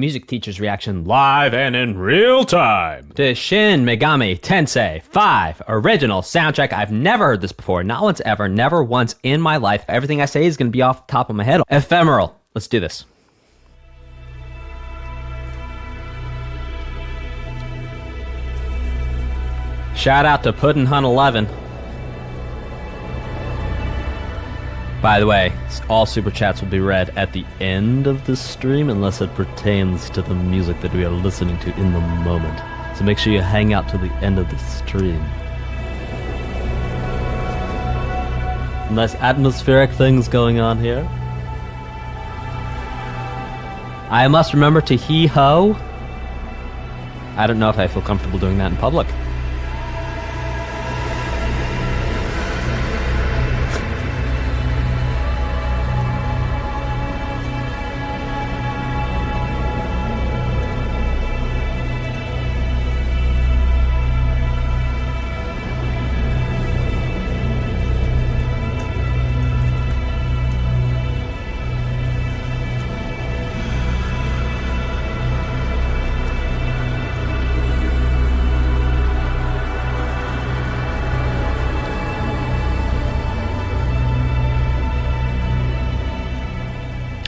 Music teacher's reaction live and in real time to Shin Megami Tensei 5 original soundtrack. I've never heard this before, not once ever, never once in my life. Everything I say is going to be off the top of my head. Ephemeral. Let's do this. Shout out to Puddin' Hun 11. By the way, all super chats will be read at the end of the stream unless it pertains to the music that we are listening to in the moment. So make sure you hang out to the end of the stream. Nice atmospheric things going on here. I must remember to hee-ho. I don't know if I feel comfortable doing that in public.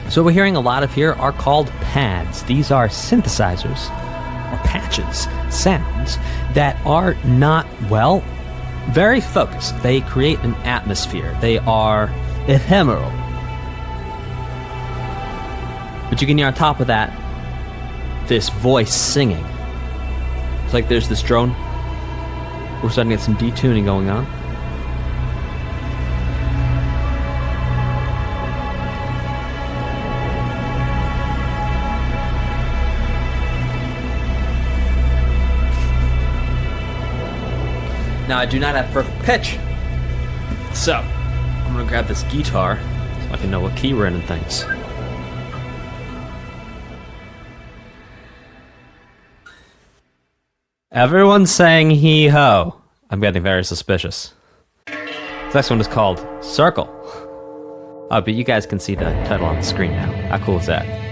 So what we're hearing a lot of here are called pads. These are synthesizers, or patches, sounds, that are not, well, very focused. They create an atmosphere. They are ephemeral. But you can hear on top of that, this voice singing. It's like there's this drone. We're starting to get some detuning going on. Now, I do not have perfect pitch, so I'm going to grab this guitar so I can know what key we're in and things. Everyone's saying hee-ho. I'm getting very suspicious. This next one is called Circle. Oh, but you guys can see the title on the screen now. How cool is that?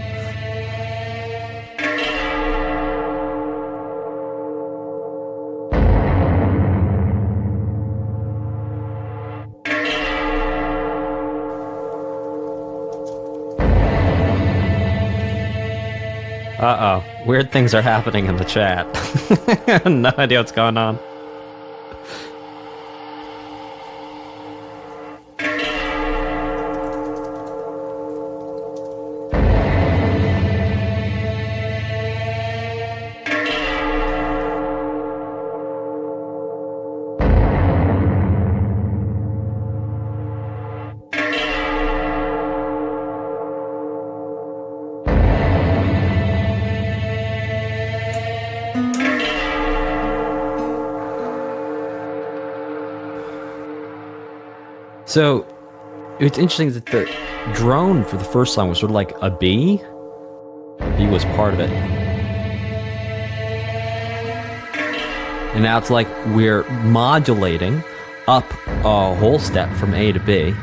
Uh-oh. Weird things are happening in the chat. No idea what's going on. So, it's interesting that the drone for the first song was sort of like a bee. The bee was part of it. And now it's like we're modulating up a whole step from A to B.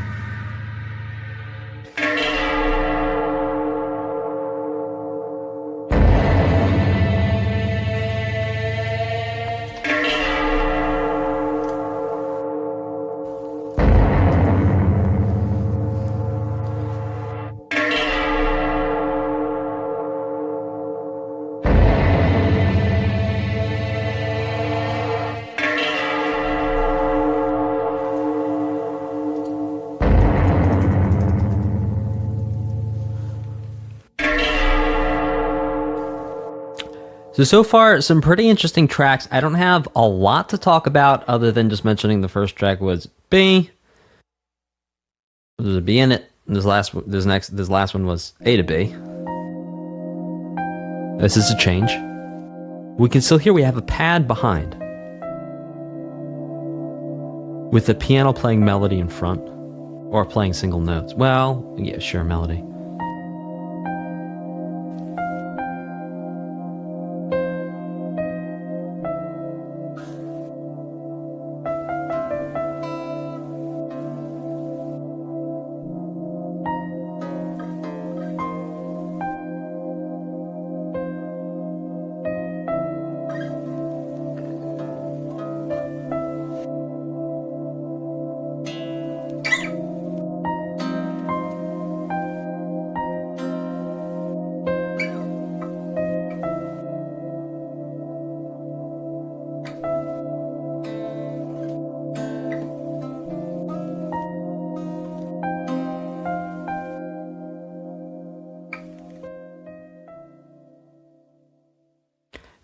So far, some pretty interesting tracks. I don't have a lot to talk about other than just mentioning the first track was B. There's a B in it. And this last one was A to B. This is a change. We can still hear we have a pad behind, with the piano playing melody in front, or playing single notes. Well, yeah, sure, melody.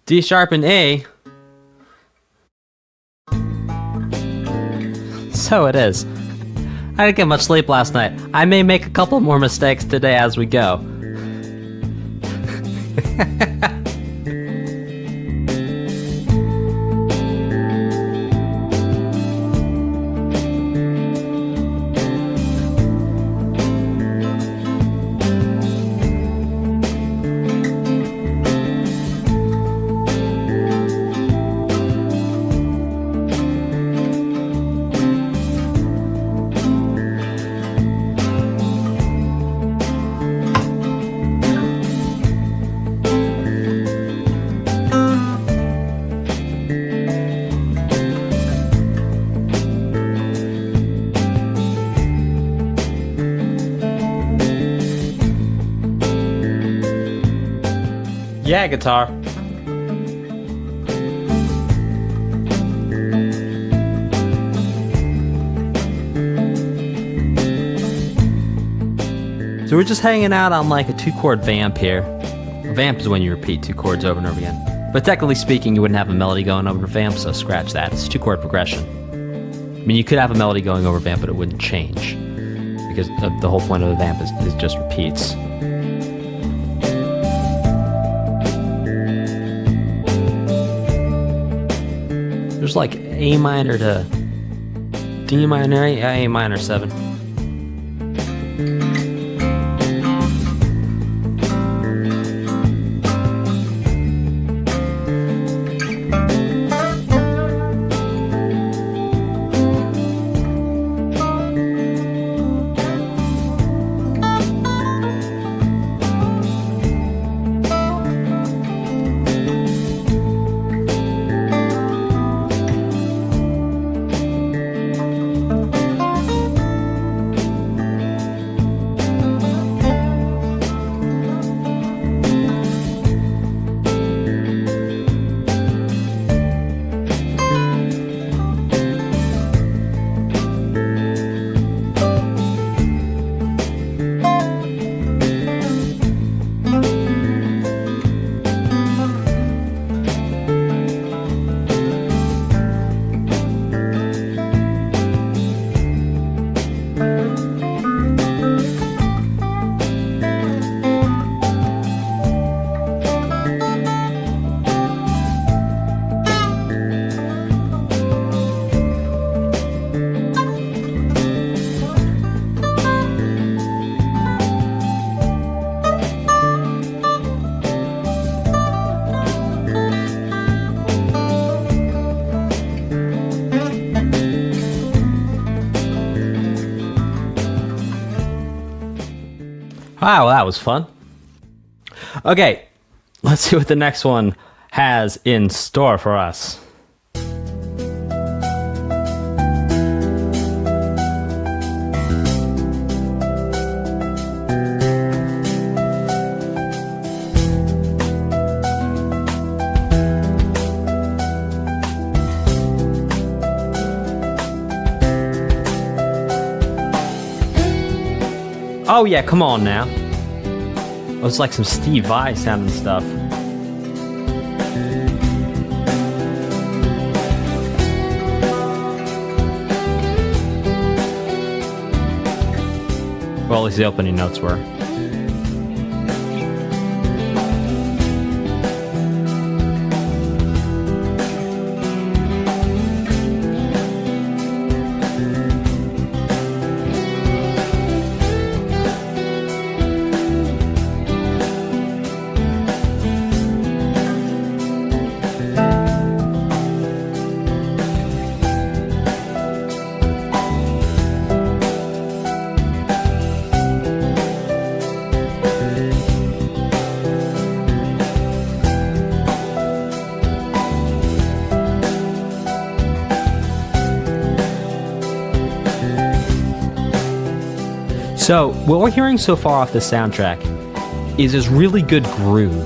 D sharp and A. So it is. I didn't get much sleep last night. I may make a couple more mistakes today as we go. Yeah, guitar. So we're just hanging out on like a 2-chord vamp here. A vamp is when you repeat 2 chords over and over again. But technically speaking, you wouldn't have a melody going over vamp, so scratch that. It's a 2-chord progression. I mean, you could have a melody going over vamp, but it wouldn't change. Because the whole point of the vamp is just repeats. There's like A minor to D minor, yeah, A minor 7. Wow, that was fun. Okay, let's see what the next one has in store for us. Oh yeah, come on now. Oh, it's like some Steve Vai sounding stuff. Well, at least the opening notes were. So, what we're hearing so far off the soundtrack is this really good groove.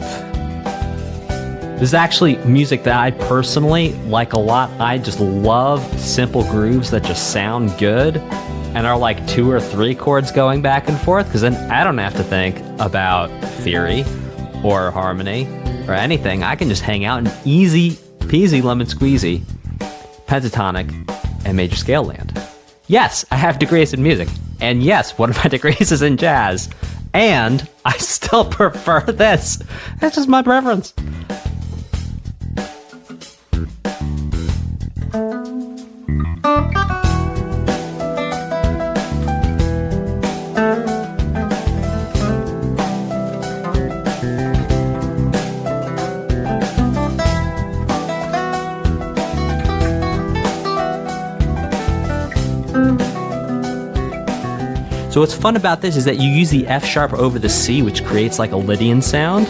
This is actually music that I personally like a lot. I just love simple grooves that just sound good and are like 2 or 3 chords going back and forth, because then I don't have to think about theory or harmony. or anything. I can just hang out in easy peasy lemon squeezy pentatonic and major scale land. Yes, I have degrees in music, and yes, one of my degrees is in jazz, and I still prefer this. That's just my preference. So what's fun about this is that you use the F sharp over the C, which creates like a Lydian sound.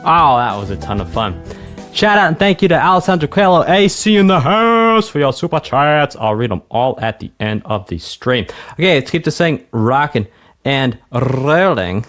Oh, that was a ton of fun. Shout out and thank you to Alessandro Coelho AC in the house for your super chats. I'll read them all at the end of the stream. Okay, let's keep this thing rocking and rolling.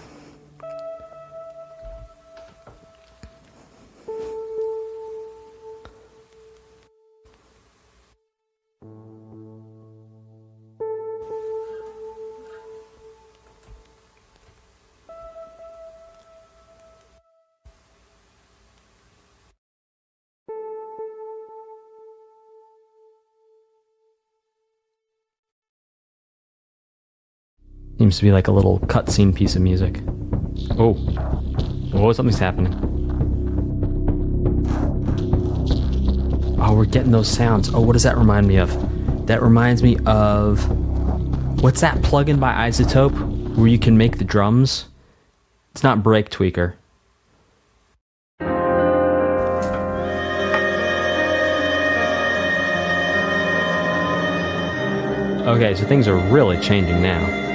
Seems to be like a little cutscene piece of music. Oh, something's happening. Oh, we're getting those sounds. Oh, what does that remind me of? That reminds me of... What's that plugin by Isotope where you can make the drums? It's not Break Tweaker. Okay, so things are really changing now.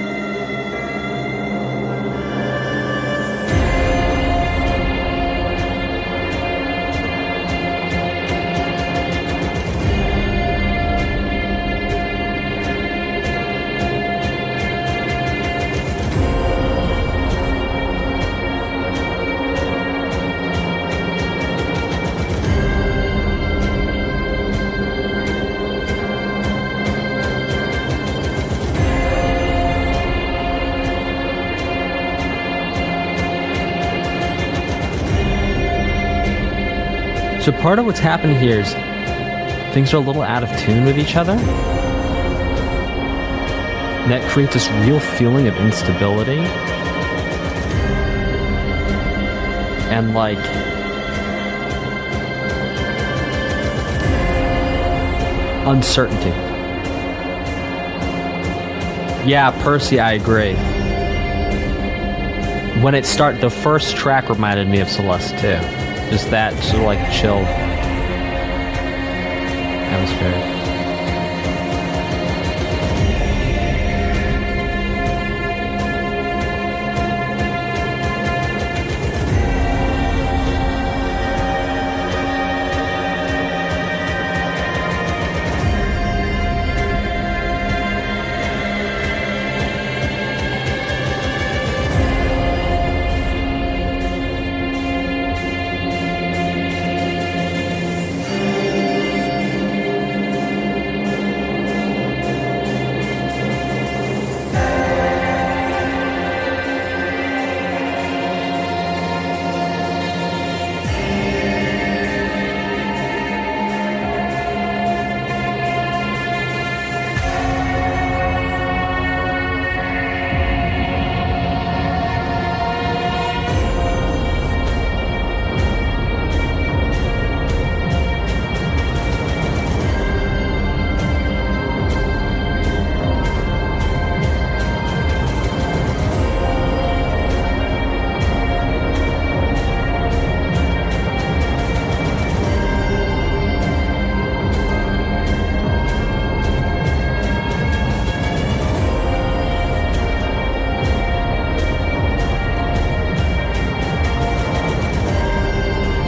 So part of what's happening here is things are a little out of tune with each other. And that creates this real feeling of instability. And like... uncertainty. Yeah, Percy, I agree. When it started, the first track reminded me of Celeste too. Just that sort of like chill atmosphere.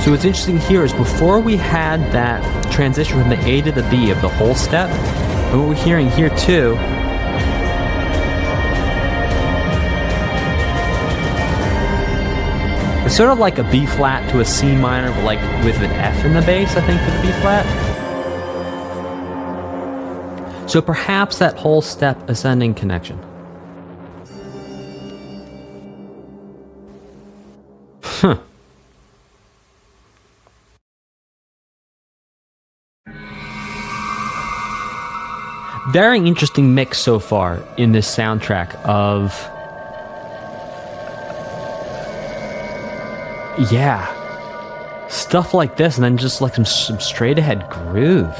So what's interesting here is before we had that transition from the A to the B of the whole step, and what we're hearing here too, it's sort of like a B flat to a C minor, but like with an F in the bass, I think, for the B flat. So perhaps that whole step ascending connection. Huh. Very interesting mix so far in this soundtrack of, yeah, stuff like this, and then just like some straight ahead groove.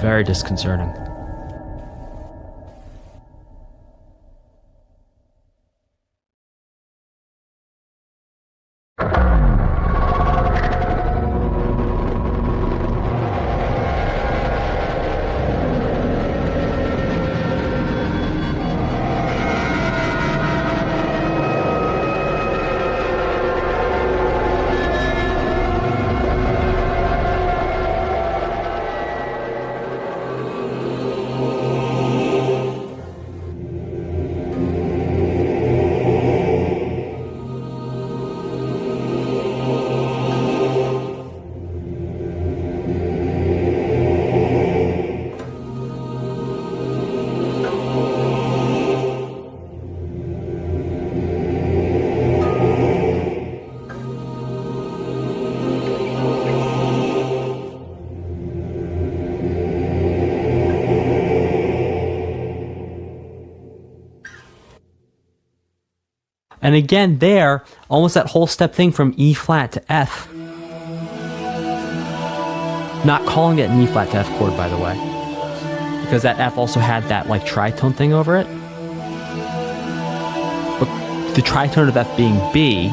Very disconcerting. And again there, almost that whole step thing from E flat to F. Not calling it an E flat to F chord, by the way, because that F also had that like tritone thing over it. But the tritone of F being B,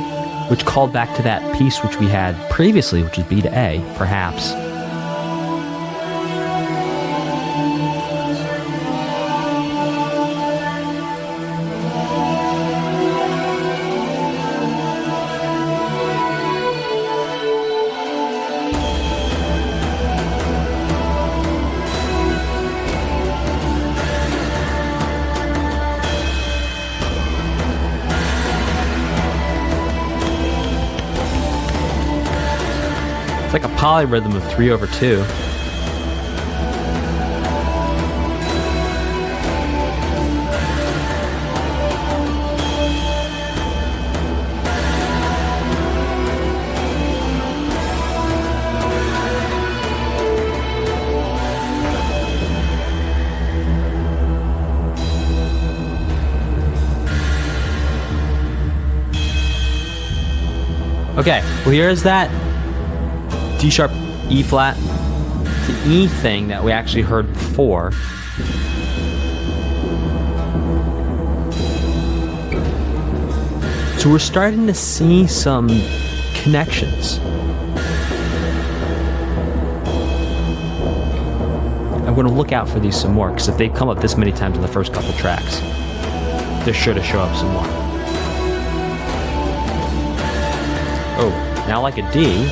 which called back to that piece which we had previously, which is B to A, perhaps. It's like a polyrhythm of 3/2. Okay, well here's that D sharp, E flat, to E thing that we actually heard before. So we're starting to see some connections. I'm going to look out for these some more, because if they come up this many times in the first couple tracks, they're sure to show up some more. Oh, now like a D.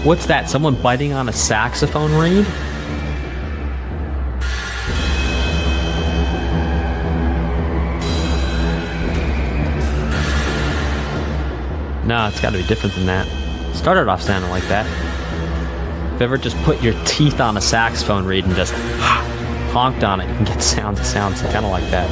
What's that? Someone biting on a saxophone reed? No, it's got to be different than that. Started off sounding like that. If you ever just put your teeth on a saxophone reed and just honked on it, you can get sounds. It sounds kind of like that.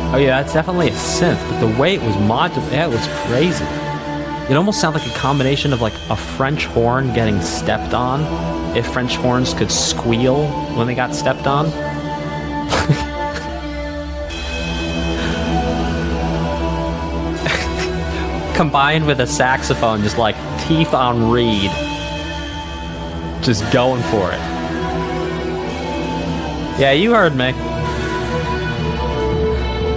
Oh yeah, that's definitely a synth, but the way it was modulated, yeah, it was crazy. It almost sounded like a combination of like a French horn getting stepped on, if French horns could squeal when they got stepped on. Combined with a saxophone, just like teeth on reed. Just going for it. Yeah, you heard me.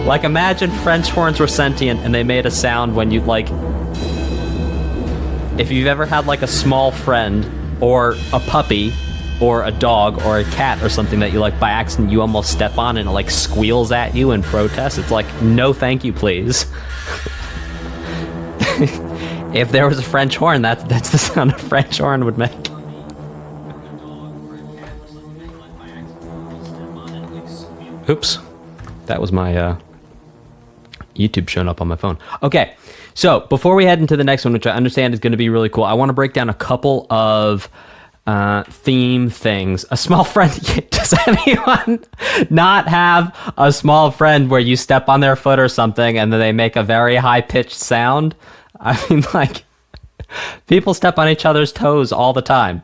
Like, imagine French horns were sentient and they made a sound when you, like... If you've ever had, like, a small friend, or a puppy, or a dog, or a cat, or something that you, like, by accident, you almost step on and it, like, squeals at you in protest, it's like, no thank you, please. If there was a French horn, that's the sound a French horn would make. Oops. That was my, YouTube showing up on my phone. Okay, so before we head into the next one, which I understand is going to be really cool, I want to break down a couple of theme things. A small friend. Does anyone not have a small friend where you step on their foot or something and then they make a very high-pitched sound? I mean, like, people step on each other's toes all the time.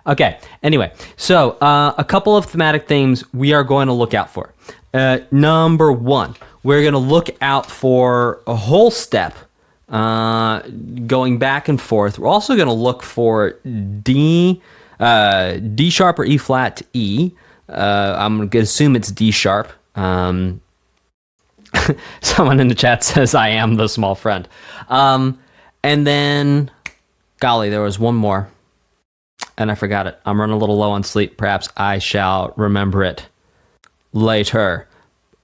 Okay, anyway, so a couple of thematic themes we are going to look out for. Number one, we're going to look out for a whole step going back and forth. We're also going to look for D sharp or E flat to E. I'm going to assume it's D sharp. Someone in the chat says, I am the small friend. And then, golly, there was one more, and I forgot it. I'm running a little low on sleep. Perhaps I shall remember it later.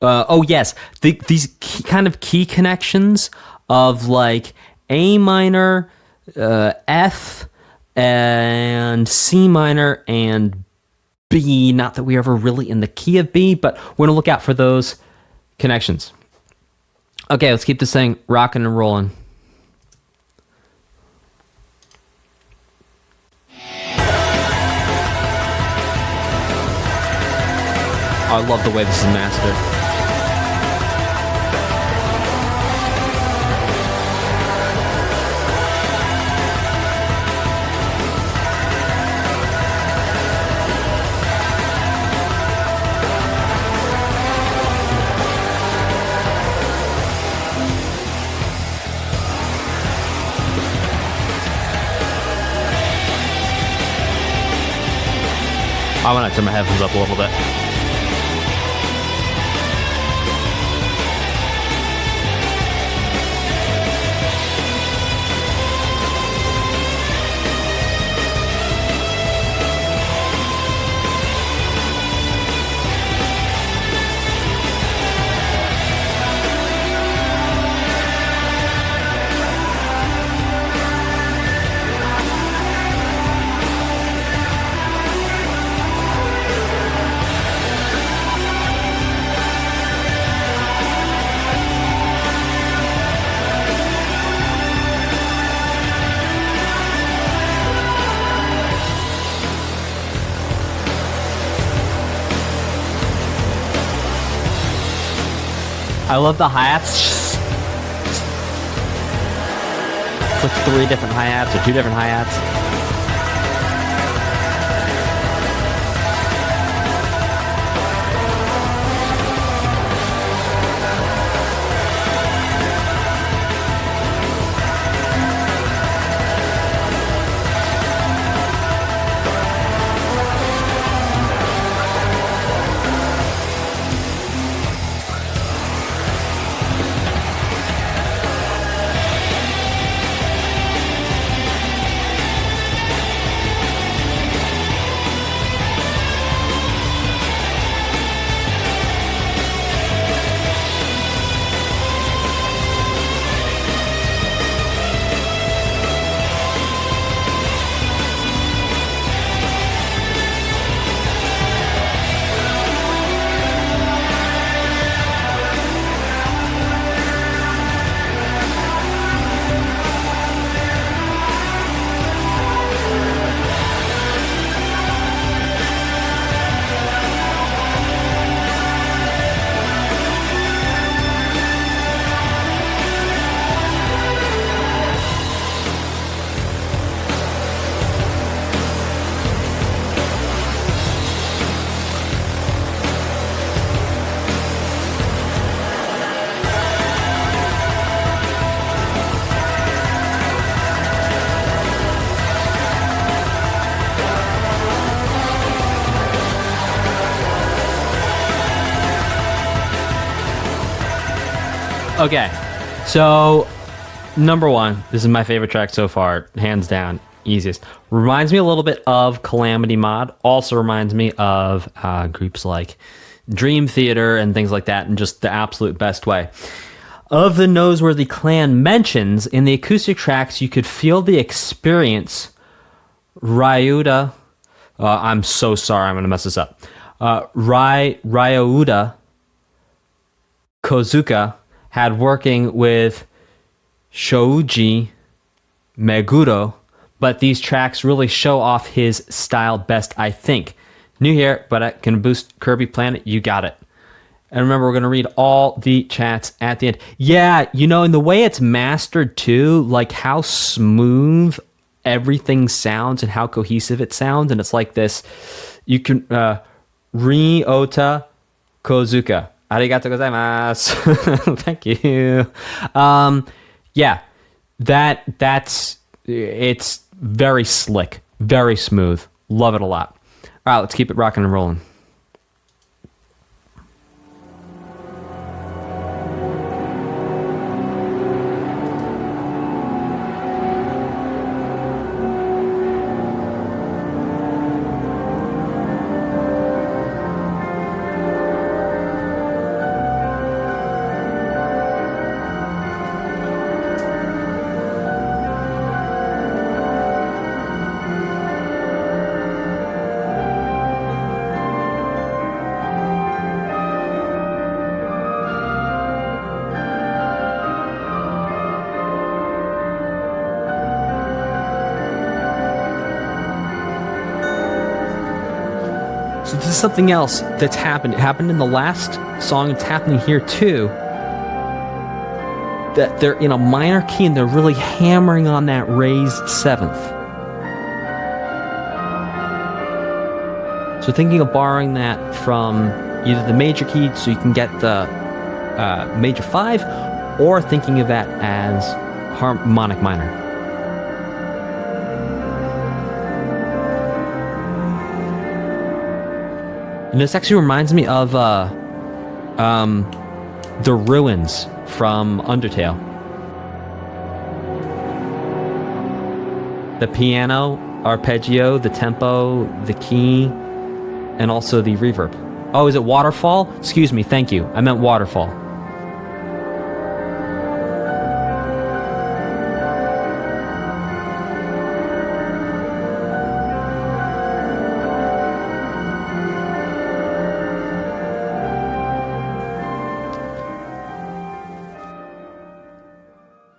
Oh yes, these kind of key connections of like A minor, F, and C minor, and B. Not that we're ever really in the key of B, but we're gonna look out for those connections. Okay, let's keep this thing rocking and rolling. I love the way this is mastered. I want to turn my headphones up a little bit. I love the hi-hats. It's like 3 different hi-hats or 2 different hi-hats. Okay, so number one, this is my favorite track so far, hands down, easiest. Reminds me a little bit of Calamity Mod. Also reminds me of groups like Dream Theater and things like that, in just the absolute best way. Of the Noseworthy Clan mentions, in the acoustic tracks, you could feel the experience Ryuda. I'm so sorry, I'm going to mess this up. Ryuda Kozuka had working with Shoji Meguro, but these tracks really show off his style best, I think. New here, but I can boost Kirby Planet. You got it. And remember, we're going to read all the chats at the end. Yeah, you know, in the way it's mastered too, like how smooth everything sounds and how cohesive it sounds. And it's like this. You can, Ryota Kozuka. Arigatou gozaimasu. Thank you. Yeah, it's very slick, very smooth. Love it a lot. All right, let's keep it rocking and rolling. So this is something else that's happened. It happened in the last song. It's happening here too. That they're in a minor key and they're really hammering on that raised seventh. So thinking of borrowing that from either the major key so you can get the major 5, or thinking of that as harmonic minor. And this actually reminds me of the ruins from Undertale. The piano, arpeggio, the tempo, the key, and also the reverb. Oh, is it Waterfall? Excuse me, thank you. I meant Waterfall.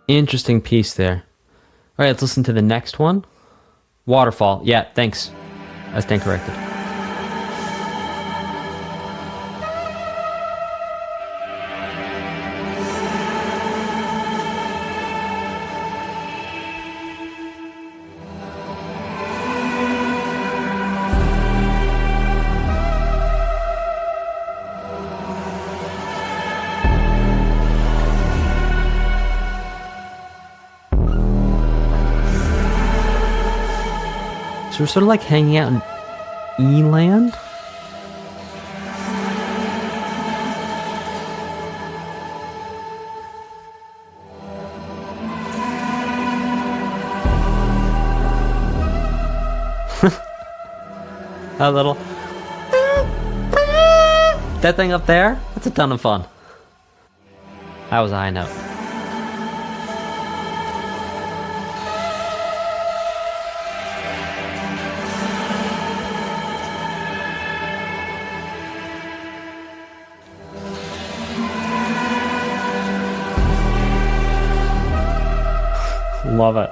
Interesting piece there. All right, let's listen to the next one. Waterfall. Yeah, thanks. I stand corrected. So we're sort of like hanging out in E-land? A little... That thing up there? That's a ton of fun. That was a high note. Love it.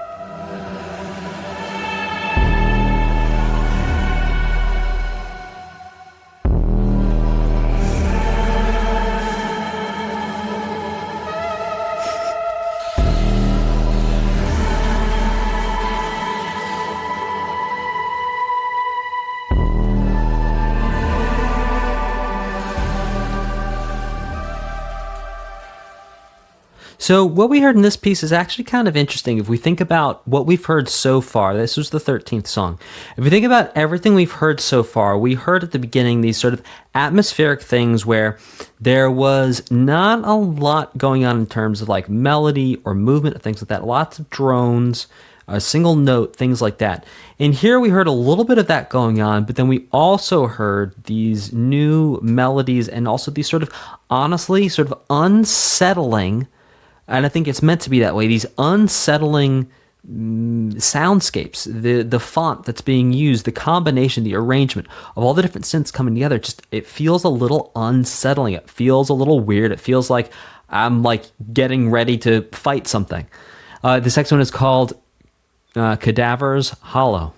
So what we heard in this piece is actually kind of interesting. If we think about what we've heard so far, this was the 13th song. If we think about everything we've heard so far, we heard at the beginning these sort of atmospheric things where there was not a lot going on in terms of like melody or movement, things like that. Lots of drones, a single note, things like that. And here we heard a little bit of that going on, but then we also heard these new melodies and also these sort of, honestly, sort of unsettling, and I think it's meant to be that way, these unsettling soundscapes, the font that's being used, the combination, the arrangement of all the different synths coming together, just it feels a little unsettling. It feels a little weird. It feels like I'm like getting ready to fight something. This next one is called Cadaver's Hollow.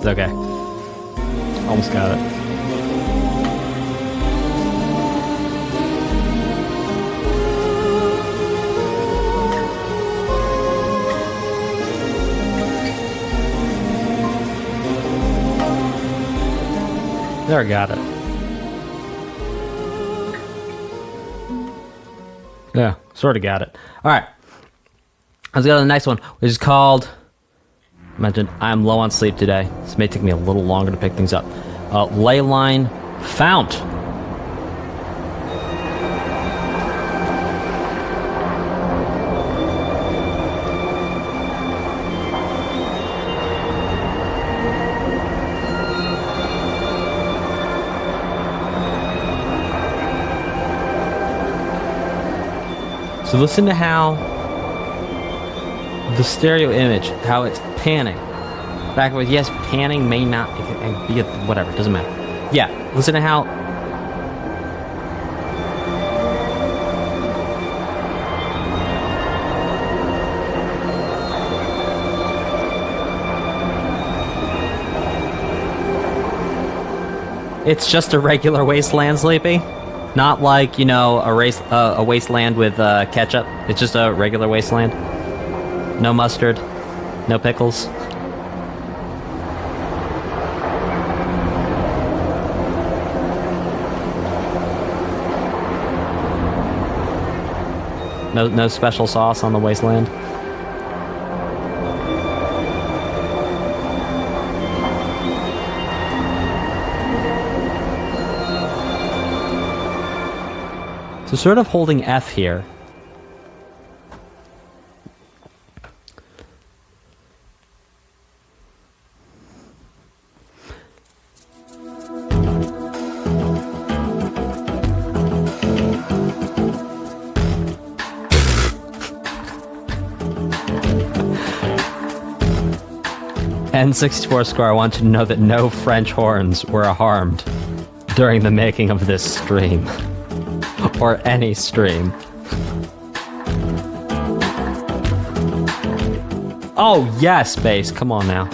It's okay. Almost got it. There, I got it. Yeah, sort of got it. All right. Let's go to the next one, which is called... Mentioned, I'm low on sleep today. This may take me a little longer to pick things up. Leyline Fount. So listen to how the stereo image, how it's panning. Back with, yes, panning may not be whatever, doesn't matter. Yeah, listen to how It's just a regular wasteland, Sleepy. Not like, a wasteland with ketchup. It's just a regular wasteland. No mustard. No pickles. No special sauce on the wasteland. So sort of holding F here. N64 Square, I want you to know that no French horns were harmed during the making of this stream. Or any stream. Oh, yes, Base. Come on now.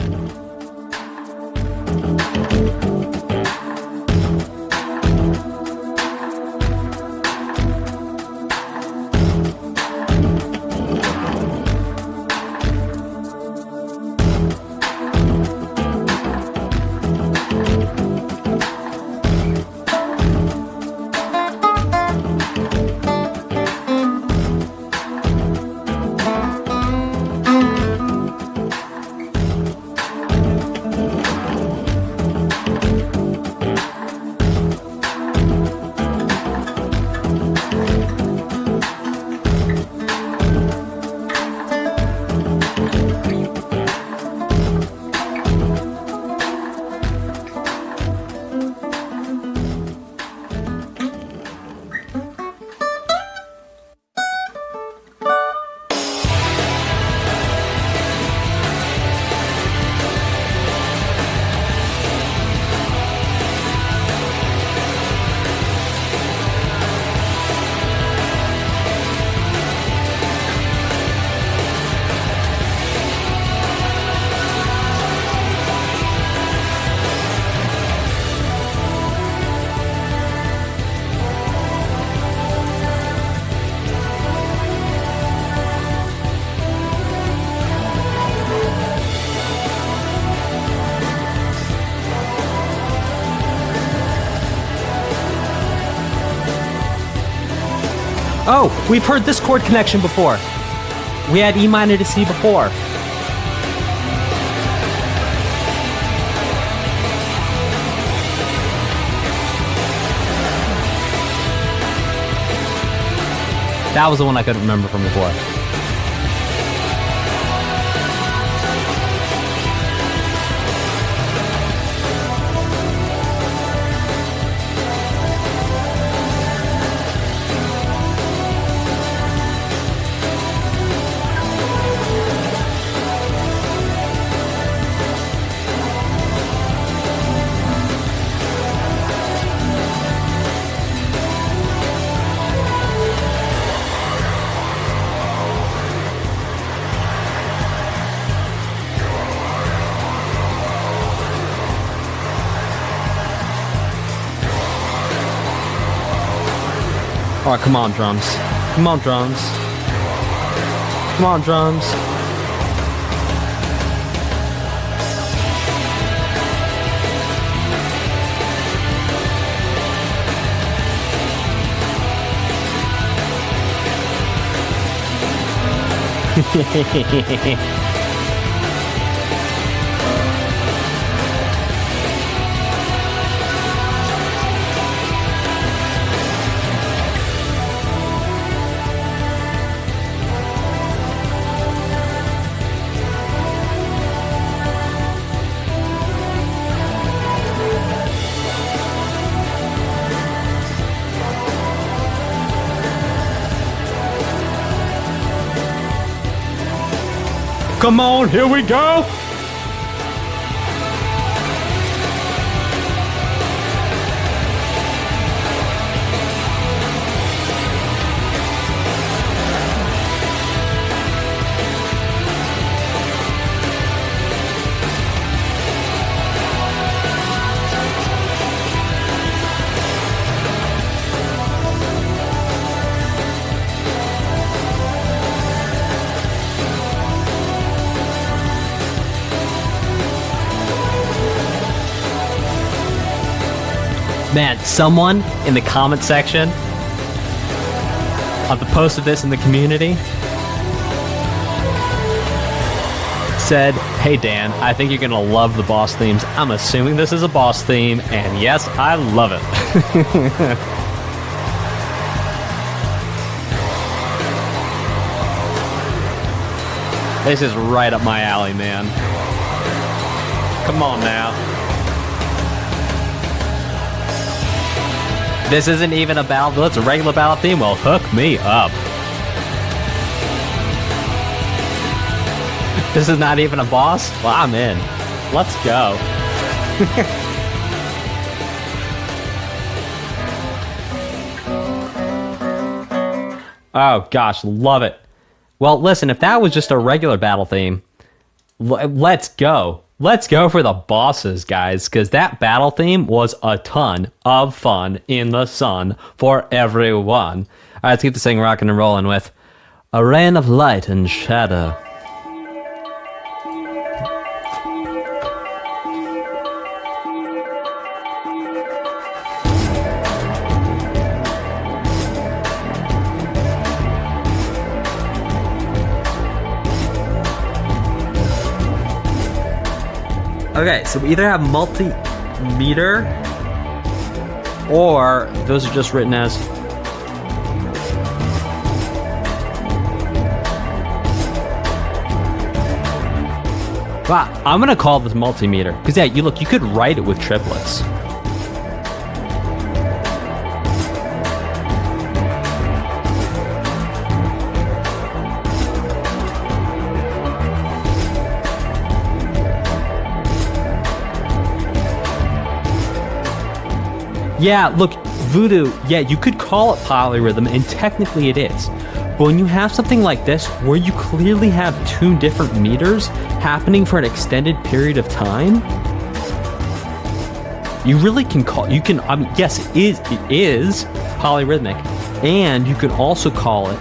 Oh, we've heard this chord connection before. We had E minor to C before. That was the one I couldn't remember from before. Alright, come on, drums. Come on, drums. Come on, drums. Come on, here we go! Man, someone in the comment section of the post of this in the community said, "Hey Dan, I think you're gonna love the boss themes." I'm assuming this is a boss theme, and yes, I love it. This is right up my alley, man. Come on now. This isn't even a battle. It's a regular battle theme. Well, hook me up. This is not even a boss? Well, I'm in. Let's go. Oh, gosh. Love it. Well, listen, if that was just a regular battle theme, let's go. Let's go for the bosses, guys, because that battle theme was a ton of fun in the sun for everyone. All right, let's keep this thing rocking and rolling with A Rain of Light and Shadow. Okay, so we either have multimeter or those are just written as wow, I'm gonna call this multimeter because yeah, you could write it with triplets. Yeah, look, Voodoo, yeah, you could call it polyrhythm, and technically it is. But when you have something like this, where you clearly have two different meters happening for an extended period of time, you really can call, I mean, yes, it is polyrhythmic, and you could also call it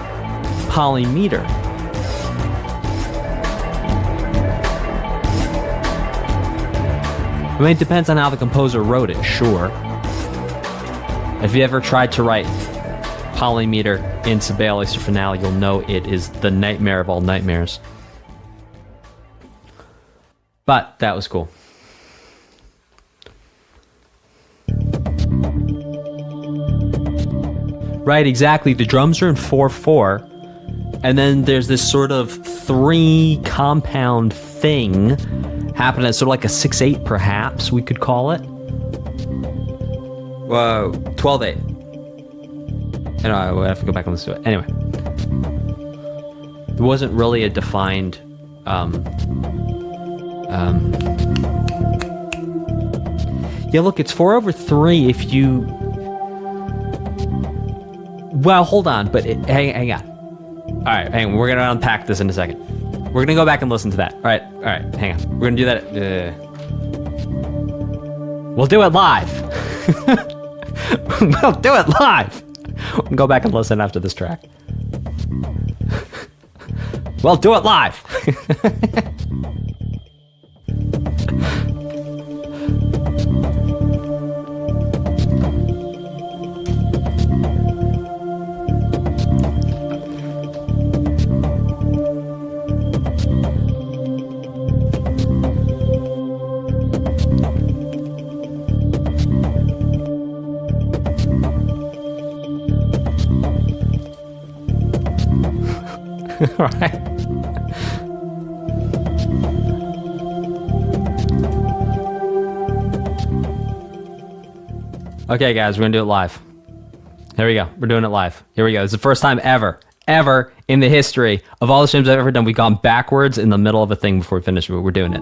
polymeter. I mean, it depends on how the composer wrote it, sure. If you ever tried to write polymeter in Sibelius or Finale, you'll know it is the nightmare of all nightmares. But that was cool. Right, exactly. The drums are in 4/4, and then there's this sort of 3 compound thing happening. It's sort of like a 6/8, perhaps we could call it. Whoa, 12/8. Anyway, I have to go back and listen to it. Anyway, there wasn't really a defined yeah, look, it's 4/3 if you. Well, hold on, but hang on. All right, hang on. We're gonna unpack this in a second. We're gonna go back and listen to that. All right, hang on. We're gonna do that. We'll do it live. We'll do it live. We'll go back and listen after this track. We'll do it live. All right. Okay, guys, we're gonna do it live. Here we go. We're doing it live. Here we go. It's the first time ever in the history of all the streams I've ever done, we've gone backwards in the middle of a thing before we finish, but we're doing it.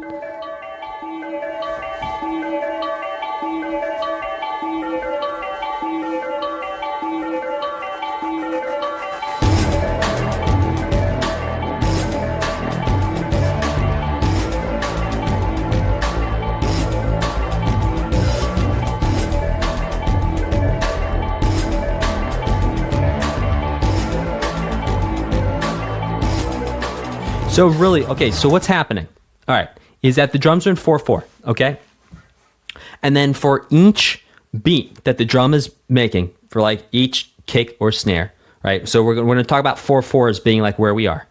So really, okay, so what's happening, all right, is that the drums are in 4/4, okay? And then for each beat that the drum is making for like each kick or snare, right? So we're going to talk about 4/4 as being like where we are.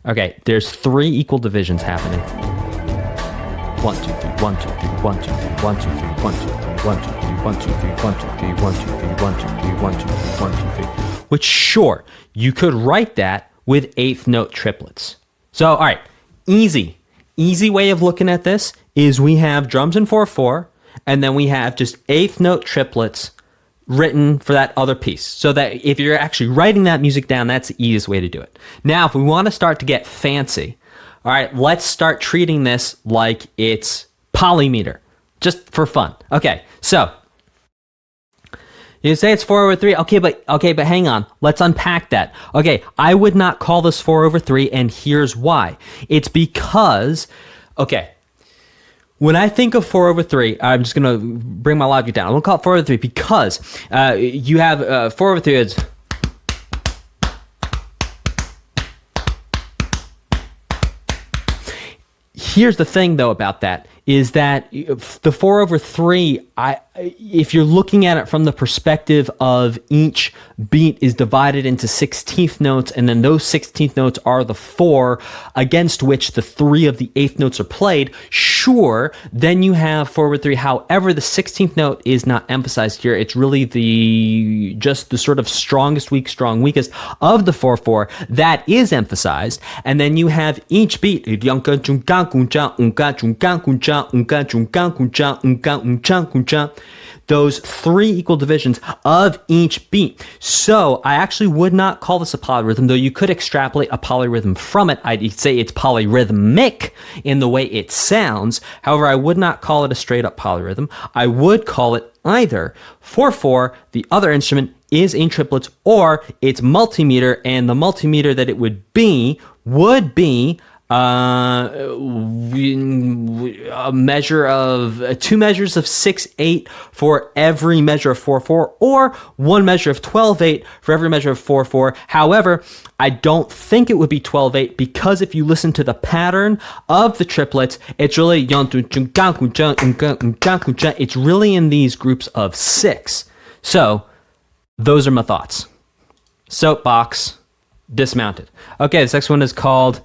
Okay, there's 3 equal divisions happening. 1 2 3 1 2 3 1 2 3 1 2 3 1 2 3 1 2 3 1 2 3 1 2 3 1 2 3 1 2 3 1 2 3 1 2 3. Which sure, you could write that with 8th note triplets. So all right, easy way of looking at this is we have drums in 4/4, and then we have just 8th note triplets written for that other piece. So that if you're actually writing that music down, that's the easiest way to do it. Now, if we want to start to get fancy, all right, let's start treating this like it's polymeter, just for fun. Okay, so you say it's 4/3. Okay, but hang on. Let's unpack that. Okay, I would not call this 4/3, and here's why. It's because, okay, when I think of 4/3, I'm just gonna bring my logic down. I'm gonna call it 4/3 because you have 4/3 is. Here's the thing, though, about that is that the 4/3, if you're looking at it from the perspective of each beat is divided into 16th notes, and then those 16th notes are the 4 against which the 3 of the 8th notes are played, sure, then you have 4/3. However, the 16th note is not emphasized here. It's really just the sort of strongest, weakest of the 4/4 that is emphasized, and then you have each beat. Those 3 equal divisions of each beat. So I actually would not call this a polyrhythm, though you could extrapolate a polyrhythm from it. I'd say it's polyrhythmic in the way it sounds. However, I would not call it a straight up polyrhythm. I would call it either 4/4, the other instrument is in triplets, or it's multimeter, and the multimeter that it would be a measure of 2 measures of 6/8 for every measure of 4/4, or 1 measure of 12/8 for every measure of 4/4. However, I don't think it would be 12/8 because if you listen to the pattern of the triplets, it's really it's really in these groups of 6. So those are my thoughts. Soapbox dismounted. Okay, this next one is called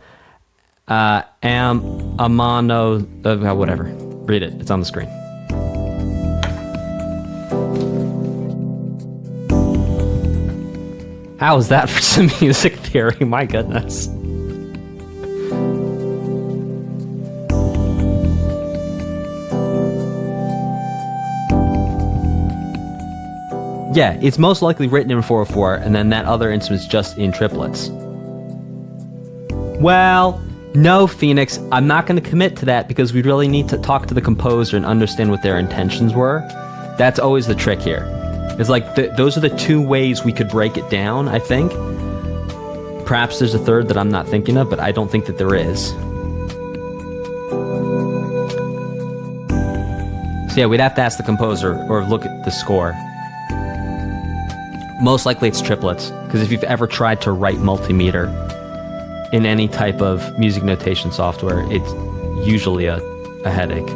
whatever. Read it. It's on the screen. How is that for some music theory? My goodness. Yeah, it's most likely written in 4/4, and then that other instrument's just in triplets. Well, no, Phoenix, I'm not going to commit to that because we really need to talk to the composer and understand what their intentions were. That's always the trick here. It's like those are the 2 ways we could break it down, I think. Perhaps there's a third that I'm not thinking of, but I don't think that there is. So yeah, we'd have to ask the composer or look at the score. Most likely it's triplets, because if you've ever tried to write multimeter in any type of music notation software, it's usually a headache.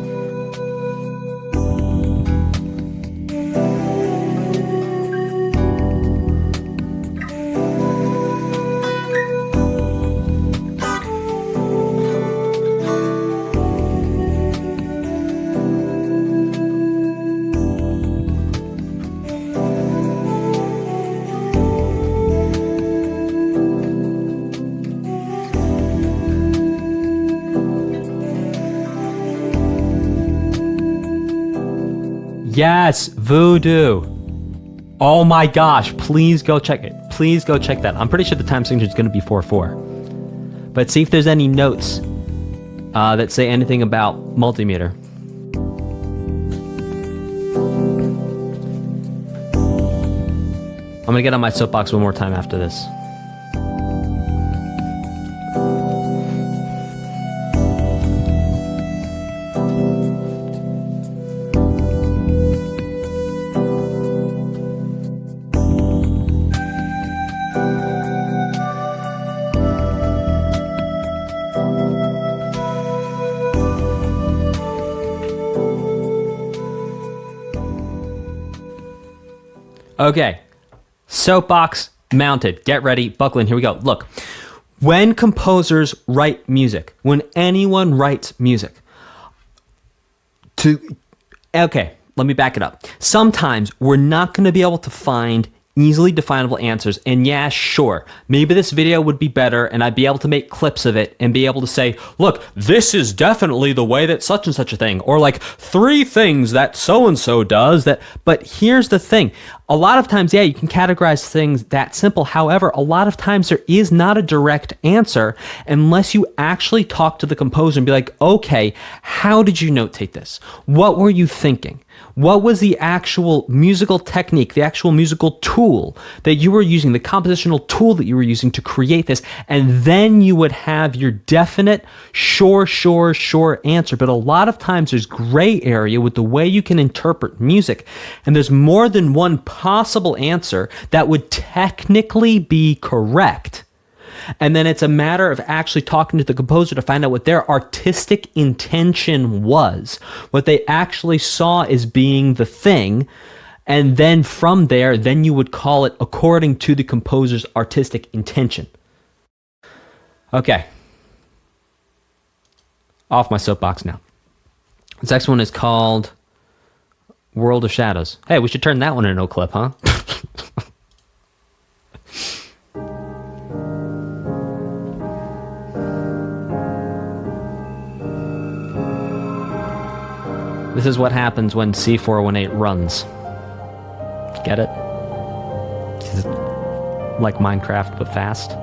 Yes, Voodoo. Oh my gosh, please go check it. Please go check that. I'm pretty sure the time signature is going to be 4/4. But see if there's any notes that say anything about multimeter. I'm going to get on my soapbox one more time after this. Okay. Soapbox mounted. Get ready. Buckle in. Here we go. Look. When composers write music, when anyone writes music, okay, let me back it up. Sometimes we're not going to be able to find easily definable answers. And yeah, sure, maybe this video would be better and I'd be able to make clips of it and be able to say, look, this is definitely the way that such and such a thing, or like 3 things that so-and-so does that. But here's the thing. A lot of times, yeah, you can categorize things that simple. However, a lot of times there is not a direct answer unless you actually talk to the composer and be like, okay, how did you notate this? What were you thinking? What was the actual musical technique, the actual musical tool that you were using, the compositional tool that you were using to create this? And then you would have your definite, sure answer. But a lot of times there's gray area with the way you can interpret music. And there's more than one possible answer that would technically be correct. And then it's a matter of actually talking to the composer to find out what their artistic intention was, what they actually saw as being the thing. And then from there, then you would call it according to the composer's artistic intention. Okay. Off my soapbox now. This next one is called World of Shadows. Hey, we should turn that one into a clip, huh? This is what happens when C418 runs. Get it? It's like Minecraft, but fast.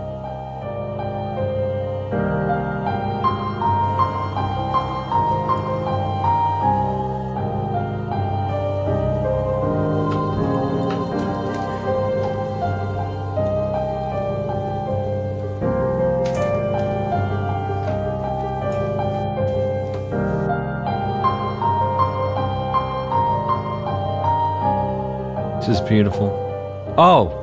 This is beautiful. Oh!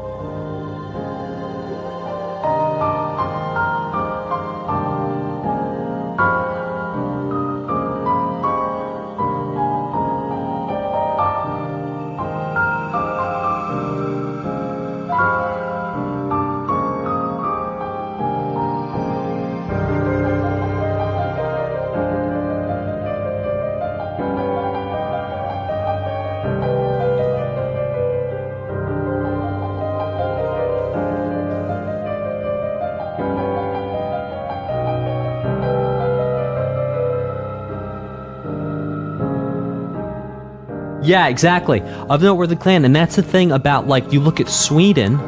Yeah, exactly. Of Noteworthy Clan, and that's the thing about, like, you look at Sweden.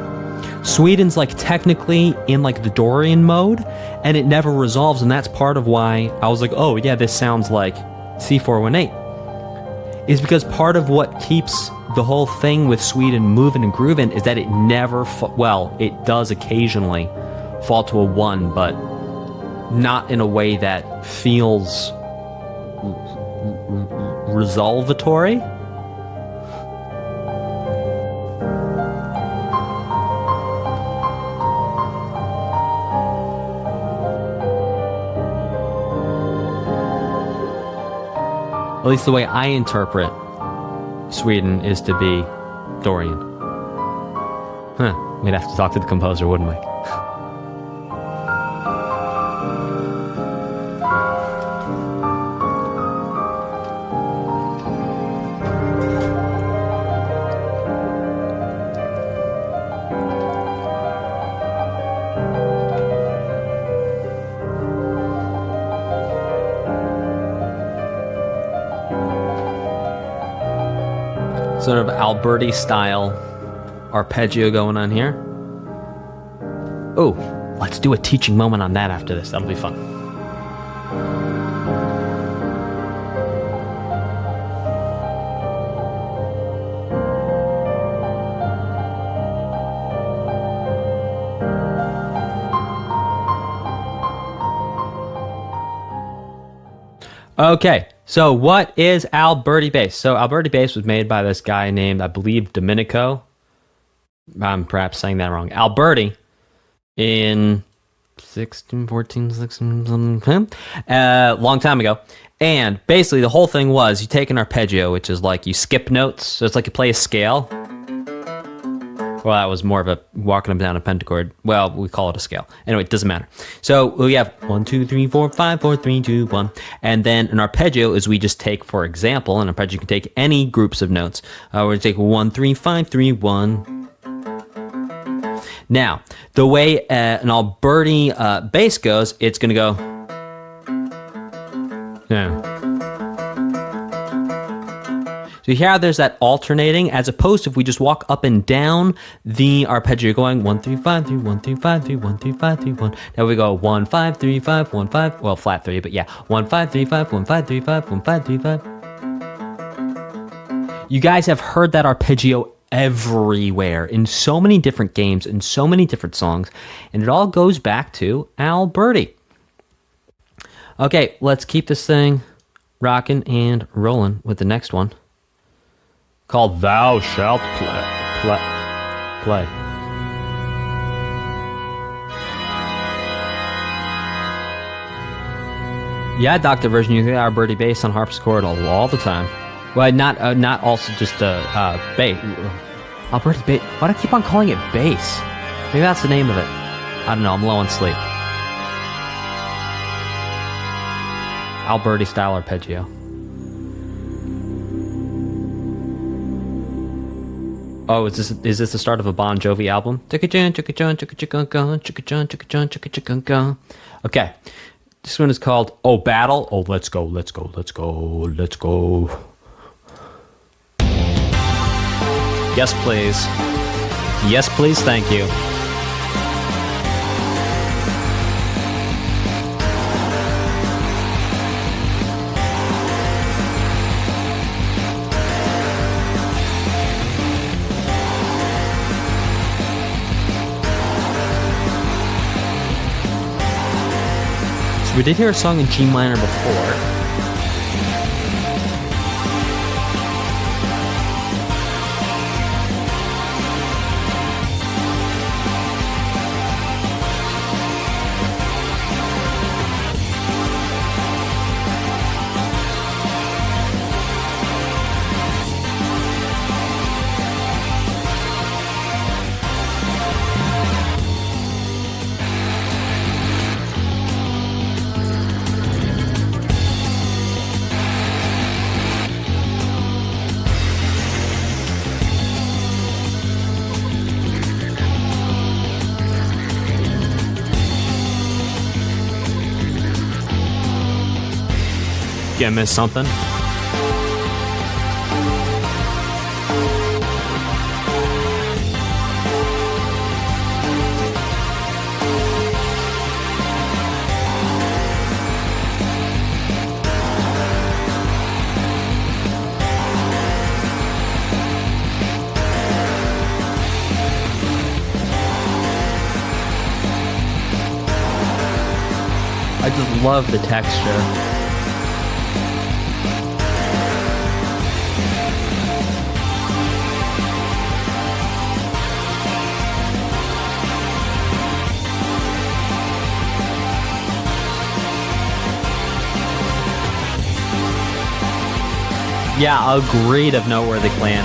Sweden's, like, technically in, like, the Dorian mode, and it never resolves, and that's part of why I was like, oh, yeah, this sounds like C418. Is because part of what keeps the whole thing with Sweden moving and grooving is that it never, well, it does occasionally fall to a 1, but not in a way that feels resolvatory. At least the way I interpret Sweden is to be Dorian. Huh. We'd have to talk to the composer, wouldn't we? Sort of Alberti style arpeggio going on here. Oh, let's do a teaching moment on that after this. That'll be fun. Okay, so what is Alberti bass? So Alberti bass was made by this guy named, I believe, Domenico. I'm perhaps saying that wrong. Alberti in 16, long time ago. And basically the whole thing was you take an arpeggio, which is like you skip notes. So it's like you play a scale. Well, that was more of a walking them down a pentacord. Well, we call it a scale. Anyway, it doesn't matter. So we have 1, 2, 3, 4, 5, 4, 3, 2, 1. And then an arpeggio is we just take, for example, an arpeggio can take any groups of notes. We're going to take 1, 3, 5, 3, 1. Now, the way an Alberti bass goes, it's going to go. Yeah. So you hear how there's that alternating, as opposed to if we just walk up and down the arpeggio, going 1, 3, 5, 3, 1, 3, 5, 3, 1, 3, 5, 3, 1. Now we go 1, 5, 3, 5, 1, 5. Well, flat 3, but yeah. 1, 5, 3, 5, 1, 5, 3, 5, 1, 5, 3, 5. You guys have heard that arpeggio everywhere in so many different games, in so many different songs, and it all goes back to Alberti. Okay, let's keep this thing rocking and rolling with the next one, called Thou Shalt Play. Yeah, Dr. Version, you hear Alberti bass on harpsichord all the time. Well, not also just bass. Alberti bass. Why do I keep on calling it bass? Maybe that's the name of it. I don't know, I'm low on sleep. Alberti style arpeggio. Oh, is this the start of a Bon Jovi album? Okay. This one is called Oh Battle. Oh, let's go. Yes, please. Yes, please, thank you. We did hear a song in G minor before. I missed something? I just love the texture. Yeah, agreed of Noteworthy Clan.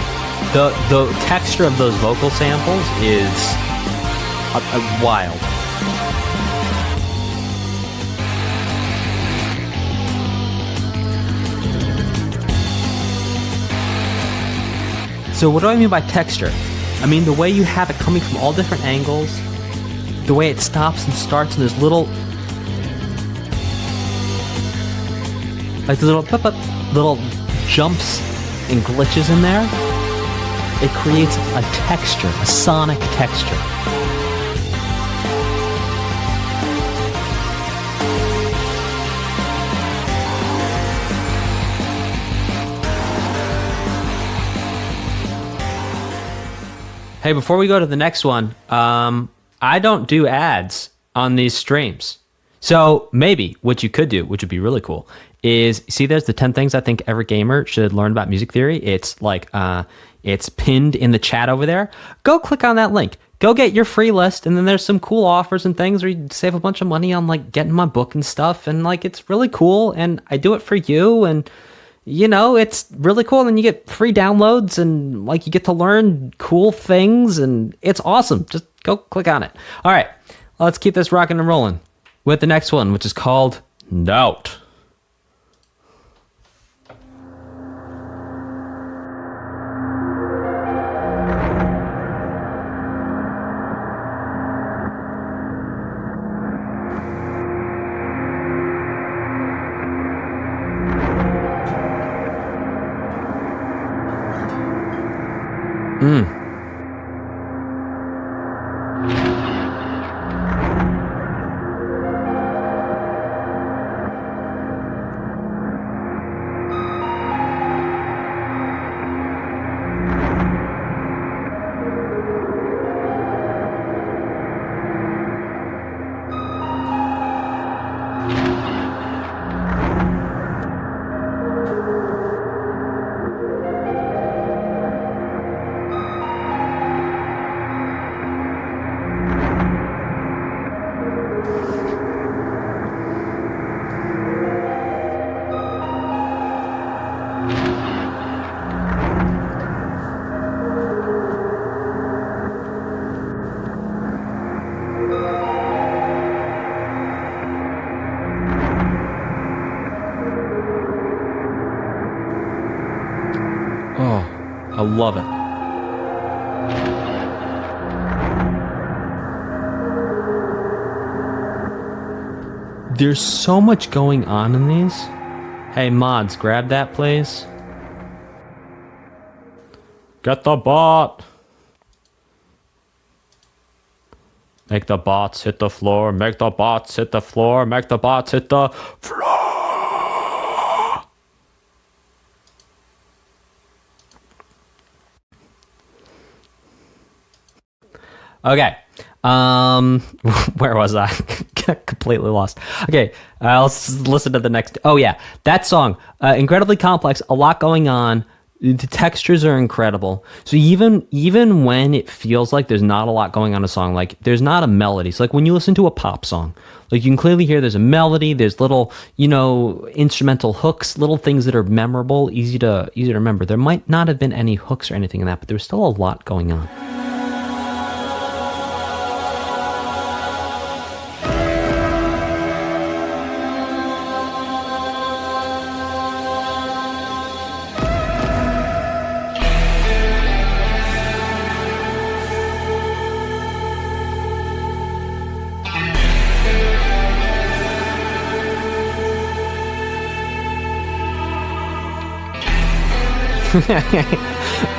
The texture of those vocal samples is wild. So what do I mean by texture? I mean the way you have it coming from all different angles, the way it stops and starts, and there's little jumps and glitches in there. It creates a texture, a sonic texture. Hey, before we go to the next one, I don't do ads on these streams. So maybe what you could do, which would be really cool, is see there's the 10 things I think every gamer should learn about music theory. It's like it's pinned in the chat over there. Go click on that link. Go get your free list, and then there's some cool offers and things where you save a bunch of money on like getting my book and stuff, and like it's really cool, and I do it for you, and it's really cool. And you get free downloads and like you get to learn cool things and it's awesome. Just go click on it. All right, let's keep this rocking and rolling with the next one, which is called Note. I love it. There's so much going on in these. Hey, mods, grab that, please. Get the bot. Make the bots hit the floor. Make the bots hit the floor. Make the bots hit the floor. Okay. Where was I? Completely lost. Okay, let's listen to the next. Oh yeah, that song, incredibly complex, a lot going on. The textures are incredible. So even when it feels like there's not a lot going on in a song, like there's not a melody. So like when you listen to a pop song, like you can clearly hear there's a melody, there's little, instrumental hooks, little things that are memorable, easy to remember. There might not have been any hooks or anything in that, but there's still a lot going on.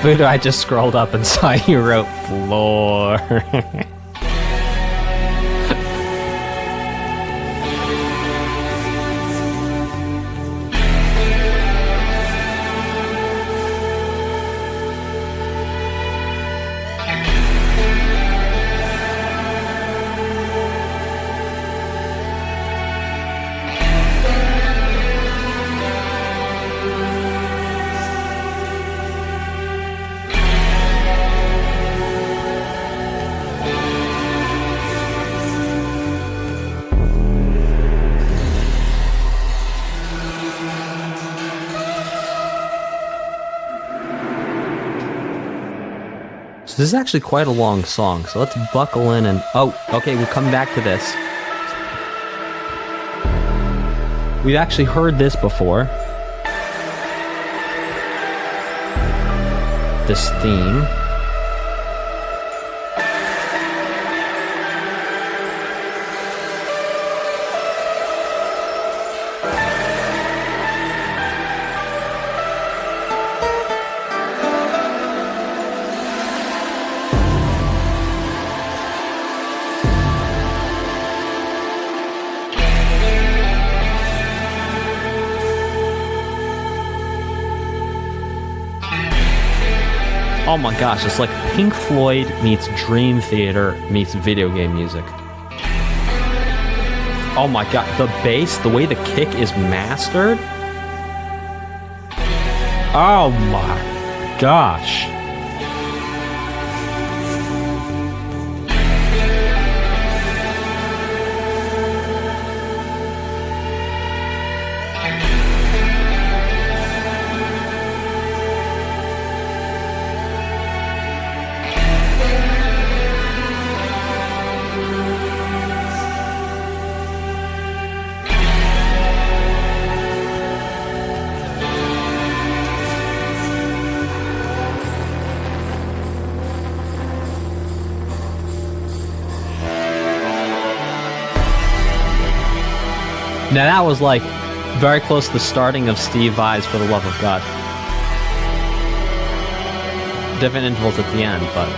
Voodoo, I just scrolled up and saw you wrote floor. This is actually quite a long song, so let's buckle in and... Oh, okay, we'll come back to this. We've actually heard this before. This theme. Oh my gosh, it's like Pink Floyd meets Dream Theater meets video game music. Oh my god, the bass, the way the kick is mastered. Oh my gosh. Now that was like very close to the starting of Steve Vai's For the Love of God. Different intervals at the end, but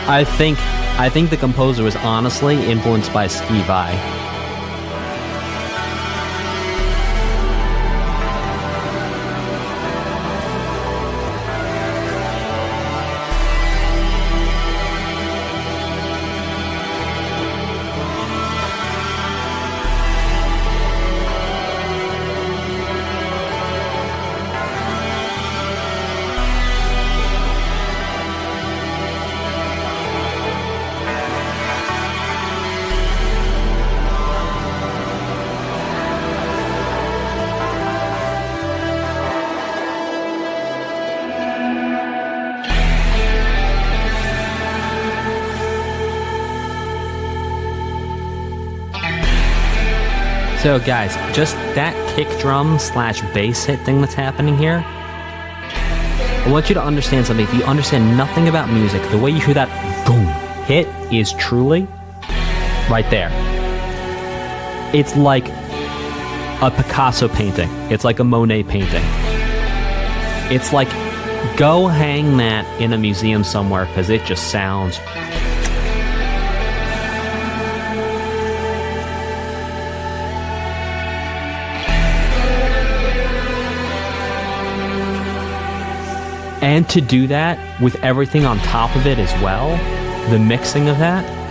I think the composer was honestly influenced by Steve Vai. So guys, just that kick drum / bass hit thing that's happening here, I want you to understand something. If you understand nothing about music, the way you hear that boom hit is truly right there. It's like a Picasso painting. It's like a Monet painting. It's like, go hang that in a museum somewhere because it just sounds... And to do that with everything on top of it as well, the mixing of that.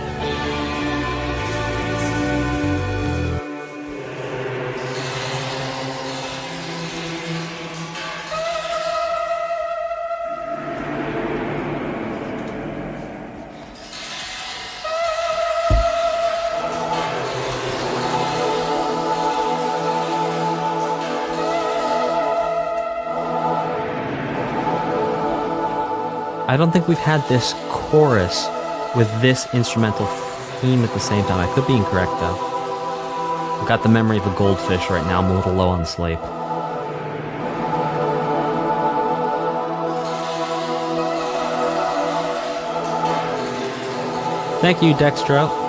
I don't think we've had this chorus with this instrumental theme at the same time. I could be incorrect, though. I've got the memory of a goldfish right now. I'm a little low on sleep. Thank you, Dextro.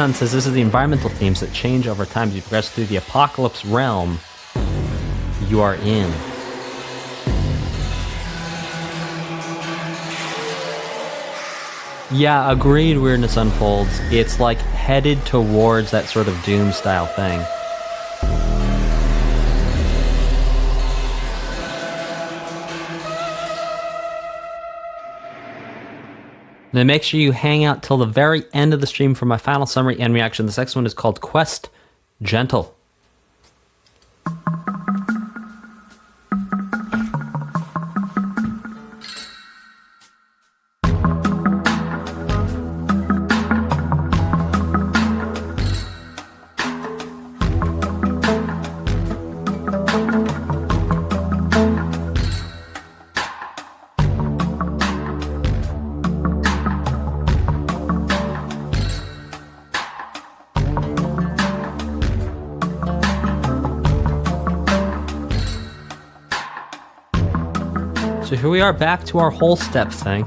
Konan says this is the environmental themes that change over time as you progress through the apocalypse realm you are in. Yeah, agreed, Weirdness Unfolds. It's like headed towards that sort of Doom style thing. Then make sure you hang out till the very end of the stream for my final summary and reaction. This next one is called Quest Gentle. So here we are back to our whole step thing.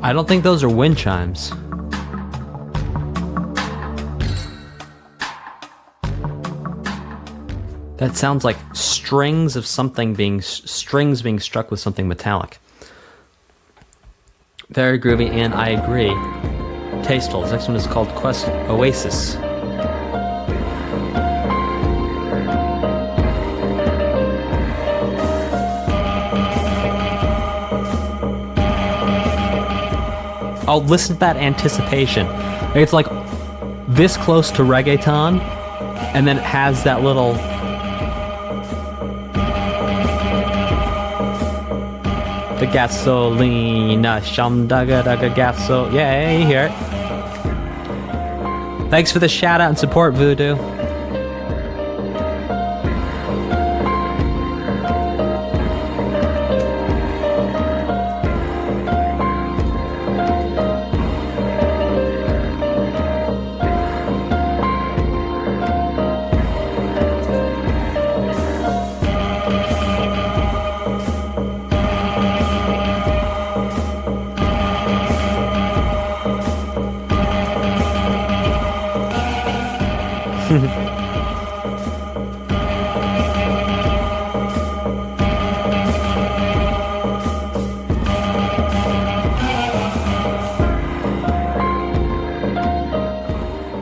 I don't think those are wind chimes. That sounds like strings being struck with something metallic. Very groovy, and I agree. Tasteful. This next one is called Quest Oasis. Oh, listen to that anticipation. It's like this close to reggaeton, and then it has that little... The gasolina, shamdaga daga gaso. Yeah, you hear it. Thanks for the shout out and support, Voodoo.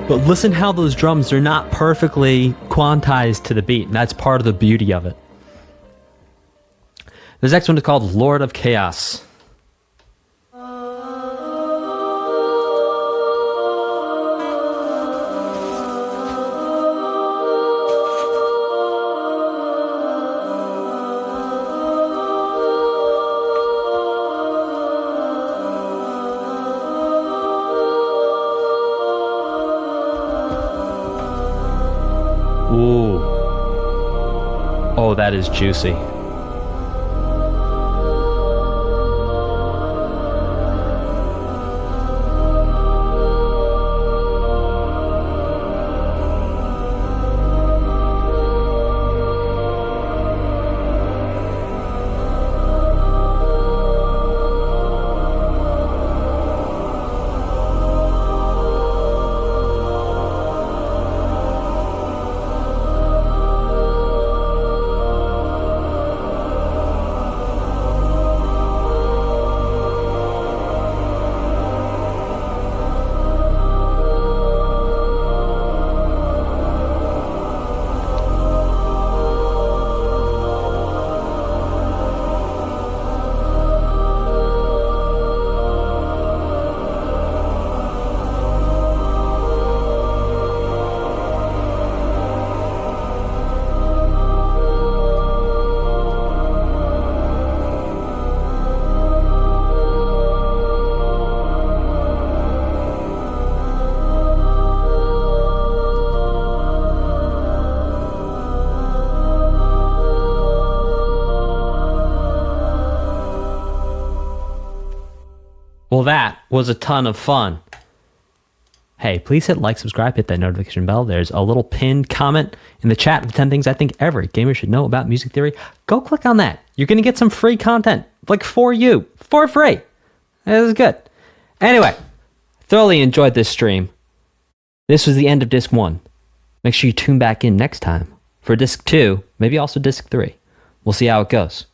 But listen how those drums are not perfectly quantized to the beat, and that's part of the beauty of it. This next one is called Lord of Chaos. Ooh. Oh, that is juicy. Well, that was a ton of fun. Hey, please hit like, subscribe, hit that notification bell. There's a little pinned comment in the chat of 10 things I think every gamer should know about music theory. Go click on that. You're going to get some free content, like for you, for free. This is good. Anyway, thoroughly enjoyed this stream. This was the end of Disc 1. Make sure you tune back in next time for Disc 2, maybe also Disc 3. We'll see how it goes.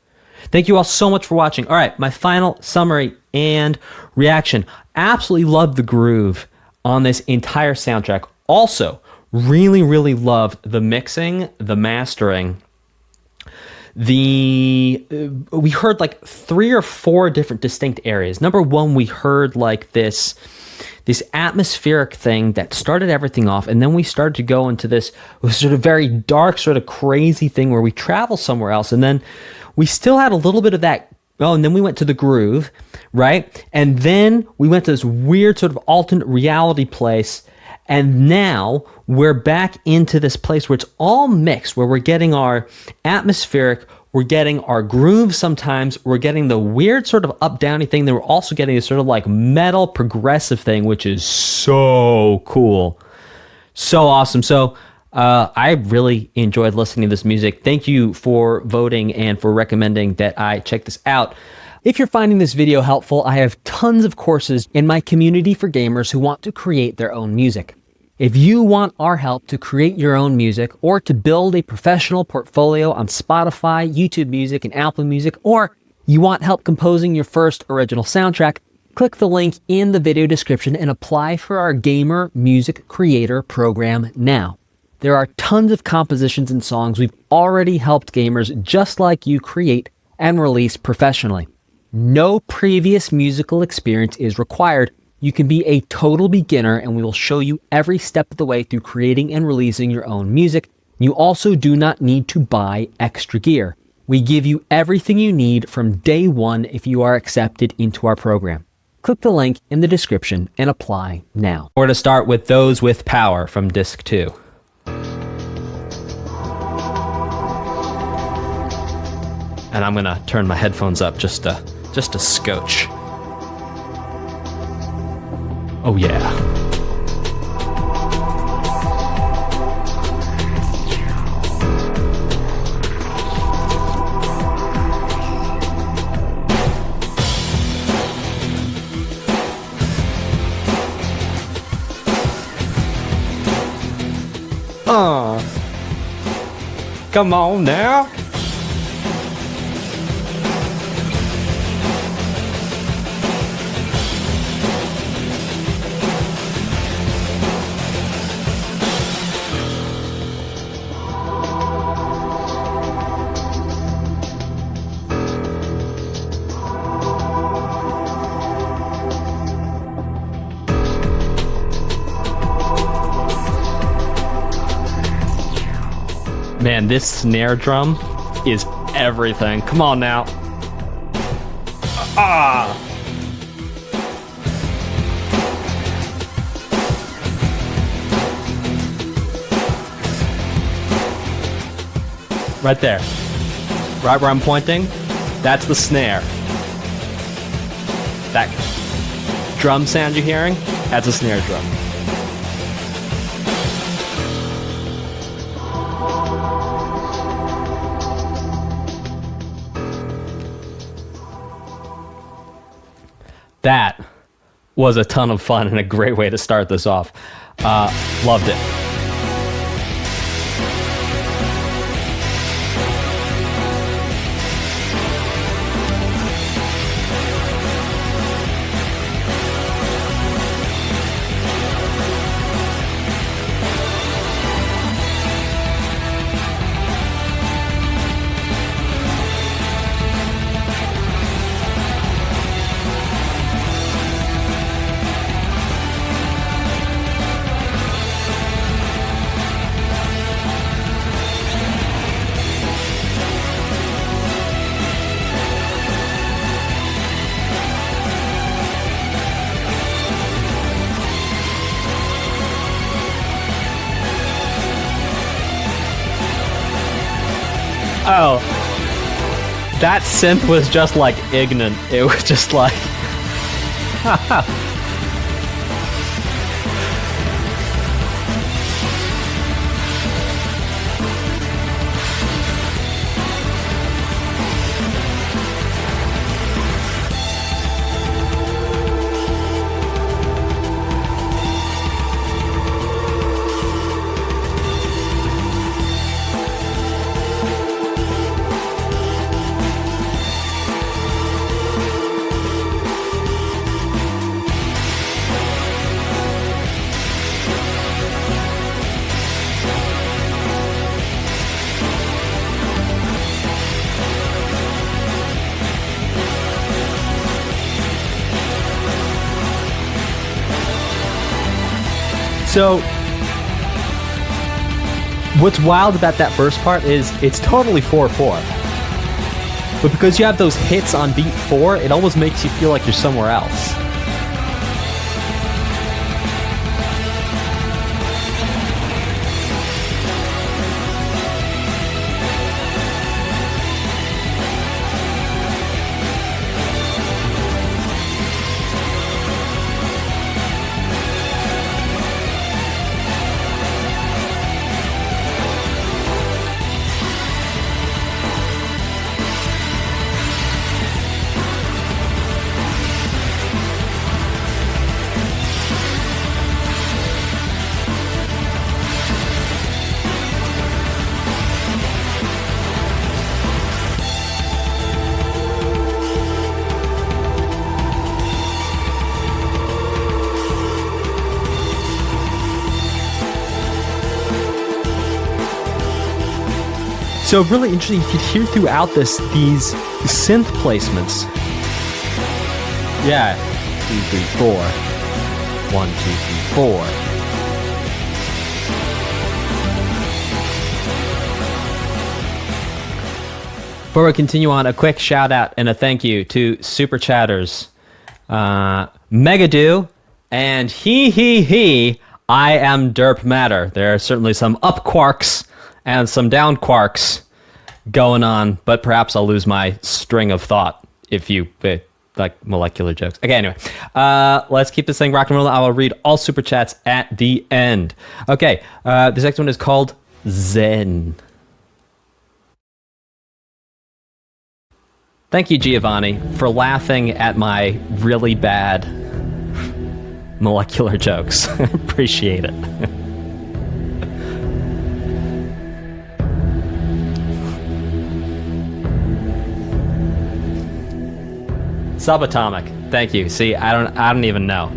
Thank you all so much for watching. All right, my final summary and reaction. Absolutely loved the groove on this entire soundtrack. Also, really, really loved the mixing, the mastering. We heard like 3 or 4 different distinct areas. Number one, we heard like this atmospheric thing that started everything off, and then we started to go into this sort of very dark, sort of crazy thing where we travel somewhere else, and then we still had a little bit of that. Oh, and then we went to the groove, right? And then we went to this weird sort of alternate reality place, and now we're back into this place where it's all mixed, where we're getting our atmospheric, we're getting our groove sometimes, we're getting the weird sort of up-downy thing, then we're also getting this sort of like metal progressive thing, which is so cool. So awesome. So I really enjoyed listening to this music. Thank you for voting and for recommending that I check this out. If you're finding this video helpful, I have tons of courses in my community for gamers who want to create their own music. If you want our help to create your own music or to build a professional portfolio on Spotify, YouTube Music, and Apple Music, or you want help composing your first original soundtrack, click the link in the video description and apply for our Gamer Music Creator program now. There are tons of compositions and songs we've already helped gamers just like you create and release professionally. No previous musical experience is required. You can be a total beginner and we will show you every step of the way through creating and releasing your own music. You also do not need to buy extra gear. We give you everything you need from day one if you are accepted into our program. Click the link in the description and apply now. We're going to start with Those with Power from Disc 2. And I'm going to turn my headphones up just a scotch. Oh yeah. Come on now. Man, this snare drum is everything. Come on now. Right there. Right where I'm pointing, that's the snare. That drum sound you're hearing, that's a snare drum. That was a ton of fun and a great way to start this off. Loved it. Oh, that synth was just like ignorant. It was just like... So, what's wild about that first part is it's totally 4/4. But because you have those hits on beat 4, it almost makes you feel like you're somewhere else. So really interesting, you could hear throughout this these synth placements. Yeah, 2, 3, 4. 1, 2, 3, 4. Before we continue on, a quick shout out and a thank you to super chatters Megadu and he I am derp matter. There are certainly some up quarks and some down quarks going on, but perhaps I'll lose my string of thought if you like molecular jokes. Okay, anyway, let's keep this thing rock and roll. I will read all super chats at the end. Okay, this next one is called Zen. Thank you, Giovanni, for laughing at my really bad molecular jokes. Appreciate it. Subatomic. Thank you. See, I don't even know.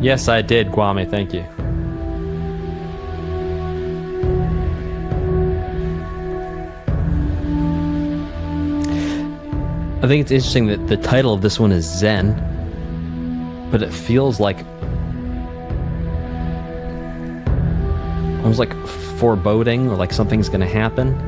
Yes, I did, Guame. Thank you. I think it's interesting that the title of this one is Zen, but it feels like almost like foreboding or like something's going to happen.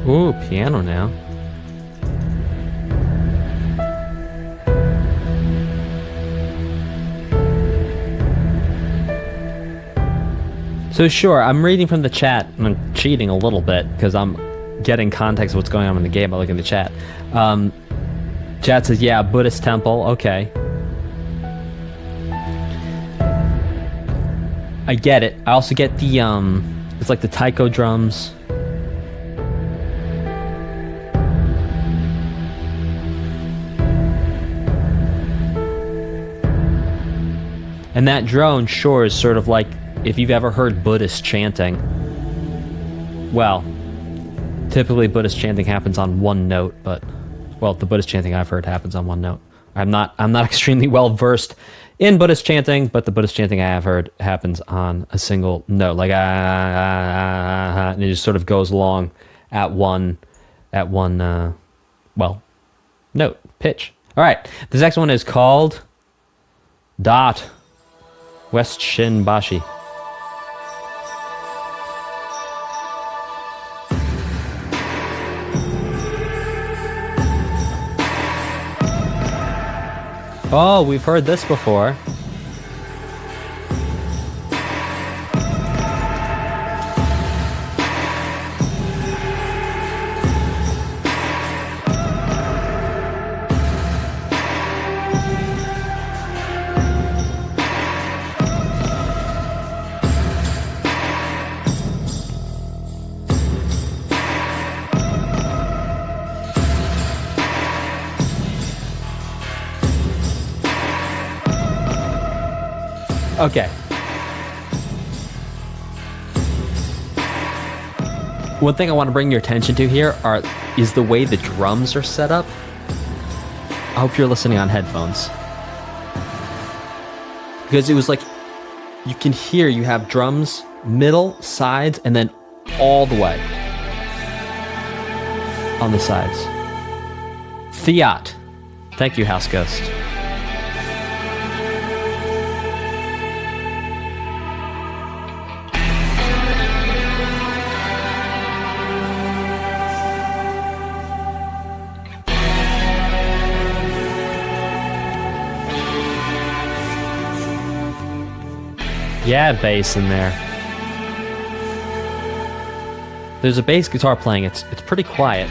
Ooh, piano now. So sure, I'm reading from the chat, and I'm cheating a little bit because I'm getting context of what's going on in the game by looking at the chat. Chat says, yeah, Buddhist temple, okay. I get it. I also get the, it's like the taiko drums. And that drone sure is sort of like, if you've ever heard Buddhist chanting, well, typically Buddhist chanting happens on one note, but, well, the Buddhist chanting I've heard happens on one note. I'm not extremely well versed in Buddhist chanting, but the Buddhist chanting I have heard happens on a single note, like and it just sort of goes along at one well, note, pitch. All right, this next one is called Dot. West Shinbashi. Oh, we've heard this before. Okay. One thing I want to bring your attention to here is the way the drums are set up. I hope you're listening on headphones. Because it was like, you can hear you have drums, middle, sides, and then all the way on the sides. Fiat. Thank you, House Ghost. Yeah, bass in there. There's a bass guitar playing. It's pretty quiet.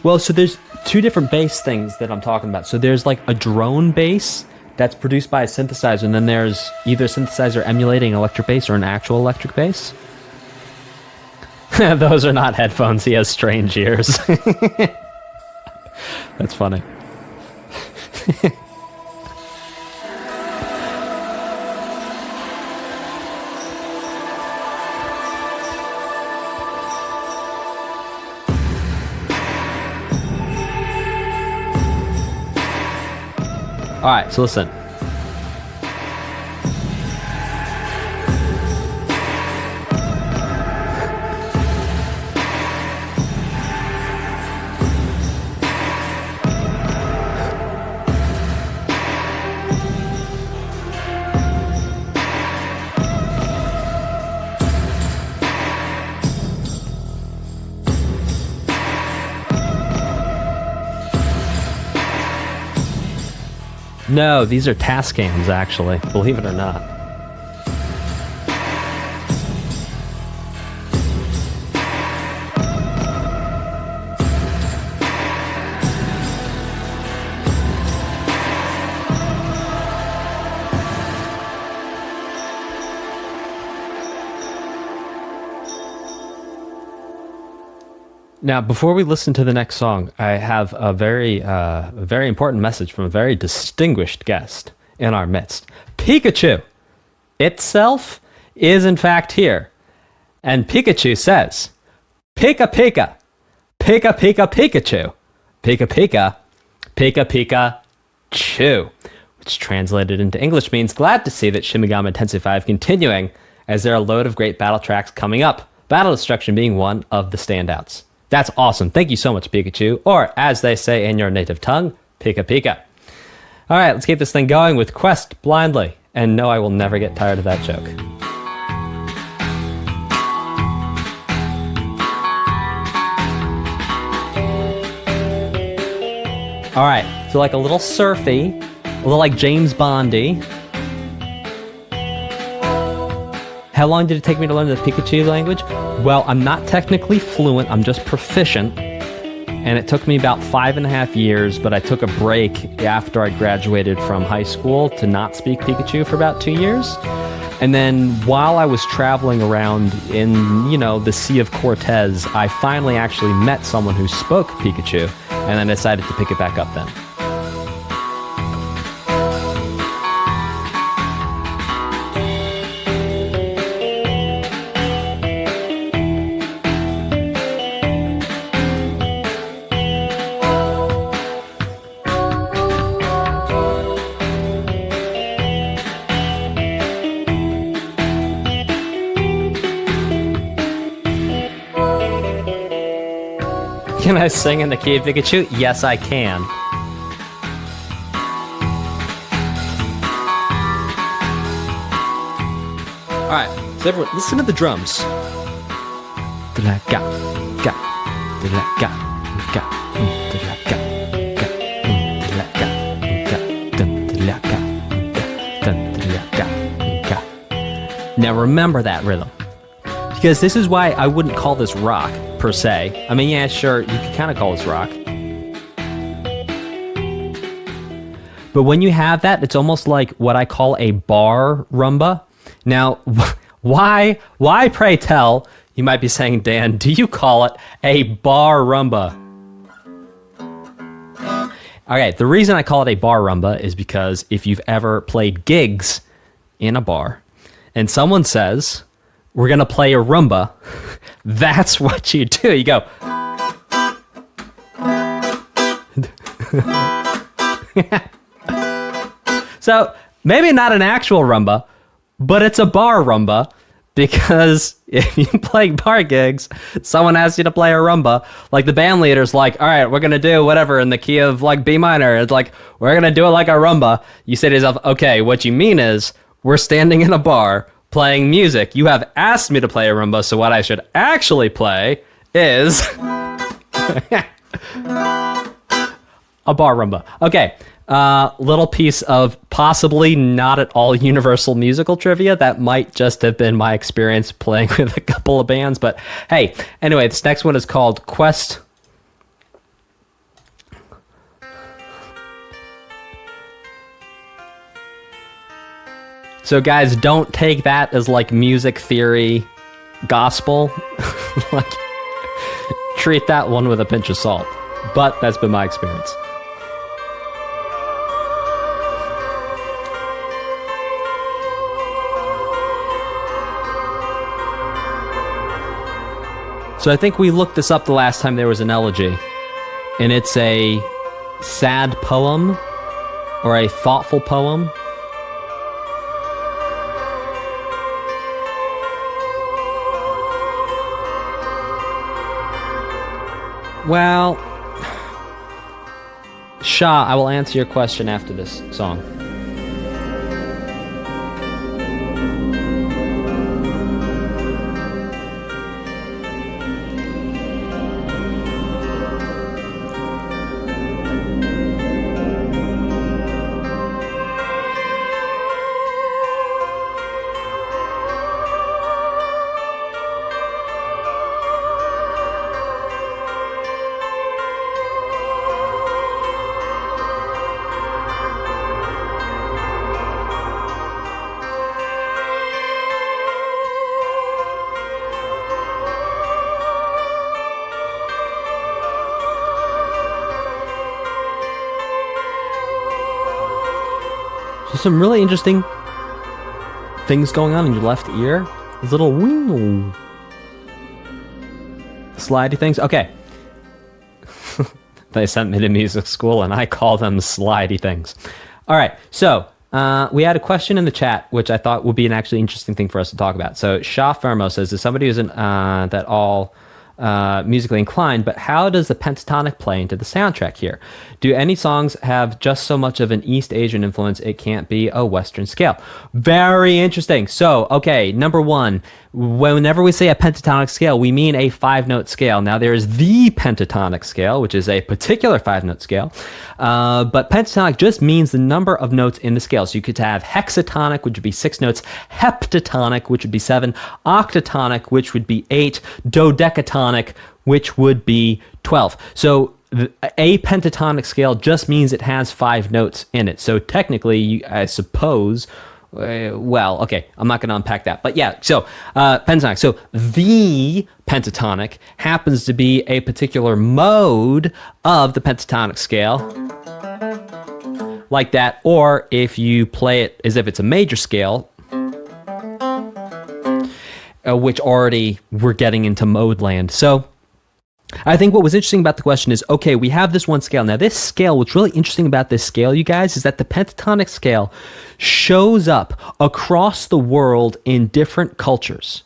Well, so there's two different bass things that I'm talking about. So there's like a drone bass that's produced by a synthesizer, and then there's either a synthesizer emulating electric bass or an actual electric bass. Those are not headphones. He has strange ears. That's funny. All right, so listen. No, these are Tascams, actually, believe it or not. Now, before we listen to the next song, I have a very important message from a very distinguished guest in our midst. Pikachu itself is in fact here. And Pikachu says, Pika Pika, Pika Pika Pikachu, Pika Pika, Pika Pika Chu, which translated into English means glad to see that Shin Megami Tensei 5 continuing, as there are a load of great battle tracks coming up, Battle Destruction being one of the standouts. That's awesome. Thank you so much, Pikachu. Or, as they say in your native tongue, Pika Pika. All right, let's keep this thing going with Quest Blindly. And no, I will never get tired of that joke. All right, so like a little surfy, a little like James Bondy. How long did it take me to learn the Pikachu language? Well, I'm not technically fluent, I'm just proficient. And it took me about 5.5 years, but I took a break after I graduated from high school to not speak Pikachu for about 2 years. And then while I was traveling around in, the Sea of Cortez, I finally actually met someone who spoke Pikachu, and then I decided to pick it back up then. Can I sing in the key of Pikachu? Yes, I can. Alright, so everyone, listen to the drums. Now remember that rhythm. Because this is why I wouldn't call this rock, per se. I mean, yeah, sure, you could kind of call this rock. But when you have that, it's almost like what I call a bar rumba. Now, why, pray tell, you might be saying, Dan, do you call it a bar rumba? Okay, the reason I call it a bar rumba is because if you've ever played gigs in a bar, and someone says, we're going to play a rumba, that's what you do. You go. So maybe not an actual rumba, but it's a bar rumba Because if you play bar gigs, someone asks you to play a rumba, like the band leader's like, all right, we're going to do whatever in the key of like B minor. It's like, we're going to do it like a rumba. You say to yourself, okay, what you mean is we're standing in a bar playing music. You have asked me to play a rumba, so what I should actually play is a bar rumba. Okay. Little piece of possibly not at all universal musical trivia. That might just have been my experience playing with a couple of bands. But hey, anyway, this next one is called Quest. So guys, don't take that as like music theory gospel. Like, treat that one with a pinch of salt. But that's been my experience. So I think we looked this up the last time there was an elegy, and it's a sad poem or a thoughtful poem. Well, Shah, I will answer your question after this song. Some really interesting things going on in your left ear. These little wing slidey things. Okay. They sent me to music school and I call them slidey things. All right. So we had a question in the chat, which I thought would be an actually interesting thing for us to talk about. So Shah Fermo says, as somebody who isn't that all musically inclined, but how does the pentatonic play into the soundtrack here? Do any songs have just so much of an East Asian influence it can't be a Western scale? Very interesting. So, okay, number one, whenever we say a pentatonic scale, we mean a 5-note scale. Now, there is the pentatonic scale, which is a particular 5-note scale, but pentatonic just means the number of notes in the scale. So you could have hexatonic, which would be 6 notes, heptatonic, which would be 7, octatonic, which would be 8, dodecatonic, which would be 12. So a pentatonic scale just means it has 5 notes in it. So technically, I suppose, well, okay, I'm not going to unpack that. But yeah, so pentatonic. So the pentatonic happens to be a particular mode of the pentatonic scale, like that. Or if you play it as if it's a major scale, which already we're getting into mode land. So I think what was interesting about the question is, okay, we have this one scale. Now this scale, what's really interesting about this scale, you guys, is that the pentatonic scale shows up across the world in different cultures.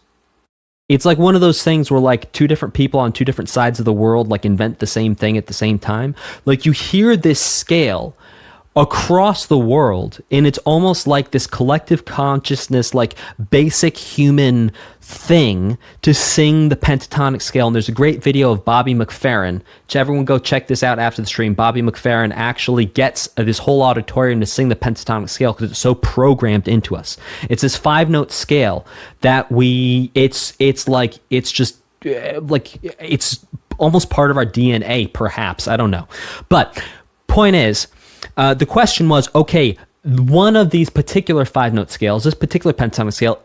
It's like one of those things where like two different people on two different sides of the world like invent the same thing at the same time. Like you hear this scale across the world, and it's almost like this collective consciousness, like basic human thing to sing the pentatonic scale. And there's a great video of Bobby McFerrin. Everyone go check this out after the stream. Bobby McFerrin actually gets this whole auditorium to sing the pentatonic scale because it's so programmed into us. It's this 5-note scale that it's almost part of our DNA, perhaps. I don't know. But point is, the question was, okay, one of these particular 5-note scales, this particular pentatonic scale,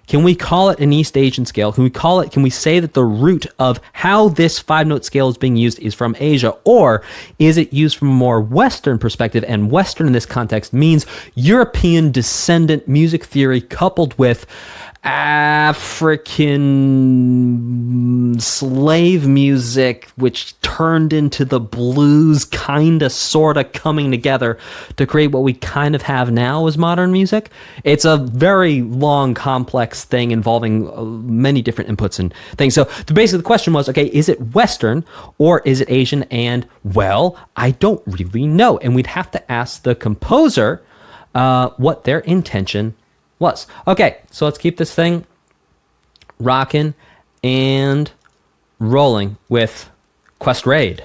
can we call it an East Asian scale? Can we say that the root of how this 5-note scale is being used is from Asia, or is it used from a more Western perspective? And Western in this context means European descendant music theory coupled with African slave music, which turned into the blues, kind of, sort of coming together to create what we kind of have now as modern music. It's a very long, complex thing involving many different inputs and things. So basically the question was, okay, is it Western or is it Asian? And, well, I don't really know. And we'd have to ask the composer what their intention was. Okay, so let's keep this thing rocking and rolling with Quest Raid.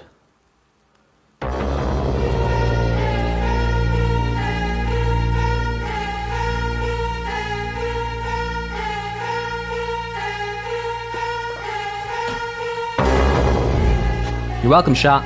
You're welcome, Shot.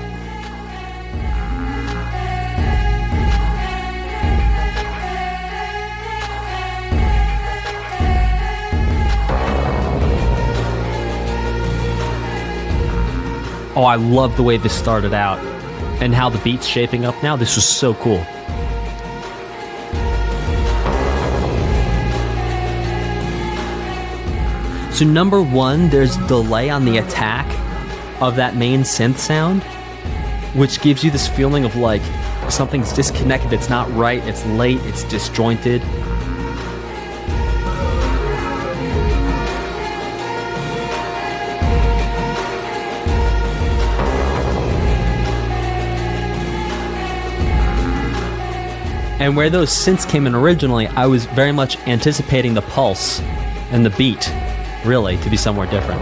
Oh, I love the way this started out and how the beat's shaping up now. This was so cool. So number one, there's delay on the attack of that main synth sound, which gives you this feeling of like something's disconnected, it's not right, it's late, it's disjointed. And where those synths came in originally, I was very much anticipating the pulse and the beat, really, to be somewhere different.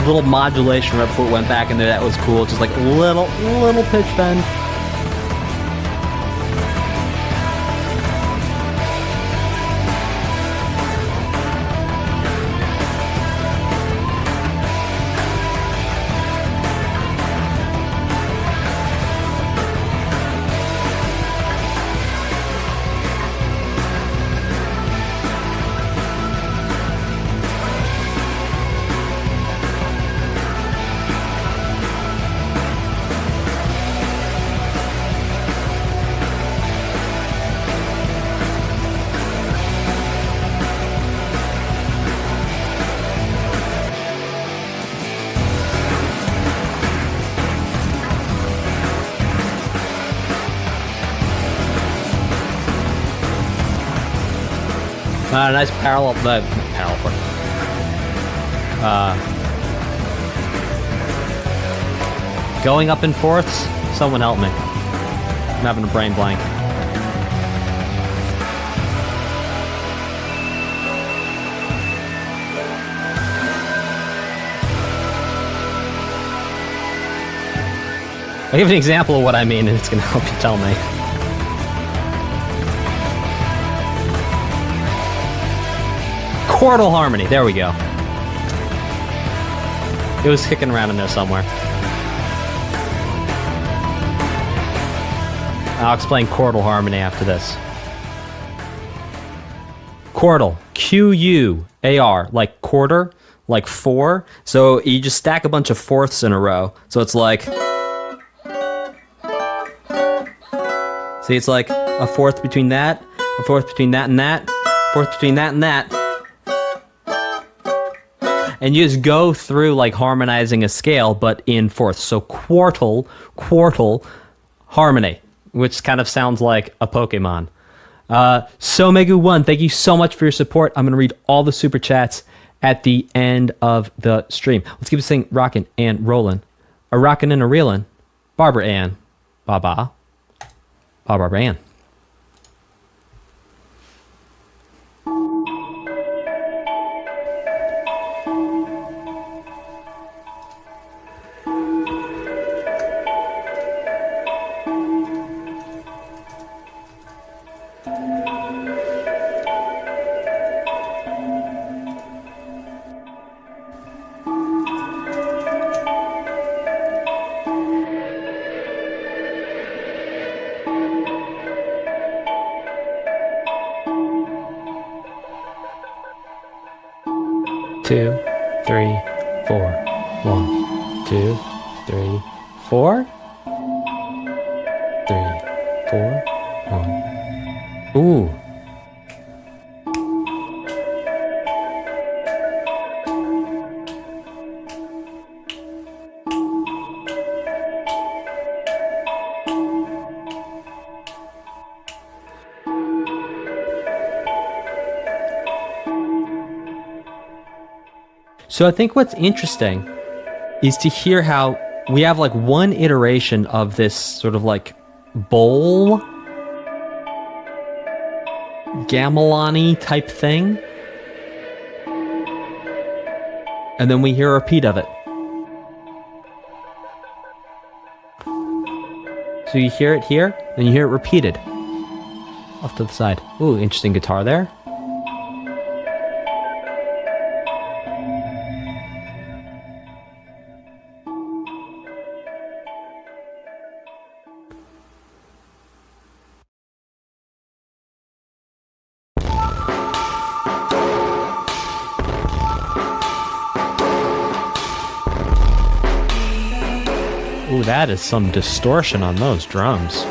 Little modulation right before it went back in there, that was cool. Just like a little pitch bend. Nice parallel for going up in fourths. Someone help me. I'm having a brain blank. I'll give an example of what I mean, and it's going to help you tell me. Chordal harmony. There we go. It was kicking around in there somewhere. I'll explain chordal harmony after this. Chordal. Q-U-A-R. Like quarter. Like four. So you just stack a bunch of fourths in a row. So it's like... See, it's like a fourth between that, a fourth between that and that, fourth between that and that. And you just go through like harmonizing a scale, but in fourths. So quartal harmony, which kind of sounds like a Pokemon. Somegu1, thank you so much for your support. I'm going to read all the super chats at the end of the stream. Let's keep this thing rocking and rolling. A rockin' and a reelin'. Barbara Ann. Baba. Barbara Ann. Two, three, four. 1, 2, 3, 4. 3, 4, 1. Ooh. So I think what's interesting is to hear how we have like one iteration of this sort of like bowl gamelan-y type thing, and then we hear a repeat of it. So you hear it here, then you hear it repeated off to the side. Ooh, interesting guitar there. Ooh, that is some distortion on those drums.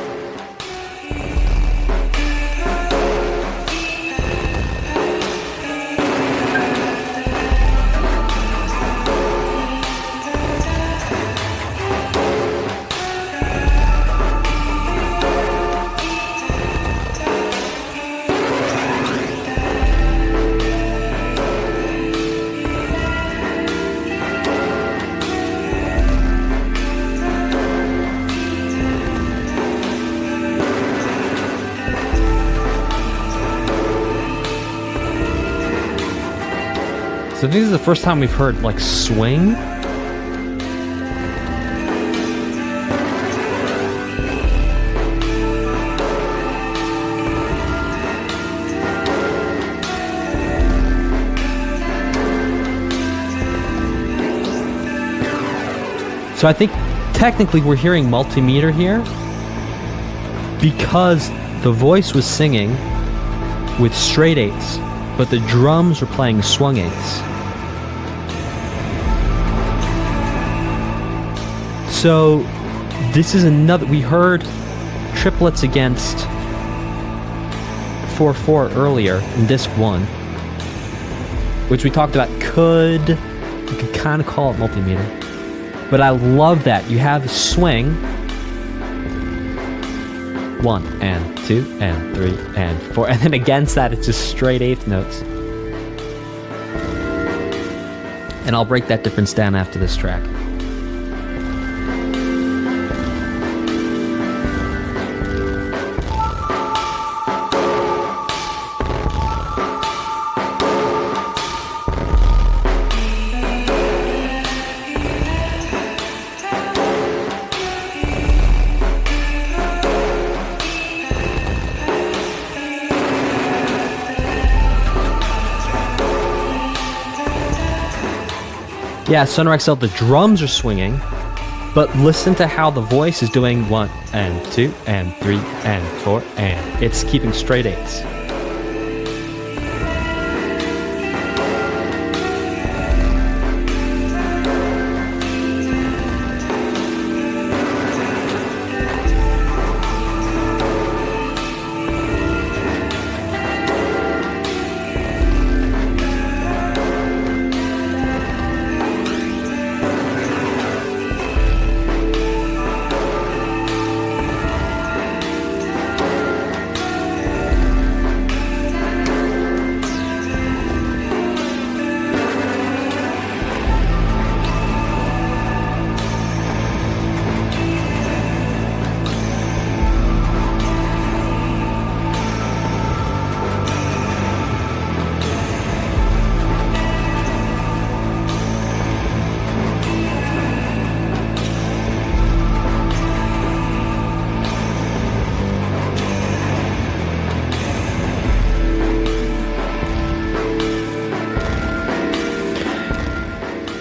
So this is the first time we've heard, like, swing. So I think technically we're hearing multimeter here because the voice was singing with straight eighths, but the drums were playing swung eighths. So this is another, we heard triplets against 4/4 earlier in disc 1, which we talked about you could kind of call it multimeter. But I love that. You have swing, 1 and 2 and 3 and 4. And then against that, it's just straight eighth notes. And I'll break that difference down after this track. Yeah, Sunrise Cell, the drums are swinging, but listen to how the voice is doing 1 and 2 and 3 and 4, and it's keeping straight eighths.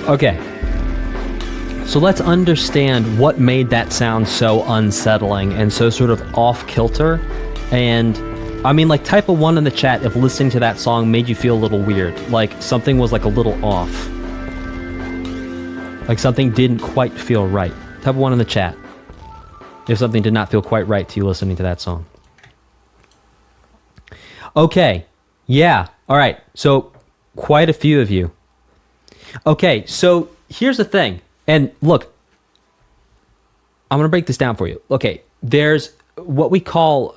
Okay, so let's understand what made that sound so unsettling and so sort of off-kilter. And I mean, like, type a 1 in the chat if listening to that song made you feel a little weird, like something was like a little off, like something didn't quite feel right. Type a 1 in the chat if something did not feel quite right to you listening to that song. Okay, yeah, all right, so quite a few of you. Okay, so here's the thing, and look, I'm going to break this down for you. Okay, there's what we call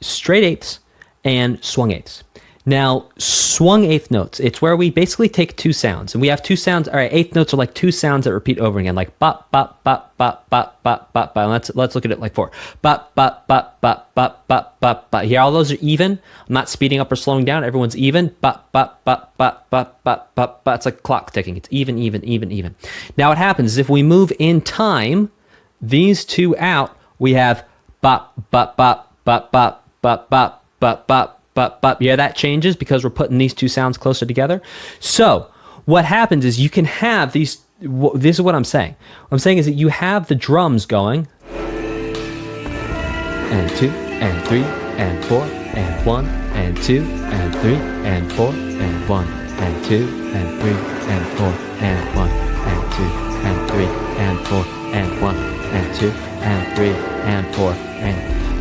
straight eighths and swung eighths. Now, swung eighth notes, it's where we basically take two sounds, and we have two sounds. All right, eighth notes are like two sounds that repeat over again, like bop, bop, bop, bop, bop, bop, bop, bop. Let's look at it like 4. Bop, bop, bop, bop, bop, bop, bop, bop. Here, all those are even. I'm not speeding up or slowing down. Everyone's even. Bop, bop, bop, bop, bop, bop, bop, bop. It's like clock ticking. It's even, even, even, even. Now, what happens is if we move in time, these two out, we have bop, bop, bop, bop, bop, bop, bop, bop, bop. But yeah, that changes because we're putting these two sounds closer together. So what happens is you can have these. This is what I'm saying. What I'm saying is that you have the drums going, and 2 and 3 and 4 and 1 and 2 and 3 and 4 and 1 and 2 and 3 and 4 and 1 and 2 and 3 and 4 and 1 and 2 and 3 and 4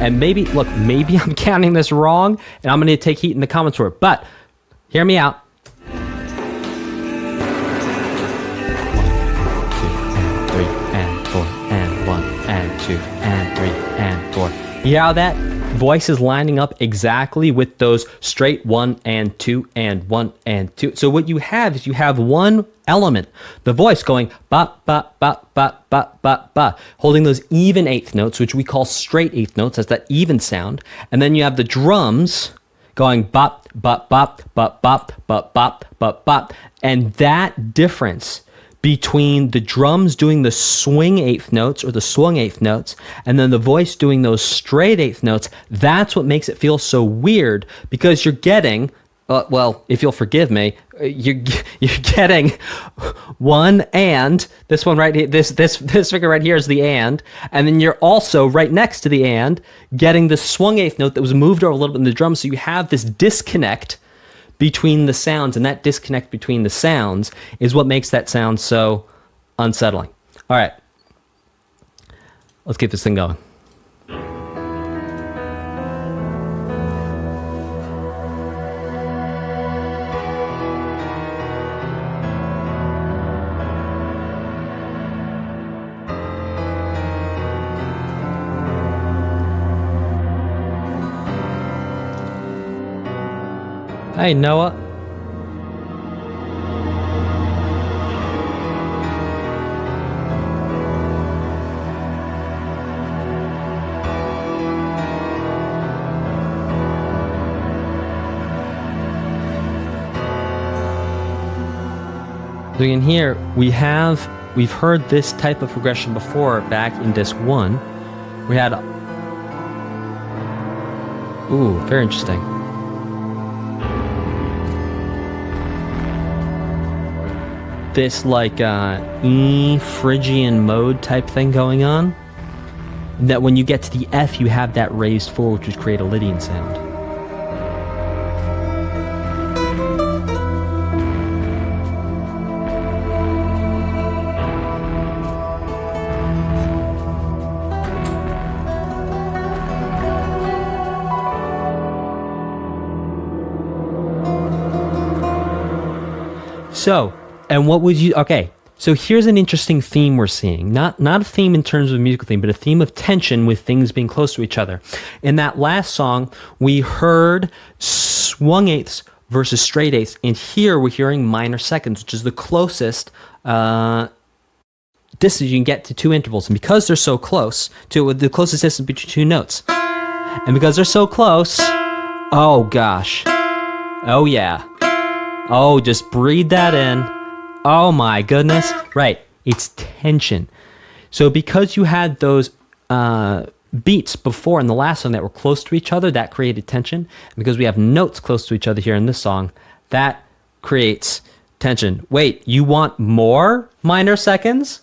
and maybe, look, maybe I'm counting this wrong, and I'm going to take heat in the comments for it, but hear me out. 1 and 2 and 3 and 4 and 1 and 2 and 3 and 4. You hear how that voice is lining up exactly with those straight 1 and 2 and 1 and 2. So what you have is you have one element, the voice going bop, bop, bop, bop, bop, bop, bop, holding those even eighth notes, which we call straight eighth notes. That's that even sound. And then you have the drums going bop, bop, bop, bop, bop, bop, bop, bop, bop. And that difference between the drums doing the swing eighth notes or the swung eighth notes and then the voice doing those straight eighth notes, that's what makes it feel so weird, because you're getting, well, if you'll forgive me, you're getting one and this one right here, this figure right here is the and then you're also right next to the and getting the swung eighth note that was moved over a little bit in the drum. So you have this disconnect between the sounds, and that disconnect between the sounds is what makes that sound so unsettling. All right, let's get this thing going. Hey, Noah. So in here, we've heard this type of progression before back in disc 1. We had... Ooh, very interesting. This like E Phrygian mode type thing going on. That when you get to the F, you have that raised 4, which would create a Lydian sound. So, and what would you... Okay, so here's an interesting theme we're seeing. Not a theme in terms of musical theme, but a theme of tension with things being close to each other. In that last song, we heard swung eighths versus straight eighths, and here we're hearing minor seconds, which is the closest distance you can get to two intervals. And because they're so close, to the closest distance between two notes, and because they're so close, oh gosh, oh yeah. Oh, just breathe that in. Oh my goodness. Right, it's tension. So because you had those beats before in the last song that were close to each other, that created tension. And because we have notes close to each other here in this song, that creates tension. Wait, you want more minor seconds?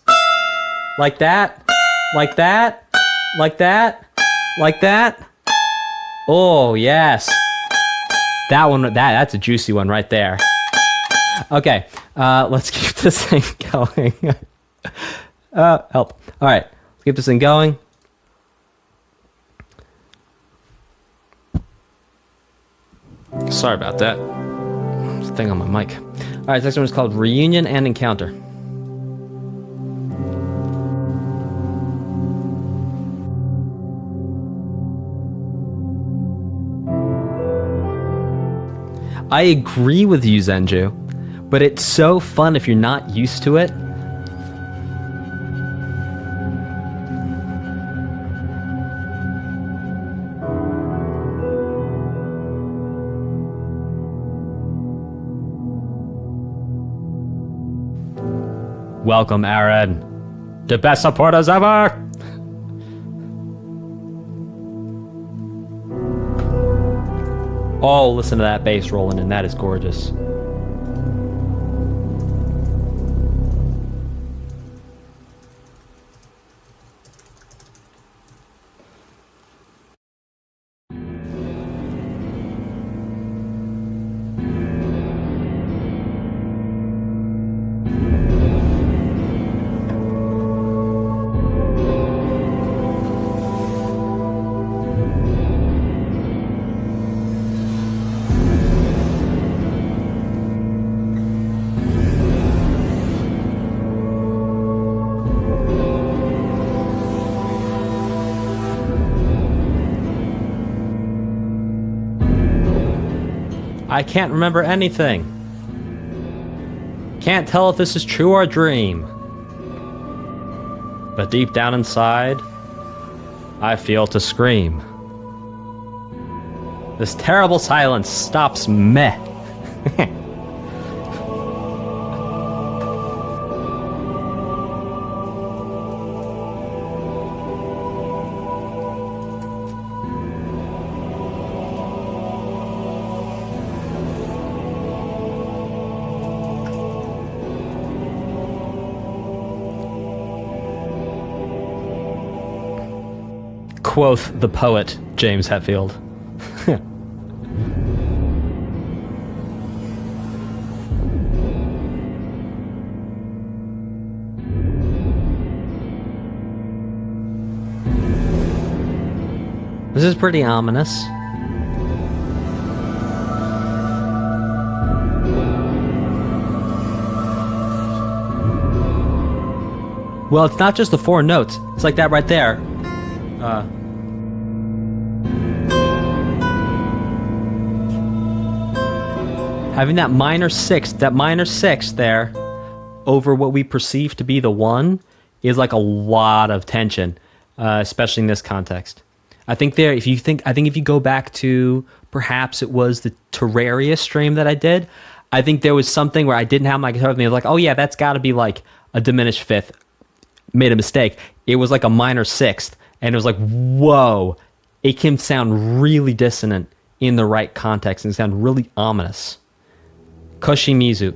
Like that? Like that? Like that? Like that? Oh, yes. That one, that's a juicy one right there. Okay, let's keep this thing going. Help. All right, let's keep this thing going. Sorry about that. There's a thing on my mic. All right, this next one is called Reunion and Encounter. I agree with you, Zenju, but it's so fun if you're not used to it. Welcome, Aaron. The best supporters ever! Oh, listen to that bass rolling in. That is gorgeous. I can't remember anything. Can't tell if this is true or a dream. But deep down inside, I feel to scream. This terrible silence stops me. Quoth the poet James Hetfield. This is pretty ominous. Well, it's not just the four notes. It's like that right there. Having that minor sixth there over what we perceive to be the 1 is like a lot of tension, especially in this context. I think if you go back to perhaps it was the Terraria stream that I did, I think there was something where I didn't have my guitar with me. I was like, oh yeah, that's got to be like a diminished fifth. Made a mistake. It was like a minor sixth, and it was like, whoa, it can sound really dissonant in the right context and sound really ominous. Koshimizu.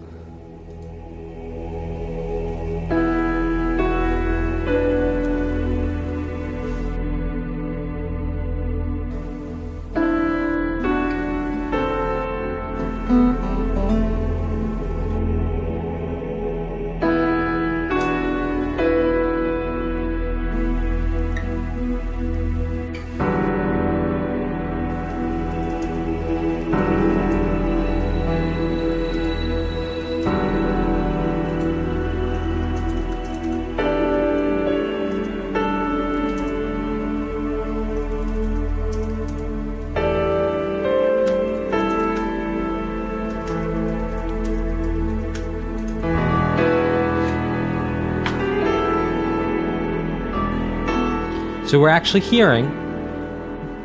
So we're actually hearing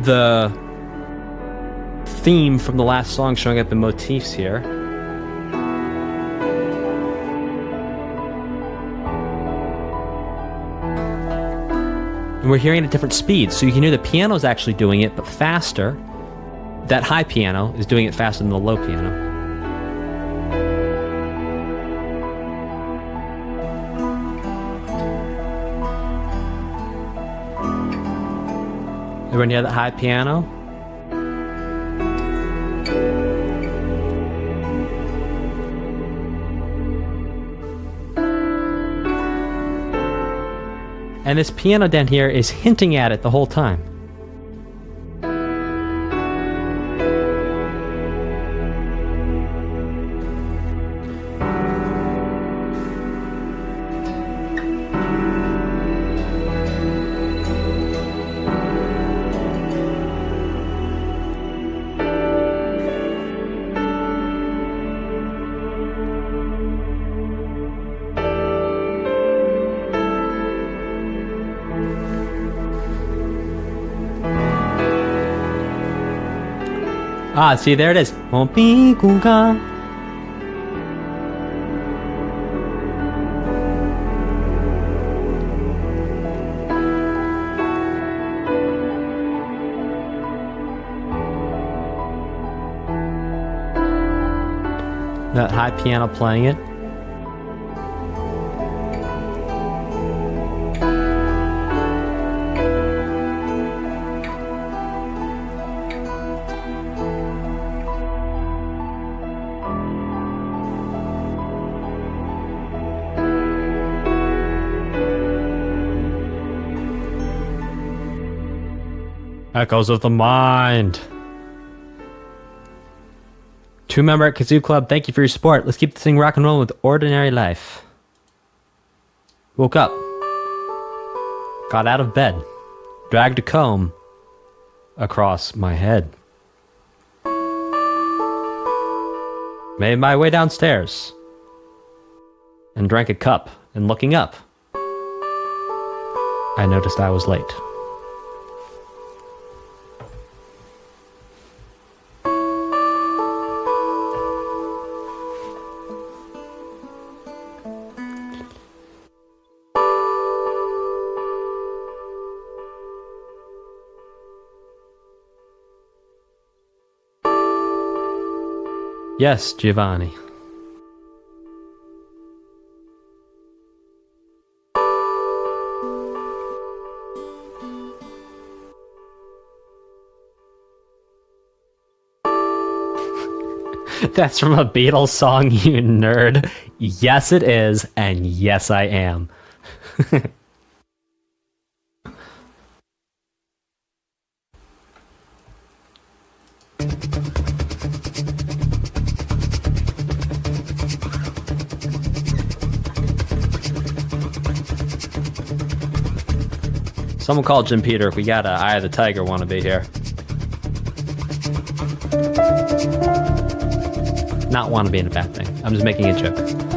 the theme from the last song showing up in motifs here. And we're hearing it at different speeds. So you can hear the piano's actually doing it, but faster. That high piano is doing it faster than the low piano. Everyone hear that high piano? And this piano down here is hinting at it the whole time. Ah, see, there it is. That high piano playing it. Echoes of the Mind. 2-member at Kazoo Club, thank you for your support. Let's keep this thing rock and roll with Ordinary Life. Woke up. Got out of bed. Dragged a comb across my head. Made my way downstairs. And drank a cup. And looking up, I noticed I was late. Yes, Giovanni. That's from a Beatles song, you nerd. Yes, it is, and yes, I am. Someone call Jim Peter if we got a Eye of the Tiger wannabe here. not want to be in a bad thing. I'm just making a joke.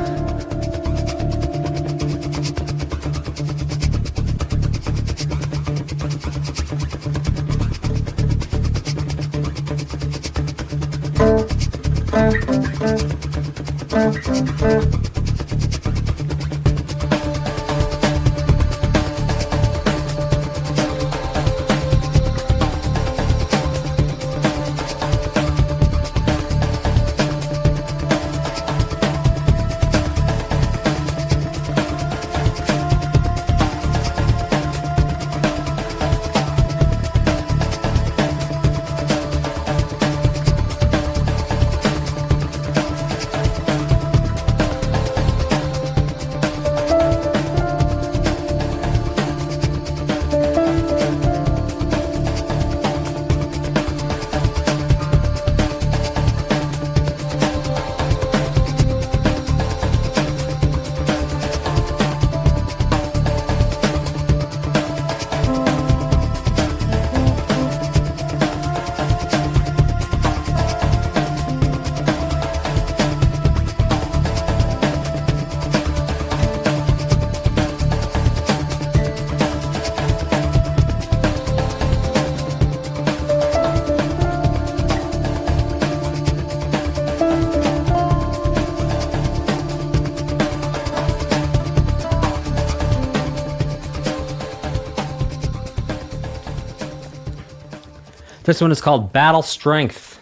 This one is called Battle Strength.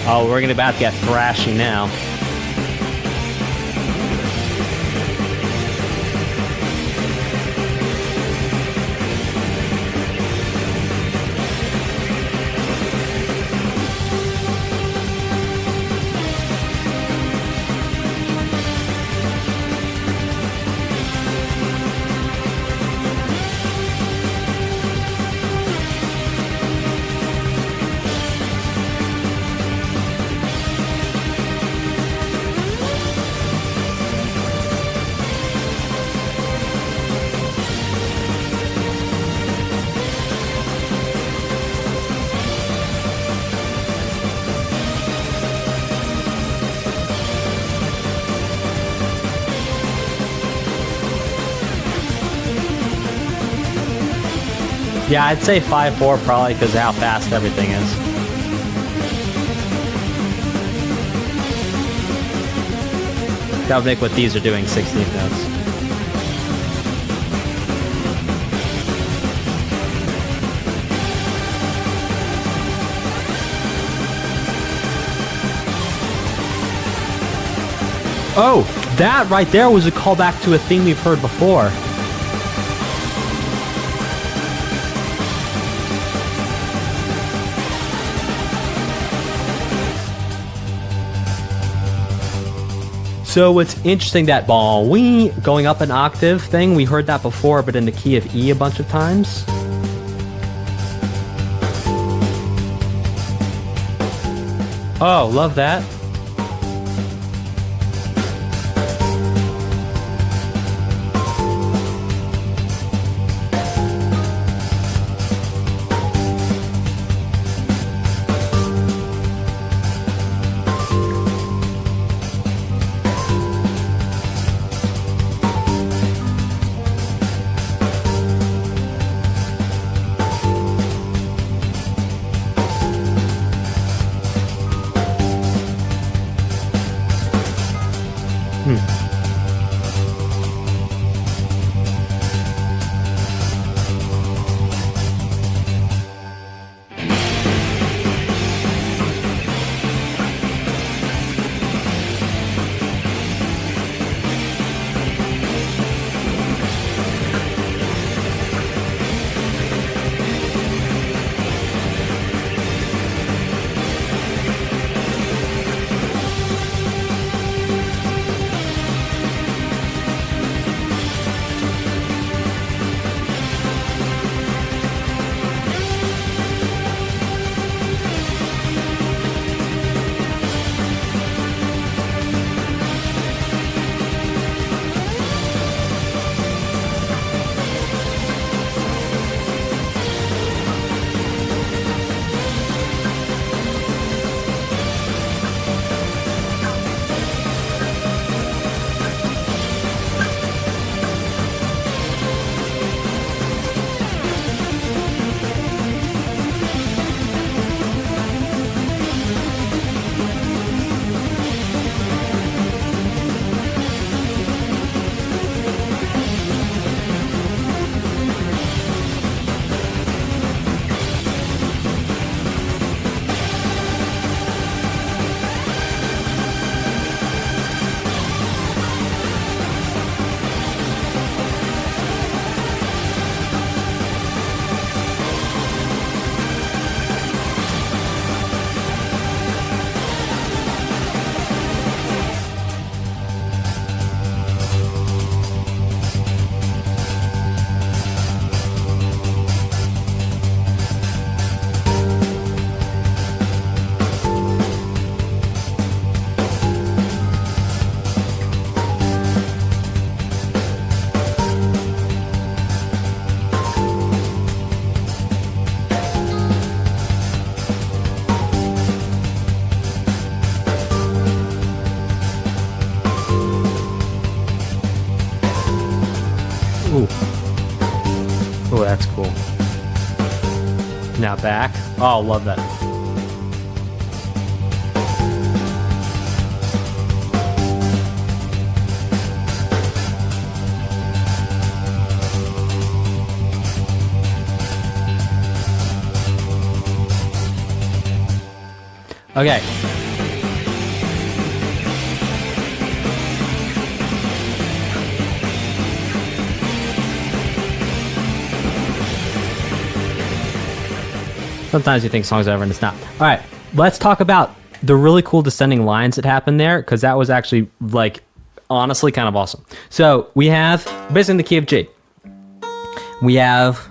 Oh, we're about to get thrashy now. Yeah, I'd say 5-4 probably because of how fast everything is. That would make what these are doing 16 notes. Oh, that right there was a callback to a theme we've heard before. So it's interesting that we going up an octave thing, we heard that before, but in the key of E a bunch of times. Oh, love that. that's cool. Now back. Oh, love that. Okay. Sometimes you think song's over and it's not. All right, let's talk about the really cool descending lines that happened there, because that was actually, like, honestly kind of awesome. So we have, basically in the key of G, we have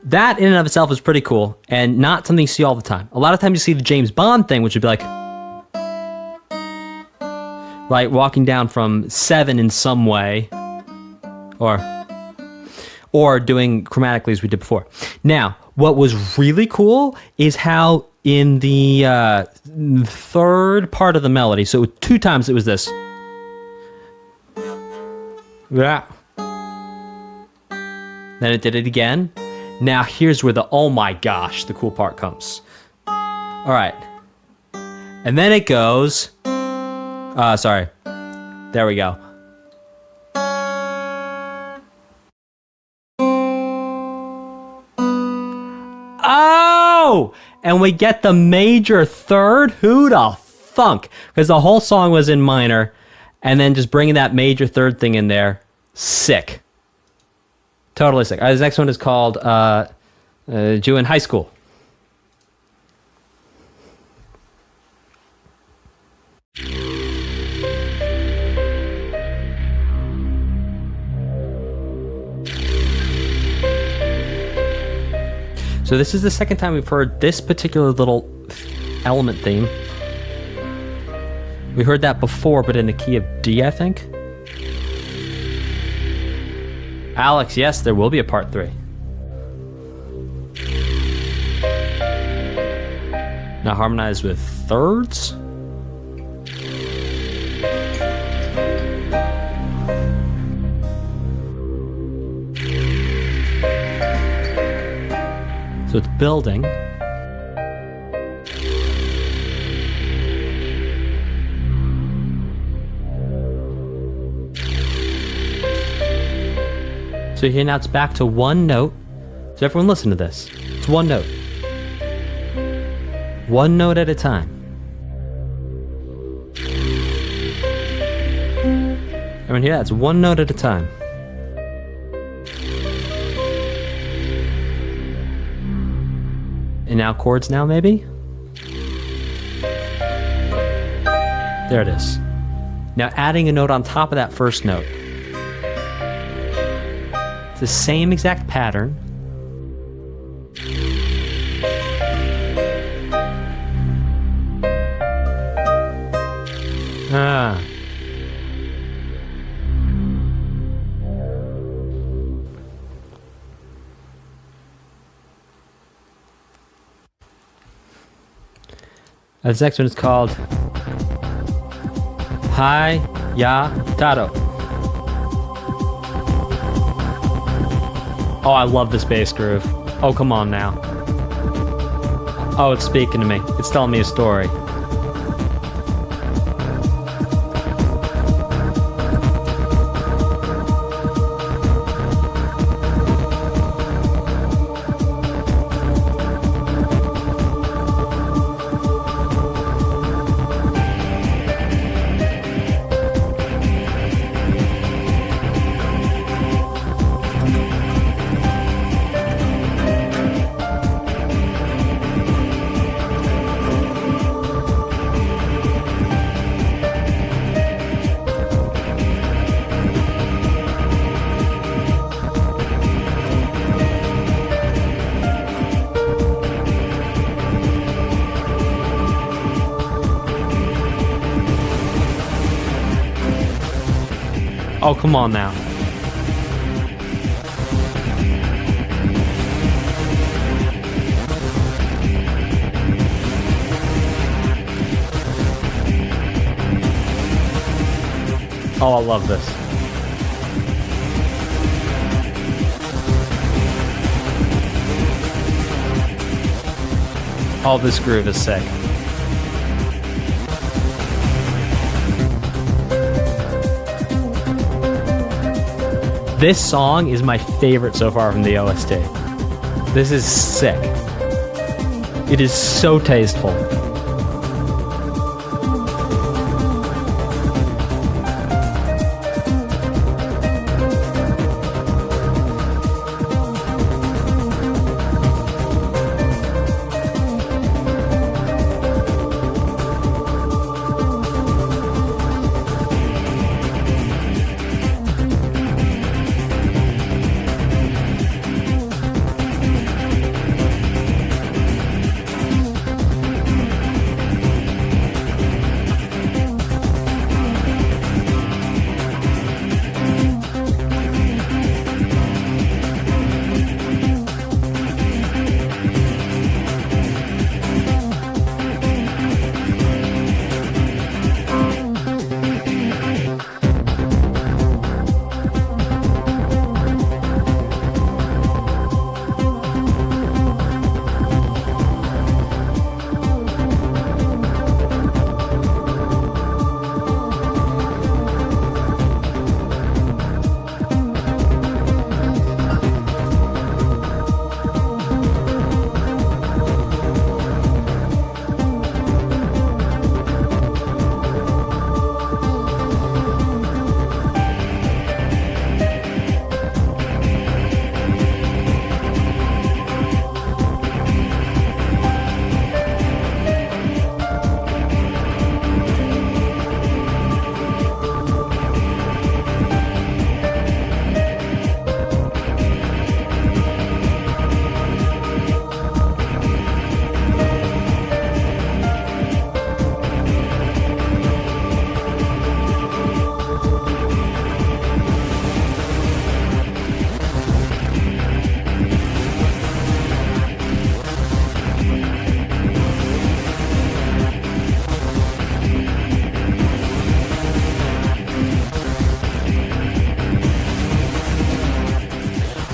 that in and of itself is pretty cool, and not something you see all the time. A lot of times you see the James Bond thing, which would be like walking down from 7 in some way, or doing chromatically as we did before. Now, what was really cool is how in the third part of the melody, so 2 times it was this. Yeah. Then it did it again. Now here's where the, oh my gosh, the cool part comes. All right. And then it goes, sorry. There we go. Oh! And we get the major third. Who the funk? Because the whole song was in minor, and then just bringing that major third thing in there, sick. Totally sick. This next one is called Jouin High School. So this is the second time we've heard this particular little element theme. We heard that before, but in the key of D, I think. Alex, yes, there will be a part 3. Now harmonize with thirds. So it's building. So here now it's back to one note. So everyone listen to this. It's one note. One note at a time. Everyone hear that? It's one note at a time. And now chords now, maybe? There it is. Now adding a note on top of that first note. It's the same exact pattern. Ah. This next one is called Hai Ya Taro. Oh, I love this bass groove. Oh, come on now. Oh, it's speaking to me. It's telling me a story. Oh, come on now. Oh, I love this. Oh, this groove is sick. This song is my favorite so far from the OST. This is sick. It is so tasteful.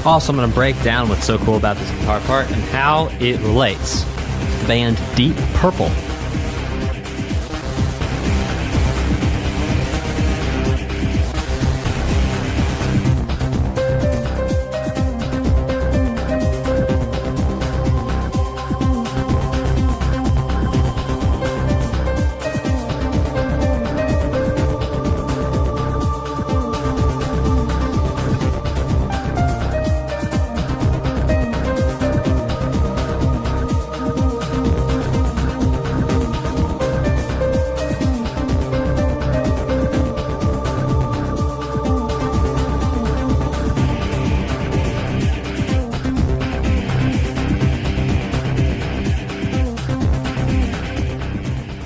Also, I'm going to break down what's so cool about this guitar part and how it relates to the band Deep Purple.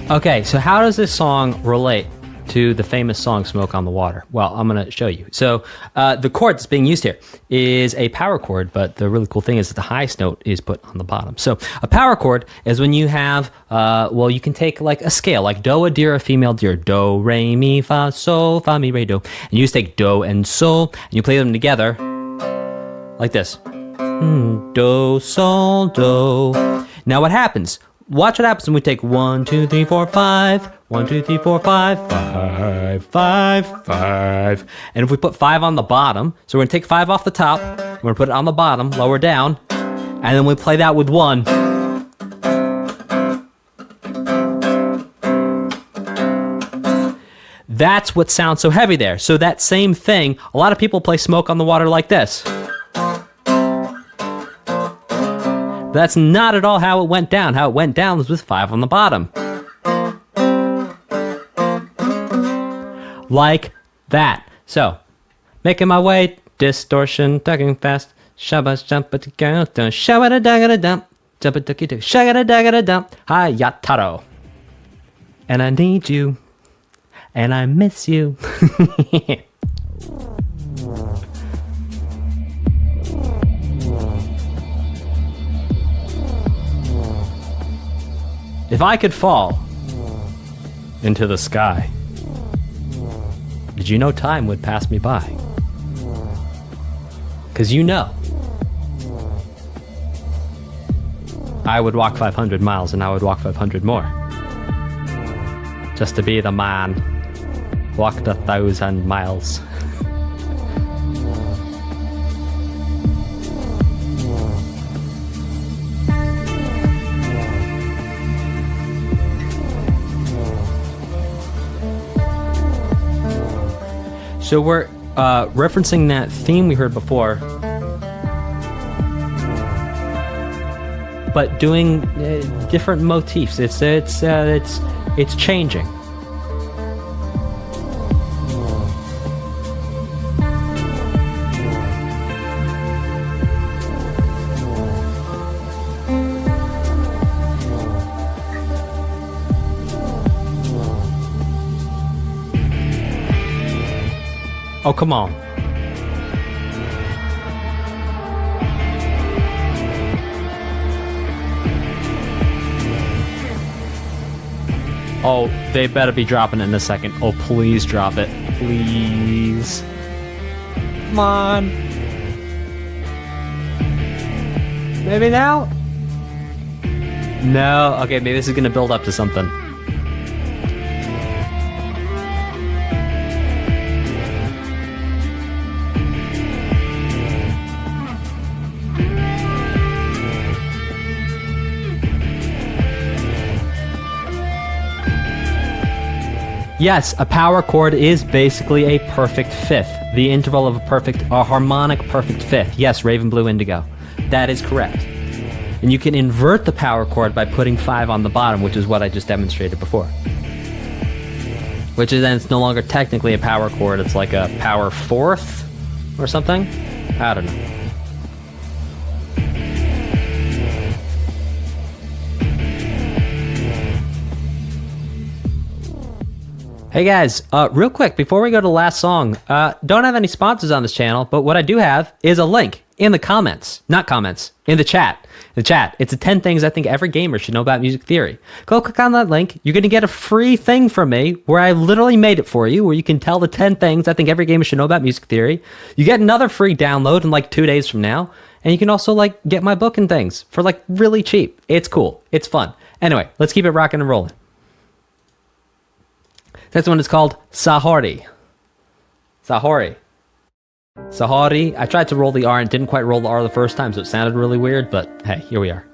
Okay, so how does this song relate to the famous song Smoke on the Water? Well, I'm going to show you. So the chord that's being used here is a power chord, but the really cool thing is that the highest note is put on the bottom. So a power chord is when you have, well, you can take like a scale, like do, a deer, a female deer, do, re, mi, fa, sol, fa, mi, re, do. And you just take do and sol, and you play them together like this. Do, sol, do. Now what happens? Watch what happens when we take 1, 2, 3, 4, 5. 1, 2, 3, 4, 5. 5, 5, 5. And if we put 5 on the bottom, so we're going to take 5 off the top, we're going to put it on the bottom, lower down, and then we play that with 1. That's what sounds so heavy there. So that same thing, a lot of people play Smoke on the Water like this. That's not at all how it went down. How it went down was with 5 on the bottom. Like that. So, making my way, distortion, tugging fast, shabba jumpa to go, shabba da da da dump, jumpa tucky do, shagga da da dump, hi yataro. And I need you, and I miss you. If I could fall into the sky, did Did you know time would pass me by? Because you know, I would walk 500 miles and I would walk 500 more. Just to be the man. Walked 1,000 miles. So we're referencing that theme we heard before, but doing different motifs. It's changing. Oh, come on. Oh, they better be dropping it in a second. Oh, please drop it. Please. Come on. Maybe now? No. Okay, maybe this is going to build up to something. Yes, a power chord is basically a perfect fifth. The interval of a harmonic perfect fifth. Yes, Raven Blue Indigo. That is correct. And you can invert the power chord by putting 5 on the bottom, which is what I just demonstrated before. Which is then it's no longer technically a power chord, it's like a power fourth or something? I don't know. Hey guys, real quick, before we go to the last song, don't have any sponsors on this channel, but what I do have is a link in the comments. Not comments, in the chat. It's the 10 things I think every gamer should know about music theory. Go click on that link. You're going to get a free thing from me where I literally made it for you, where you can tell the 10 things I think every gamer should know about music theory. You get another free download in like 2 days from now, and you can also like get my book and things for like really cheap. It's cool. It's fun. Anyway, let's keep it rocking and rolling. Next one is called Sahori. Sahori. I tried to roll the R and didn't quite roll the R the first time, so it sounded really weird, but hey, here we are.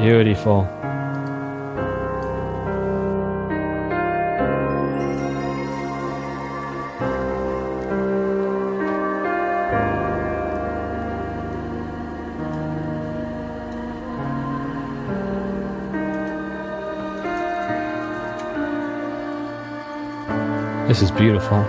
Beautiful. This is beautiful.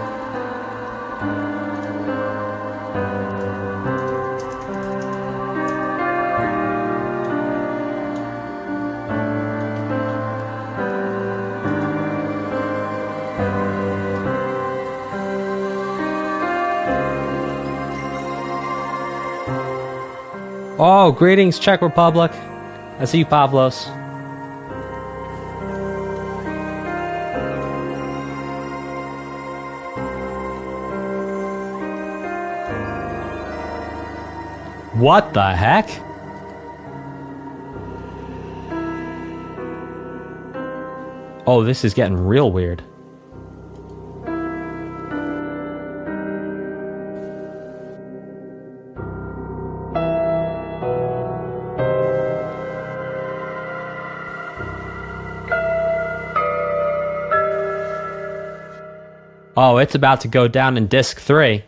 Oh, greetings, Czech Republic. I see you, Pavlos. What the heck? Oh, this is getting real weird. Oh, it's about to go down in disc 3.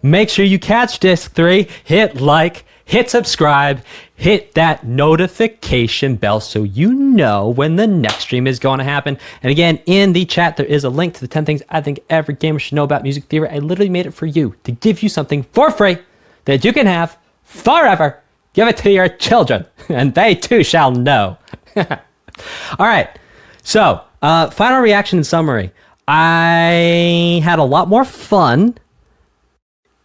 Make sure you catch disc 3. Hit like, hit subscribe, hit that notification bell so you know when the next stream is going to happen. And again, in the chat, there is a link to the 10 things I think every gamer should know about music theory. I literally made it for you to give you something for free that you can have forever Give it to your children, and they too shall know. All right. So, final reaction and summary. I had a lot more fun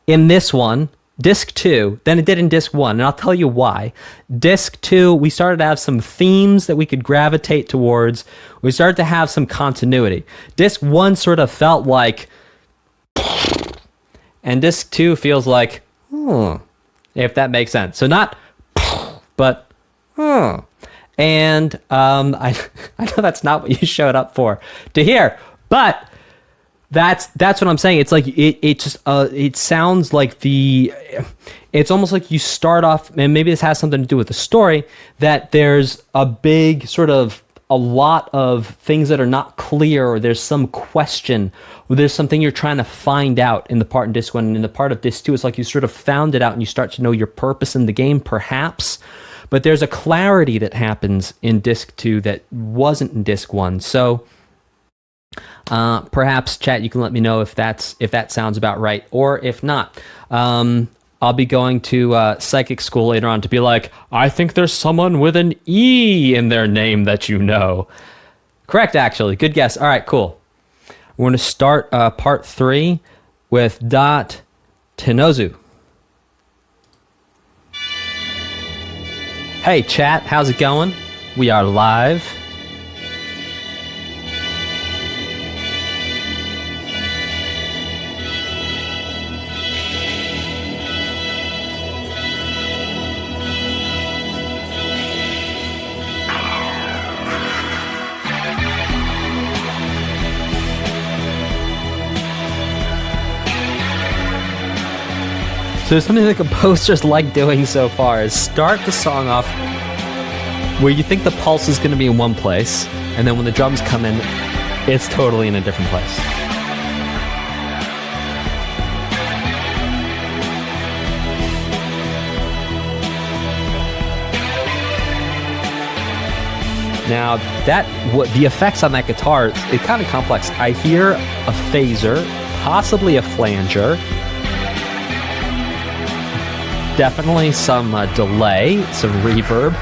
in this one, Disc 2, than it did in Disc 1, and I'll tell you why. Disc 2, we started to have some themes that we could gravitate towards. We started to have some continuity. Disc 1 sort of felt like... And Disc 2 feels like... if that makes sense. So not... but... And I know that's not what you showed up for to hear, but that's what I'm saying. It's like it just it sounds like it's almost like you start off, and maybe this has something to do with the story, that there's a big sort of a lot of things that are not clear, or there's some question, or there's something you're trying to find out in the part in Disc 1, and in the part of Disc 2, it's like you sort of found it out and you start to know your purpose in the game, perhaps. But there's a clarity that happens in Disc 2 that wasn't in Disc 1. So perhaps, chat, you can let me know if that sounds about right, or if not. I'll be going to psychic school later on to be like, I think there's someone with an E in their name that you know. Correct, actually. Good guess. All right, cool. We're going to start part 3 with Dot Tenozu. Hey chat, how's it going? We are live. So something the composers like doing so far is start the song off where you think the pulse is going to be in one place, and then when the drums come in, it's totally in a different place. Now, the effects on that guitar, it's kind of complex. I hear a phaser, possibly a flanger, definitely some delay, some reverb.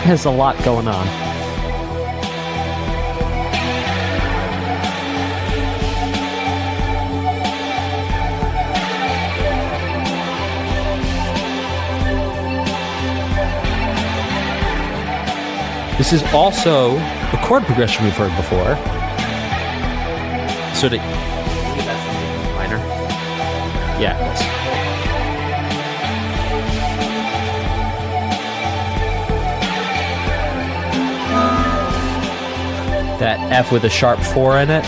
There's a lot going on. This is also a chord progression we've heard before. Sort of minor. Yeah, of course. That F with a sharp 4 in it.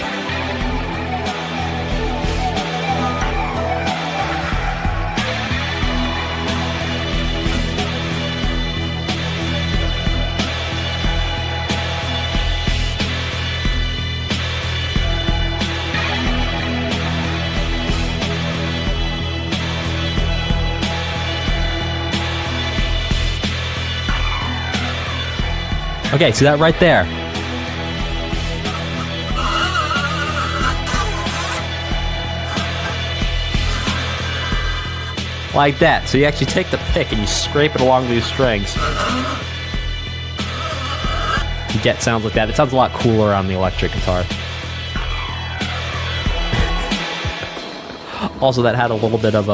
Okay, see that right there? Like that. So you actually take the pick and you scrape it along these strings. You get sounds like that. It sounds a lot cooler on the electric guitar. Also, that had a little bit of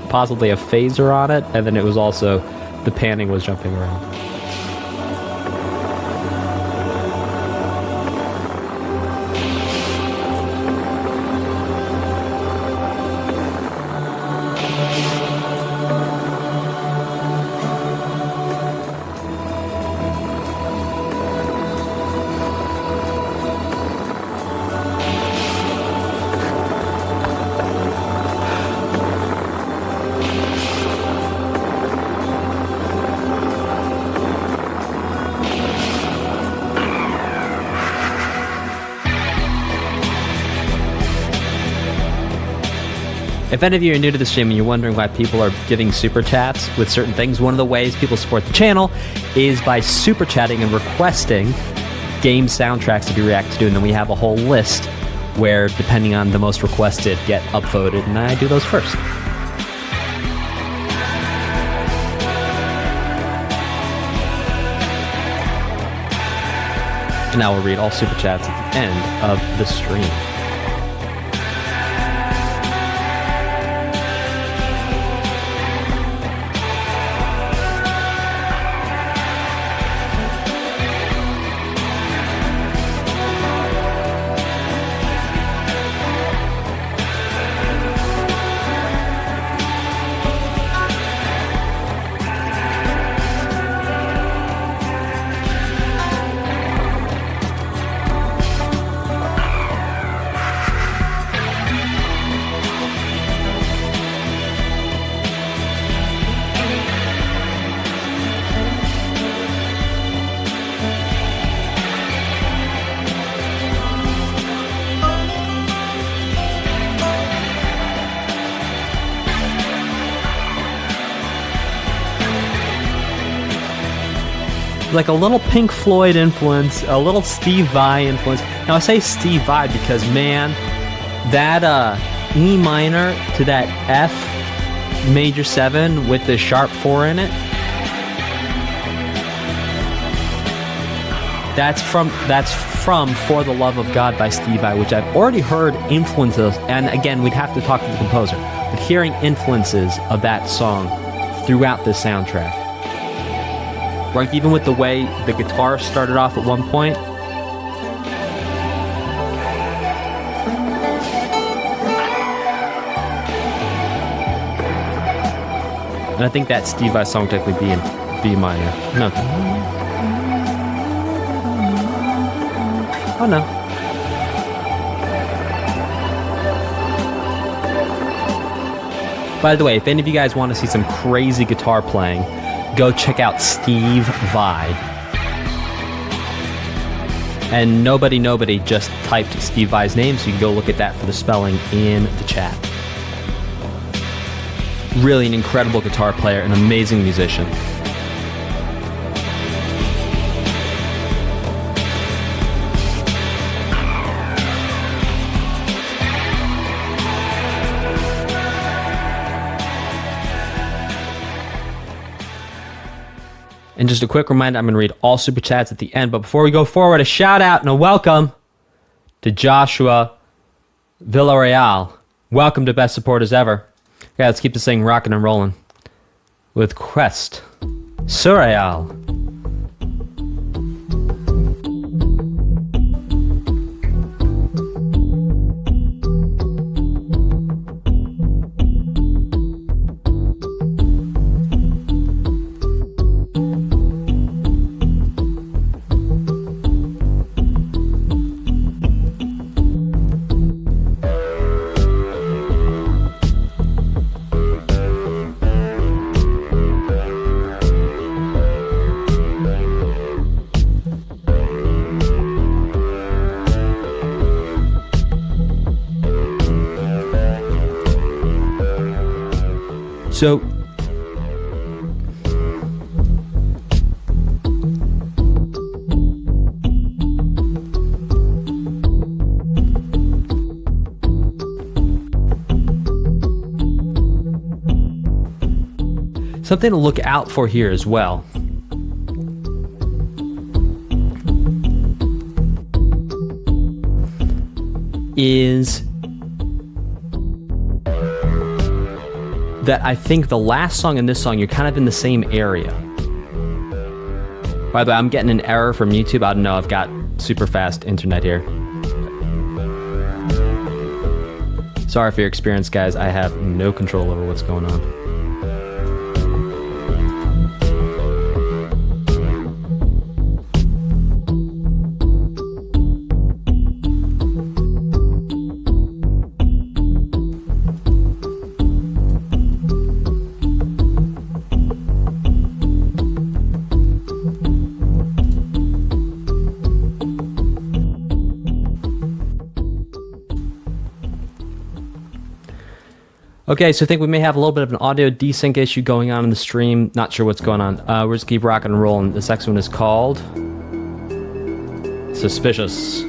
possibly a phaser on it, and then it was also, the panning was jumping around. If any of you are new to the stream and you're wondering why people are giving super chats with certain things, one of the ways people support the channel is by super chatting and requesting game soundtracks to be reacted to, and then we have a whole list where, depending on the most requested, get upvoted, and I do those first. And I will read all super chats at the end of the stream. Like a little Pink Floyd influence, a little Steve Vai influence. Now I say Steve Vai because, man, that E minor to that F major 7 with the sharp 4 in it, that's from For the Love of God by Steve Vai, which I've already heard influences, and again, we'd have to talk to the composer, but hearing influences of that song throughout the soundtrack. Like even with the way the guitar started off at one point. And I think that Steve Vai song technically be in B minor. No. Oh no. By the way, if any of you guys want to see some crazy guitar playing, go check out Steve Vai. And nobody just typed Steve Vai's name, so you can go look at that for the spelling in the chat. Really an incredible guitar player, an amazing musician. And just a quick reminder, I'm going to read all super chats at the end. But before we go forward, a shout out and a welcome to Joshua Villarreal. Welcome to Best Supporters Ever. Yeah, let's keep this thing rocking and rolling with Quest Surreal. So, something to look out for here as well is that I think the last song and this song, you're kind of in the same area. By the way, I'm getting an error from YouTube. I don't know, I've got super fast internet here. Sorry for your experience, guys. I have no control over what's going on. Okay, so I think we may have a little bit of an audio desync issue going on in the stream. Not sure what's going on. We're just keep rocking and rolling. This next one is called Suspicious.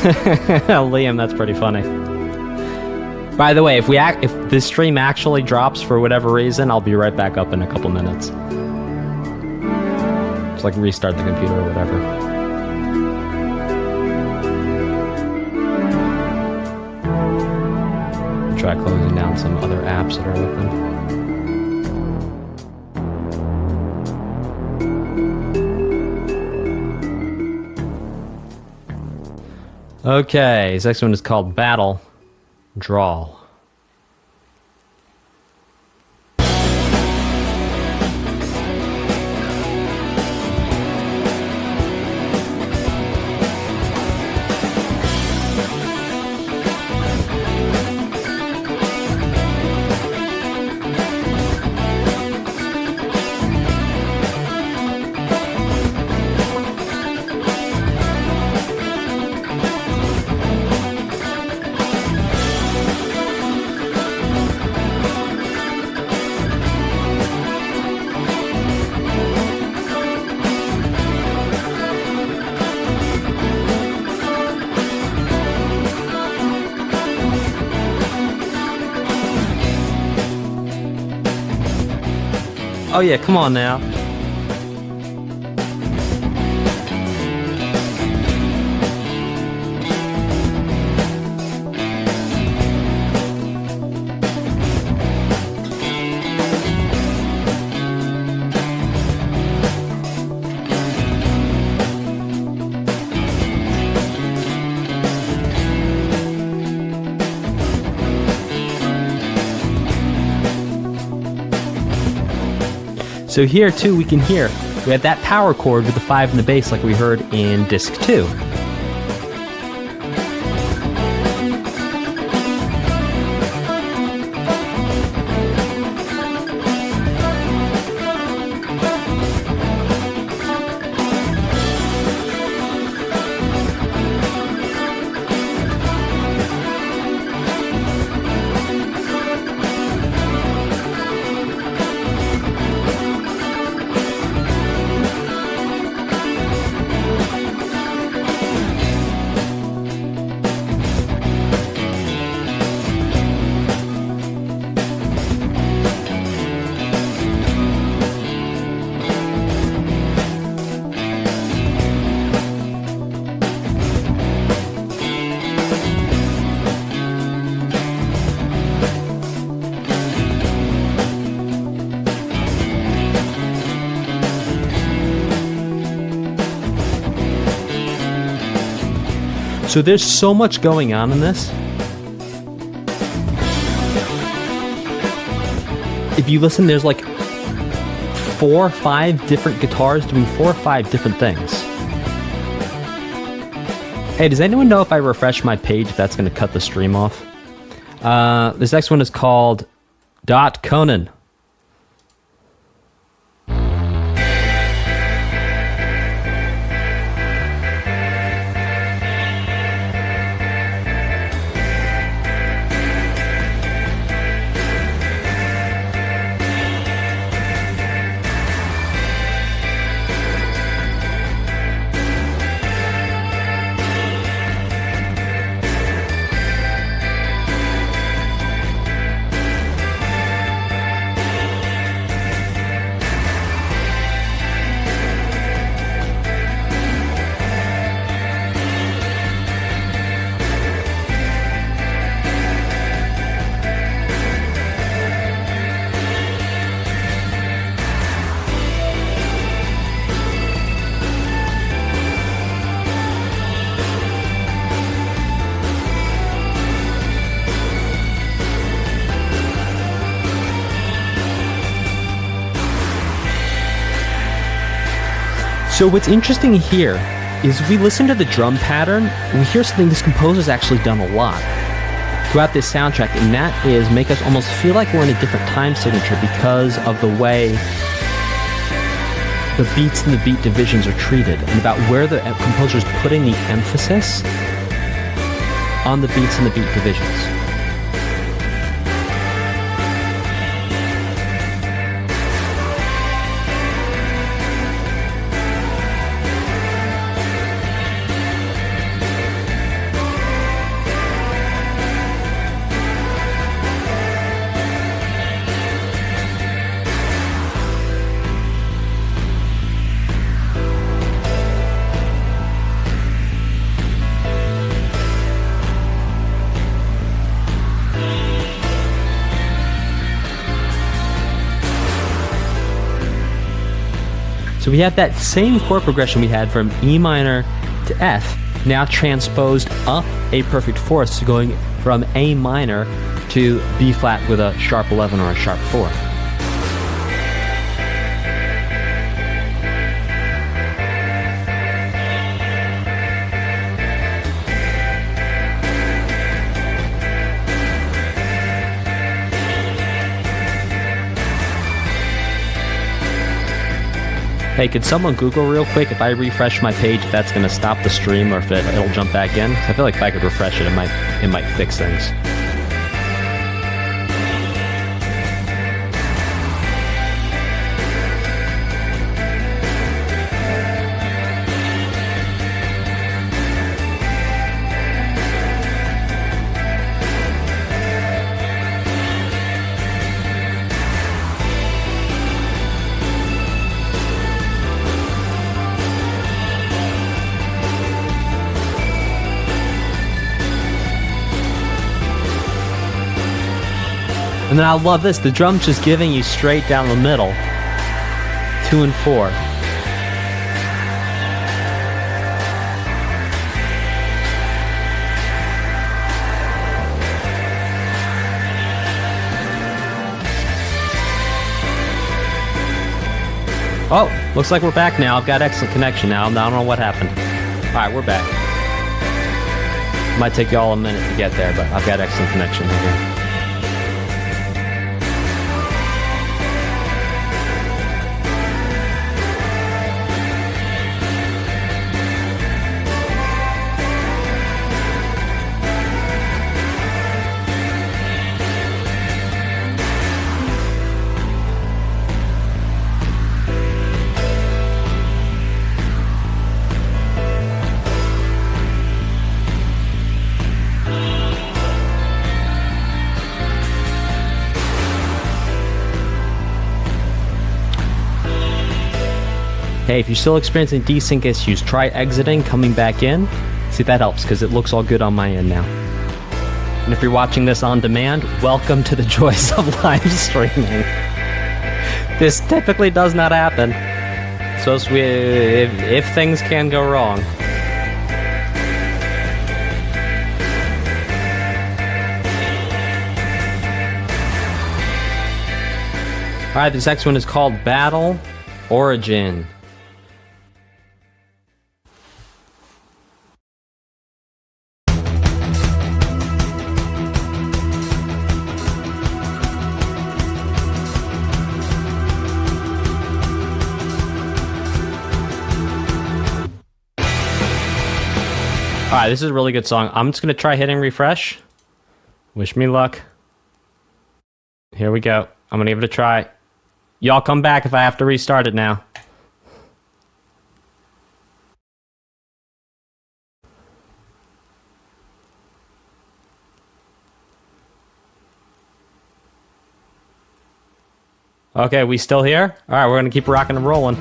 Liam, that's pretty funny. By the way, if this stream actually drops for whatever reason, I'll be right back up in a couple minutes. Just like restart the computer or whatever. Try closing down some other apps that are open. Okay, this next one is called Battle, Droll. Oh yeah, come on now. So here too we can hear, we have that power chord with the 5 in the bass like we heard in disc 2. So there's so much going on in this. If you listen, there's like 4 or 5 different guitars doing 4 or 5 different things. Hey, does anyone know if I refresh my page if that's going to cut the stream off? This next one is called Konan. So what's interesting here is we listen to the drum pattern, we hear something this composer's actually done a lot throughout this soundtrack, and that is make us almost feel like we're in a different time signature because of the way the beats and the beat divisions are treated, and about where the composer's putting the emphasis on the beats and the beat divisions. So we have that same chord progression we had from E minor to F, now transposed up a perfect fourth, so going from A minor to B flat with a sharp 11 or a sharp 4. Hey, could someone Google real quick if I refresh my page if that's going to stop the stream or if it'll jump back in? I feel like if I could refresh it, it might fix things. And then I love this. The drum's just giving you straight down the middle. 2 and 4. Oh, looks like we're back now. I've got excellent connection now. I don't know what happened. All right, we're back. Might take y'all a minute to get there, but I've got excellent connection here. Hey, if you're still experiencing desync issues, try exiting, coming back in. See if that helps, because it looks all good on my end now. And if you're watching this on demand, welcome to the joys of live streaming. This typically does not happen. So if things can go wrong. Alright, this next one is called Battle Origin. Alright, this is a really good song. I'm just going to try hitting refresh. Wish me luck. Here we go. I'm going to give it a try. Y'all come back if I have to restart it now. Okay, we still here? Alright, we're going to keep rocking and rolling.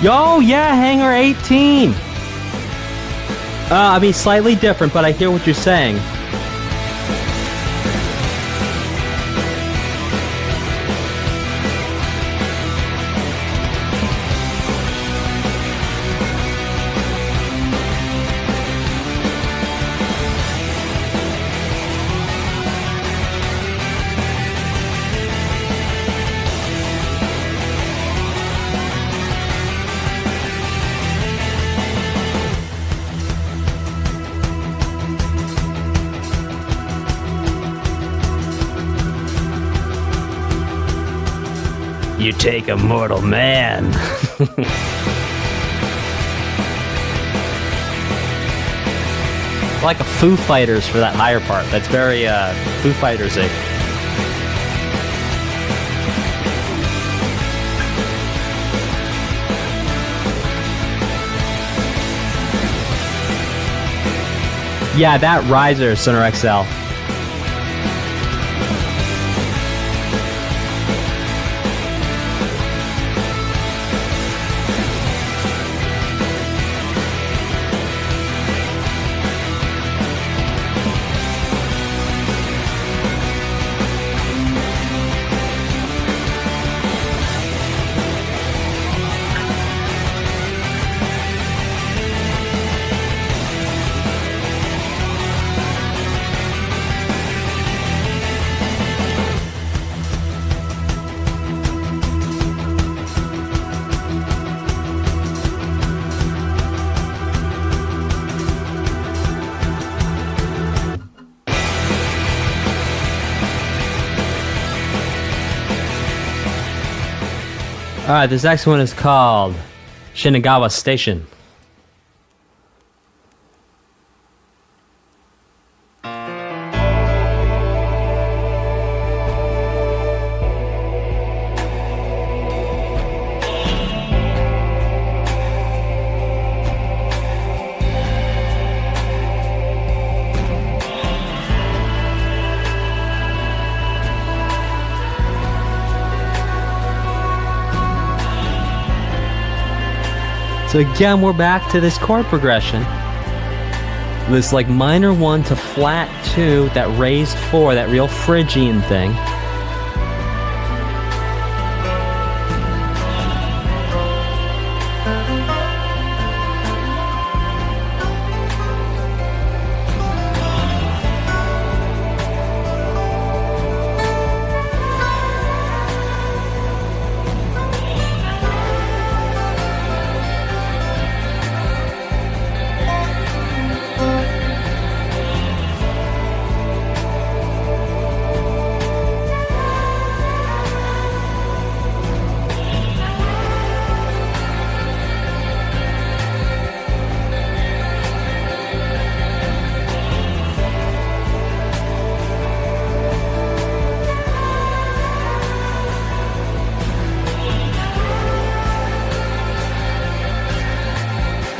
Yo, yeah, Hangar 18. I mean, slightly different, but I hear what you're saying. You take a mortal man. Like a Foo Fighters for that higher part. That's very Foo Fighters-y. Yeah, that riser, Sonar XL. Alright, this next one is called Shinagawa Station. So again, we're back to this chord progression. This like minor 1 to flat 2, that raised 4, that real Phrygian thing.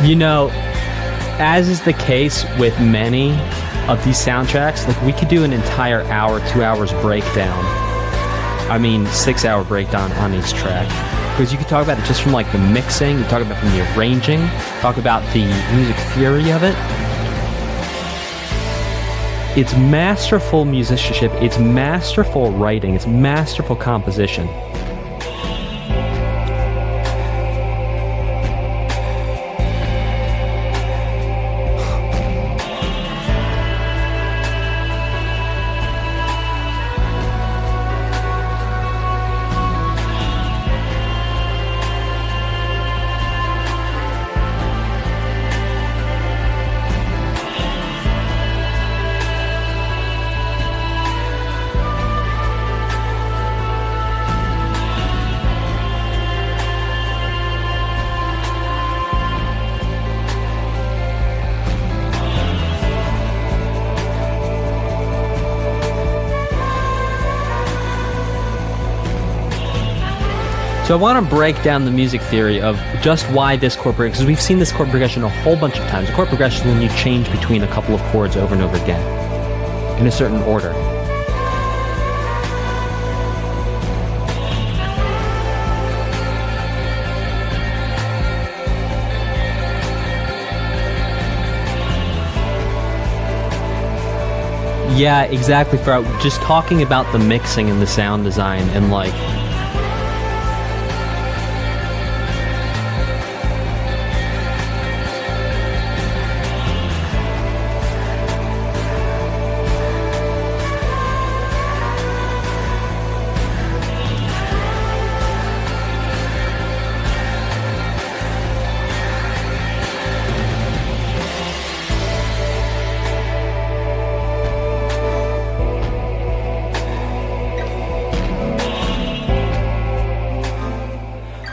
You know, as is the case with many of these soundtracks, like we could do an entire hour, 2 hours breakdown. I mean, 6 hour breakdown on each track. Because you could talk about it just from like the mixing, you talk about from the arranging, talk about the music theory of it. It's masterful musicianship, it's masterful writing, it's masterful composition. So I want to break down the music theory of just why this chord progression, because we've seen this chord progression a whole bunch of times. A chord progression is when you change between a couple of chords over and over again in a certain order. Yeah, exactly. For just talking about the mixing and the sound design and like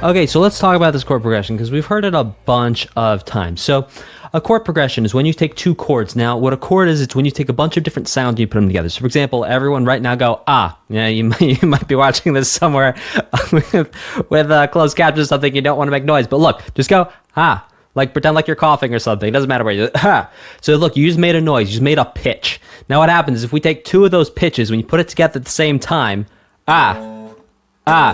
Okay, so let's talk about this chord progression because we've heard it a bunch of times. So a chord progression is when you take two chords. Now, what a chord is, it's when you take a bunch of different sounds and you put them together. So, for example, everyone right now go, ah. Yeah, you might be watching this somewhere with closed captions or something. You don't want to make noise. But look, just go, ah. Like pretend like you're coughing or something. It doesn't matter where you So look, you just made a noise. You just made a pitch. Now what happens is if we take two of those pitches, when you put it together at the same time,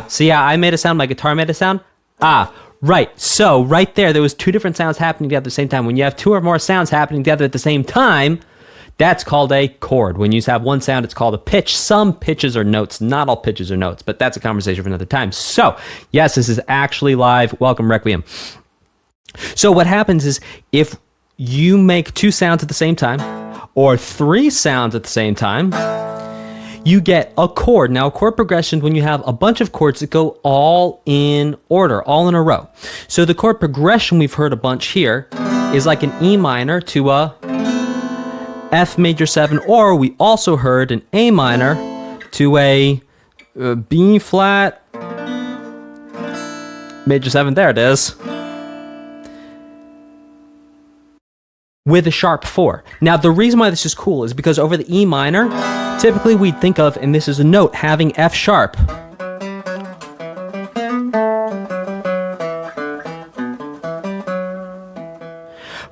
see how I made a sound, my guitar made a sound? Right. So right there was two different sounds happening together at the same time. When you have two or more sounds happening together at the same time, that's called a chord. When you have one sound, it's called a pitch. Some pitches are notes. Not all pitches are notes, but that's a conversation for another time. So, yes, this is actually live. Welcome, Requiem. So what happens is if you make two sounds at the same time or three sounds at the same time, you get a chord. Now, a chord progression, when you have a bunch of chords that go all in order, all in a row. So the chord progression we've heard a bunch here is like an E minor to a F major 7, or we also heard an A minor to a B flat major 7. There it is. With a sharp 4. Now, the reason why this is cool is because over the E minor, typically we'd think of, and this is a note, having F sharp.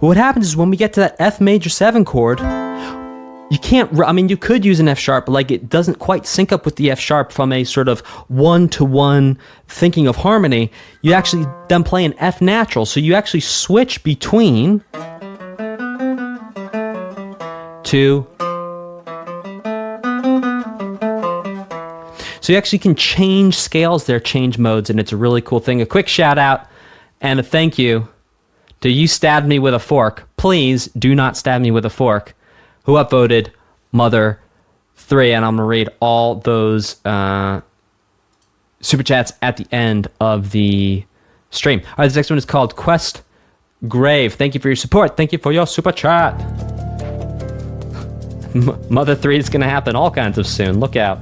But what happens is when we get to that F major 7 chord, you can't, I mean, you could use an F sharp, but like it doesn't quite sync up with the F sharp from a sort of one-to-one thinking of harmony. You actually then play an F natural, so you actually switch between two. So you actually can change scales there, change modes, and it's a really cool thing. A quick shout out and a thank you to You Stabbed Me With a Fork. Please do not stab me with a fork. Who upvoted Mother 3, and I'm going to read all those super chats at the end of the stream. All right, this next one is called Quest Grave. Thank you for your support. Thank you for your super chat. Mother 3 is going to happen all kinds of soon. Look out.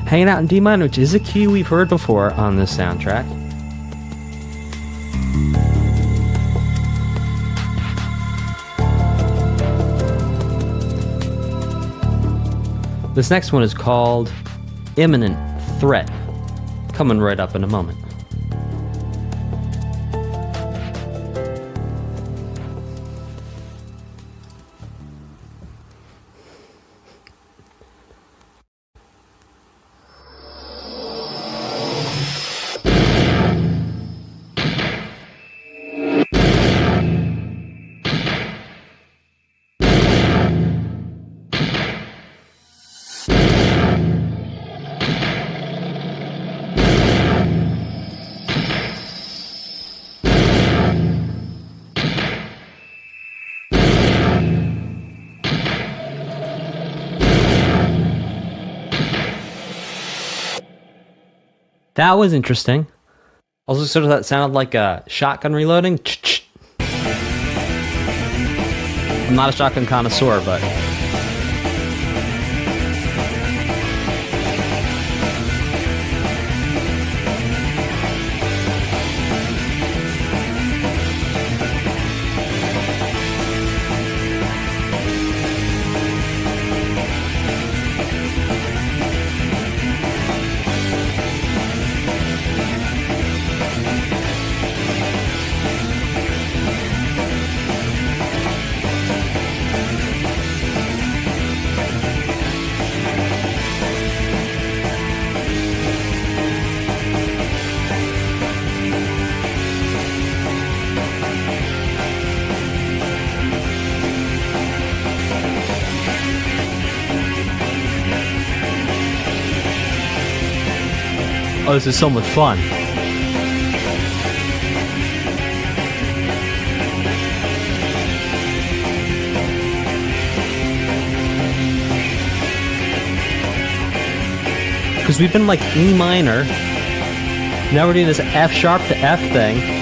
Hanging Out in D minor, which is a key we've heard before on this soundtrack. This next one is called Imminent Threat. Coming right up in a moment. That was interesting. Also, sort of that sounded like a shotgun reloading. I'm not a shotgun connoisseur, but Oh, this is so much fun. Because we've been like E minor. Now we're doing this F sharp to F thing.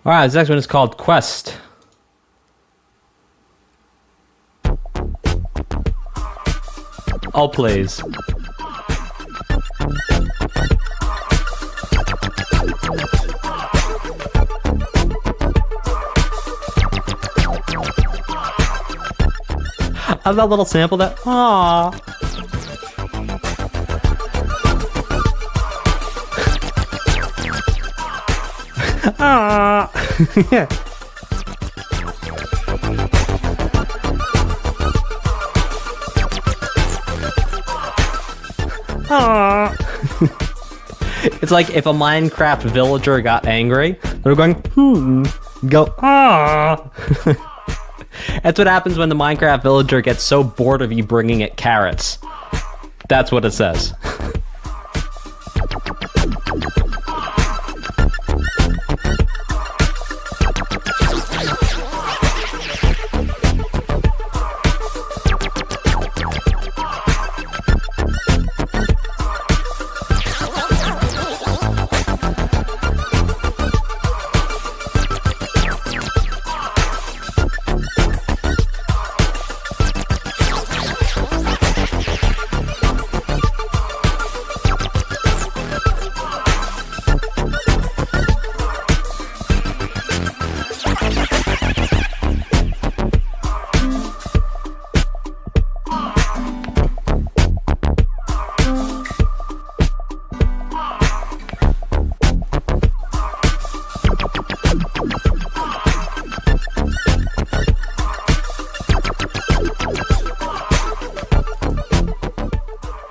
All right, this next one is called Quest. Oh, please. I have that little sample that, aww. Ah. Yeah. Ah. It's like if a Minecraft villager got angry, they're going, go, ah. That's what happens when the Minecraft villager gets so bored of you bringing it carrots. That's what it says.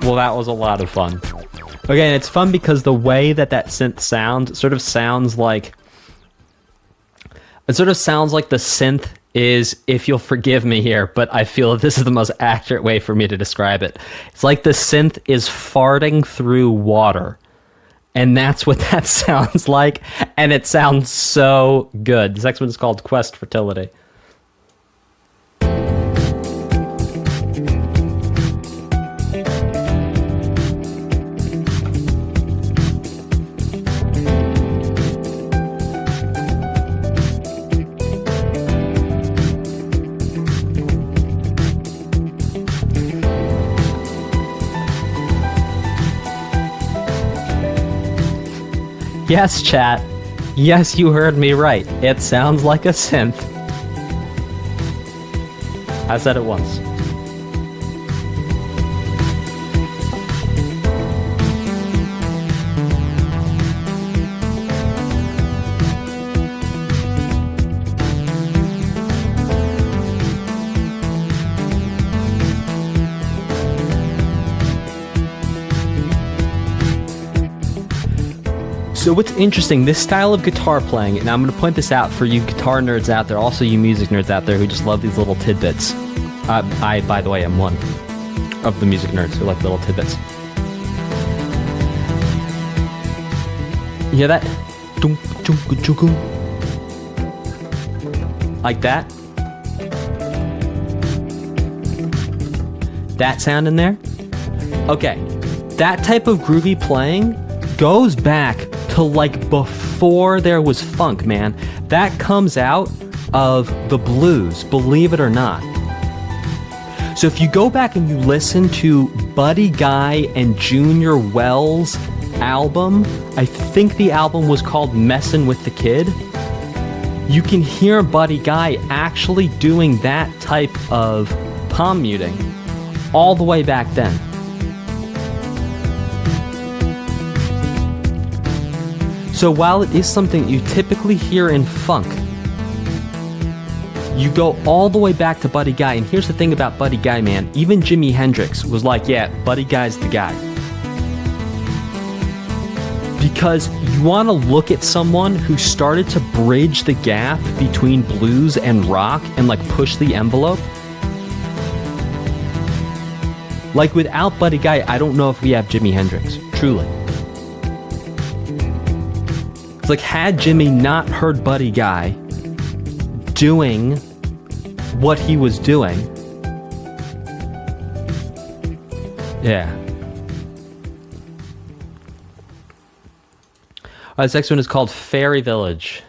Well, that was a lot of fun. Okay, and it's fun because the way that synth sounds sort of sounds like... It sort of sounds like the synth is, if you'll forgive me here, but I feel that this is the most accurate way for me to describe it. It's like the synth is farting through water. And that's what that sounds like. And it sounds so good. This next one is called Quest Fertility. Yes, chat. Yes, you heard me right. It sounds like a synth. I said it once. So what's interesting, this style of guitar playing, and I'm going to point this out for you guitar nerds out there, also you music nerds out there who just love these little tidbits. I, by the way, am one of the music nerds who like little tidbits. You hear that? Like that? That sound in there? Okay, that type of groovy playing goes back to like before there was funk, man. That comes out of the blues, believe it or not. So if you go back and you listen to Buddy Guy and Junior Wells' album, I think the album was called Messin' with the Kid, you can hear Buddy Guy actually doing that type of palm muting all the way back then. So while it is something you typically hear in funk, you go all the way back to Buddy Guy. And here's the thing about Buddy Guy, man. Even Jimi Hendrix was like, yeah, Buddy Guy's the guy. Because you want to look at someone who started to bridge the gap between blues and rock and like push the envelope. Like without Buddy Guy, I don't know if we have Jimi Hendrix, truly. It's like, had Jimmy not heard Buddy Guy doing what he was doing, yeah. All right, this next one is called Fairy Village.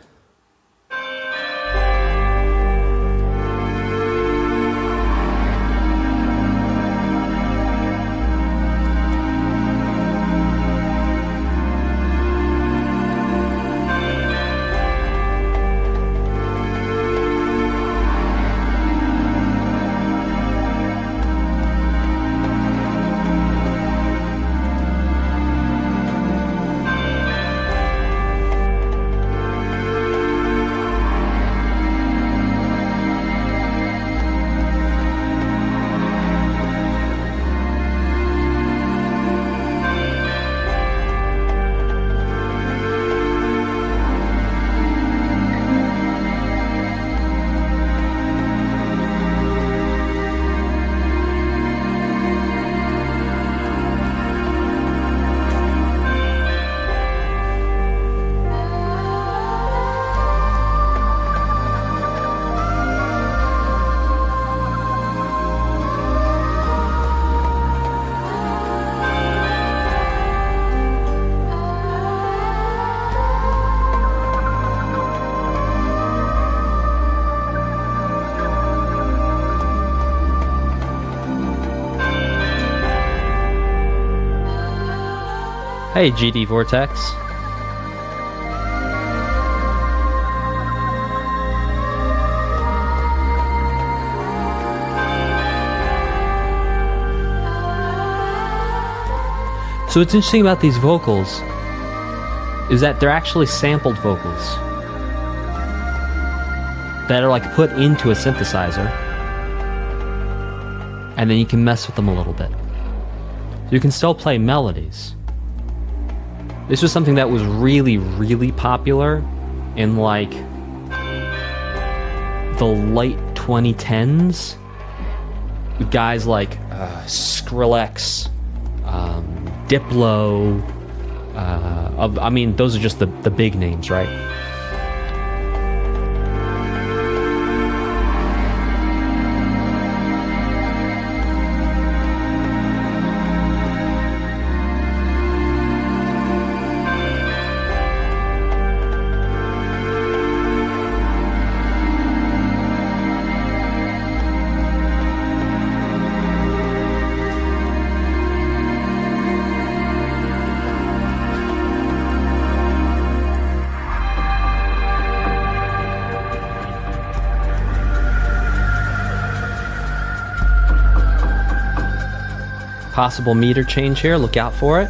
Hey, GD Vortex. So what's interesting about these vocals is that they're actually sampled vocals that are like put into a synthesizer, and then you can mess with them a little bit. So you can still play melodies. This was something that was really, really popular in like the late 2010s. Guys like Skrillex, Diplo, I mean, those are just the big names, right? Possible meter change here, look out for it.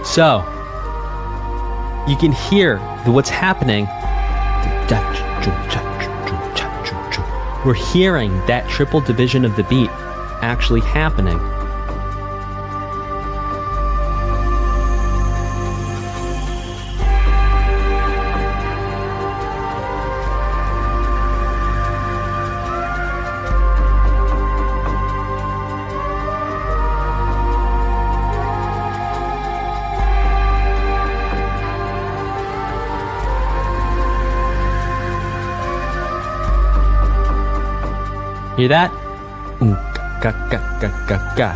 So, you can hear what's happening. We're hearing that triple division of the beat actually happening. Hear that? Ga ga ga ga ga.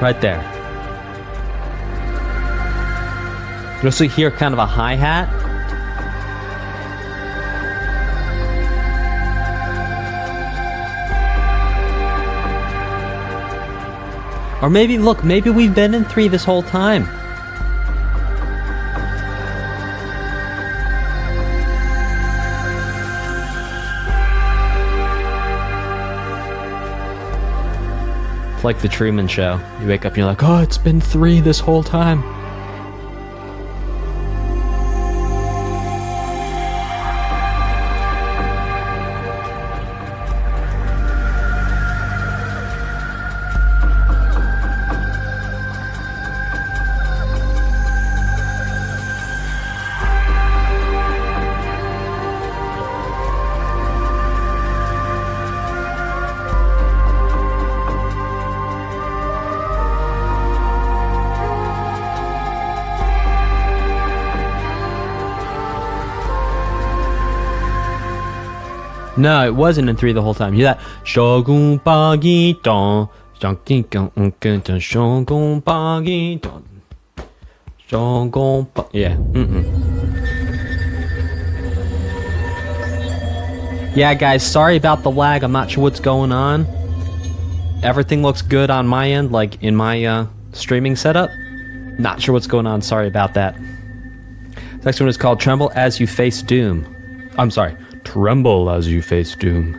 Right there. You also hear kind of a hi-hat. Or maybe, look, maybe we've been in 3 this whole time. It's like the Truman Show. You wake up and you're like, oh, it's been 3 this whole time. No, it wasn't in 3 the whole time. You hear that? Shogun Bagi Don. Shogun Bagi Don. Shogun Bagi. Yeah. Yeah, guys, sorry about the lag. I'm not sure what's going on. Everything looks good on my end, like in my streaming setup. Not sure what's going on. Sorry about that. The next one is called Tremble as You Face Doom. I'm sorry. Tremble as you face doom.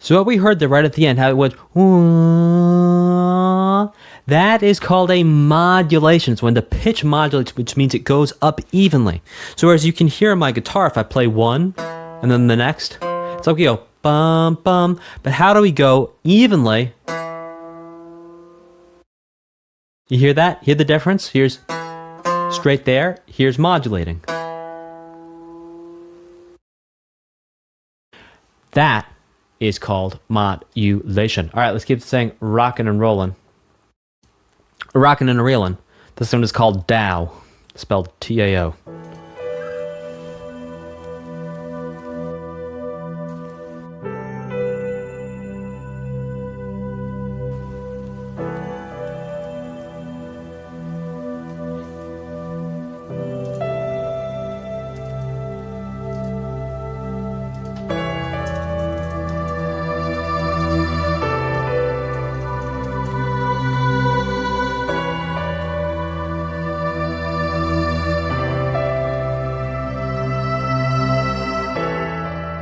So what we heard there right at the end, how it went, that is called a modulation. It's when the pitch modulates, which means it goes up evenly. So as you can hear on my guitar, if I play one and then the next, it's like we go bum bum. But how do we go evenly? You hear that? Hear the difference? Here's straight there. Here's modulating. That is called modulation. All right, let's keep saying rockin' and rollin'. Rockin' and reelin'. This one is called Tao, spelled T-A-O.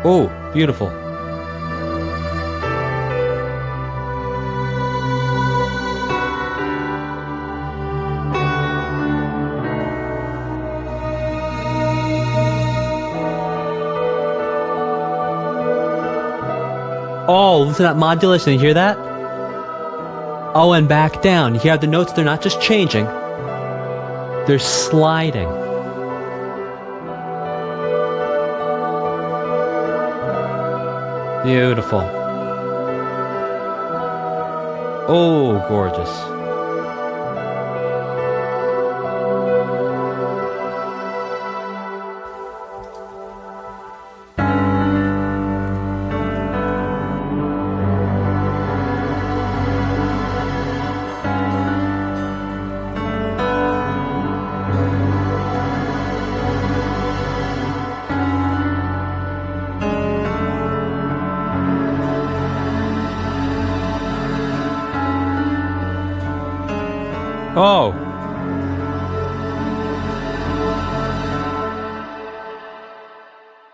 Oh, beautiful. Oh, listen to that modulation. You hear that? Oh, and back down. You hear the notes? They're not just changing. They're sliding. Beautiful. Oh, gorgeous. Oh.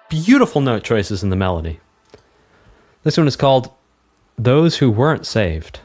Beautiful note choices in the melody. This one is called Those Who Weren't Saved.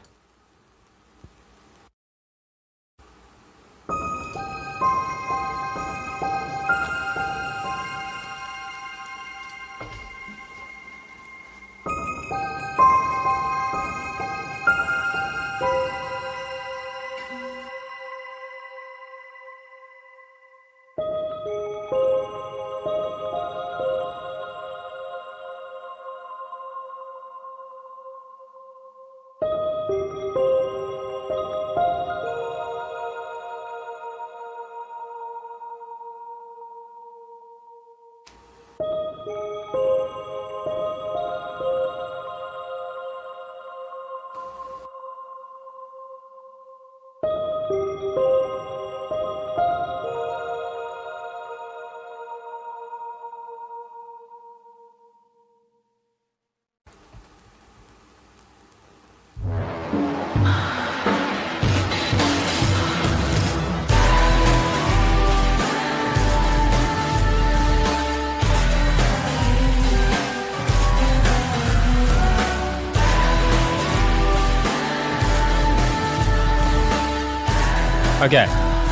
Okay,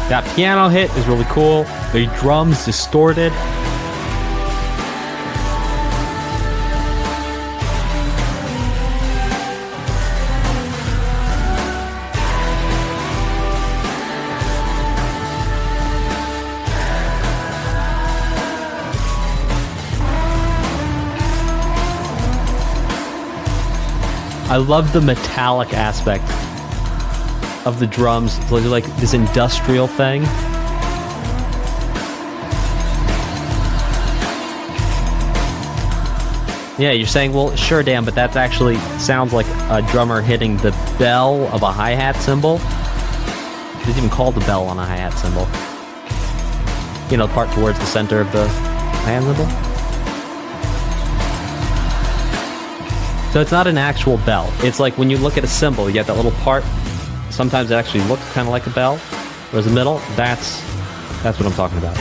that piano hit is really cool. The drums distorted. I love the metallic aspect of the drums, like this industrial thing. Yeah, you're saying, well, sure, Dan, but that actually sounds like a drummer hitting the bell of a hi-hat cymbal. It's even called the bell on a hi-hat cymbal. You know, the part towards the center of the hi-hat cymbal. So it's not an actual bell. It's like when you look at a cymbal, you get that little part. Sometimes it actually looks kind of like a bell. Whereas the middle, that's what I'm talking about.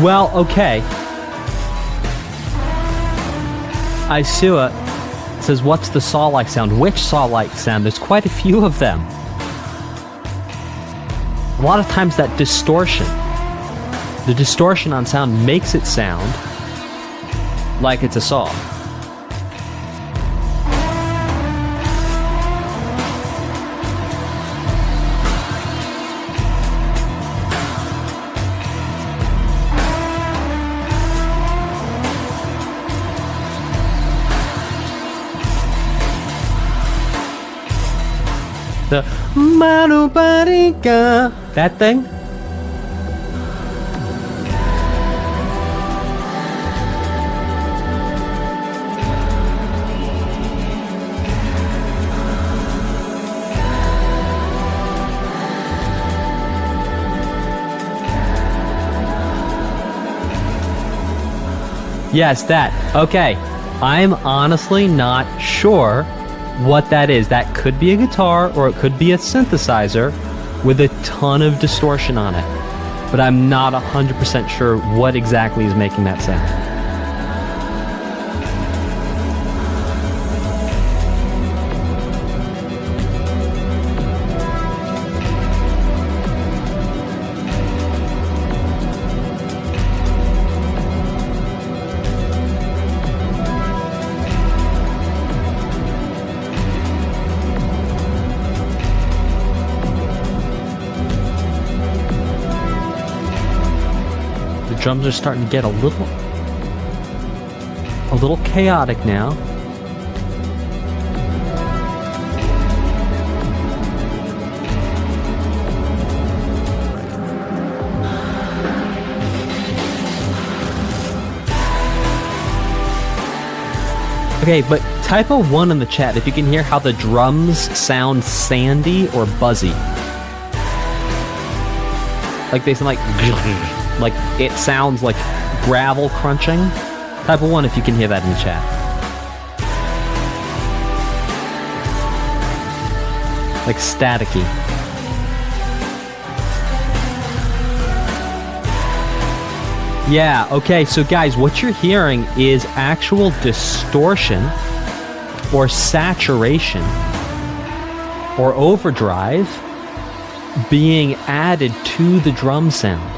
Well, okay. Isua says, what's the saw-like sound? Which saw-like sound? There's quite a few of them. A lot of times that distortion, the distortion on sound makes it sound like it's a saw. The Manubarika, that thing. Yes, that. Okay. I'm honestly not sure what that is. That could be a guitar or it could be a synthesizer with a ton of distortion on it. But I'm not 100% sure what exactly is making that sound. Drums are starting to get a little chaotic now. Okay, but type a 1 in the chat if you can hear how the drums sound sandy or buzzy. Like they sound like it sounds like gravel crunching. Type of 1 if you can hear that in the chat. Like staticky. Yeah, okay, so guys, what you're hearing is actual distortion or saturation or overdrive being added to the drum sound.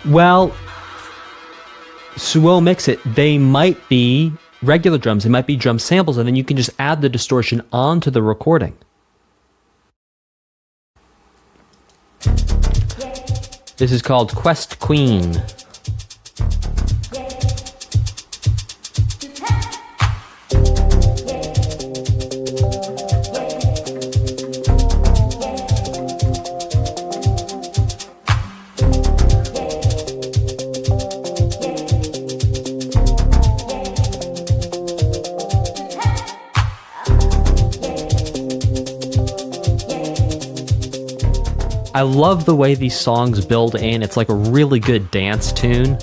Well, Suo Mix It, they might be regular drums, they might be drum samples, and then you can just add the distortion onto the recording. This is called Quest Queen. I love the way these songs build in. It's like a really good dance tune.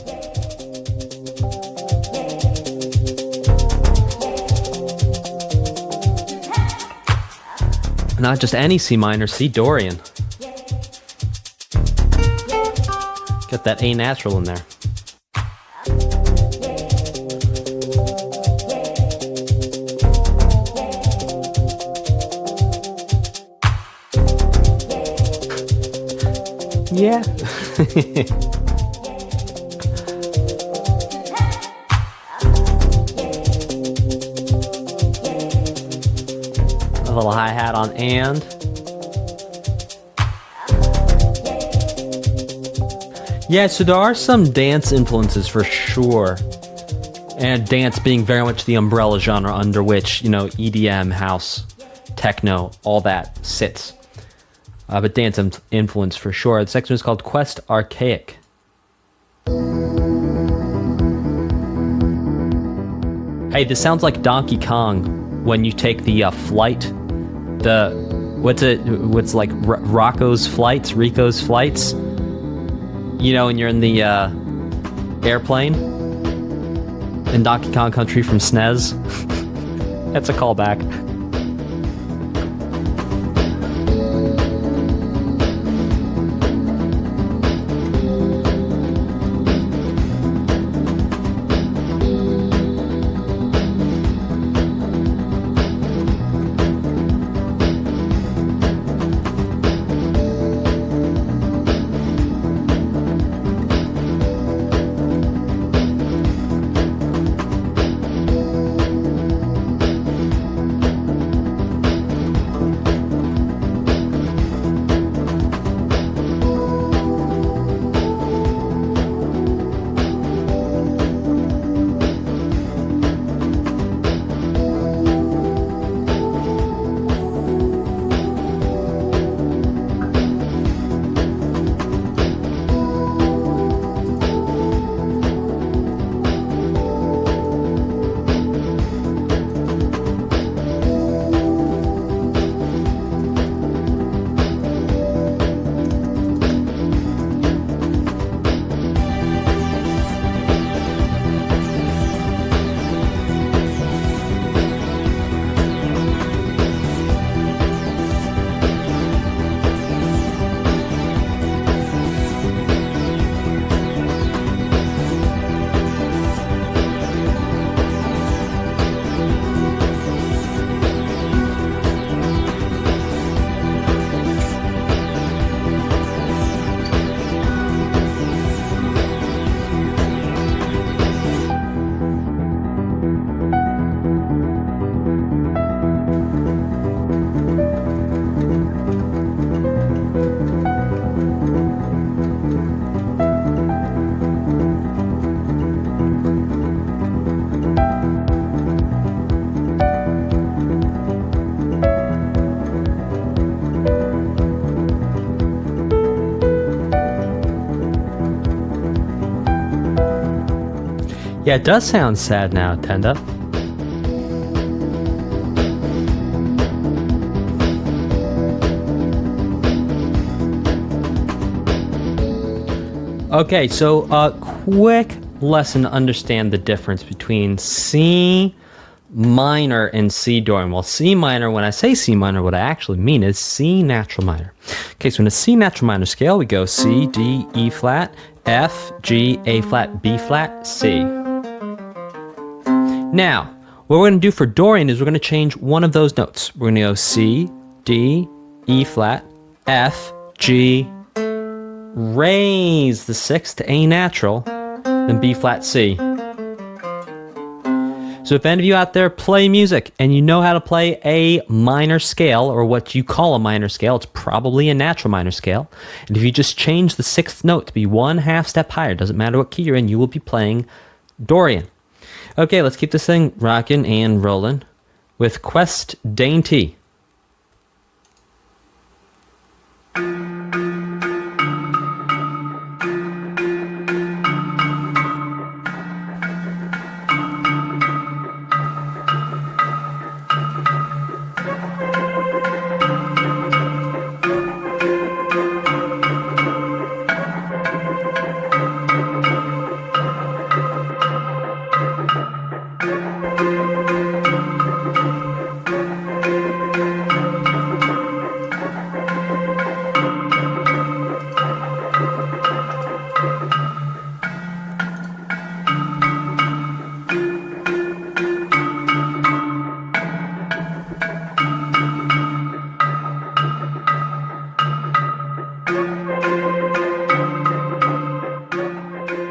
Not just any C minor, C Dorian. Get that A natural in there. Yeah. A little hi-hat on and. Yeah, so there are some dance influences for sure. And dance being very much the umbrella genre under which, you know, EDM, house, techno, all that sits. But dance influence for sure. The section is called Quest Archaic. Hey, this sounds like Donkey Kong when you take the flight. What's like Rocco's flights, Rico's flights? You know, when you're in the airplane in Donkey Kong Country from SNES. That's a callback. Yeah, it does sound sad now, Tenda. Okay, so a quick lesson to understand the difference between C minor and C Dorian. Well, C minor, when I say C minor, what I actually mean is C natural minor. Okay, so in a C natural minor scale, we go C, D, E flat, F, G, A flat, B flat, C. Now, what we're going to do for Dorian is we're going to change one of those notes. We're going to go C, D, E flat, F, G, raise the 6th to A natural, then B flat, C. So if any of you out there play music and you know how to play a minor scale, or what you call a minor scale, it's probably a natural minor scale. And if you just change the 6th note to be 1/2 step higher, doesn't matter what key you're in, you will be playing Dorian. Okay, let's keep this thing rocking and rolling with Quest Dainty.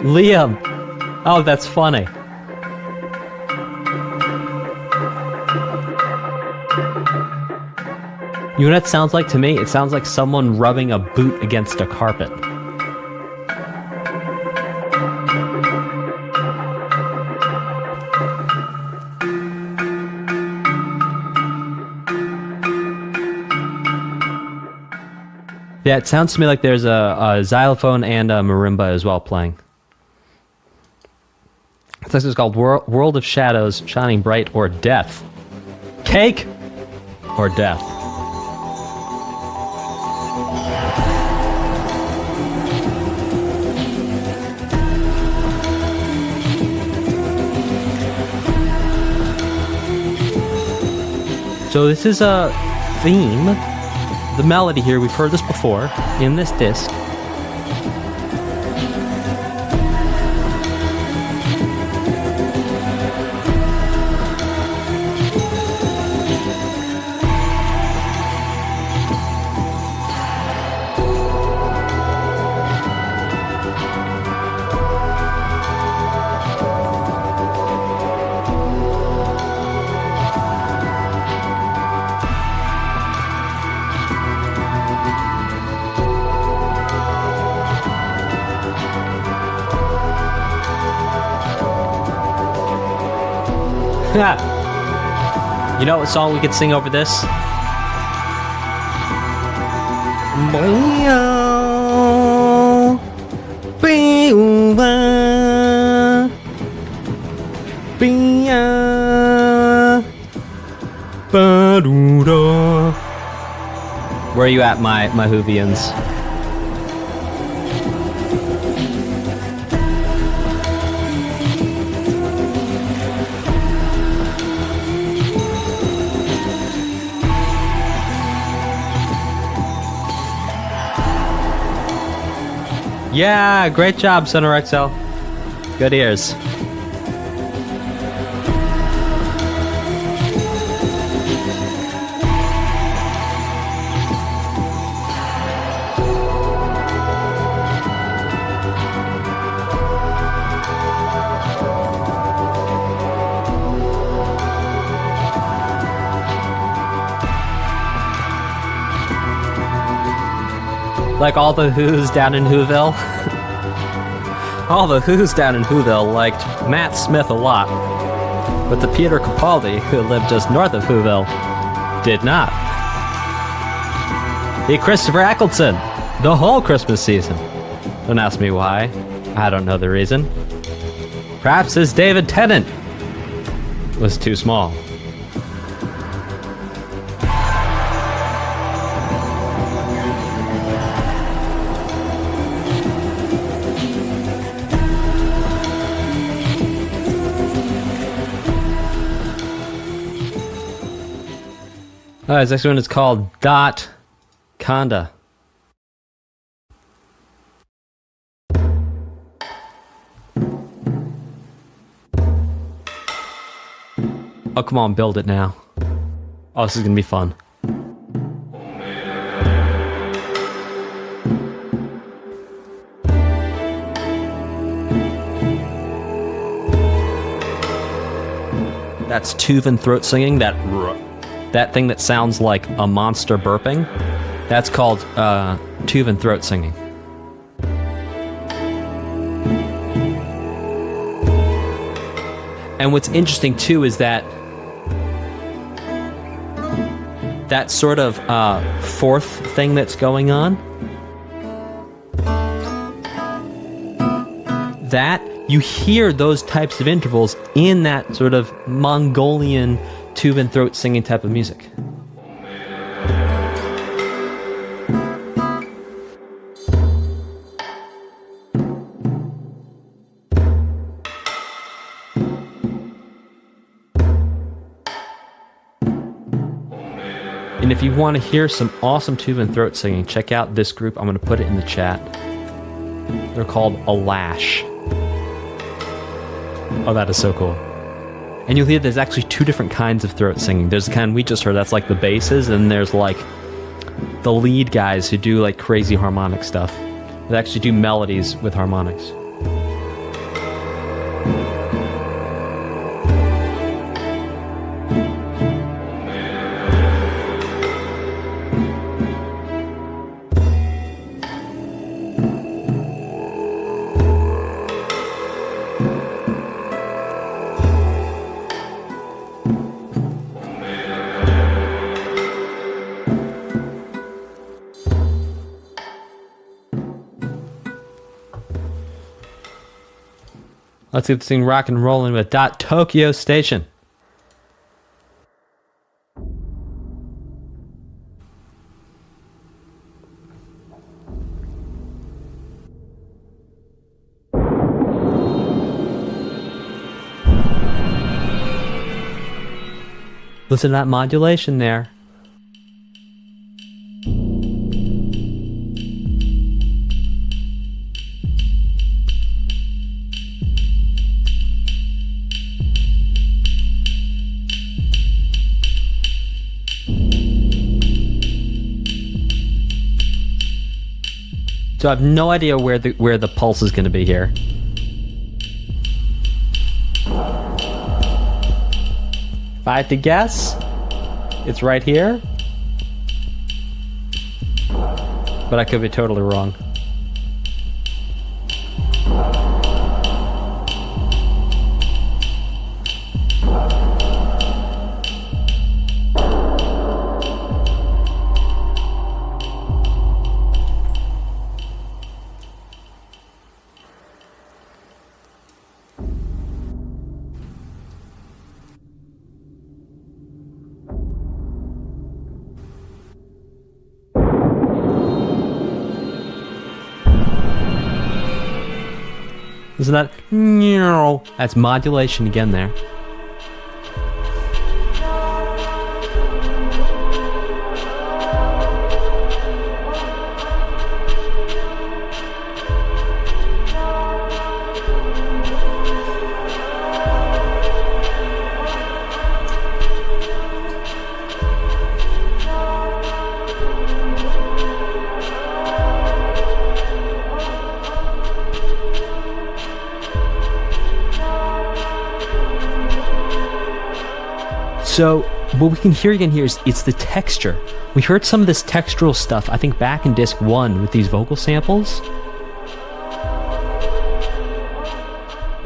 Liam. Oh, that's funny. You know what it sounds like to me? It sounds like someone rubbing a boot against a carpet. Yeah, it sounds to me like there's a xylophone and a marimba as well playing. This is called World of Shadows, Shining Bright, or Death. Cake or death. So this is a theme. The melody here, we've heard this before in this disc. You know what song we could sing over this? Where are you at, my Whovians? Yeah, great job, Center XL. Good ears. Like all the Who's down in Whoville. All the Who's down in Whoville liked Matt Smith a lot, but the Peter Capaldi, who lived just north of Whoville, did not. The Christopher Eccleston, the whole Christmas season. Don't ask me why. I don't know the reason. Perhaps his David Tennant was too small. This next one is called Dot Kanda. Oh, come on, build it now. Oh, this is gonna be fun. That's Tuvan throat singing, that thing that sounds like a monster burping. That's called Tuvan throat singing. And what's interesting too is that sort of fourth thing that's going on, that you hear those types of intervals in that sort of Mongolian Tuvan throat singing type of music. And if you want to hear some awesome Tuvan throat singing, check out this group. I'm going to put it in the chat. They're called Alash. Oh, that is so cool. And you'll hear there's actually two different kinds of throat singing. There's the kind we just heard, that's like the basses, and there's like the lead guys who do like crazy harmonic stuff. They actually do melodies with harmonics. Let's get this thing rock and rolling with Dot Tokyo Station. Listen to that modulation there. So I have no idea where the pulse is going to be here. If I had to guess, it's right here. But I could be totally wrong. Isn't that? That's modulation again there. So what we can hear again here is it's the texture. We heard some of this textural stuff, I think, back in disc 1 with these vocal samples.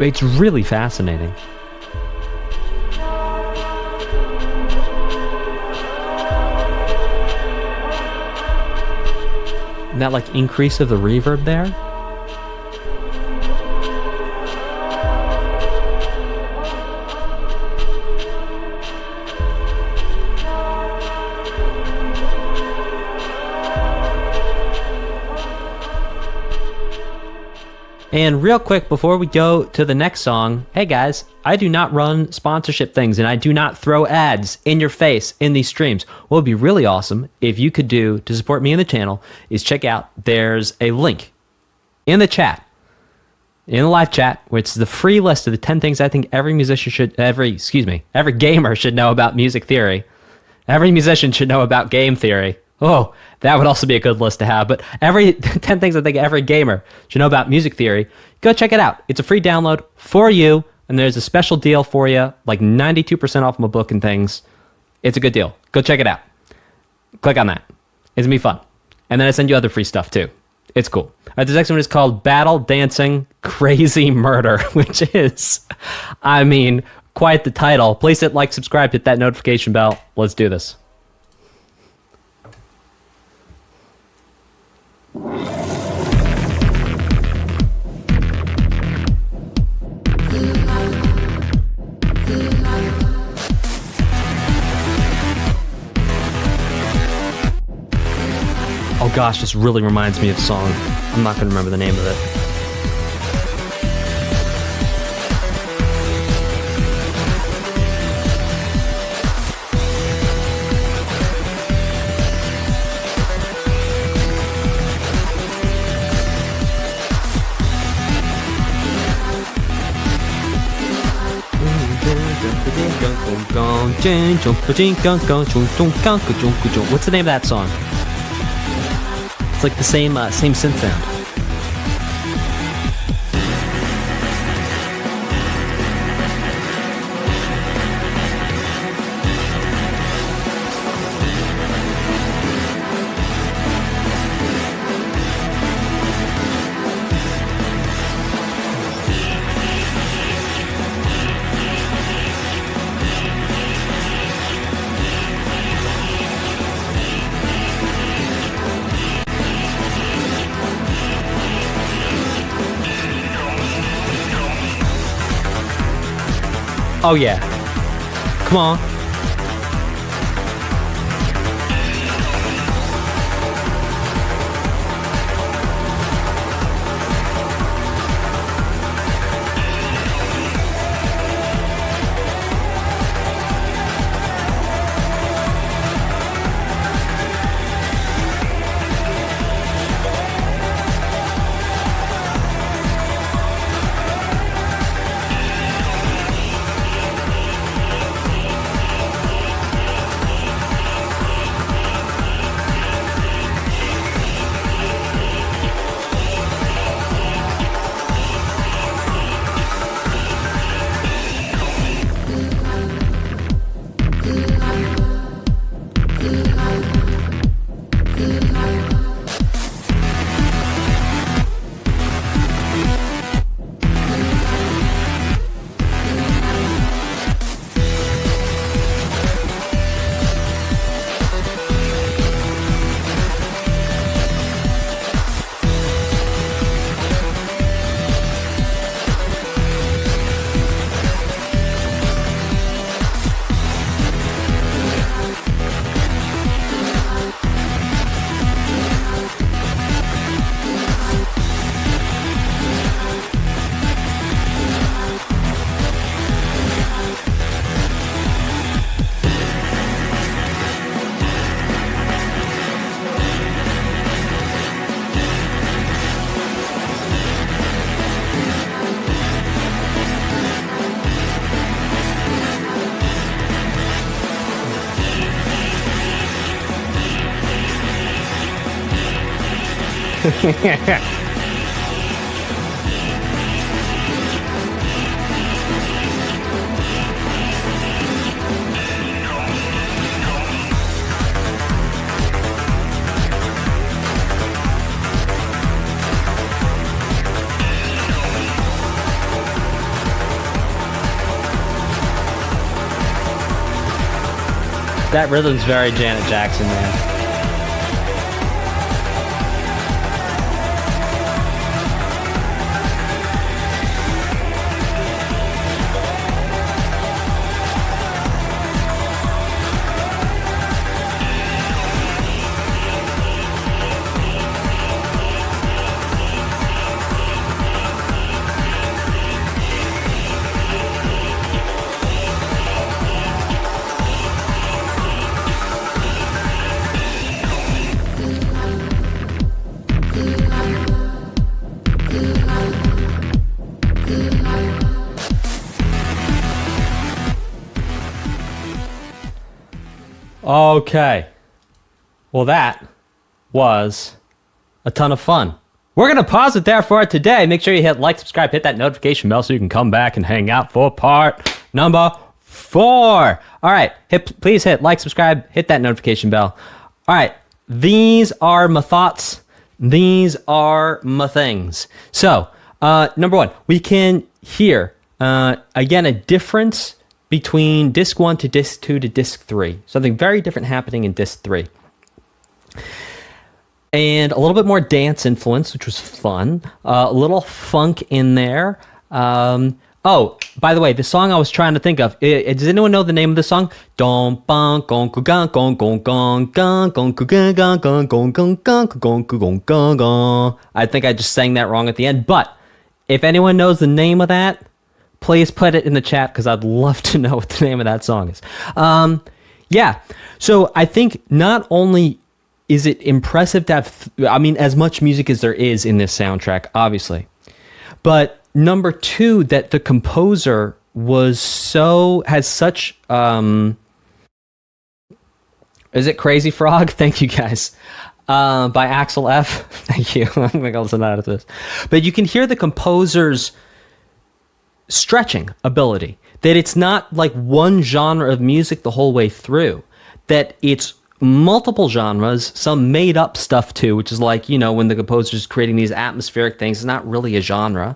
It's really fascinating. And that like increase of the reverb there. And real quick, before we go to the next song, hey guys, I do not run sponsorship things and I do not throw ads in your face in these streams. What would be really awesome if you could do to support me in the channel is check out, there's a link in the chat, in the live chat, which is the free list of the 10 things I think every gamer should know about music theory. Every musician should know about game theory. Oh, that would also be a good list to have. But every 10 things I think every gamer should know about music theory, go check it out. It's a free download for you, and there's a special deal for you, like 92% off my book and things. It's a good deal. Go check it out. Click on that. It's going to be fun. And then I send you other free stuff, too. It's cool. All right, the next one is called Battle Dancing Crazy Murder, which is, I mean, quite the title. Please hit like, subscribe, hit that notification bell. Let's do this. Oh gosh, this really reminds me of a song. I'm not going to remember the name of it. What's the name of that song? It's like the same synth sound. Oh yeah. Come on. That rhythm's very Janet Jackson, man. Okay. Well, that was a ton of fun. We're going to pause it there for today. Make sure you hit like, subscribe, hit that notification bell so you can come back and hang out for part number 4. All right. Please hit like, subscribe, hit that notification bell. All right. These are my thoughts. These are my things. So, number 1, we can hear, again, a difference between disc 1 to disc 2 to disc 3. Something very different happening in disc 3. And a little bit more dance influence, which was fun. A little funk in there. Oh, by the way, the song I was trying to think of. Does anyone know the name of the song? I think I just sang that wrong at the end. But if anyone knows the name of that, please put it in the chat because I'd love to know what the name of that song is. Yeah. So I think not only is it impressive to have, as much music as there is in this soundtrack, obviously. But number 2, that the composer has such, is it Crazy Frog? Thank you guys. By Axel F. Thank you. I'm going to listen to this. But you can hear the composer's stretching ability, that it's not like one genre of music the whole way through, that it's multiple genres, some made up stuff too, which is like, when the composer's creating these atmospheric things, it's not really a genre.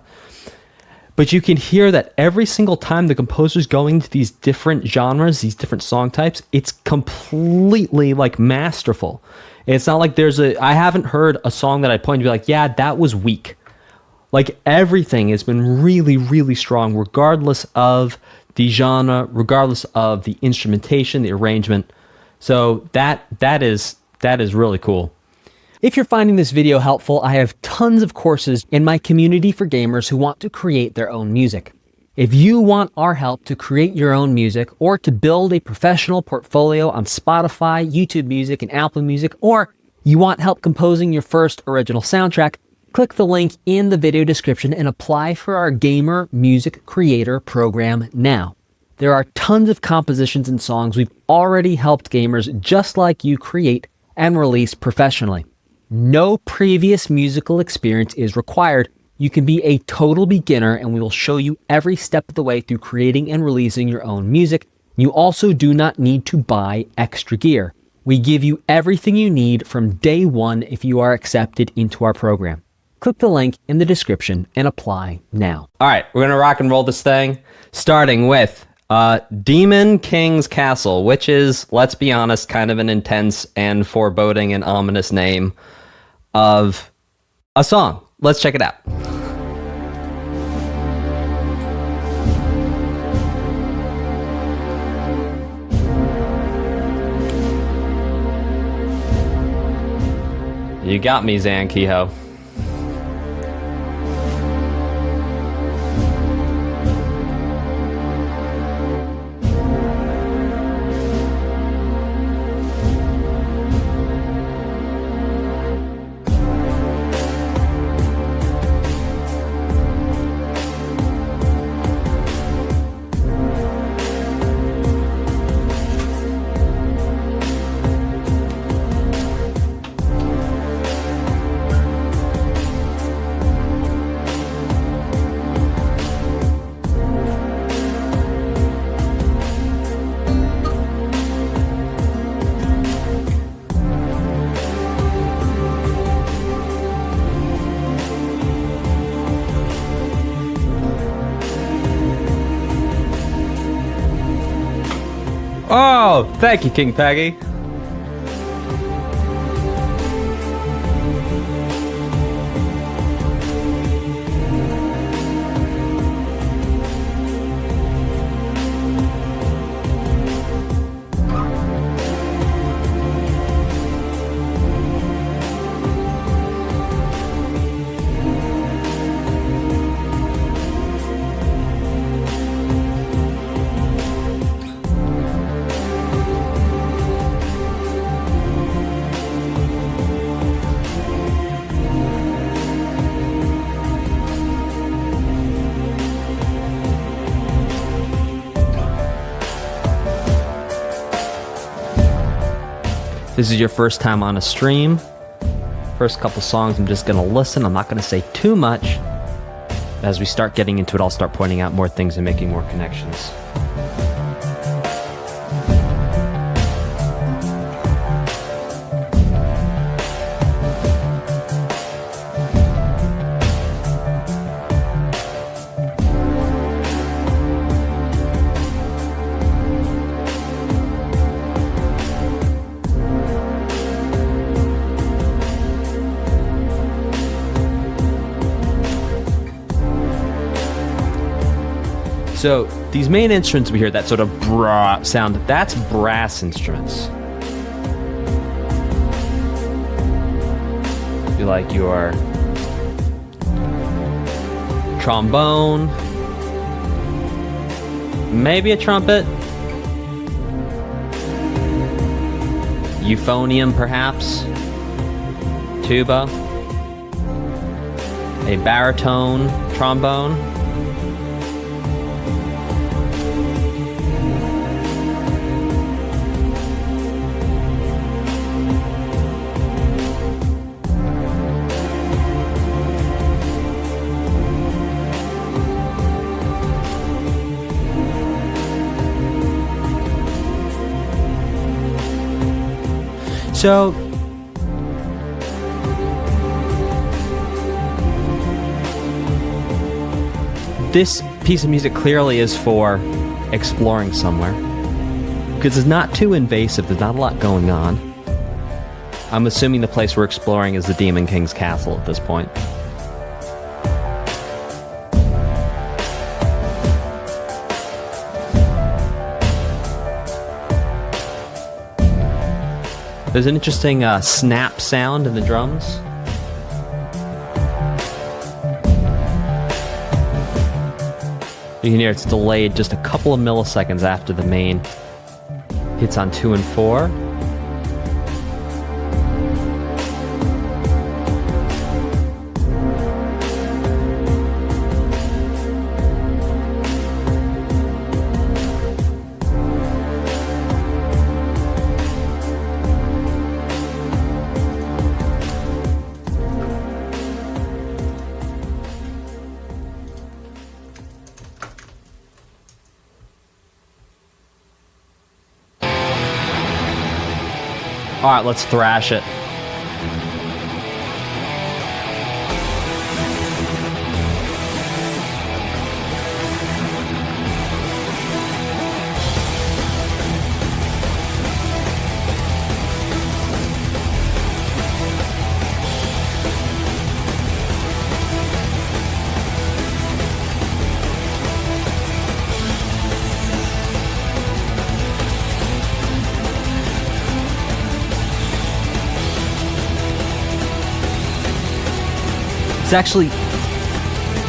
But you can hear that every single time the composer's going to these different genres, these different song types, it's completely like masterful. It's not like I haven't heard a song that I point to be like, yeah, that was weak. Like everything has been really, really strong, regardless of the genre, regardless of the instrumentation, the arrangement. So that is really cool. If you're finding this video helpful, I have tons of courses in my community for gamers who want to create their own music. If you want our help to create your own music or to build a professional portfolio on Spotify, YouTube Music, and Apple Music, or you want help composing your first original soundtrack, click the link in the video description and apply for our Gamer Music Creator program now. There are tons of compositions and songs we've already helped gamers just like you create and release professionally. No previous musical experience is required. You can be a total beginner and we will show you every step of the way through creating and releasing your own music. You also do not need to buy extra gear. We give you everything you need from day 1 if you are accepted into our program. Click the link in the description and apply now. All right, we're going to rock and roll this thing, starting with Demon King's Castle, which is, let's be honest, kind of an intense and foreboding and ominous name of a song. Let's check it out. You got me, Zan Kehoe. Oh, thank you, King Peggy. this is your first time on a stream, first couple songs I'm just going to listen. I'm not going to say too much. As we start getting into it, I'll start pointing out more things and making more connections. So these main instruments we hear, that sort of brah sound, that's brass instruments. You like your trombone, maybe a trumpet, euphonium perhaps, tuba, a baritone trombone. So, this piece of music clearly is for exploring somewhere, because it's not too invasive, there's not a lot going on. I'm assuming the place we're exploring is the Demon King's castle at this point. There's an interesting snap sound in the drums. You can hear it's delayed just a couple of milliseconds after the main hits on 2 and 4. All right, let's thrash it. It's actually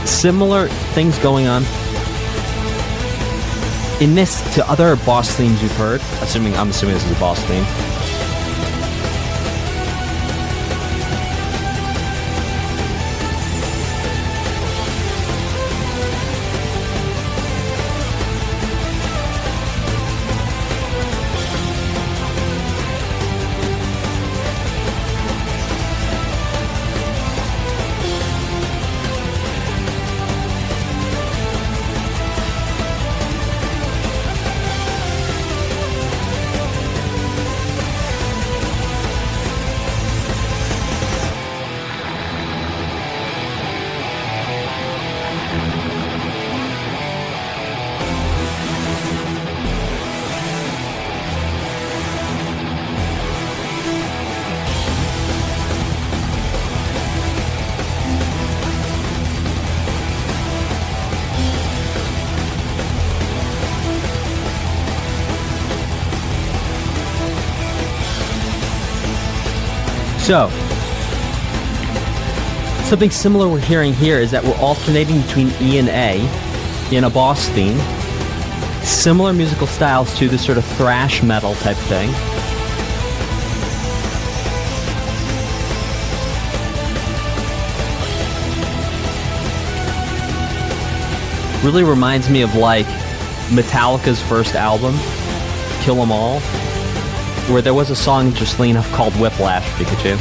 similar things going on in this to other boss themes you've heard. I'm assuming this is a boss theme. So, something similar we're hearing here is that we're alternating between E and A in a boss theme. Similar musical styles to this sort of thrash metal type thing. Really reminds me of like Metallica's first album, Kill 'Em All. where there was a song interestingly enough called Whiplash Pikachu.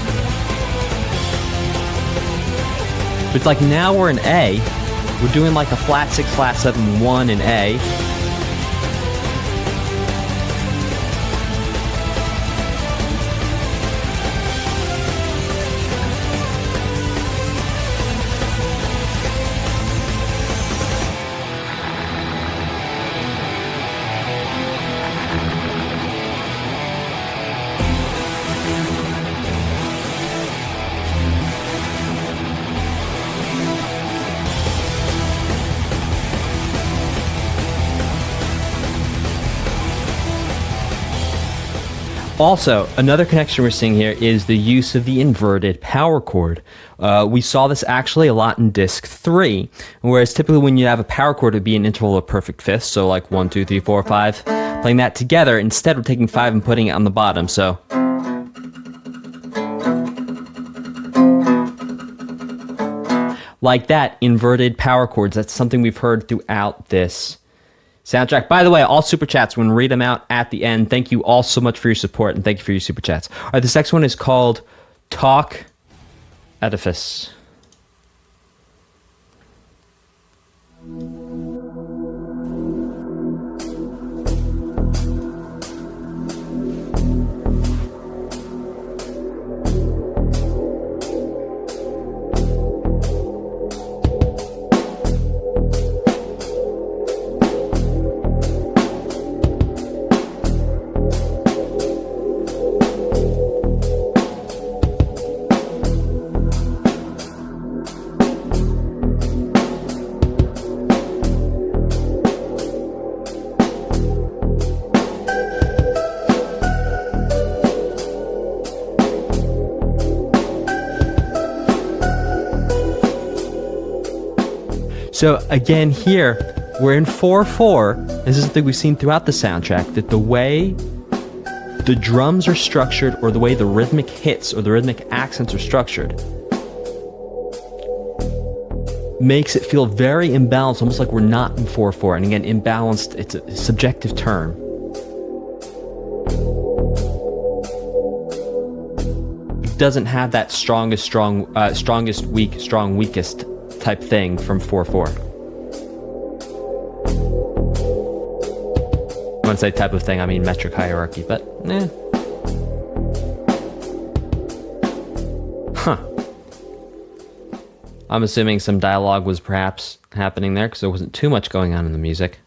But it's like now we're in A. We're doing like a flat 6, flat 7, 1 in A. Also, another connection we're seeing here is the use of the inverted power chord. We saw this actually a lot in Disc 3, whereas typically when you have a power chord, it would be an interval of perfect fifths, so like 1, 2, 3, 4, 5. Playing that together, instead we're taking 5 and putting it on the bottom, so... like that, inverted power chords, that's something we've heard throughout this soundtrack. By the way, all super chats, we're going to read them out at the end. Thank you all so much for your support, and thank you for your super chats. All right, this next one is called Talk Edifice. So again here, we're in 4/4. This is something we've seen throughout the soundtrack, that the way the drums are structured, or the way the rhythmic hits or the rhythmic accents are structured, makes it feel very imbalanced, almost like we're not in 4/4. And again, imbalanced, it's a subjective term. It doesn't have that strongest weak, strong, weakest type thing from 4/4. When I say type of thing, I mean metric hierarchy, but Huh. I'm assuming some dialogue was perhaps happening there, because there wasn't too much going on in the music.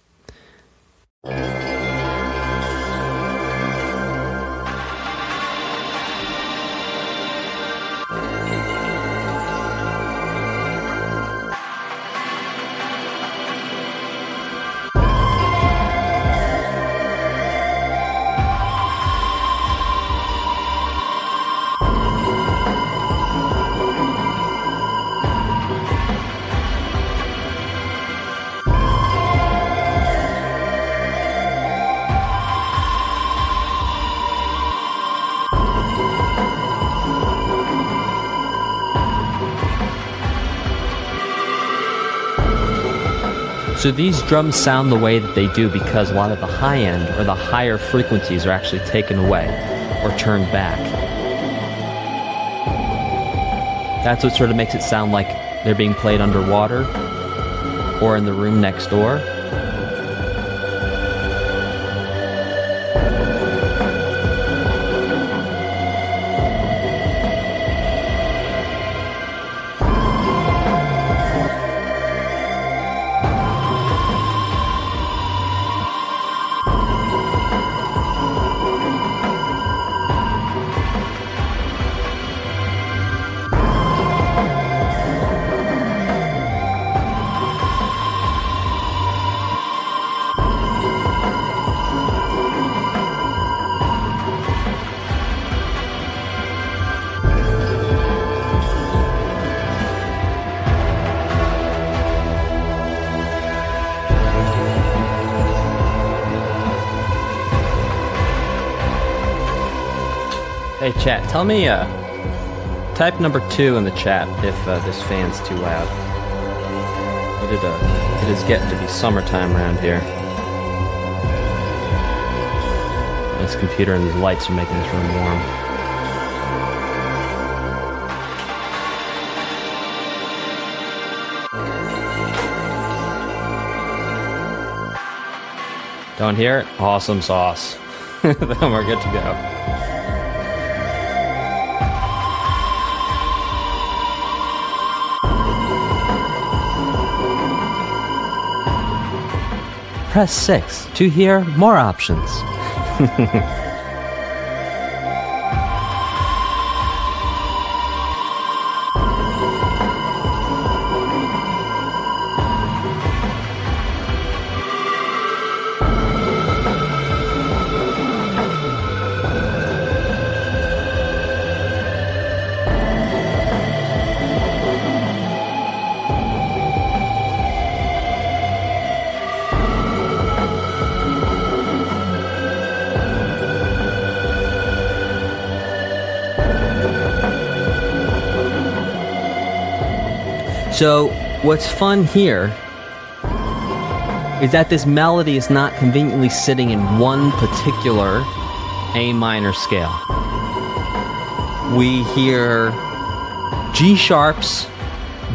So these drums sound the way that they do because a lot of the high end or the higher frequencies are actually taken away or turned back. That's what sort of makes it sound like they're being played underwater or in the room next door. Hey chat, tell me, type number 2 in the chat if this fan's too loud. It is getting to be summertime around here. This computer and these lights are making this room warm. Don't hear it? Awesome sauce. Then we're good to go. Press 6 to hear more options. So, what's fun here is that this melody is not conveniently sitting in one particular A minor scale. We hear G sharps,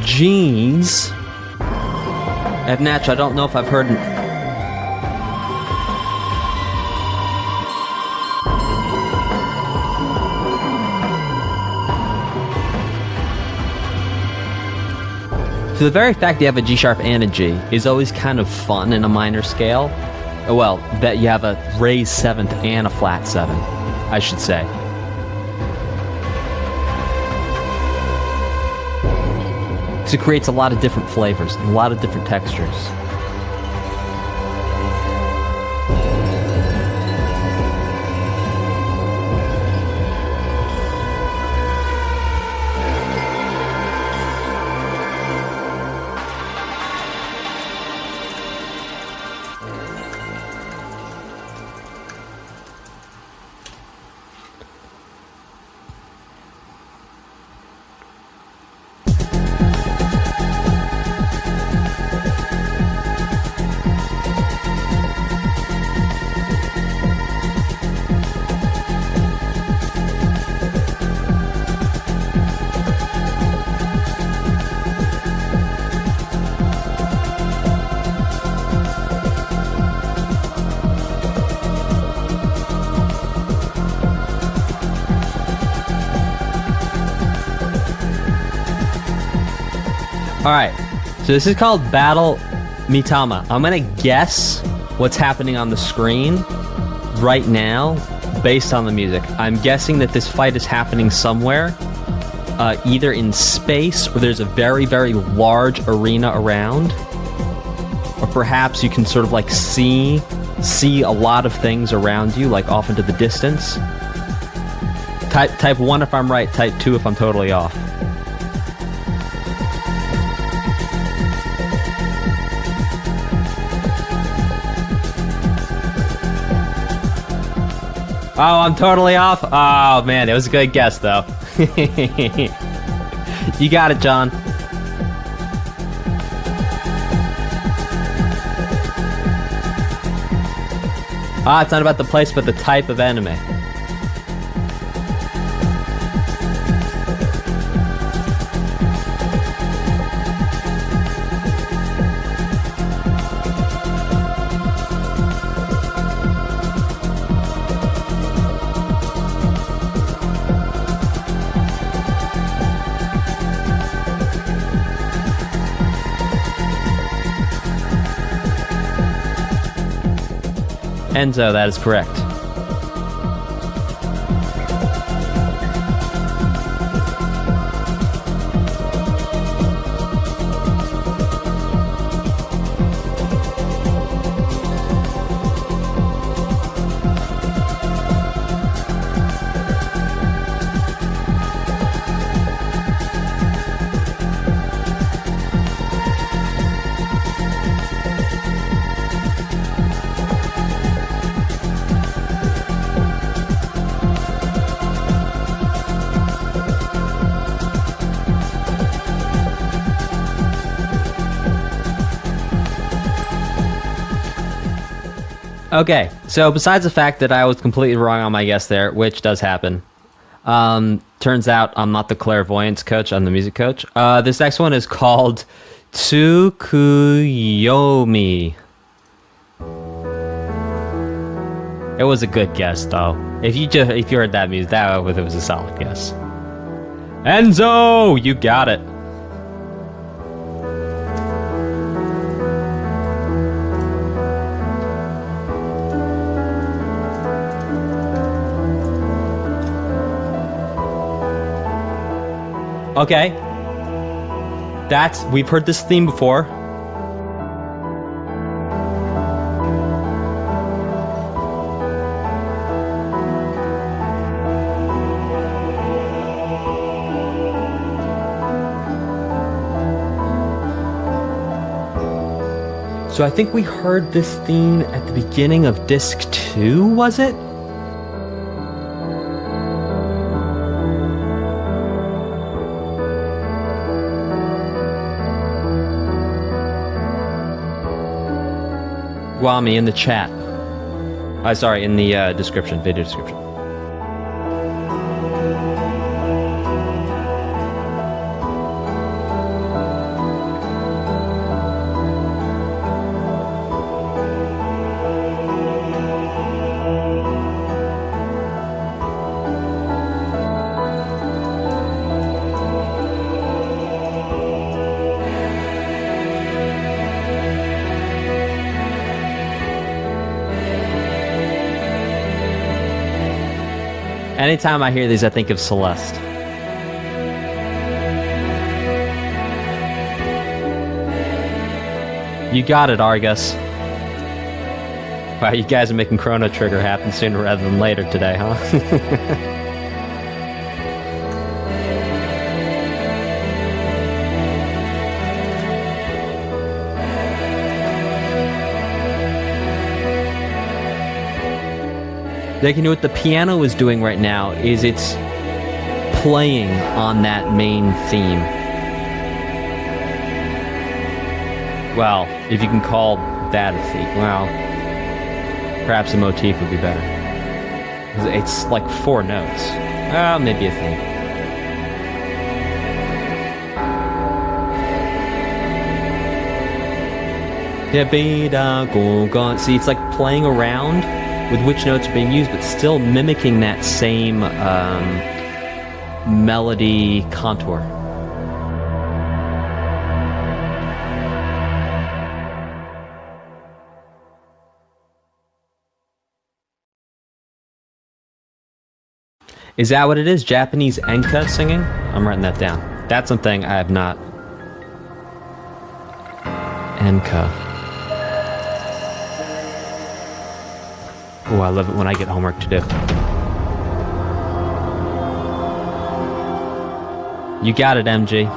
Gs. F natural, I don't know if I've heard So the very fact that you have a G sharp and a G is always kind of fun in a minor scale. Well, that you have a raised 7th and a flat 7, I should say. So it creates a lot of different flavors and a lot of different textures. Alright, so this is called Battle Mitama. I'm gonna guess what's happening on the screen right now based on the music. I'm guessing that this fight is happening somewhere, either in space or there's a very, very large arena around, or perhaps you can sort of like see a lot of things around you, like off into the distance. Type 1 if I'm right, type 2 if I'm totally off. Oh, I'm totally off? Oh, man, it was a good guess, though. You got it, John. Ah, it's not about the place, but the type of enemy. Enzo, that is correct. Okay, so besides the fact that I was completely wrong on my guess there, which does happen, turns out I'm not the clairvoyance coach, I'm the music coach. This next one is called Tsukuyomi. It was a good guess, though. If you heard that music, it was a solid guess. Enzo, you got it. Okay. We've heard this theme before. So I think we heard this theme at the beginning of disc 2, was it? Guami in the chat. Sorry, in the description, video description. Anytime I hear these, I think of Celeste. You got it, Argus. Wow, you guys are making Chrono Trigger happen sooner rather than later today, huh? Like, you know what the piano is doing right now is it's playing on that main theme. Well, if you can call that a theme, well, perhaps a motif would be better. It's like 4 notes. Well, maybe a theme. See, it's like playing around with which notes are being used, but still mimicking that same melody contour. Is that what it is? Japanese enka singing? I'm writing that down. That's something I have not. Enka. Oh, I love it when I get homework to do. You got it, MG.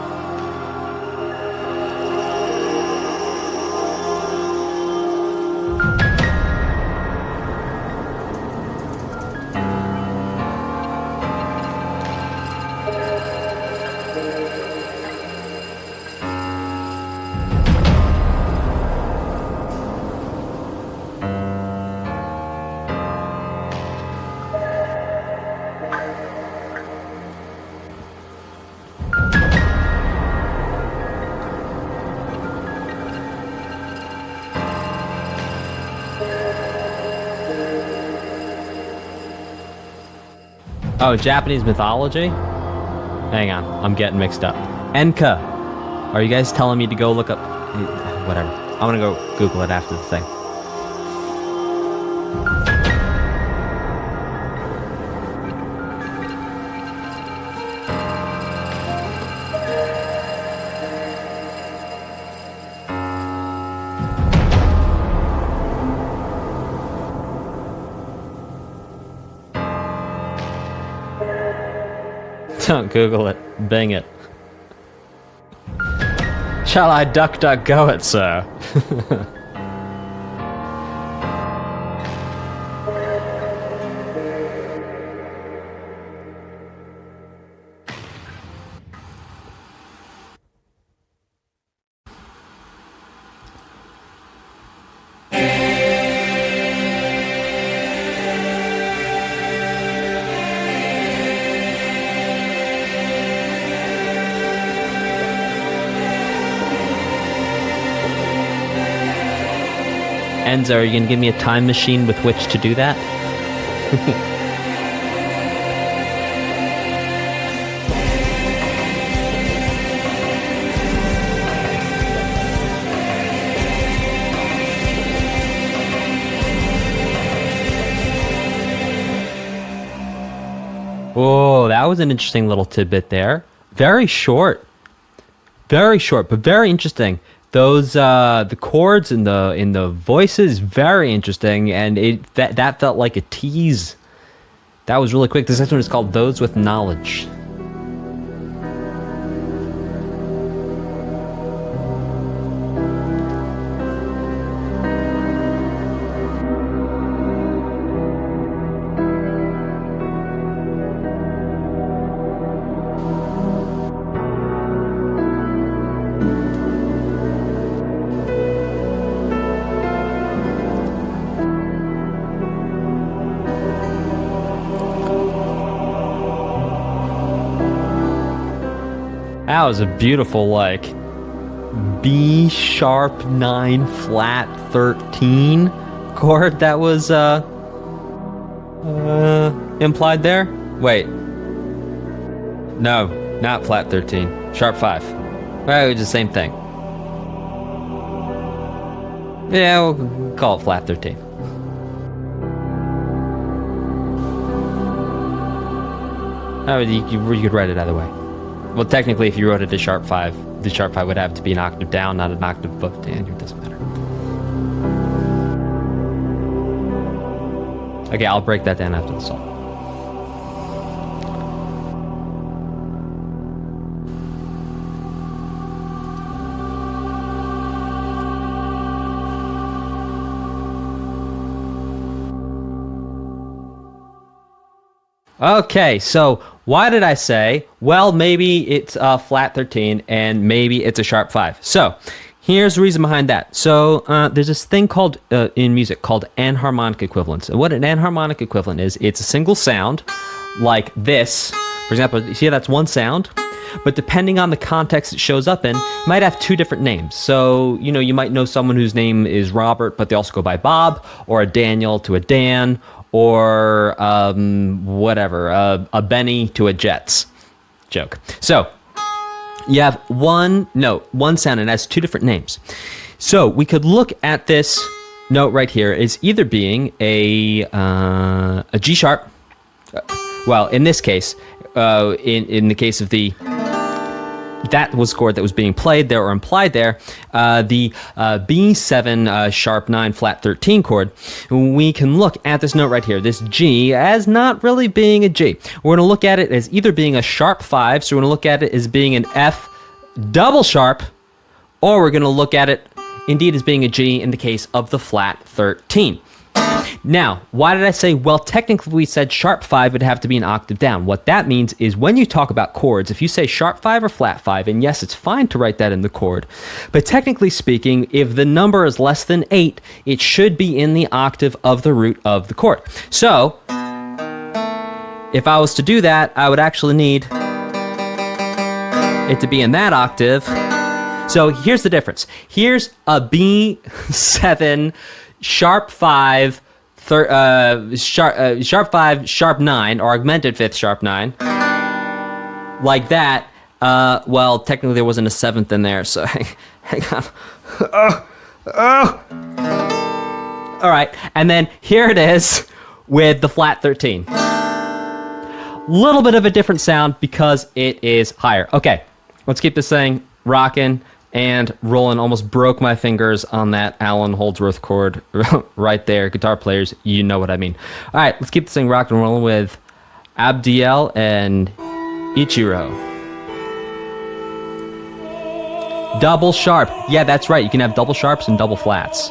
Oh, Japanese mythology? Hang on, I'm getting mixed up. Enka. Are you guys telling me to go look up... Whatever. I'm gonna go Google it after the thing. Don't Google it. Bing it. Shall I DuckDuckGo it, sir? Enzo, are you going to give me a time machine with which to do that? Oh, that was an interesting little tidbit there. Very short, but very interesting. Those the chords and the voices, very interesting, and that felt like a tease. That was really quick. This next one is called "Those with Knowledge." That was a beautiful, like, B sharp 9 flat 13 chord that was implied there. Wait. No, not flat 13. Sharp 5. Well, it was the same thing. Yeah, we'll call it flat 13. Oh, you could write it either way. Well, technically, if you wrote it to sharp 5, the sharp 5 would have to be an octave down, not an octave above. Dan, it doesn't matter. Okay, I'll break that down after the song. Okay, so why did I say, well, maybe it's a flat 13 and maybe it's a sharp 5? So here's the reason behind that. So there's this thing called in music called anharmonic equivalence. And what an anharmonic equivalent is, it's a single sound like this. For example, you see that's one sound, but depending on the context it shows up in, it might have two different names. So, you know, you might know someone whose name is Robert, but they also go by Bob, or a Daniel to a Dan, or whatever, a Benny to a Jets. Joke. So you have one note, one sound, and it has two different names. So we could look at this note right here as either being a G sharp. Well, in this case, in the case of that was chord that was being played there or implied there, the B7 sharp 9 flat 13 chord, we can look at this note right here, this G, as not really being a G. We're going to look at it as either being a sharp 5, so we're going to look at it as being an F double sharp, or we're going to look at it indeed as being a G in the case of the flat 13. Now, why did I say, well, technically we said sharp 5 would have to be an octave down. What that means is when you talk about chords, if you say sharp 5 or flat 5, and yes, it's fine to write that in the chord, but technically speaking, if the number is less than 8, it should be in the octave of the root of the chord. So, if I was to do that, I would actually need it to be in that octave. So here's the difference. Here's a B7 sharp 5 sharp 5 sharp 9, or augmented 5th sharp 9, like that. Well, technically there wasn't a 7th in there, so hang on. All right, and then here it is with the flat 13. Little bit of a different sound because it is higher. Okay, let's keep this thing rocking and rolling. Almost broke my fingers on that Alan Holdsworth chord right there. Guitar players, you know what I mean. All right, let's keep this thing rocking and rolling with Abdiel and Ichiro. Double sharp. Yeah, that's right. You can have double sharps and double flats.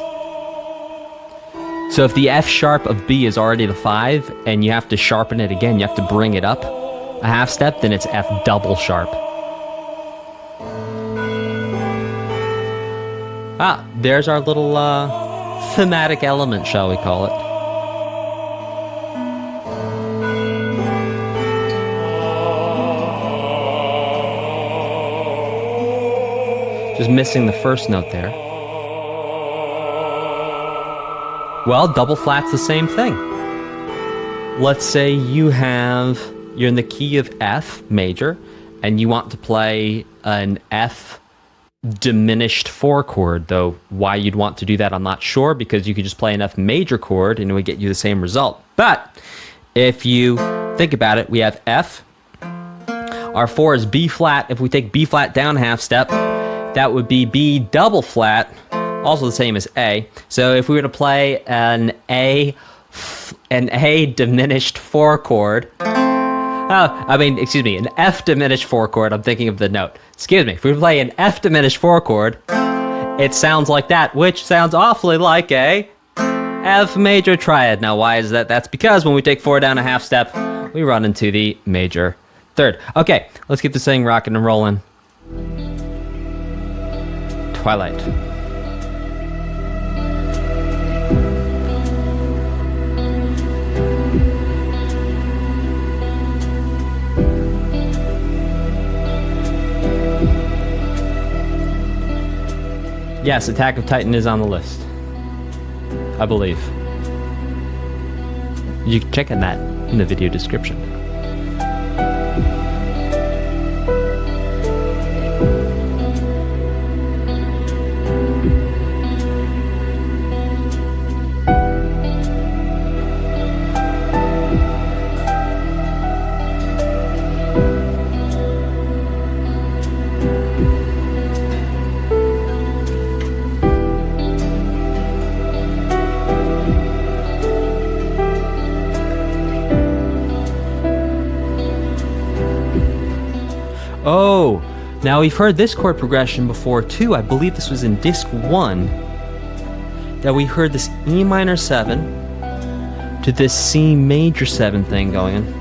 So if the F sharp of B is already the 5 and you have to sharpen it again, you have to bring it up a half step, then it's F double sharp. Ah, there's our little thematic element, shall we call it. Just missing the first note there. Well, double flat's the same thing. Let's say you're in the key of F major, and you want to play an F diminished 4 chord, though why you'd want to do that I'm not sure, because you could just play an F major chord and it would get you the same result. But if you think about it, we have F, our 4 is B flat. If we take B flat down a half step, that would be B double flat, also the same as A. So if we were to play an A diminished 4 chord, an F diminished 4 chord. I'm thinking of the note. Excuse me. If we play an F diminished 4 chord, it sounds like that, which sounds awfully like a F major triad. Now, why is that? That's because when we take 4 down a half step, we run into the major third. Okay, let's get this thing rocking and rolling. Twilight. Yes, Attack of Titan is on the list, I believe. You can check on that in the video description. Oh, now we've heard this chord progression before too. I believe this was in disc 1, that we heard this E minor 7 to this C major 7 thing going in.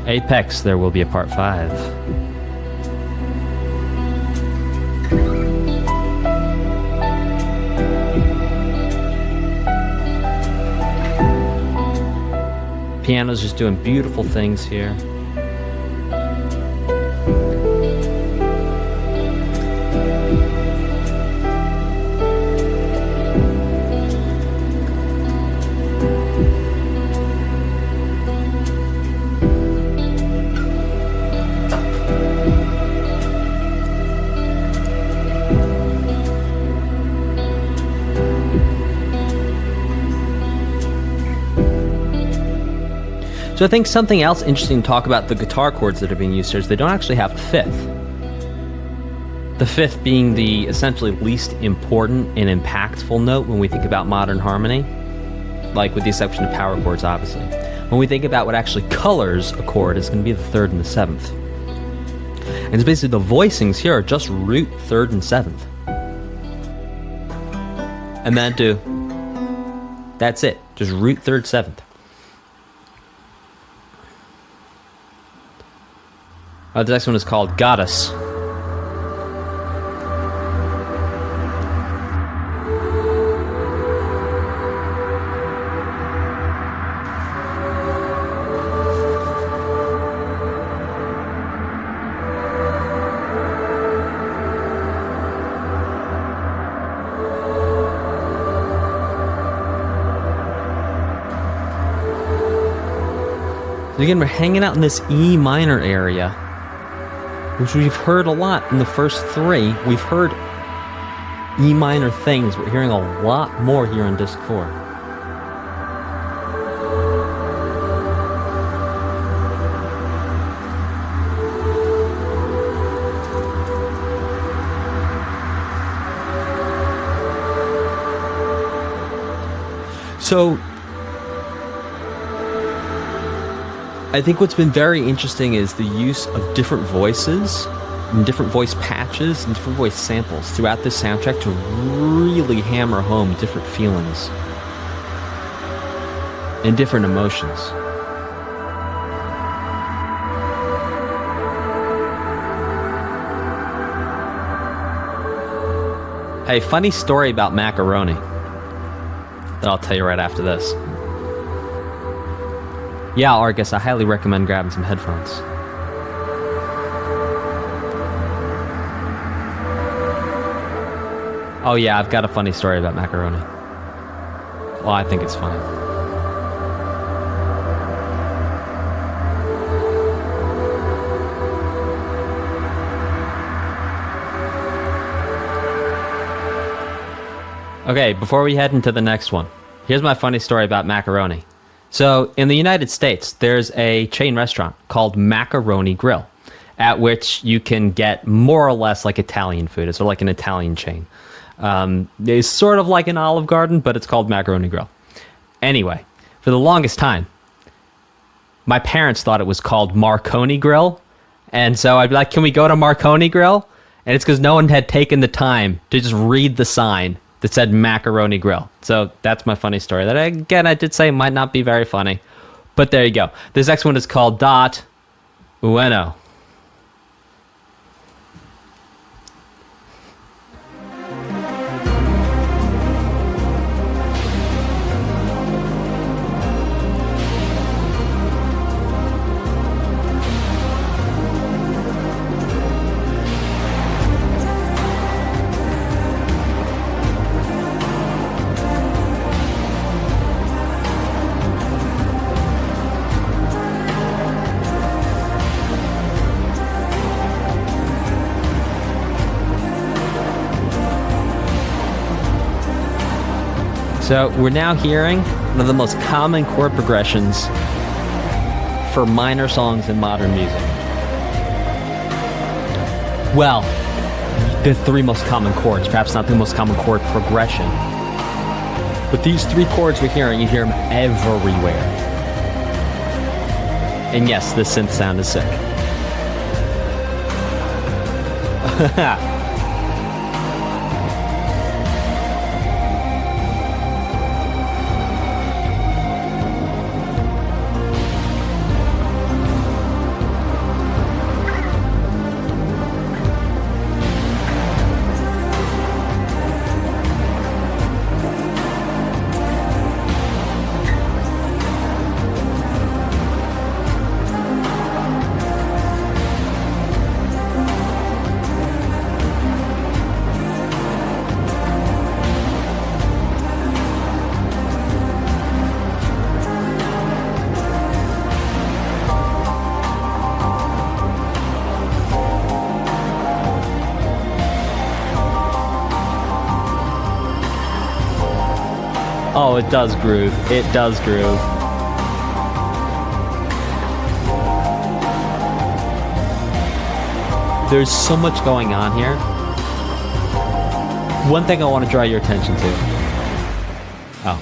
Apex, there will be a part 5. Piano's just doing beautiful things here. So I think something else interesting to talk about the guitar chords that are being used here is they don't actually have a 5th. The 5th being the essentially least important and impactful note when we think about modern harmony, like with the exception of power chords, obviously. When we think about what actually colors a chord, it's going to be the 3rd and the 7th. And it's basically the voicings here are just root 3rd and 7th. And then that's it, just root 3rd, 7th. The next one is called Goddess. So again, we're hanging out in this E minor area, which we've heard a lot in the first 3. We've heard E minor things. We're hearing a lot more here on disc 4. So I think what's been very interesting is the use of different voices and different voice patches and different voice samples throughout this soundtrack to really hammer home different feelings and different emotions. A funny story about macaroni that I'll tell you right after this. Yeah, Argus, I highly recommend grabbing some headphones. Oh yeah, I've got a funny story about macaroni. Well, I think it's funny. Okay, before we head into the next one, here's my funny story about macaroni. So, in the United States, there's a chain restaurant called Macaroni Grill, at which you can get more or less like Italian food. It's sort of like an Italian chain. It's sort of like an Olive Garden, but it's called Macaroni Grill. Anyway, for the longest time, my parents thought it was called Marconi Grill, and so I'd be like, can we go to Marconi Grill? And it's because no one had taken the time to just read the sign that said Macaroni Grill. So that's my funny story. That, again, I did say might not be very funny. But there you go. This next one is called Dot Ueno. So we're now hearing one of the most common chord progressions for minor songs in modern music. Well, the three most common chords, perhaps not the most common chord progression, but these three chords we're hearing, you hear them everywhere. And yes, the synth sound is sick. Oh, it does groove. It does groove. There's so much going on here. One thing I want to draw your attention to. Oh,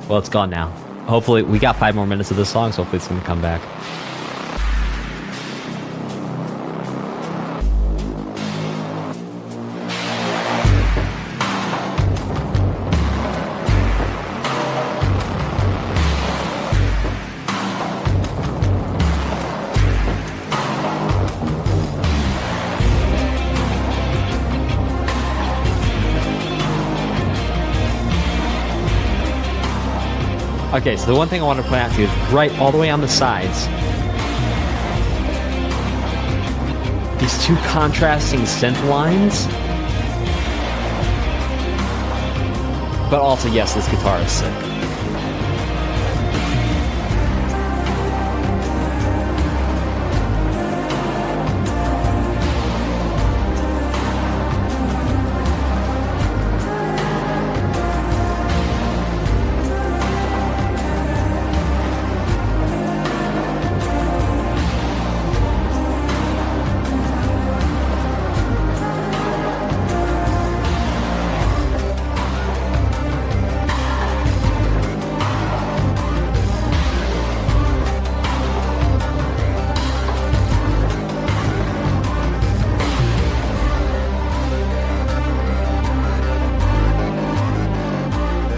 well, it's gone now. Hopefully, we got 5 more minutes of this song, so hopefully it's going to come back. Okay, so the one thing I want to point out to you is right all the way on the sides. These two contrasting synth lines. But also, yes, this guitar is sick.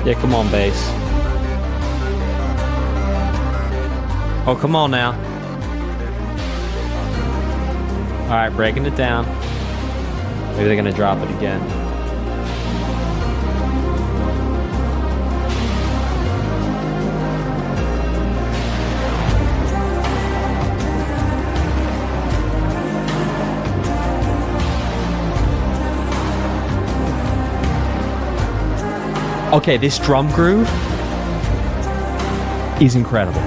Yeah, come on, bass. Oh, come on now. Alright, breaking it down. Maybe they're gonna drop it again. Okay, this drum groove is incredible.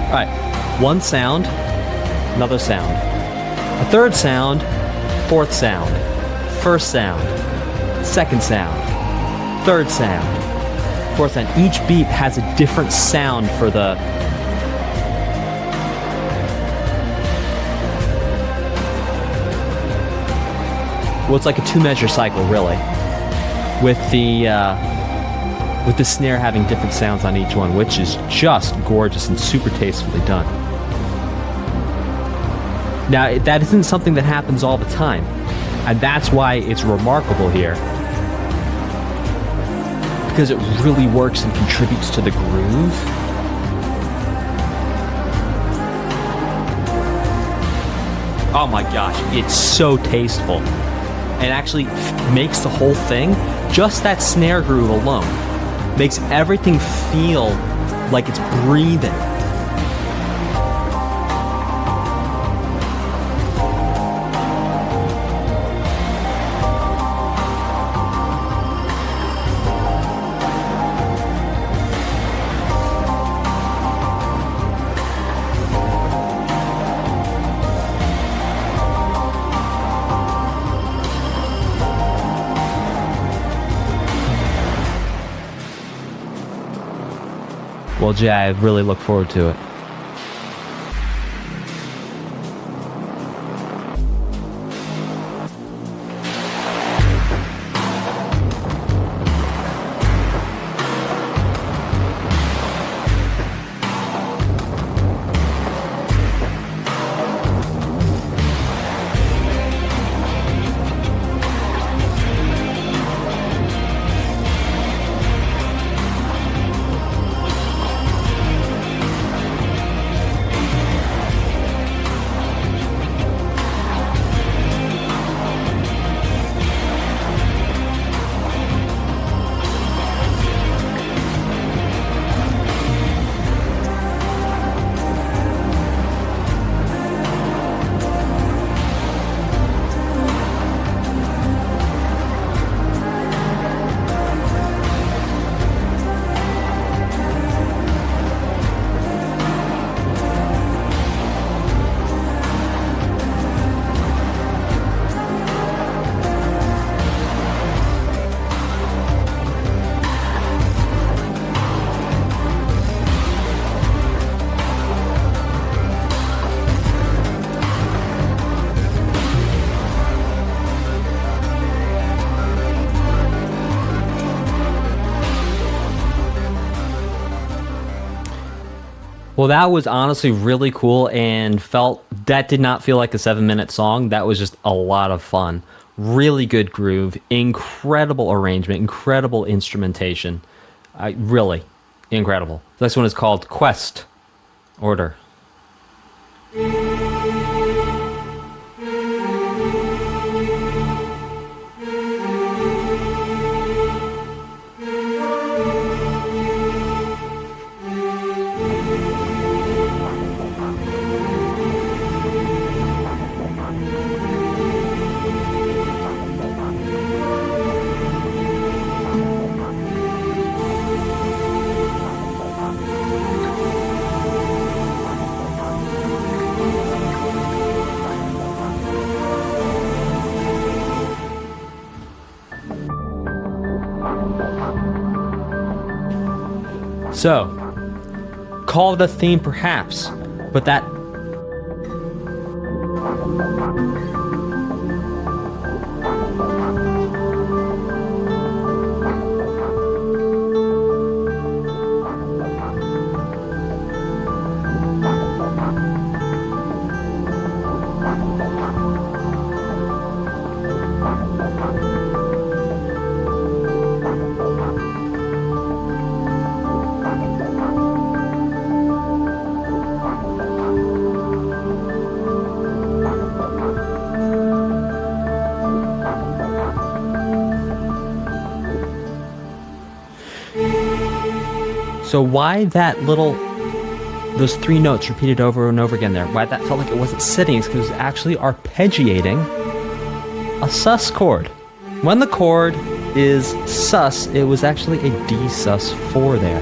All right, one sound, another sound, a third sound, fourth sound, first sound, second sound, third sound, fourth sound. Each beat has a different sound for the... Well, it's like a 2-measure cycle, really, with the snare having different sounds on each one, which is just gorgeous and super tastefully done. Now, that isn't something that happens all the time, and that's why it's remarkable here, because it really works and contributes to the groove. Oh my gosh, it's so tasteful. And actually makes the whole thing, just that snare groove alone, makes everything feel like it's breathing. Well, Jay, I really look forward to it. Well, that was honestly really cool, and that did not feel like a 7-minute song. That was just a lot of fun. Really good groove, incredible arrangement, incredible instrumentation. Really incredible. This one is called Quest Order. So, call it a theme perhaps, but that... So why that little those three notes repeated over and over again there. Why that felt like it wasn't sitting is because it was actually arpeggiating a sus chord. When the chord is sus, it was actually a D sus4 there.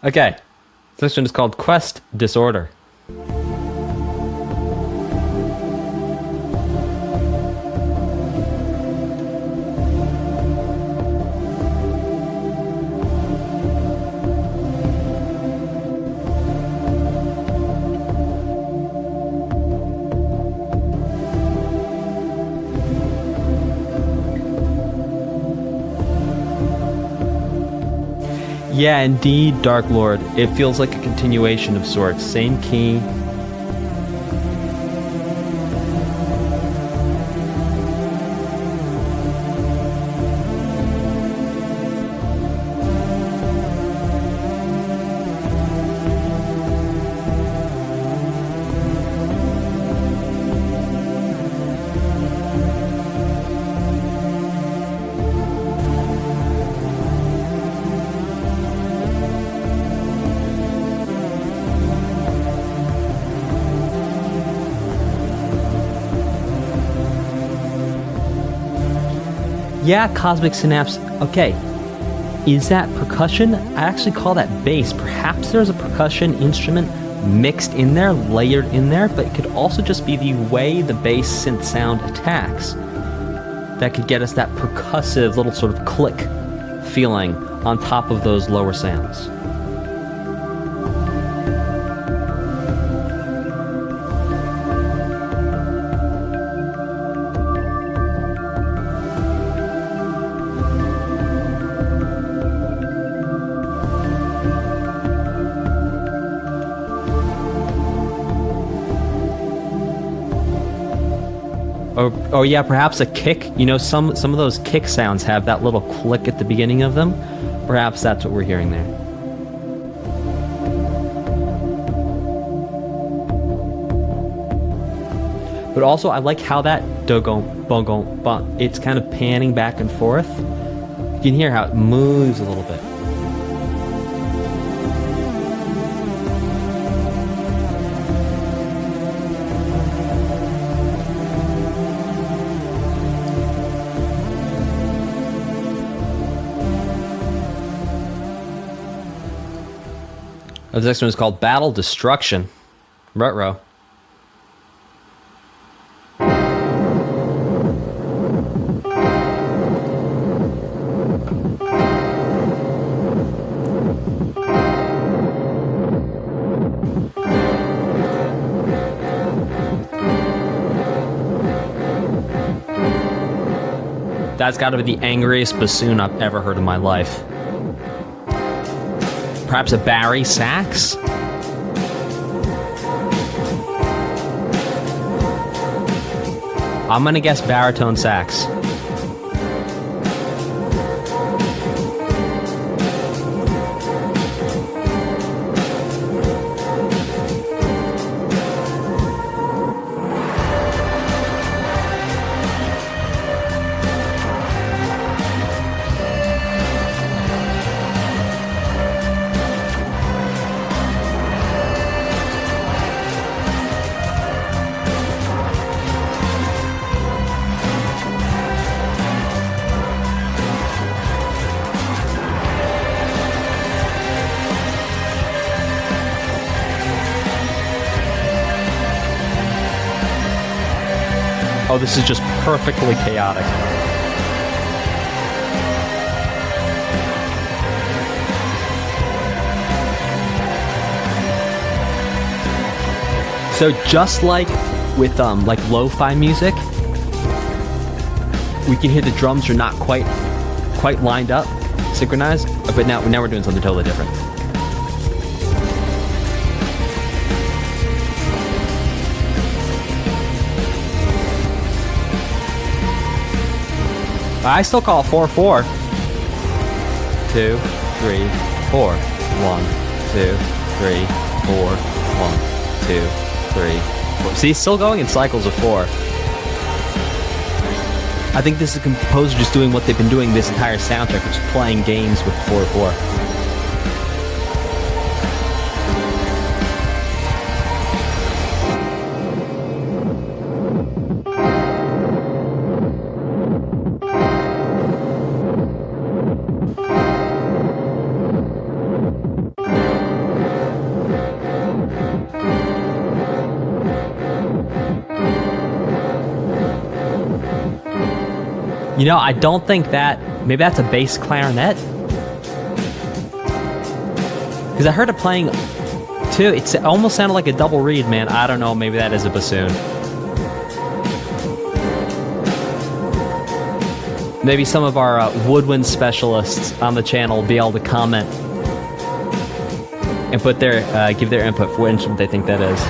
Okay, this one is called Quest Disorder. Yeah, indeed, Dark Lord. It feels like a continuation of sorts. Same key. Yeah, Cosmic Synapse. Okay. Is that percussion? I actually call that bass. Perhaps there's a percussion instrument mixed in there, layered in there, but it could also just be the way the bass synth sound attacks that could get us that percussive little sort of click feeling on top of those lower sounds. Oh yeah, perhaps a kick. You know, some of those kick sounds have that little click at the beginning of them. Perhaps that's what we're hearing there. But also, I like how that dogon, bogon, bon, it's kind of panning back and forth. You can hear how it moves a little bit. The next one is called Battle Destruction. Ruh-roh. That's got to be the angriest bassoon I've ever heard in my life. Perhaps a Barry sax? I'm gonna guess baritone sax. Oh, this is just perfectly chaotic. So just like with like lo-fi music, we can hear the drums are not quite lined up. synchronized, but now we're doing something totally different. I still call it 4-4. 2, 3, 4. 1, 2, 3, 4. 1, 2, 3, 4. See, still going in cycles of 4. I think this is a composer just doing what they've been doing this entire soundtrack, which is playing games with 4-4. You know, I don't think that... Maybe that's a bass clarinet? Because I heard it playing, too. It almost sounded like a double reed, man. I don't know. Maybe that is a bassoon. Maybe some of our woodwind specialists on the channel will be able to comment and put their give their input for what instrument they think that is.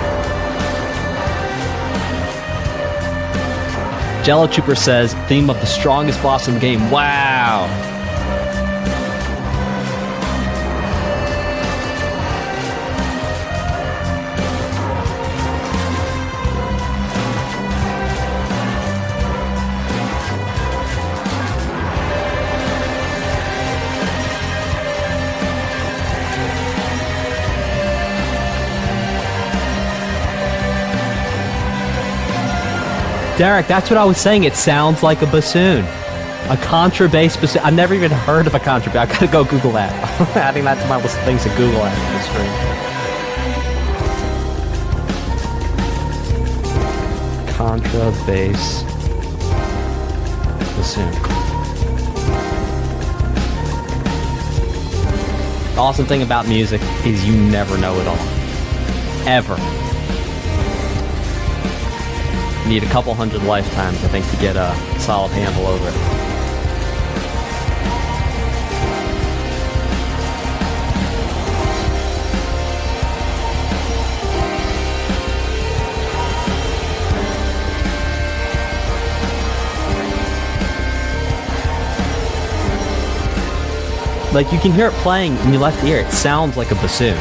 Jello Trooper says, theme of the strongest boss in the game. Wow! Derek, that's what I was saying. It sounds like a bassoon. A contrabass bassoon. I've never even heard of a contrabass. I gotta go Google that. I'm adding that to my list of things to Google after the stream. Contrabass bassoon. The awesome thing about music is you never know it all. Ever. You need a couple hundred lifetimes, I think, to get a solid handle over it. Like, you can hear it playing in your left ear. It sounds like a bassoon.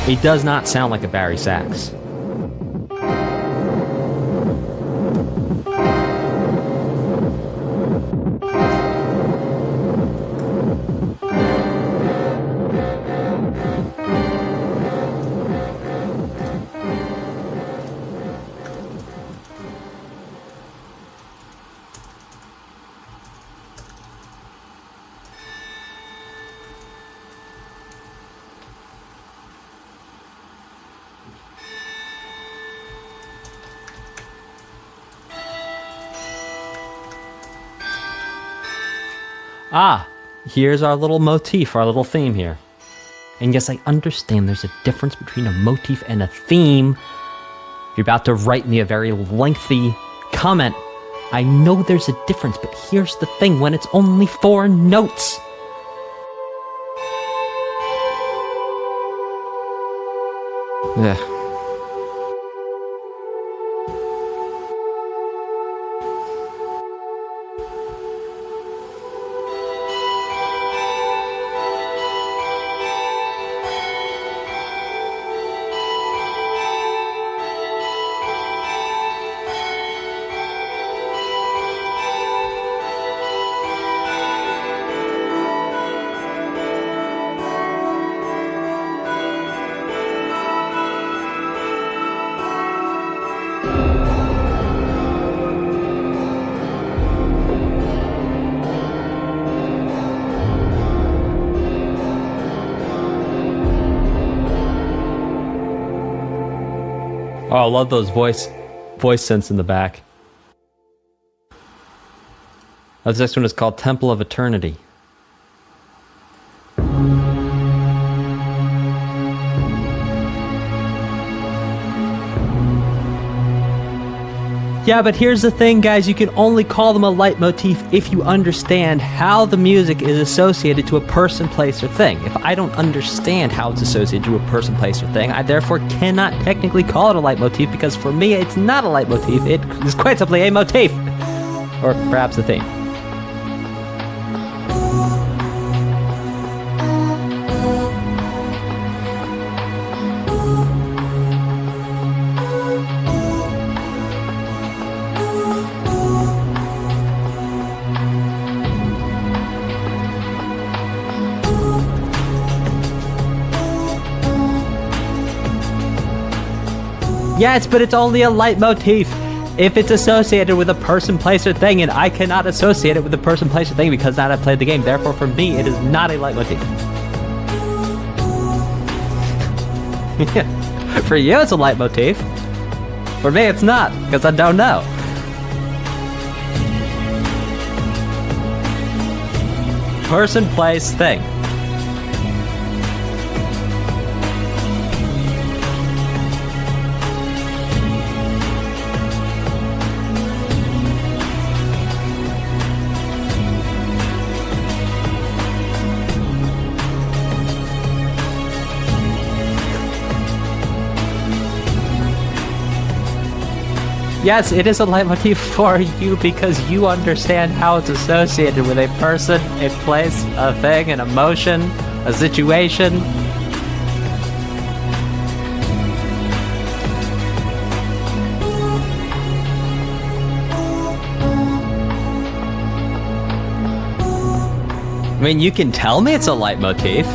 It does not sound like a bari sax. Ah, here's our little motif, our little theme here. And yes, I understand there's a difference between a motif and a theme. If you're about to write me a very lengthy comment, I know there's a difference, but here's the thing, when it's only 4 notes. Yeah. Oh, I love those voice synths in the back. This next one is called Temple of Eternity. Yeah, but here's the thing, guys. You can only call them a leitmotif if you understand how the music is associated to a person, place, or thing. If I don't understand how it's associated to a person, place, or thing, I therefore cannot technically call it a leitmotif, because for me, it's not a leitmotif. It is quite simply a motif. Or perhaps a theme. Yes, but it's only a leitmotif if it's associated with a person, place, or thing, and I cannot associate it with a person, place, or thing because now I've played the game. Therefore, for me, it is not a leitmotif. For you, it's a leitmotif. For me, it's not, because I don't know. Person, place, thing. Yes, it is a leitmotif for you because you understand how it's associated with a person, a place, a thing, an emotion, a situation. I mean, you can tell me it's a leitmotif.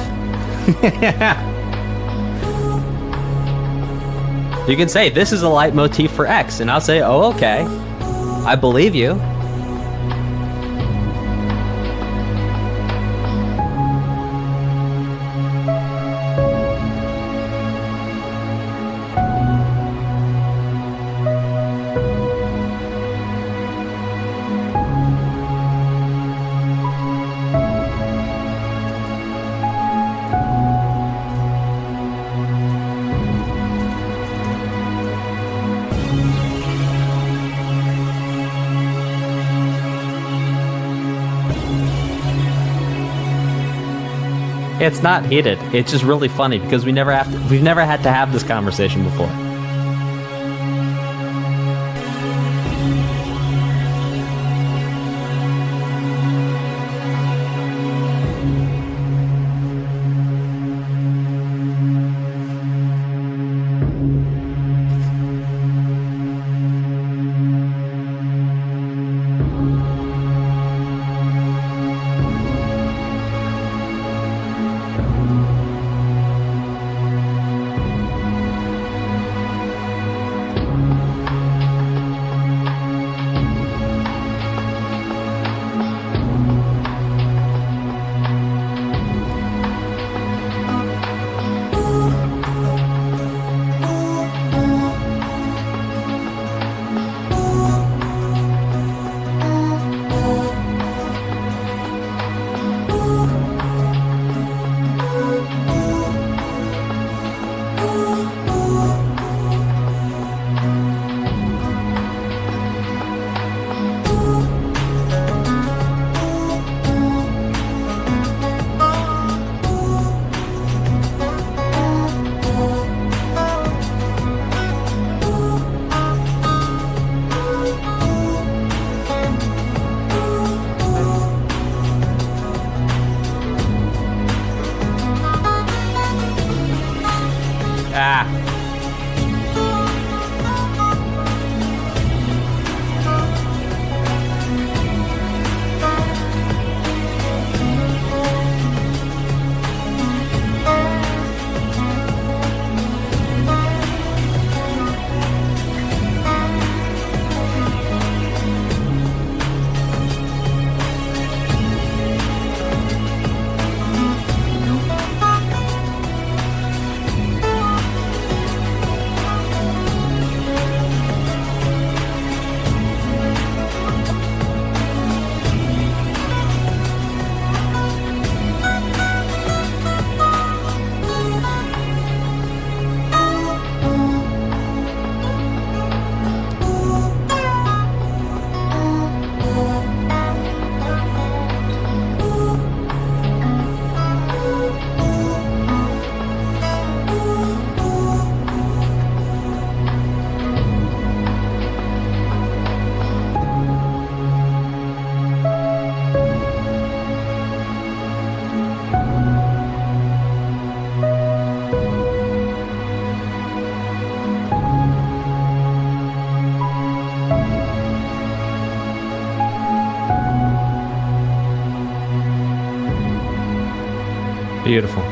You can say, this is a leitmotif for X, and I'll say, oh, okay. I believe you. It's not heated. It's just really funny because we've never had to have this conversation before. Beautiful.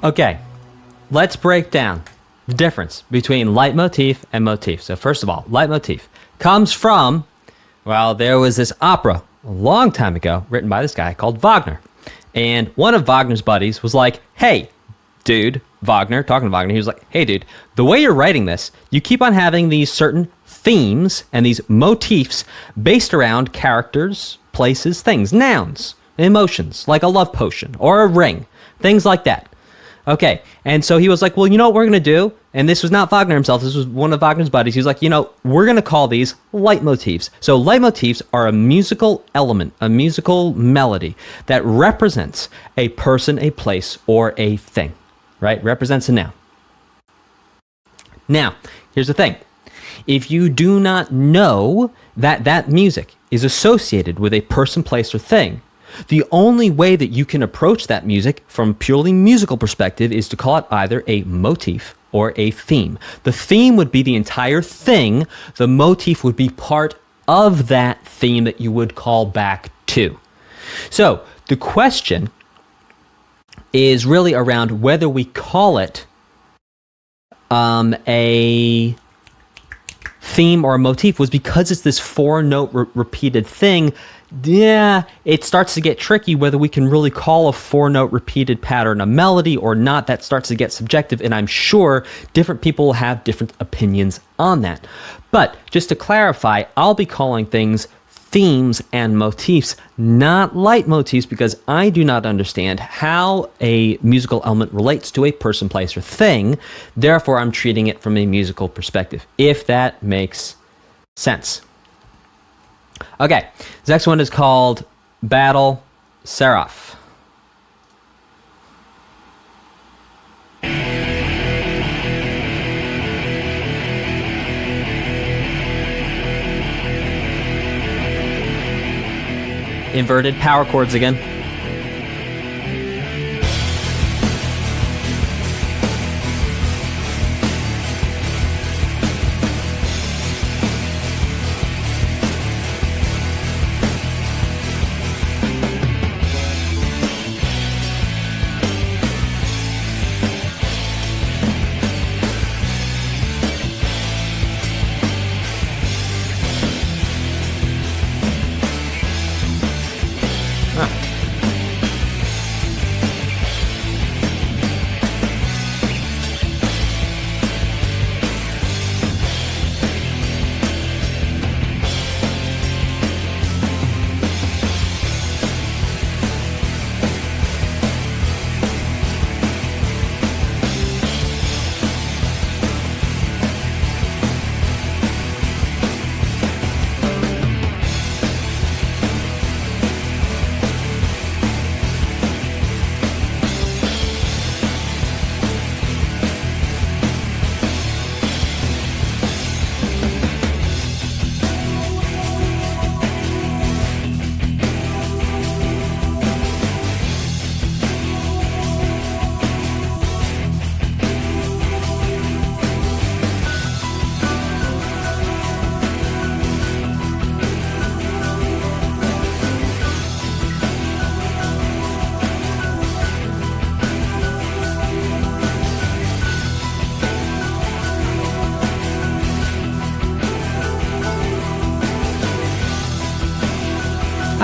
Okay, let's break down the difference between leitmotif and motif. So first of all, leitmotif comes from, well, there was this opera a long time ago written by this guy called Wagner. And one of Wagner's buddies was like, hey, dude, Wagner, talking to Wagner, he was like, hey, dude, the way you're writing this, you keep on having these certain themes and these motifs based around characters, places, things, nouns, emotions, like a love potion or a ring, things like that. Okay, and so he was like, well, you know what we're going to do? And this was not Wagner himself, this was one of Wagner's buddies. He was like, you know, we're going to call these leitmotifs. So leitmotifs are a musical element, a musical melody that represents a person, a place, or a thing, right? Represents a noun. Now, here's the thing. If you do not know that that music is associated with a person, place, or thing, the only way that you can approach that music from a purely musical perspective is to call it either a motif or a theme. The theme would be the entire thing. The motif would be part of that theme that you would call back to. So the question is really around whether we call it a theme or a motif was because it's this four-note repeated thing. Yeah, it starts to get tricky whether we can really call a four-note repeated pattern a melody or not. That starts to get subjective, and I'm sure different people have different opinions on that. But just to clarify, I'll be calling things themes and motifs, not leitmotifs, because I do not understand how a musical element relates to a person, place, or thing. Therefore, I'm treating it from a musical perspective, if that makes sense. Okay, this next one is called Battle Seraph. Inverted power chords again.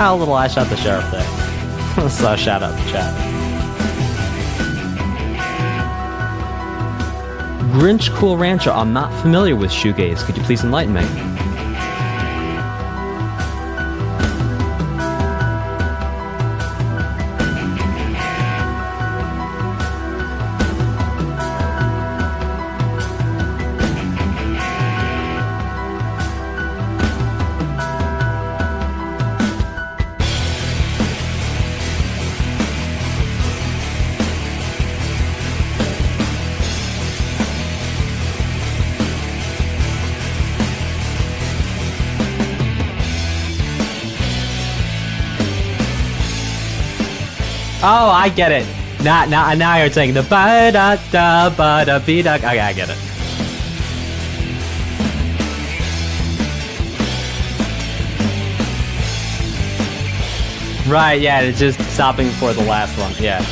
A little I shot the sheriff there. So shout out to chat. Grinch Cool Rancher, I'm not familiar with shoegaze. Could you please enlighten me? Oh, I get it. Now you're saying the ba-da-da-ba-da-be-da. Okay, I get it. Right, yeah, it's just stopping for the last one, yeah.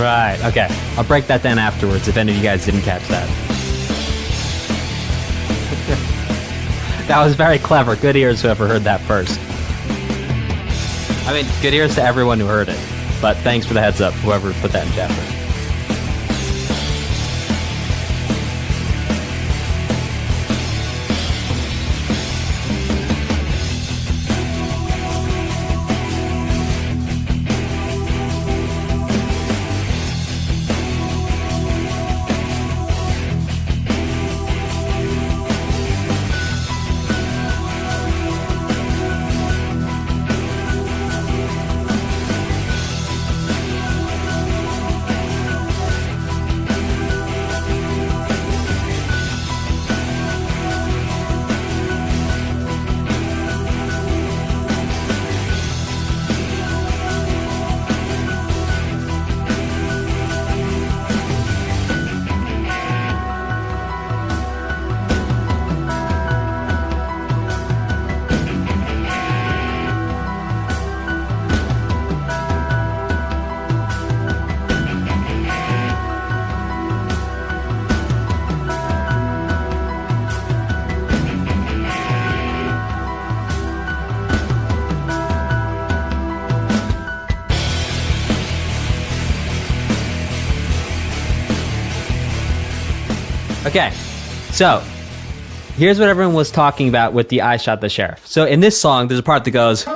Right, okay. I'll break that down afterwards if any of you guys didn't catch that. That was very clever. Good ears whoever heard that first. I mean, good ears to everyone who heard it. But thanks for the heads up, whoever put that in chat first. Okay, so here's what everyone was talking about with the I Shot the Sheriff. So in this song, there's a part that goes...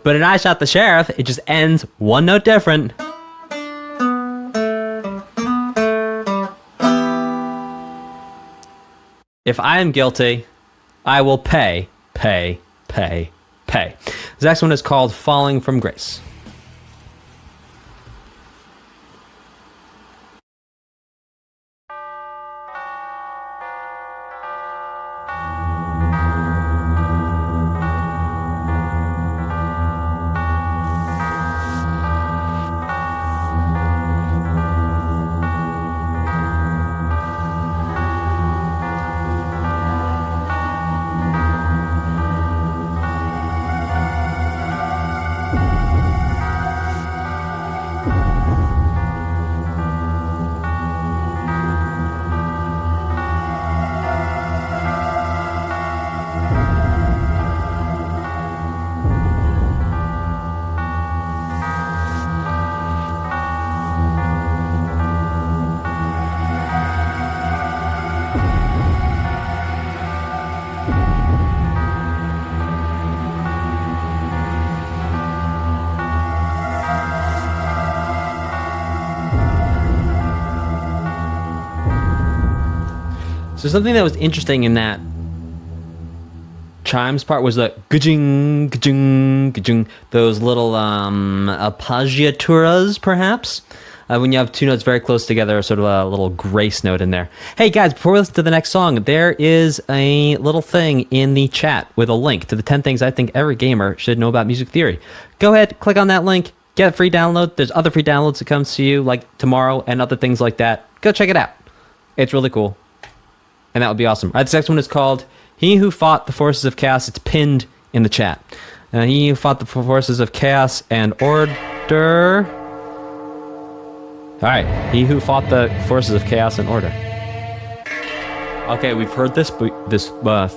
But in I Shot the Sheriff, it just ends one note different. If I am guilty, I will pay. The next one is called Falling from Grace. So something that was interesting in that chimes part was the gajing, gajing, gajing, those little appoggiaturas, perhaps. When you have two notes very close together, sort of a little grace note in there. Hey guys, before we listen to the next song, there is a little thing in the chat with a link to the 10 things I think every gamer should know about music theory. Go ahead, click on that link, get a free download. There's other free downloads that comes to you like tomorrow and other things like that. Go check it out. It's really cool. And that would be awesome. All right, this next one is called He Who Fought the Forces of Chaos. It's pinned in the chat. He who fought the forces of chaos and order. All right, he who fought the forces of chaos and order. Okay, we've heard this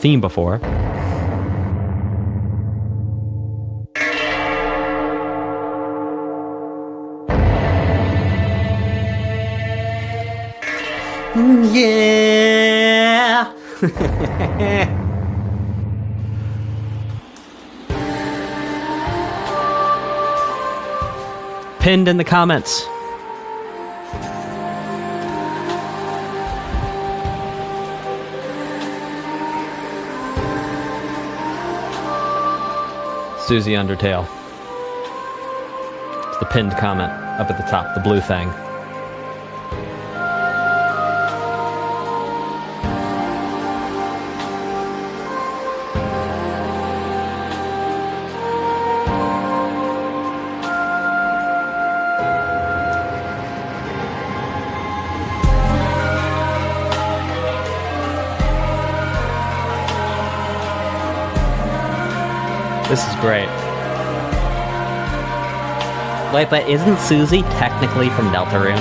theme before. Yeah. Pinned in the comments. Susie Undertale. It's the pinned comment. up at the top, the blue thing. This is great. Wait, but isn't Susie technically from Deltarune?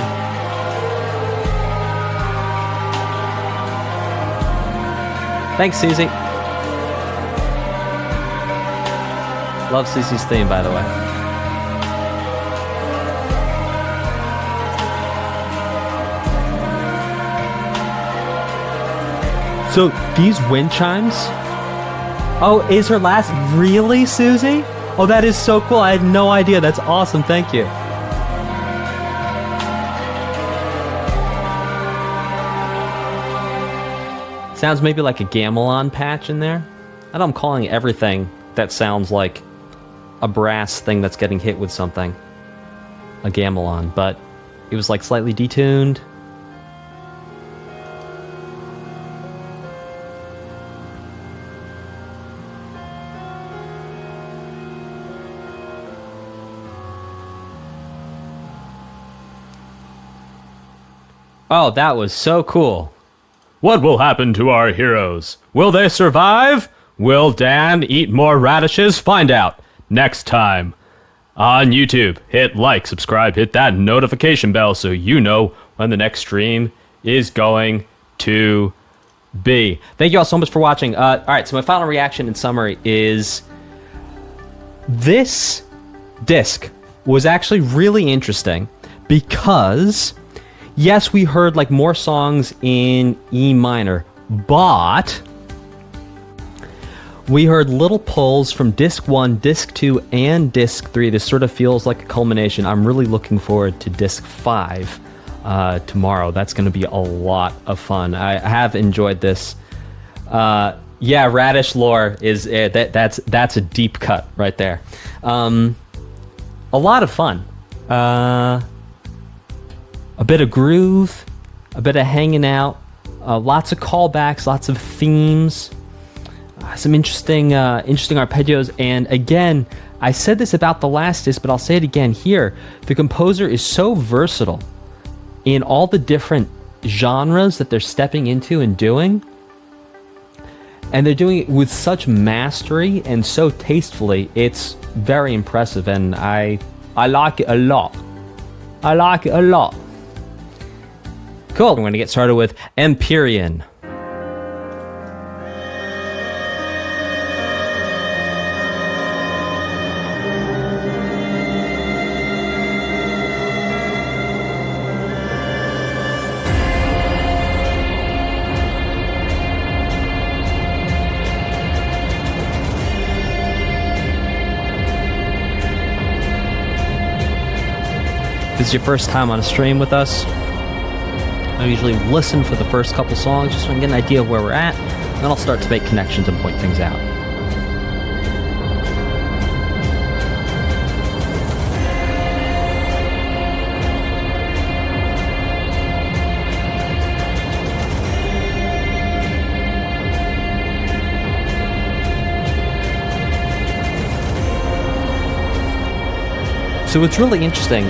Thanks, Susie. Love Susie's theme, by the way. So, these wind chimes... Oh, is her last really Susie? Oh, that is so cool. I had no idea. That's awesome. Thank you. Sounds maybe like a gamelan patch in there. I know I'm calling everything that sounds like a brass thing that's getting hit with something a gamelan, but it was like slightly detuned. Oh, that was so cool. What will happen to our heroes? Will they survive? Will Dan eat more radishes? Find out next time on YouTube. Hit like, subscribe, hit that notification bell so you know when the next stream is going to be. Thank you all so much for watching. All right, so my final reaction and summary is this disc was actually really interesting because... Yes, we heard like more songs in E minor, but we heard little pulls from Disc 1, Disc 2, and Disc 3. This sort of feels like a culmination. I'm really looking forward to Disc 5 tomorrow. That's going to be a lot of fun. I have enjoyed this. Yeah, Radish lore is that's a deep cut right there. A lot of fun. A bit of groove, a bit of hanging out, lots of callbacks, lots of themes, some interesting arpeggios. And again, I said this about the last disc, but I'll say it again here. The composer is so versatile in all the different genres that they're stepping into and doing. And they're doing it with such mastery and so tastefully. It's very impressive, and I like it a lot. I like it a lot. Cool. We're going to get started with Empyrean. If this is your first time on a stream with us, I usually listen for the first couple songs just so I can get an idea of where we're at, and then I'll start to make connections and point things out. So what's really interesting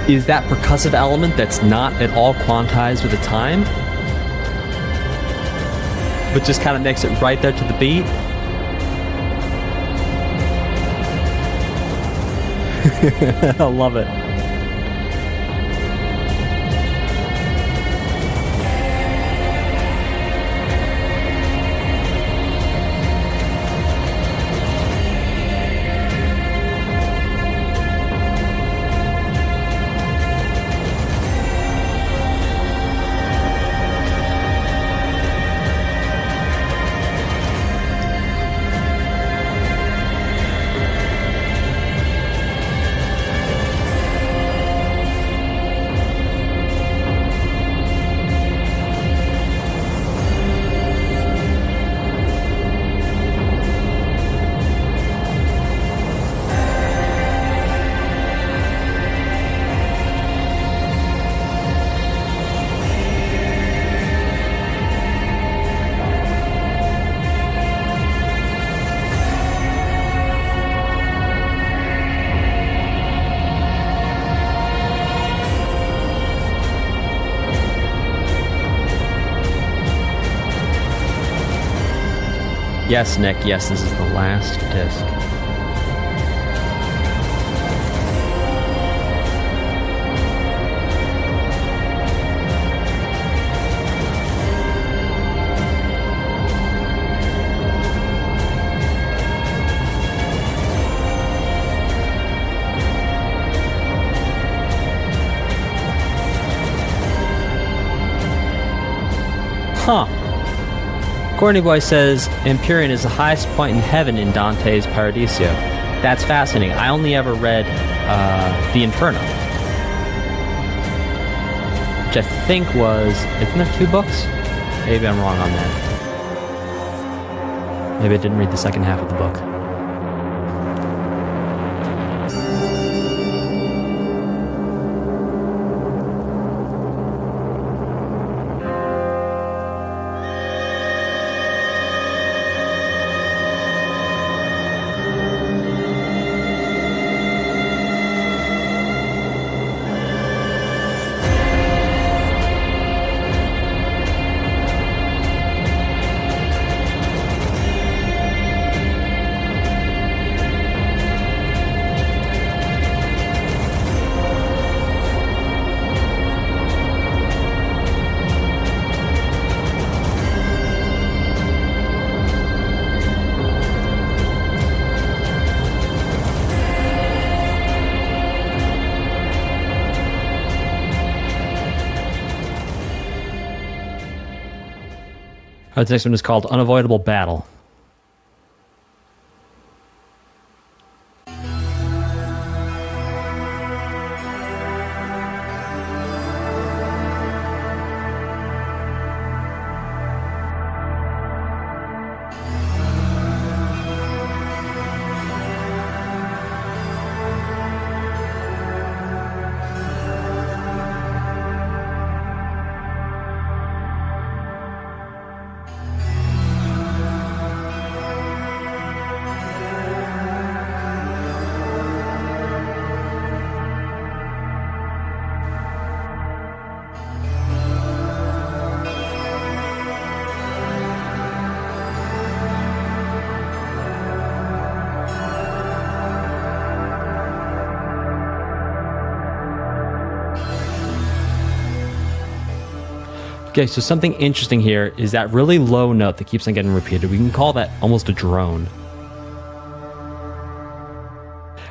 is that percussive element that's not at all quantized with the time, but just kind of makes it right there to the beat. I love it. Yes, Nick, yes, this is the last disc. Huh. Courtney Boy says Empyrean is the highest point in heaven in Dante's Paradiso. That's fascinating. I only ever read The Inferno, which I think was... Isn't there 2 books? Maybe I'm wrong on that. Maybe I didn't read the second half of the book. The next one is called Unavoidable Battle. Okay, so something interesting here is that really low note that keeps on getting repeated. We can call that almost a drone.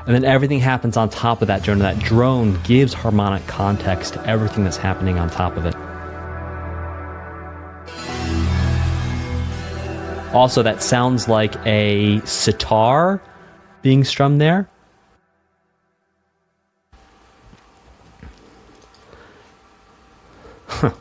And then everything happens on top of that drone, and that drone gives harmonic context to everything that's happening on top of it. Also, that sounds like a sitar being strummed there. Huh.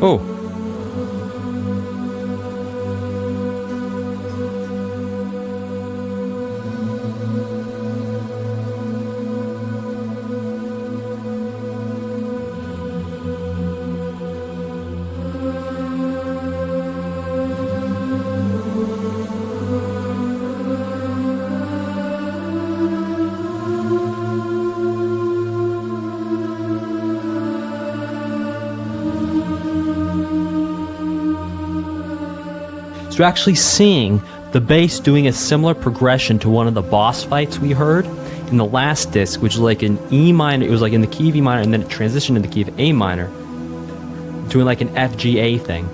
Oh. So we're actually seeing the bass doing a similar progression to one of the boss fights we heard in the last disc, which is like an E minor. It was like in the key of E minor, and then it transitioned in the key of A minor, doing like an FGA thing.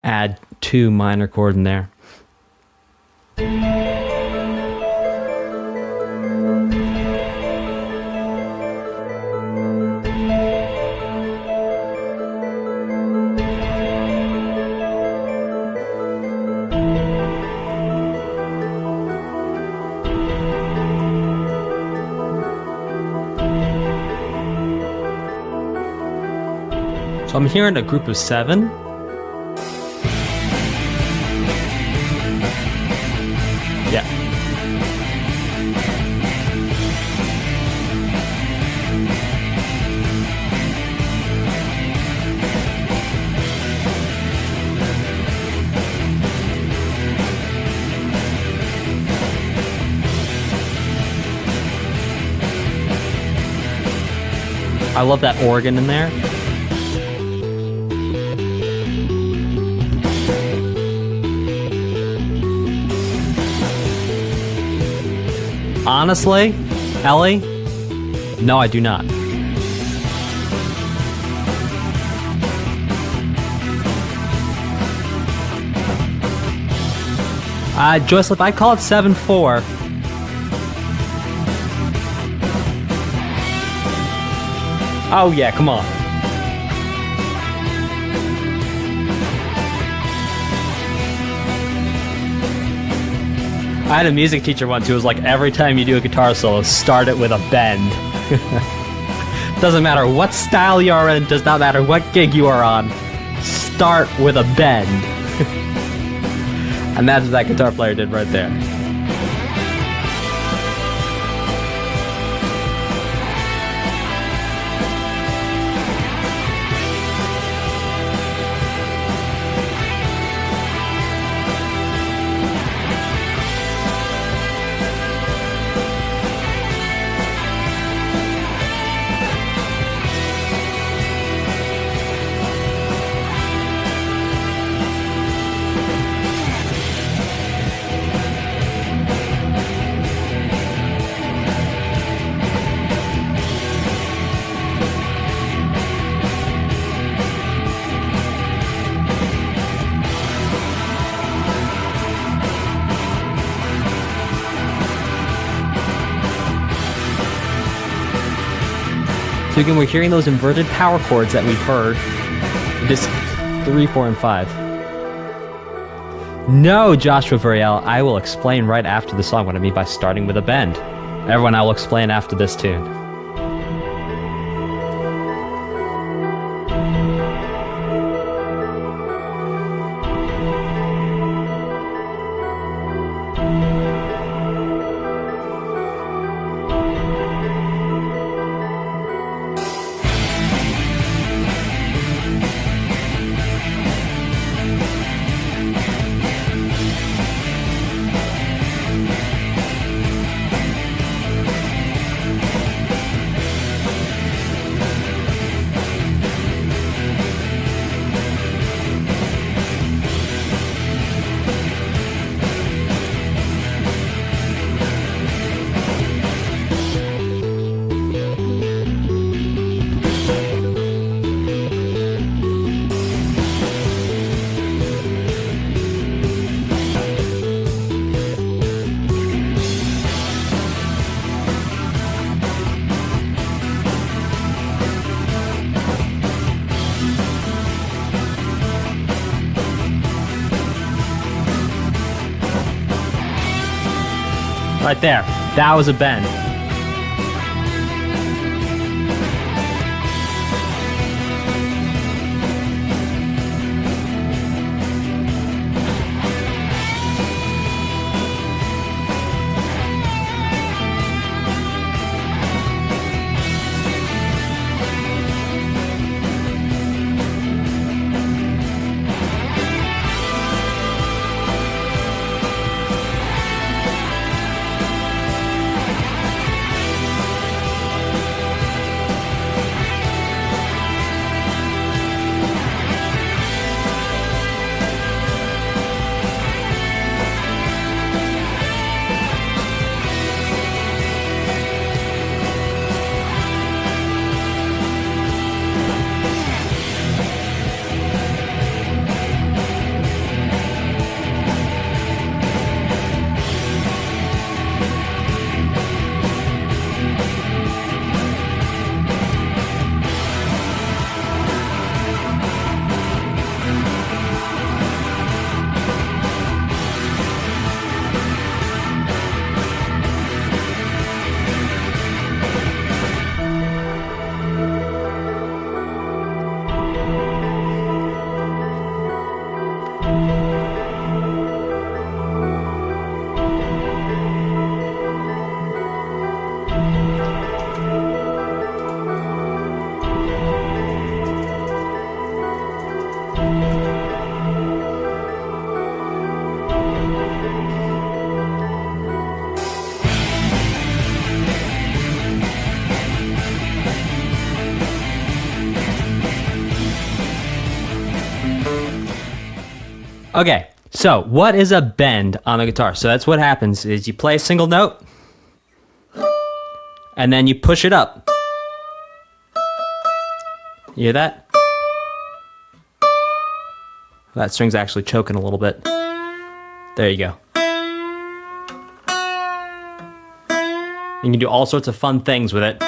Add 2 minor chord in there. I'm hearing a group of 7. Yeah. I love that organ in there. Honestly, Ellie, no, I do not. Joycelip, I call it 7-4. Oh yeah, come on. I had a music teacher once who was like, every time you do a guitar solo, start it with a bend. Doesn't matter what style you are in, does not matter what gig you are on, start with a bend. And that's what that guitar player did right there. So again, we're hearing those inverted power chords that we've heard. Disc 3, 4, and 5. No, Joshua Veriel, I will explain right after the song what I mean by starting with a bend. Everyone, I will explain after this tune. Right there. That was a bend. Okay, so what is a bend on the guitar? So that's what happens is you play a single note, and then you push it up. You hear that? That string's actually choking a little bit. There you go. You can do all sorts of fun things with it.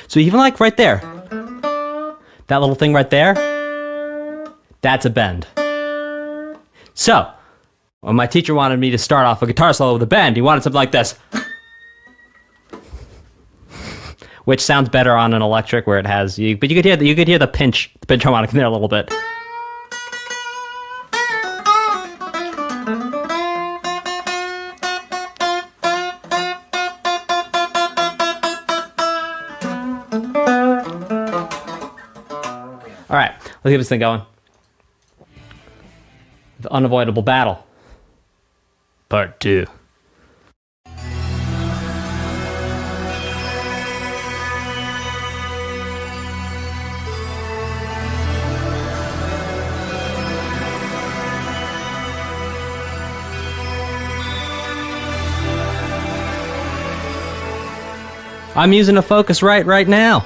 So even like right there, that little thing right there, that's a bend. So, when my teacher wanted me to start off a guitar solo with a bend, he wanted something like this. Which sounds better on an electric where it has, but you could hear the pinch harmonic in there a little bit. All right, let's get this thing going. The Unavoidable Battle, Part 2. I'm using a Focusrite right now.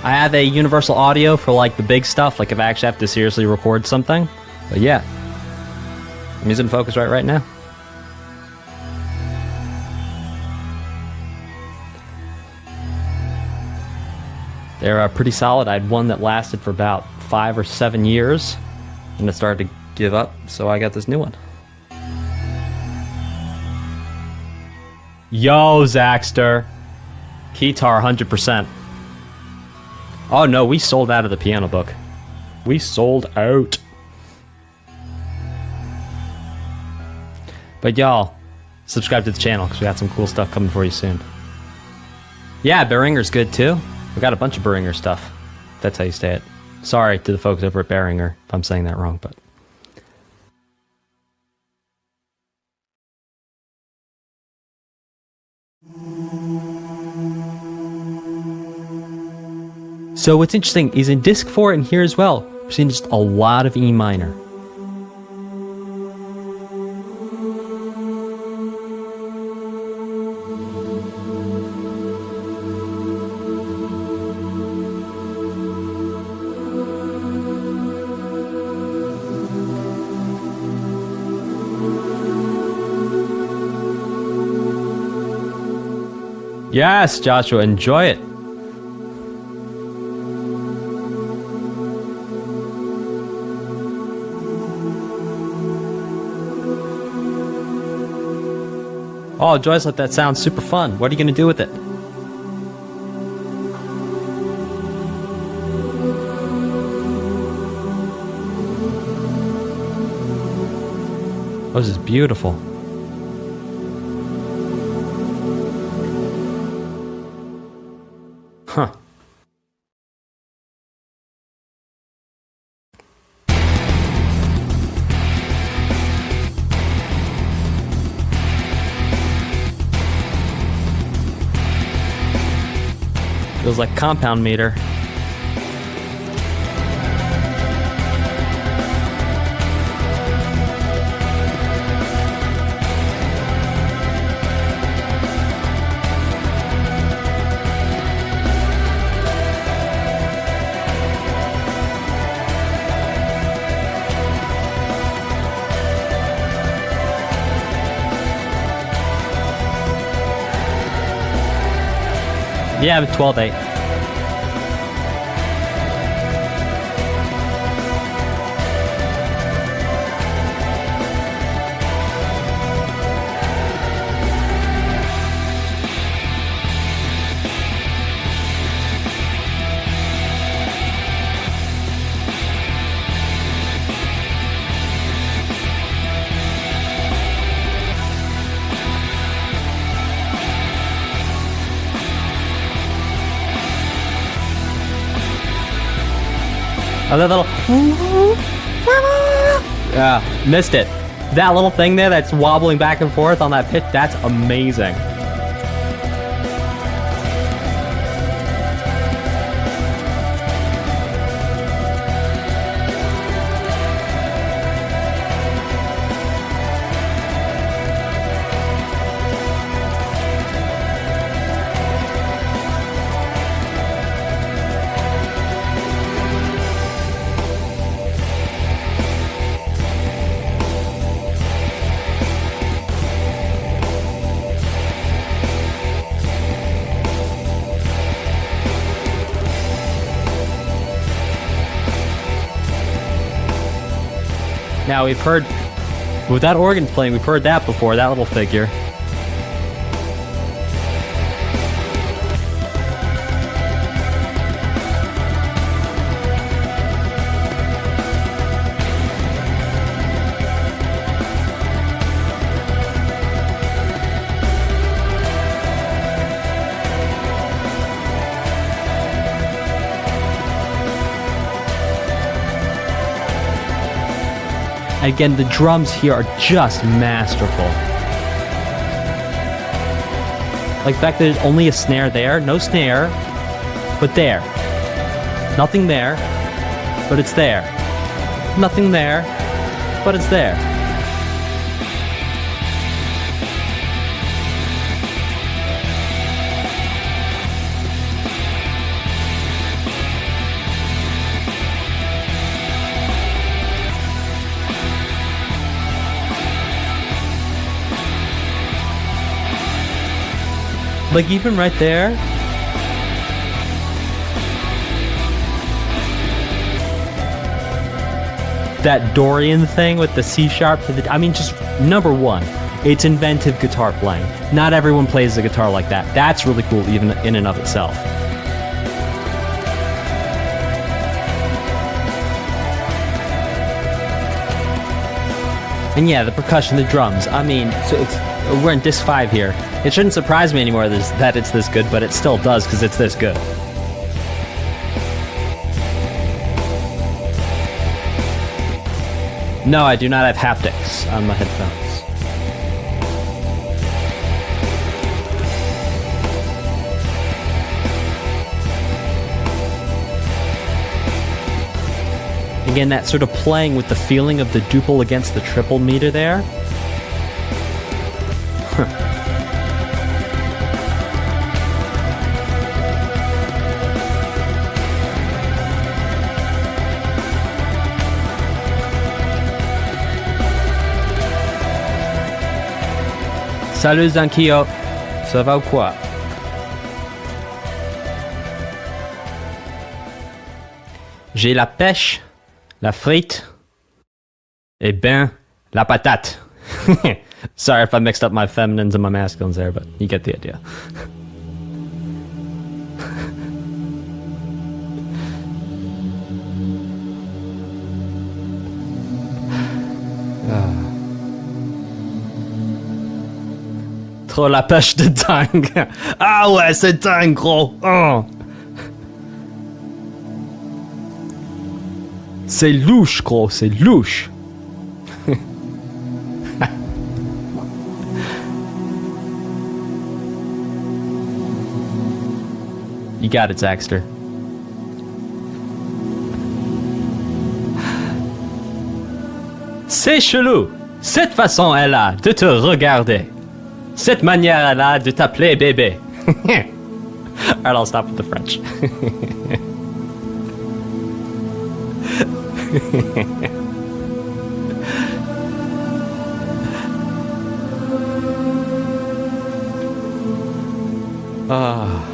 I have a universal audio for like the big stuff, like if I actually have to seriously record something. But yeah, I'm using Focusrite right now. They're pretty solid. I had one that lasted for about 5 or 7 years, and it started to give up, so I got this new one. Yo, Zaxter. Keytar 100%. Oh no, we sold out of the piano book. We sold out. But y'all, subscribe to the channel because we got some cool stuff coming for you soon. Yeah, Behringer's good too. We got a bunch of Behringer stuff. That's how you say it. Sorry to the folks over at Behringer if I'm saying that wrong, but... So what's interesting is in disc 4 and here as well, we're seeing just a lot of E minor. Yes, Joshua, enjoy it. Oh, Joyce, that sounds super fun. What are you going to do with it? Oh, this is beautiful. Huh. Feels like compound meter. Yeah, 12/8. Oh, that little... Yeah, missed it. That little thing there that's wobbling back and forth on that pitch, that's amazing. Now we've heard, with that organ playing, we've heard that before, that little figure. Again, the drums here are just masterful. Like the fact that there's only a snare there, no snare, but there. Nothing there, but it's there. Nothing there, but it's there. Like, even right there, that Dorian thing with the C sharp to the... I mean, just, number one, it's inventive guitar playing. Not everyone plays the guitar like that. That's really cool, even in and of itself. And yeah, the percussion, the drums. I mean, so we're in disc 5 here. It shouldn't surprise me anymore that it's this good, but it still does because it's this good. No, I do not have haptics on my headphones. Again, that sort of playing with the feeling of the duple against the triple meter there. Salut Zankyo, ça va ou quoi? J'ai la pêche, la frite, et ben, la patate. Sorry if I mixed up my feminines and my masculines there, but you get the idea. Trop la pêche de dingue. Ah ouais, c'est dingue, gros. Oh. C'est louche, gros, c'est louche. You got it, Zaxter. C'est chelou. Cette façon elle a de te regarder. Cette manière elle a de t'appeler bébé. Alright, I'll stop with the French. Ah.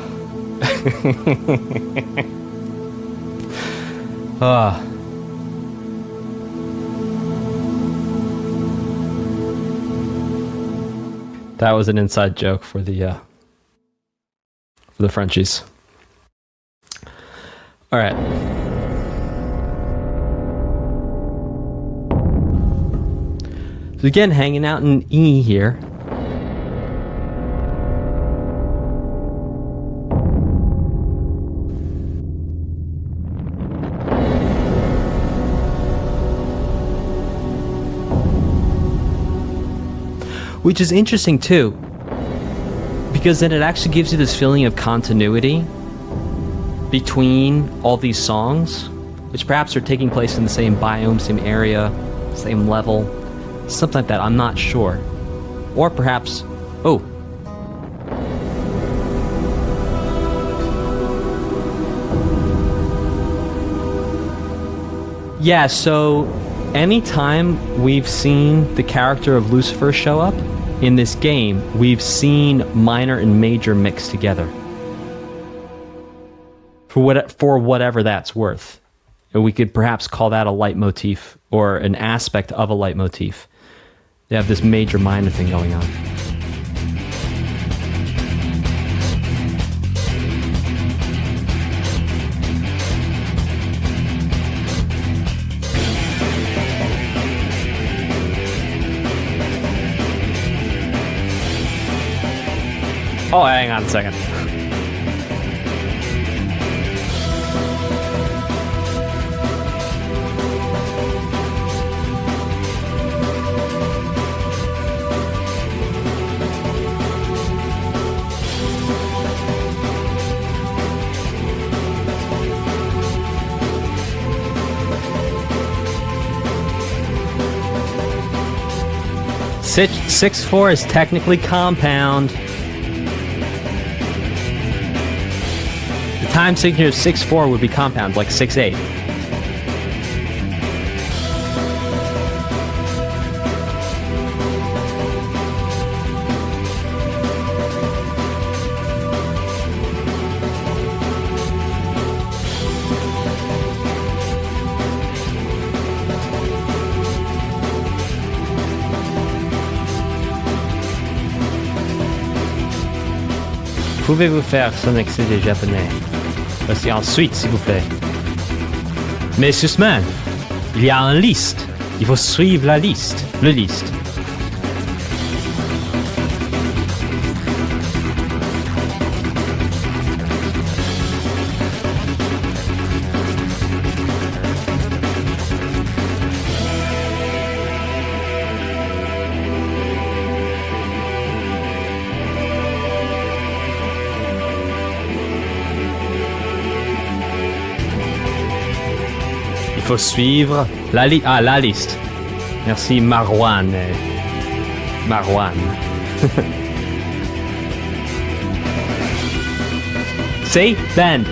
Ah. That was an inside joke for the Frenchies. All right. So again, hanging out in E here. Which is interesting too, because then it actually gives you this feeling of continuity between all these songs, which perhaps are taking place in the same biome, same area, same level, something like that. I'm not sure. Or perhaps, oh. Yeah, so anytime we've seen the character of Lucifer show up in this game, we've seen minor and major mixed together. For whatever that's worth. we could perhaps call that a leitmotif or an aspect of a leitmotif. They have this major minor thing going on. Oh, hang on a second. Six 4 is technically compound. The time signature of 6-4 would be compound, like 6-8. Pouvez-vous faire son excès de japonais? Voici ensuite, s'il vous plaît. Mais Sussman, il y a une liste. Il faut suivre la liste. Le liste. Il faut suivre la liste. Ah, la liste. Merci, Marwan. Marwan. See? Bend.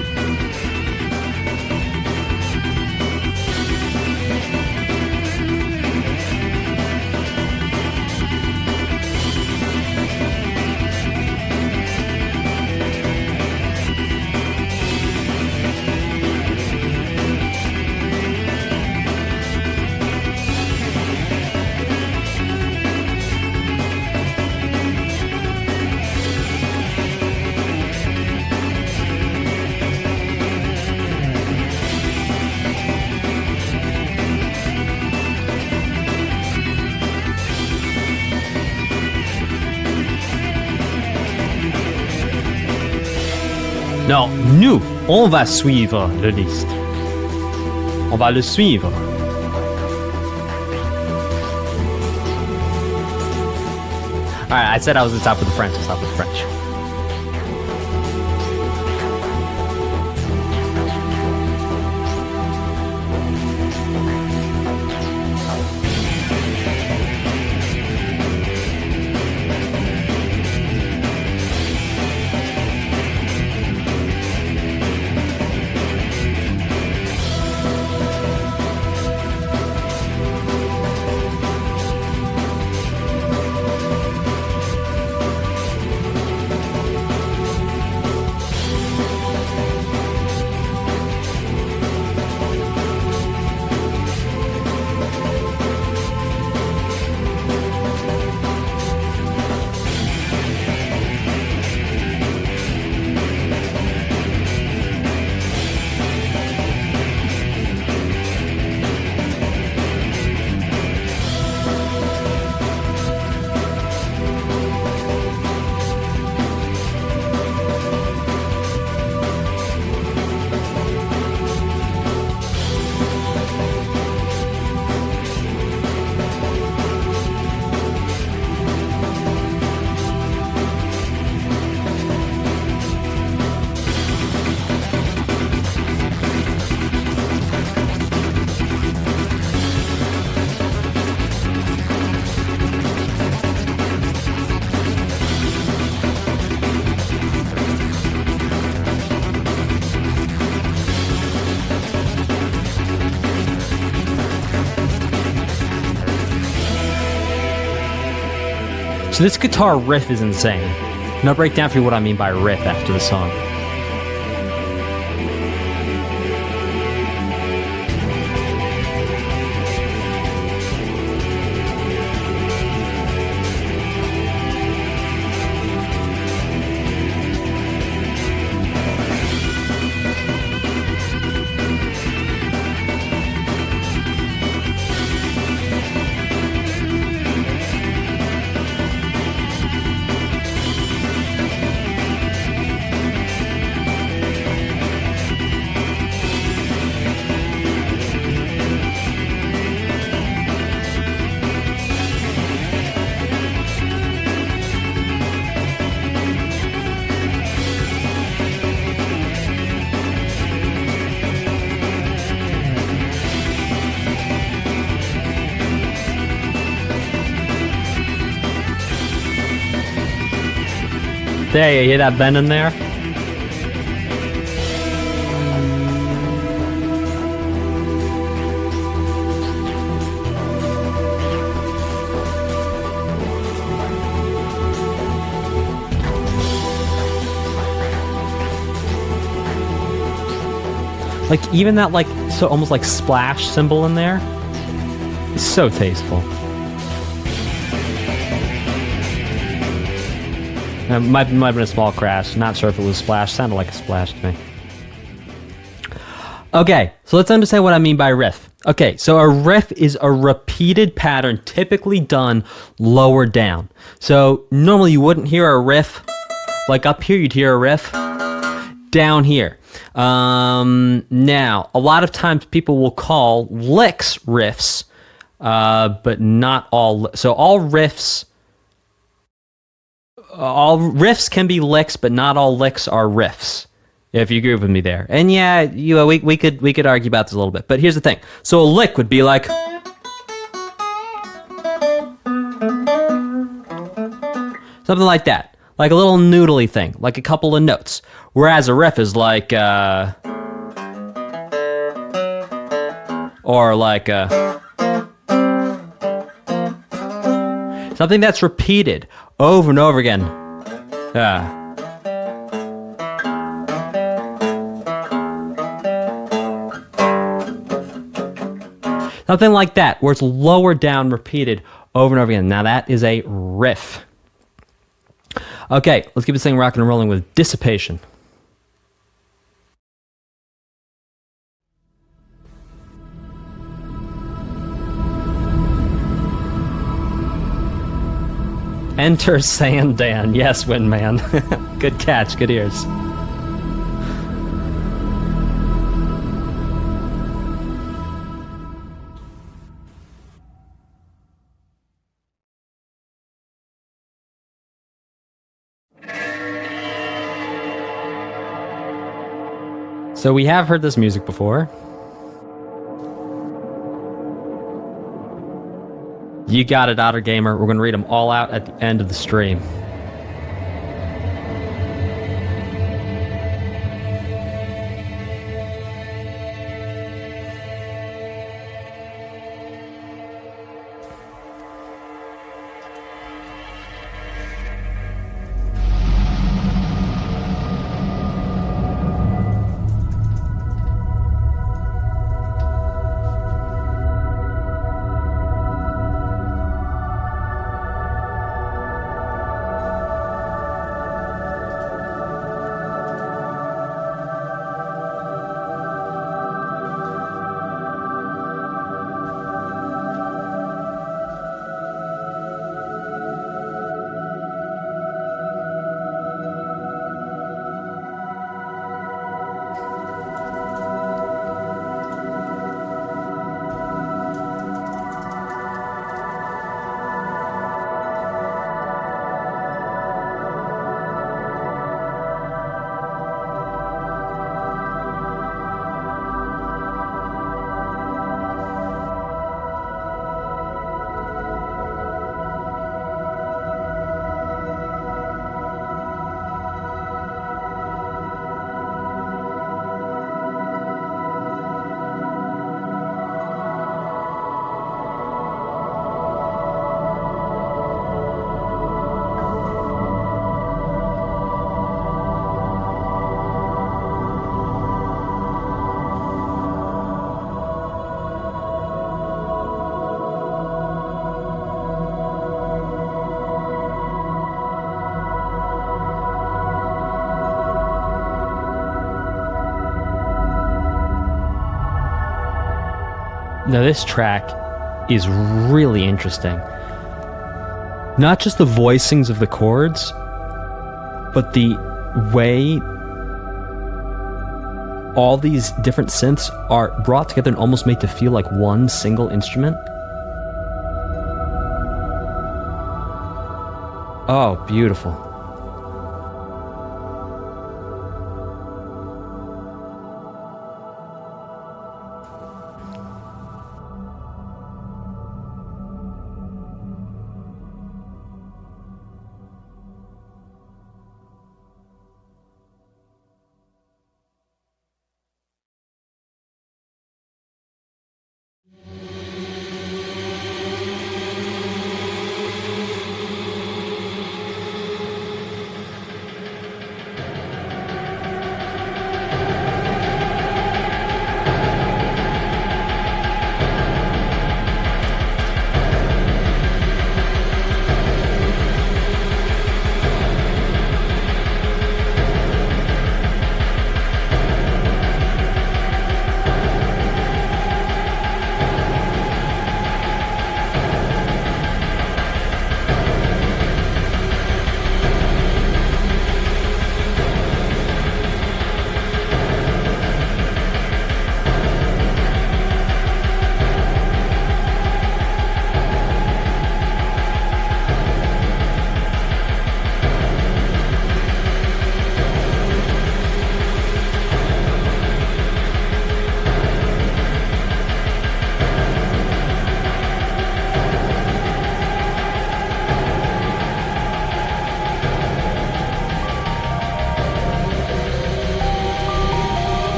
Non, nous, on va suivre le liste. On va le suivre. Alright, I said I was at the top of the French. Let's stop with the French. So this guitar riff is insane. And I'll break down for you what I mean by riff after the song. There, you hear that bend in there? Like, even that, like, so almost like splash symbol in there is so tasteful. It might have been a small crash. Not sure if it was splash. Sounded like a splash to me. Okay, so let's understand what I mean by riff. Okay, so a riff is a repeated pattern typically done lower down. So normally you wouldn't hear a riff. Like up here, you'd hear a riff. Down here. Now, a lot of times people will call licks riffs, but not all. So all riffs can be licks, but not all licks are riffs. If you agree with me there. And yeah, we could argue about this a little bit. But here's the thing. So a lick would be like something like that. Like a little noodly thing, like a couple of notes. Whereas a riff is like, or like something that's repeated over and over again. Something like that, where it's lower down, repeated over and over again. Now that is a riff. Okay, let's keep this thing rocking and rolling with Dissipation. Enter Sandan. Yes, Windman. Good catch, good ears. So we have heard this music before. You got it, Otter Gamer. We're going to read them all out at the end of the stream. Now this track is really interesting. Not just the voicings of the chords, but the way all these different synths are brought together and almost made to feel like one single instrument. Oh, beautiful.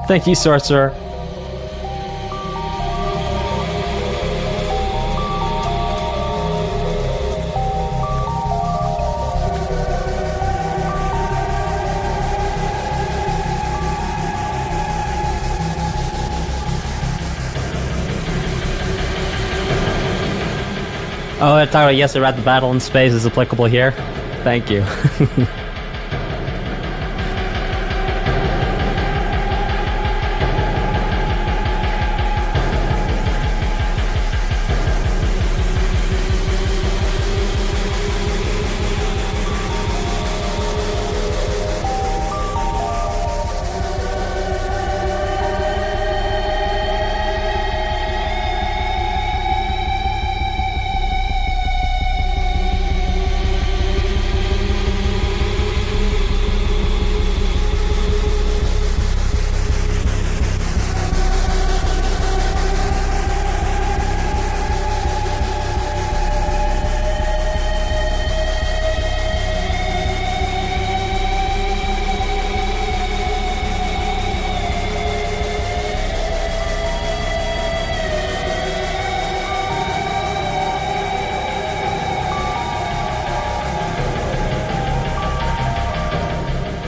Thank you, sorcerer. Oh, I talked about yesterday about the battle in space is applicable here. Thank you.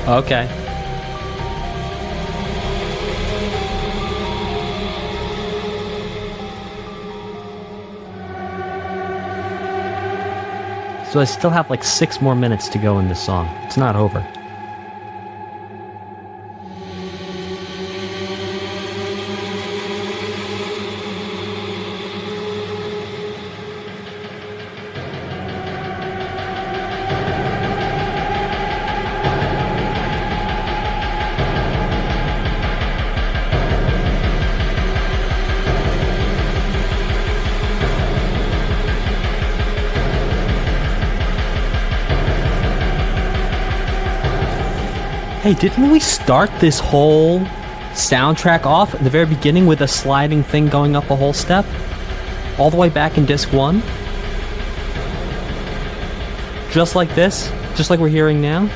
Okay. So I still have like 6 more minutes to go in this song. It's not over. Hey, didn't we start this whole soundtrack off at the very beginning with a sliding thing going up a whole step? All the way back in disc 1? Just like this? Just like we're hearing now?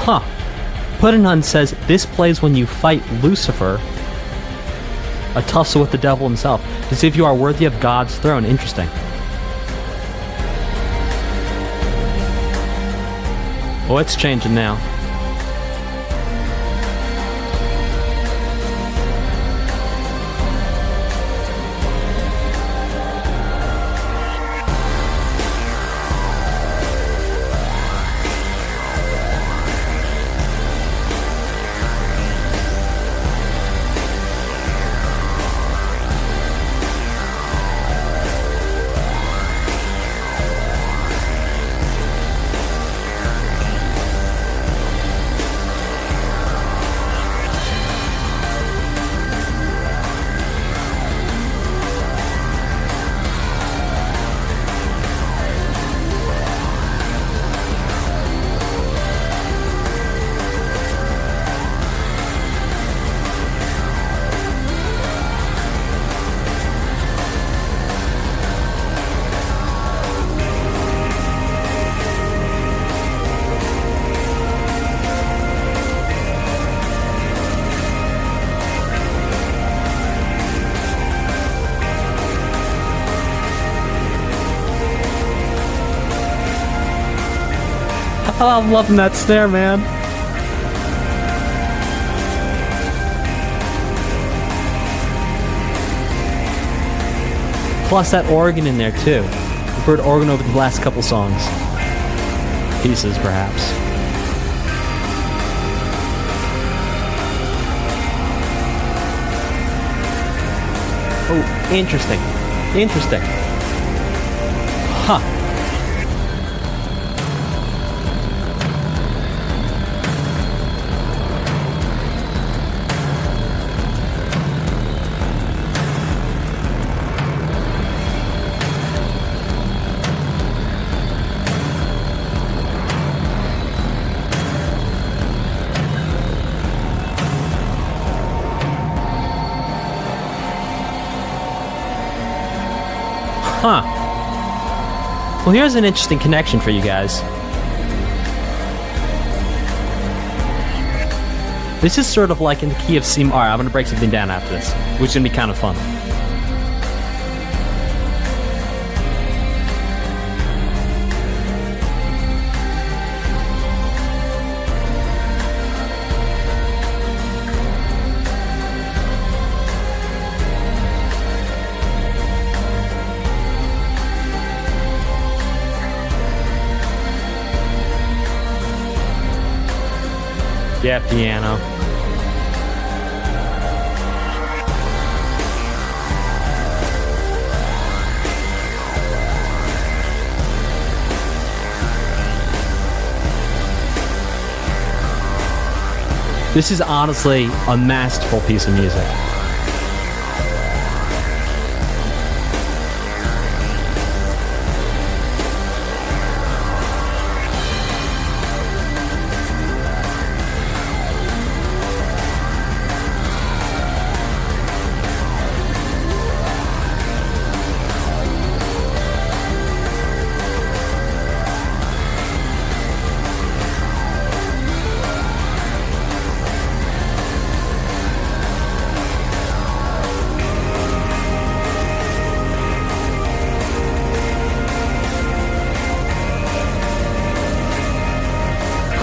Huh. Puddinghun says this plays when you fight Lucifer, a tussle with the devil himself, to see if you are worthy of God's throne. Interesting. Oh, it's changing now. Oh, I'm loving that snare, man. Plus that organ in there, too. We've heard organ over the last couple songs. Pieces, perhaps. Oh, interesting. Interesting. Huh. Huh. Well, here's an interesting connection for you guys. This is sort of like in the key of C. All right, I'm going to break something down after this, which is going to be kind of fun. Yeah, piano. This is honestly a masterful piece of music.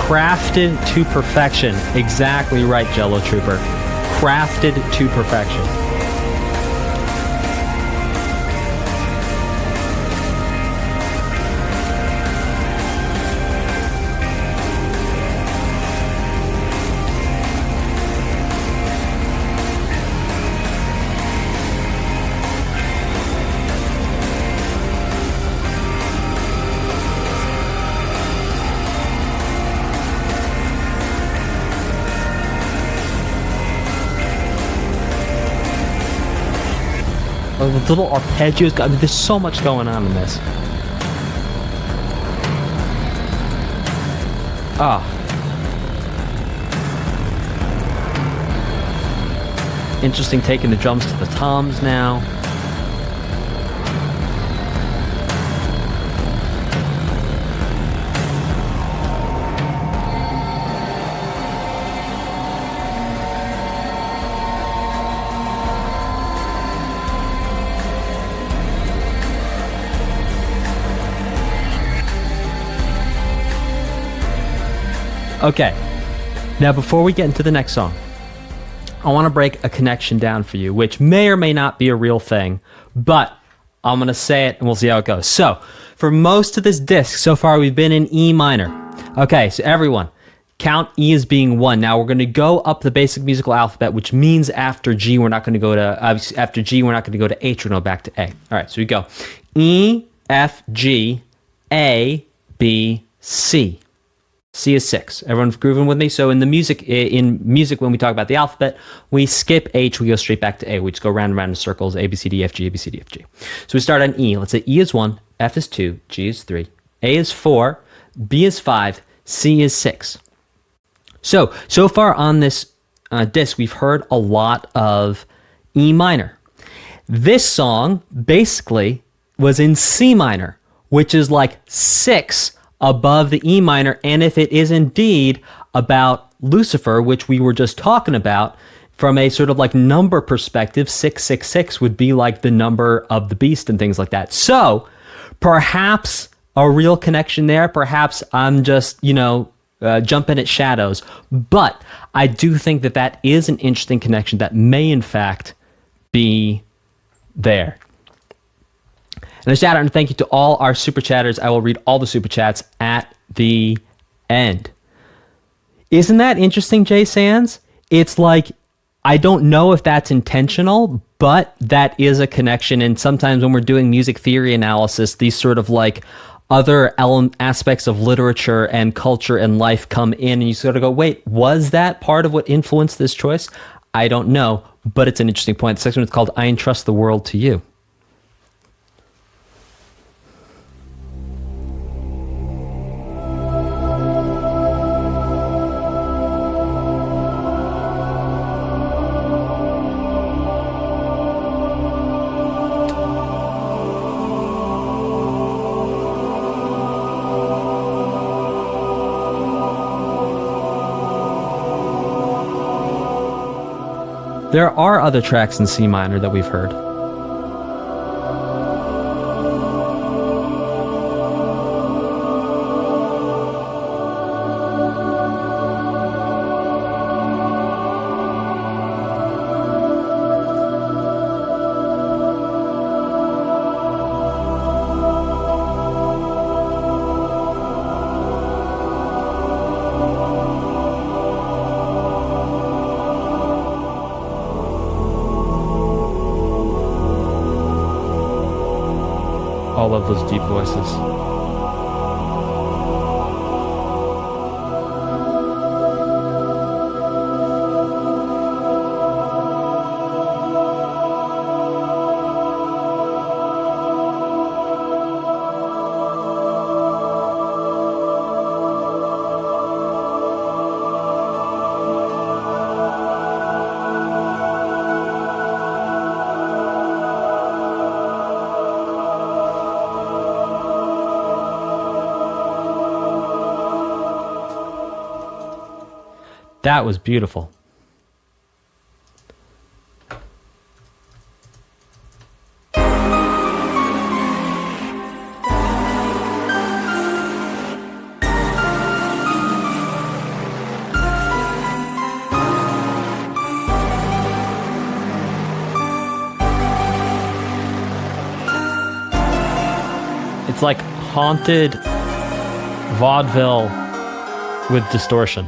Crafted to perfection. Exactly right, Jello Trooper. Crafted to perfection. The little arpeggios. I mean, there's so much going on in this. Interesting taking the drums to the toms now. Okay, now before we get into the next song, I want to break a connection down for you, which may or may not be a real thing, but I'm going to say it and we'll see how it goes. So, for most of this disc, so far we've been in E minor. Okay, so everyone, count E as being 1. Now we're going to go up the basic musical alphabet, which means after G we're not going to go to after G we're not going to go to H, we're going to go back to A. All right, so we go E, F, G, A, B, C. C is 6. Everyone's grooving with me? So in music, when we talk about the alphabet, we skip H, we go straight back to A. We just go round and round in circles, A, B, C, D, F, G, A, B, C, D, F, G. So we start on E. Let's say E is 1, F is 2, G is 3, A is 4, B is 5, C is 6. So far on this disc, we've heard a lot of E minor. This song basically was in C minor, which is like 6 above the E minor, and if it is indeed about Lucifer, which we were just talking about, from a sort of like number perspective, 666 would be like the number of the beast and things like that. So perhaps a real connection there. Perhaps I'm just, jumping at shadows. But I do think that is an interesting connection that may in fact be there. And a shout out and thank you to all our super chatters. I will read all the super chats at the end. Isn't that interesting, Jay Sands? It's like, I don't know if that's intentional, but that is a connection. And sometimes when we're doing music theory analysis, these sort of like other aspects of literature and culture and life come in, and you sort of go, wait, was that part of what influenced this choice? I don't know, but it's an interesting point. The section is called I Entrust the World to You. There are other tracks in C minor that we've heard. All of those deep voices. That was beautiful. It's like haunted vaudeville with distortion.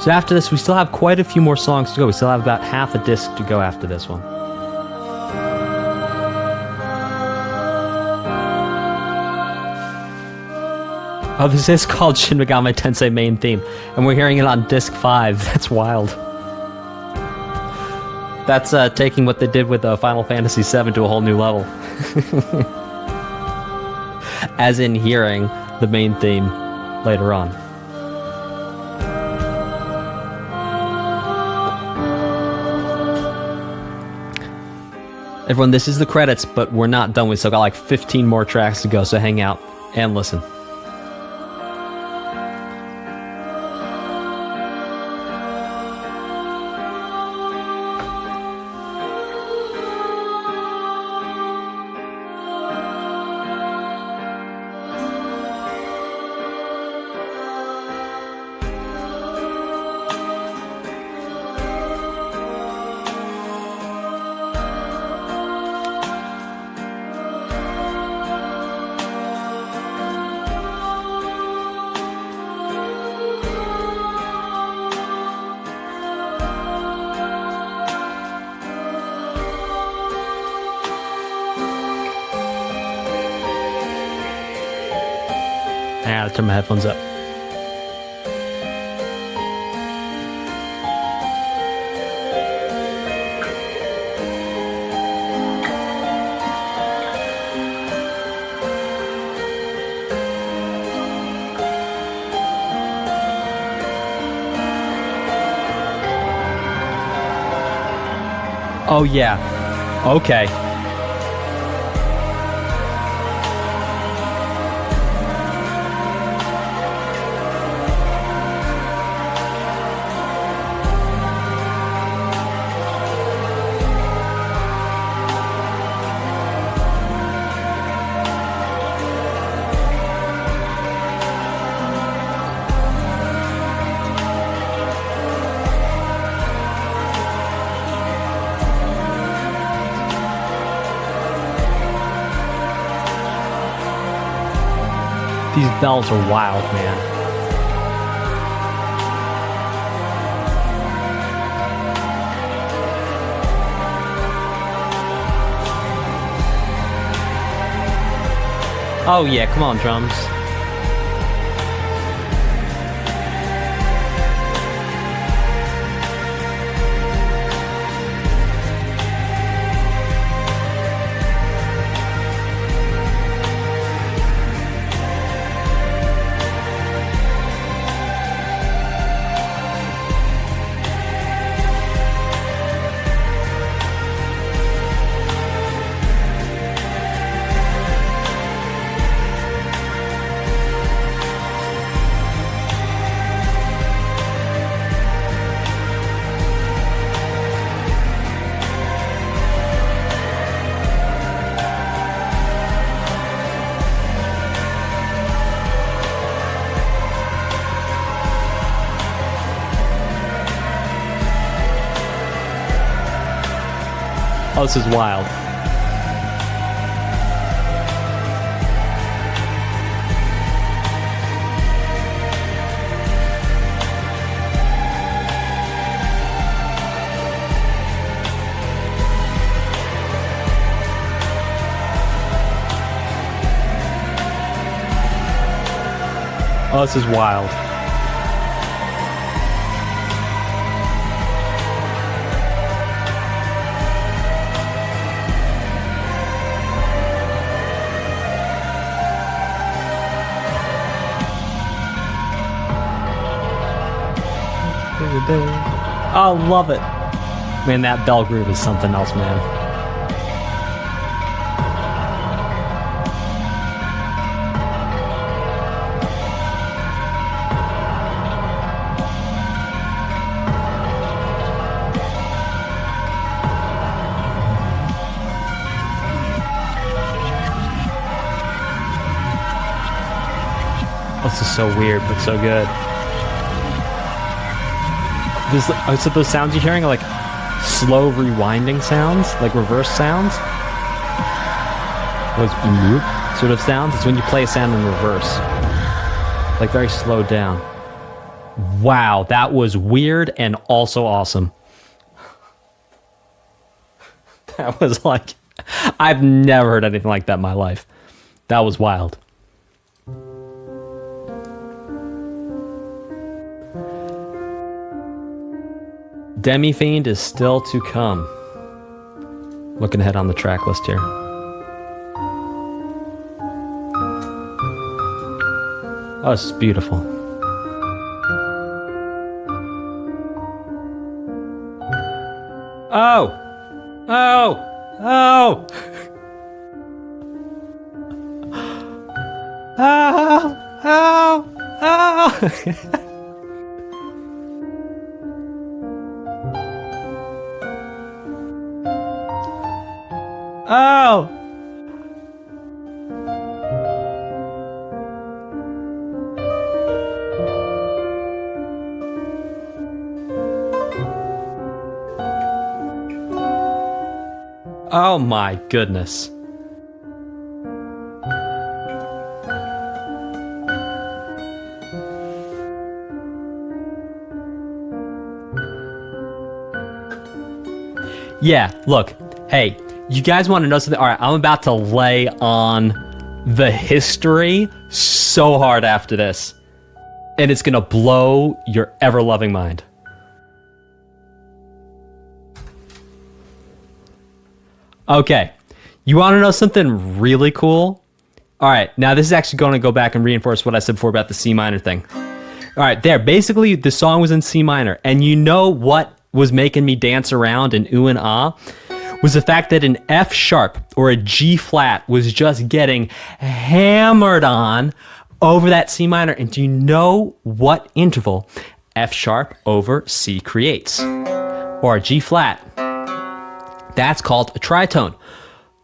So after this, we still have quite a few more songs to go. We still have about half a disc to go after this one. Oh, this is called Shin Megami Tensei main theme, and we're hearing it on disc 5. That's wild. That's taking what they did with Final Fantasy VII to a whole new level. As in hearing the main theme later on. Everyone, this is the credits, but we're not done. We've still got like 15 more tracks to go, so hang out and listen. I gotta turn my headphones up. Oh yeah. Okay. These bells are wild, man. Oh yeah, come on, drums. Oh, this is wild. Oh, this is wild. I love it. Man, that bell groove is something else, man. This is so weird, but so good. So those sounds you're hearing are like slow rewinding sounds, like reverse sounds. Those sort of sounds. It's when you play a sound in reverse, like very slowed down. Wow, that was weird and also awesome. That was like, I've never heard anything like that in my life. That was wild. Demi-fiend is still to come. Looking ahead on the track list here. Oh, this is beautiful. Oh! Oh! Oh! Oh! Oh! Oh! Oh! Oh my goodness. Yeah, look. Hey, you guys want to know something? All right, I'm about to lay on the history so hard after this. And it's going to blow your ever-loving mind. Okay, you want to know something really cool? All right, now this is actually going to go back and reinforce what I said before about the C minor thing. All right, there, basically the song was in C minor. And you know what was making me dance around and ooh and ah? Was the fact that an F sharp or a G flat was just getting hammered on over that C minor. And do you know what interval F sharp over C creates? Or a G flat? That's called a tritone,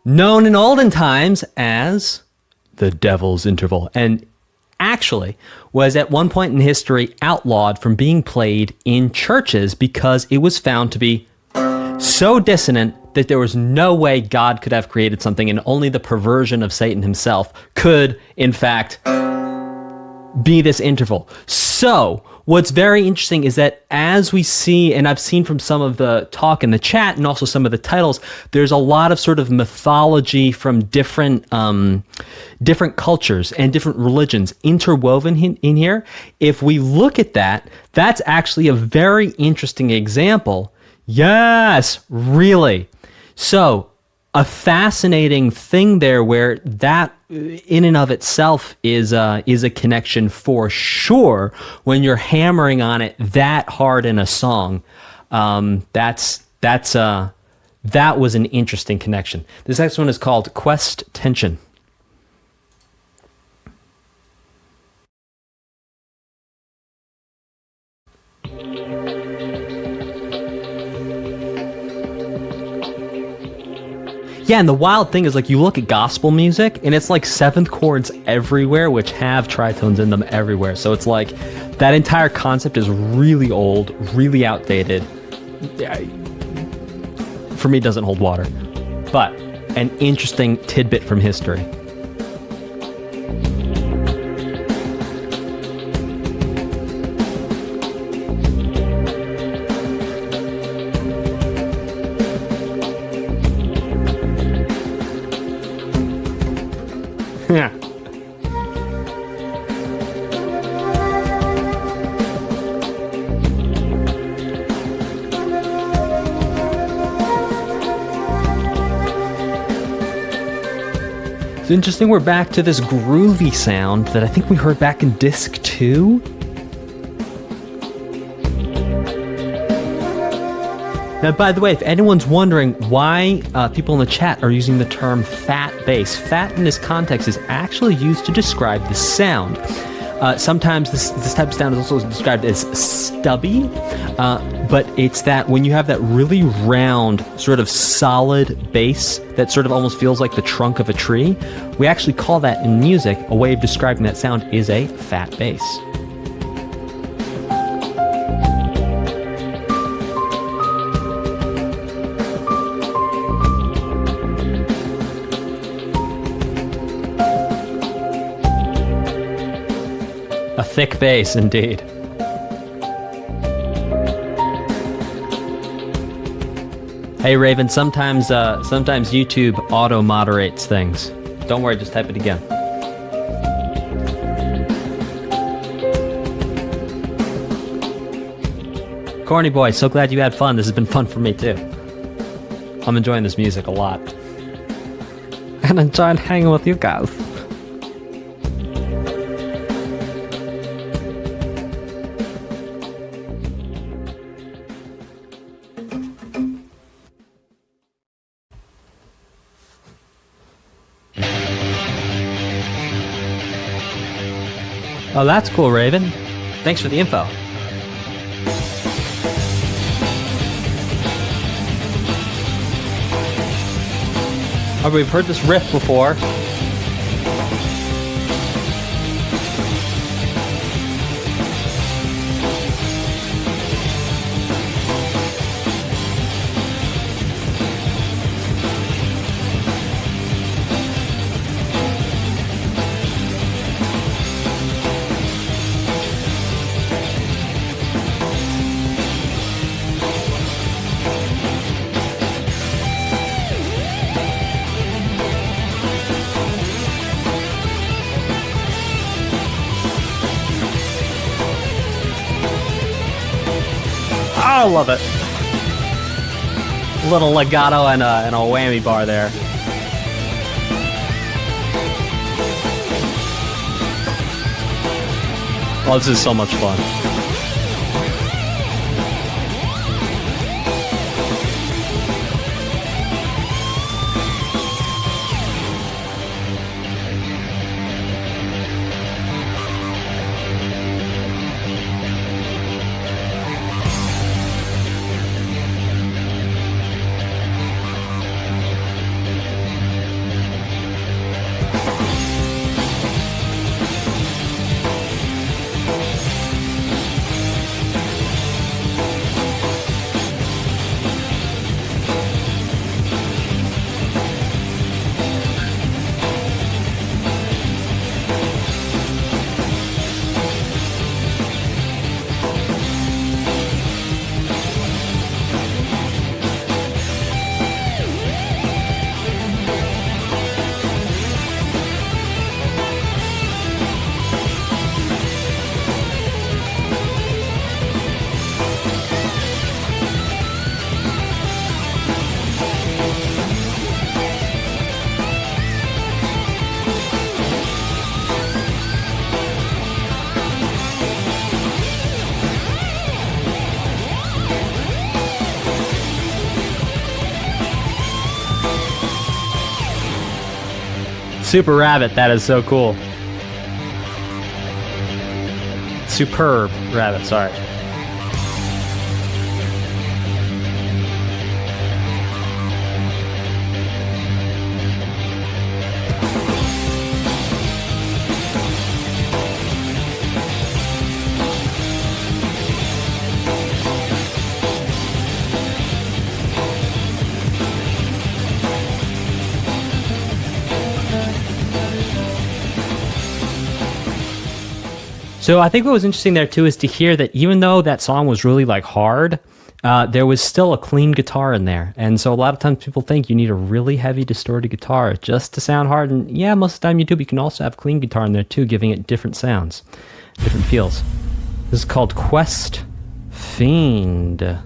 known in olden times as the devil's interval, and actually was at one point in history outlawed from being played in churches because it was found to be so dissonant that there was no way God could have created something, and only the perversion of Satan himself could, in fact, be this interval. So what's very interesting is that as we see, and I've seen from some of the talk in the chat and also some of the titles, there's a lot of sort of mythology from different cultures and different religions interwoven in here. If we look at that, that's actually a very interesting example. Yes, really. So a fascinating thing there where that in and of itself is a connection for sure when you're hammering on it that hard in a song. That was an interesting connection. This next one is called Quest Tension. Yeah, and the wild thing is, like, you look at gospel music, and it's like seventh chords everywhere, which have tritones in them everywhere. So it's like, that entire concept is really old, really outdated. For me, it doesn't hold water. But an interesting tidbit from history. Yeah. It's interesting we're back to this groovy sound that I think we heard back in disc 2. Now, by the way, if anyone's wondering why people in the chat are using the term fat bass, fat in this context is actually used to describe the sound. Sometimes this type of sound is also described as stubby, but it's that when you have that really round, sort of solid bass that sort of almost feels like the trunk of a tree, we actually call that in music, a way of describing that sound is a fat bass. A thick bass, indeed. Hey Raven, sometimes YouTube auto-moderates things. Don't worry, just type it again. Corny boy, so glad you had fun. This has been fun for me too. I'm enjoying this music a lot. And enjoying hanging with you guys. Oh, that's cool, Raven. Thanks for the info. Oh, we've heard this riff before. I love it. A little legato and a whammy bar there. Oh, this is so much fun. Super Rabbit, that is so cool. Superb Rabbit, sorry. So I think what was interesting there too is to hear that even though that song was really like hard, there was still a clean guitar in there. And so a lot of times people think you need a really heavy distorted guitar just to sound hard. And yeah, most of the time you do, but you can also have clean guitar in there too, giving it different sounds, different feels. This is called Quest Fiend.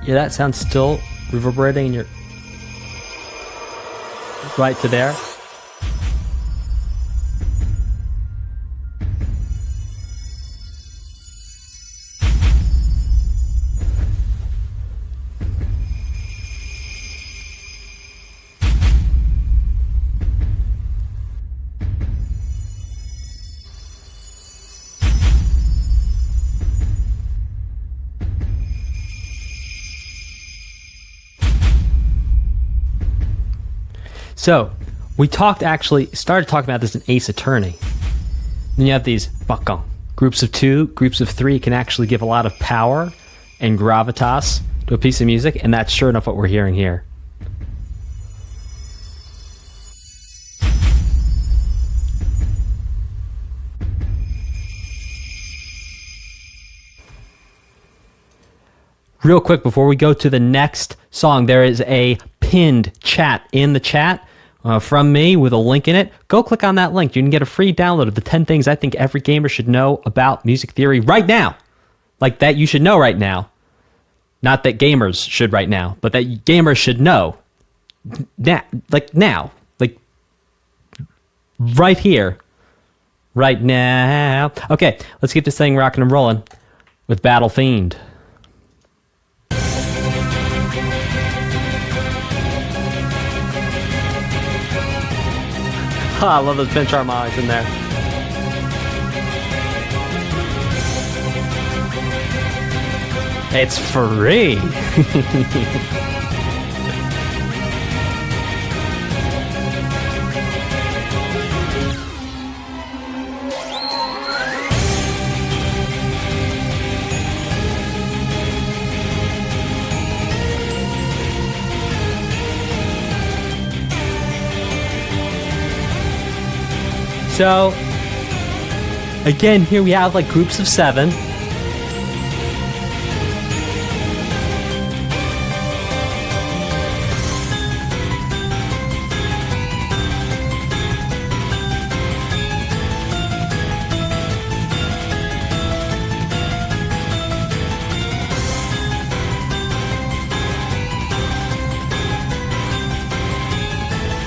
Yeah, that sounds still reverberating in your right to there. So, we started talking about this in Ace Attorney. Then you have these bakang, groups of 2, groups of 3 can actually give a lot of power and gravitas to a piece of music, and that's sure enough what we're hearing here. Real quick, before we go to the next song, there is a pinned chat in the chat from me with a link in it. Go click on that link. You can get a free download of the 10 things I think every gamer should know about music theory right now. Like that you should know right now. Not that gamers should right now, but that gamers should know now. Like right here. Right now. Okay, let's get this thing rocking and rolling with Battle Fiend. I love those bench harmonics in there. It's free. So, again, here we have like groups of 7.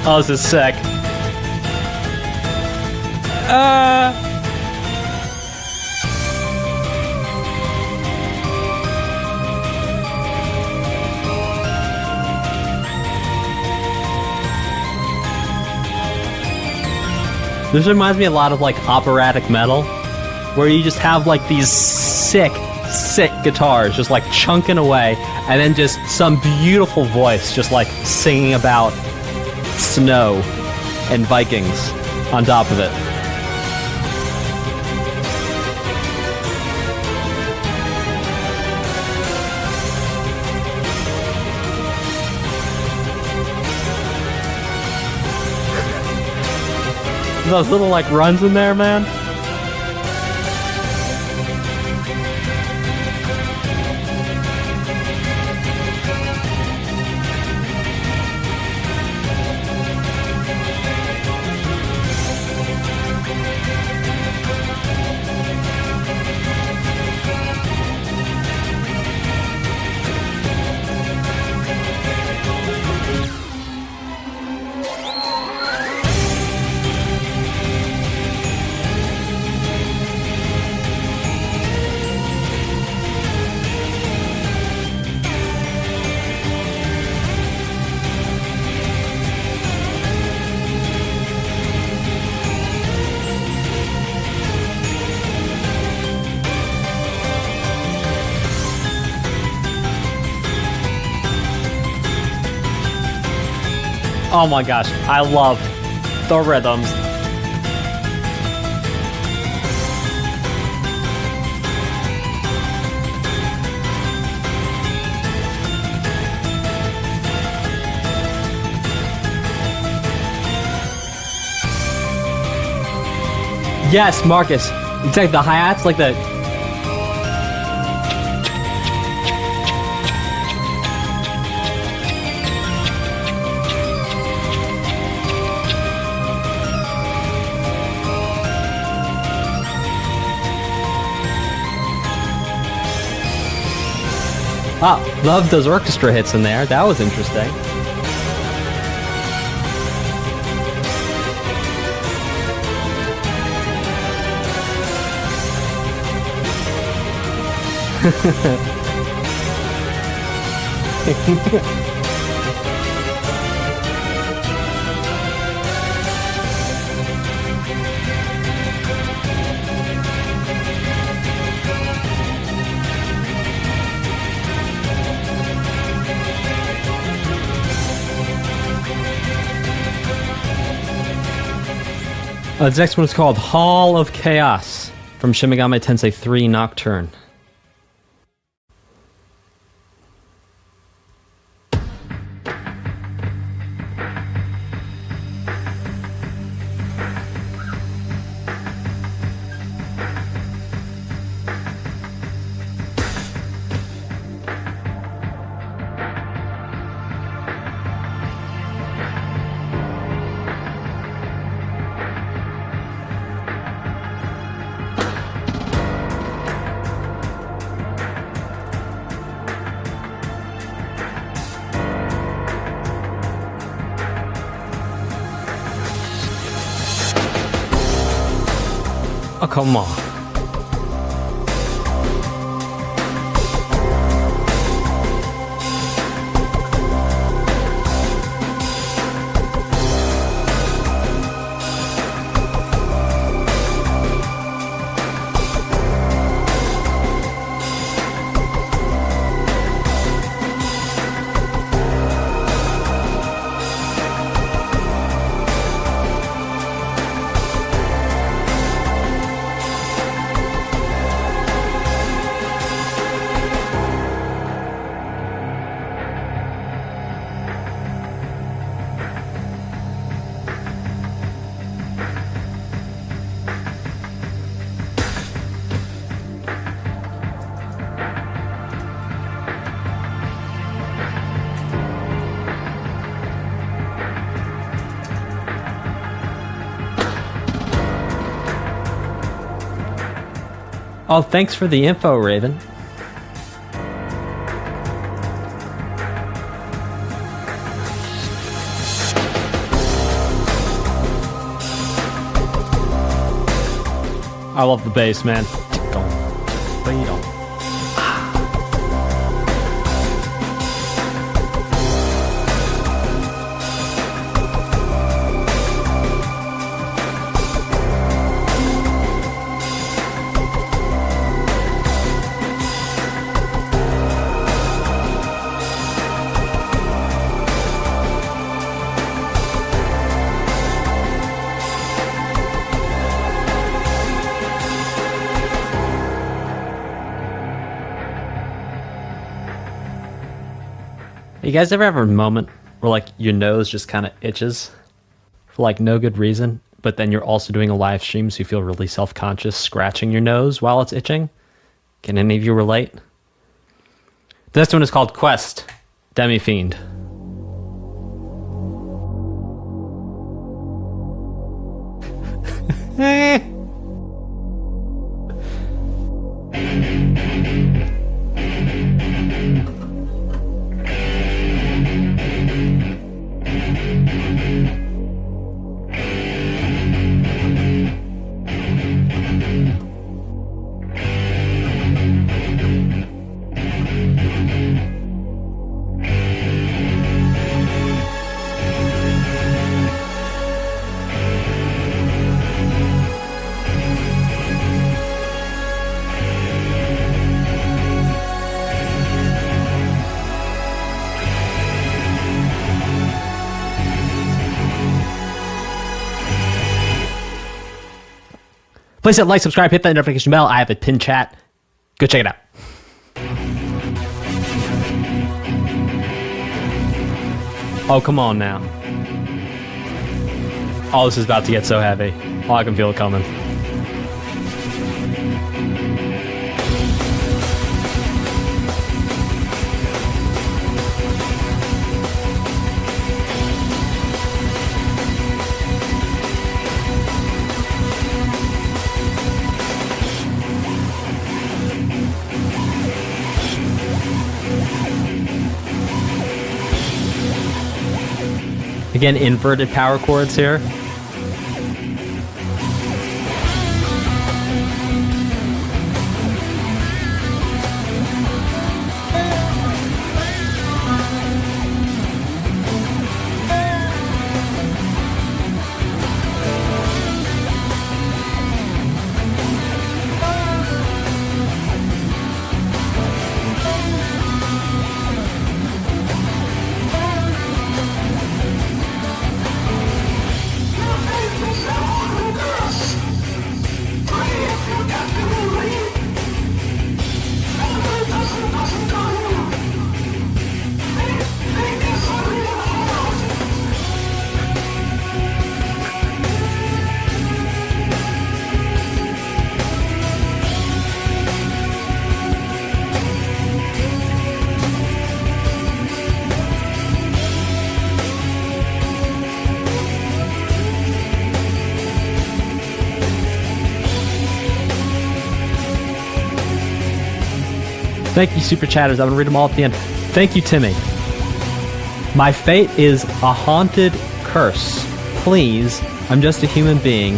Oh, this is sick. This reminds me a lot of like operatic metal, where you just have like these sick guitars just like chunking away, and then just some beautiful voice just like singing about snow and Vikings on top of it. Those little like runs in there, man. Oh my gosh, I love the rhythms. Yes, Marcus. Exactly, the hi-hats, like the... Oh, love those orchestra hits in there. That was interesting. This next one is called Hall of Chaos from Shin Megami Tensei 3 Nocturne. Oh, come on. Oh, thanks for the info, Raven. I love the bass, man. You guys ever have a moment where like your nose just kind of itches for like no good reason, but then you're also doing a live stream so you feel really self-conscious scratching your nose while it's itching? Can any of you relate? This one is called Quest, Demi-fiend. Please hit like, subscribe, hit that notification bell. I have a pinned chat. Go check it out. Oh, come on now. Oh, this is about to get so heavy. Oh, I can feel it coming. Again, inverted power chords here. Thank you, Super Chatters. I'm going to read them all at the end. Thank you, Timmy. My fate is a haunted curse. Please, I'm just a human being.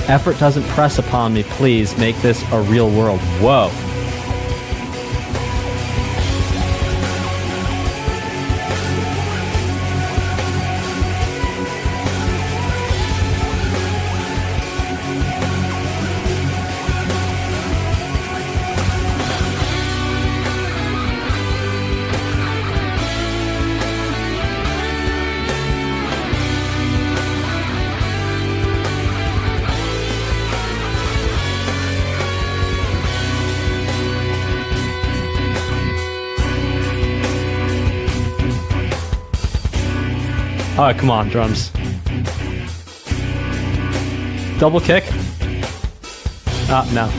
Effort doesn't press upon me. Please, make this a real world. Whoa. Oh, come on, drums. Double kick. Ah, no.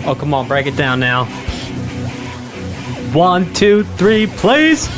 Oh, come on, break it down now. 1, 2, 3, please!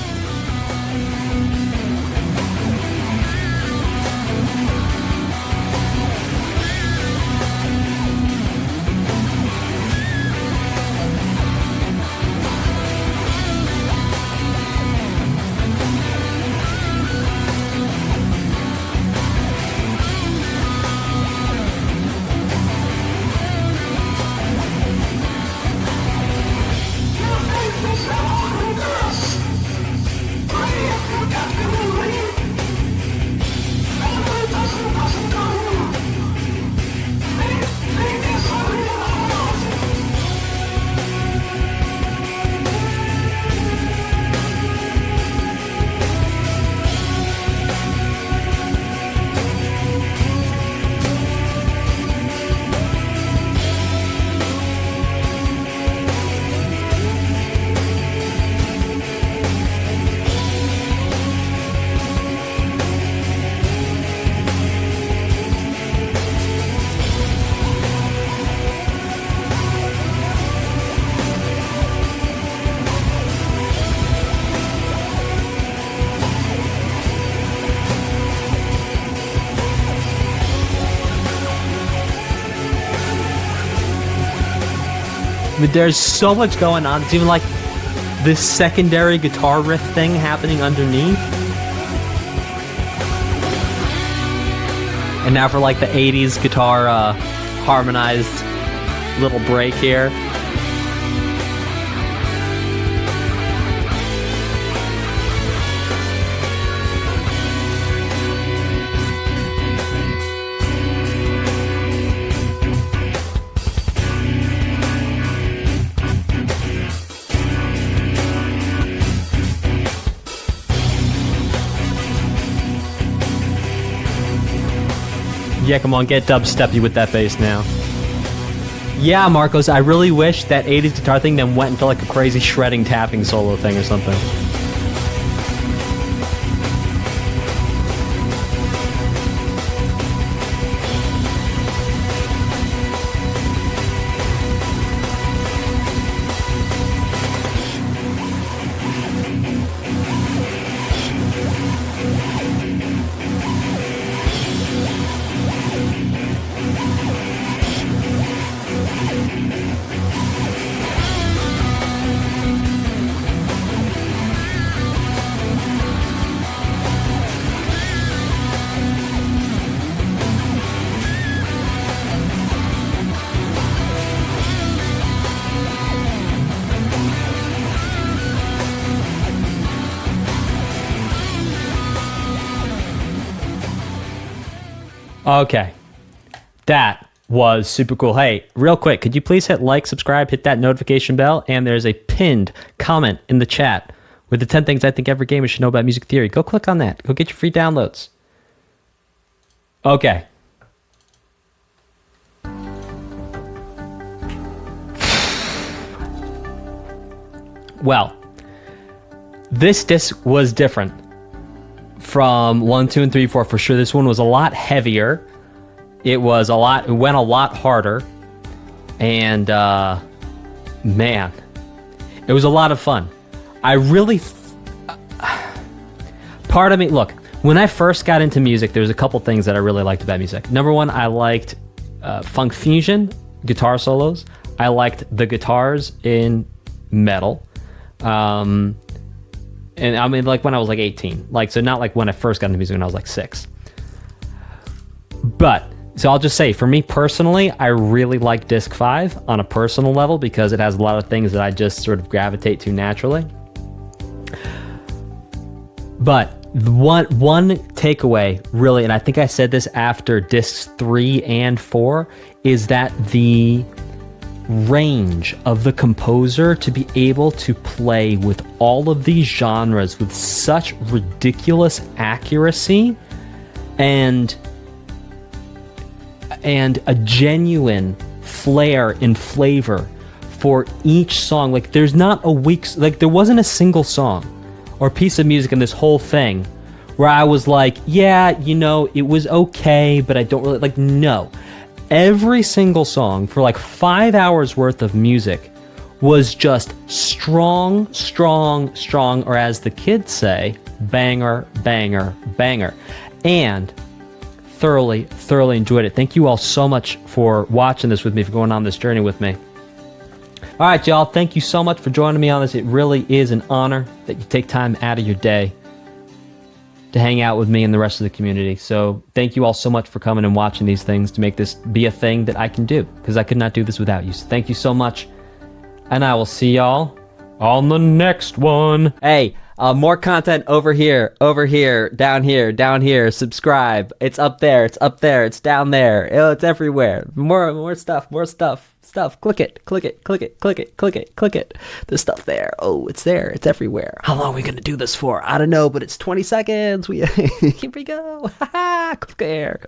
But there's so much going on. It's even like this secondary guitar riff thing happening underneath. And now for like the 80s guitar harmonized little break here. Yeah, come on, get dubsteppy with that bass now. Yeah, Marcos, I really wish that 80s guitar thing then went into like a crazy shredding tapping solo thing or something. Okay, that was super cool. Hey, real quick, could you please hit like, subscribe, hit that notification bell, and there's a pinned comment in the chat with the 10 things I think every gamer should know about music theory. Go click on that. Go get your free downloads. Okay. Well, this disc was different from 1, 2, and 3, 4 for sure. This one was a lot heavier. It went a lot harder. And man, it was a lot of fun. I really part of me, look, when I first got into music, there's a couple things that I really liked about music. Number one, I liked funk fusion guitar solos. I liked the guitars in metal. And I mean, like when I was like 18, like, so not like when I first got into music when I was like 6. But, so I'll just say, for me personally, I really like Disc 5 on a personal level because it has a lot of things that I just sort of gravitate to naturally. But one takeaway, really, and I think I said this after Discs 3 and 4, is that the range of the composer to be able to play with all of these genres with such ridiculous accuracy and a genuine flair and flavor for each song. Like, there's not a weak, like, there wasn't a single song or piece of music in this whole thing where I was like, yeah, you know, it was okay, but I don't really, like, no. Every single song for like 5 hours worth of music was just strong, strong, strong, or as the kids say, banger, banger, banger. And thoroughly, thoroughly enjoyed it. Thank you all so much for watching this with me, for going on this journey with me. All right, y'all, thank you so much for joining me on this. It really is an honor that you take time out of your day to hang out with me and the rest of the community. So thank you all so much for coming and watching these things to make this be a thing that I can do, because I could not do this without you. So thank you so much, and I will see y'all on the next one. Hey, more content over here, down here, subscribe. It's up there, it's down there. It's everywhere. More stuff. Click it. There's stuff there. Oh, it's there. It's everywhere. How long are we going to do this for? I don't know, but it's 20 seconds. Here we go. Click there.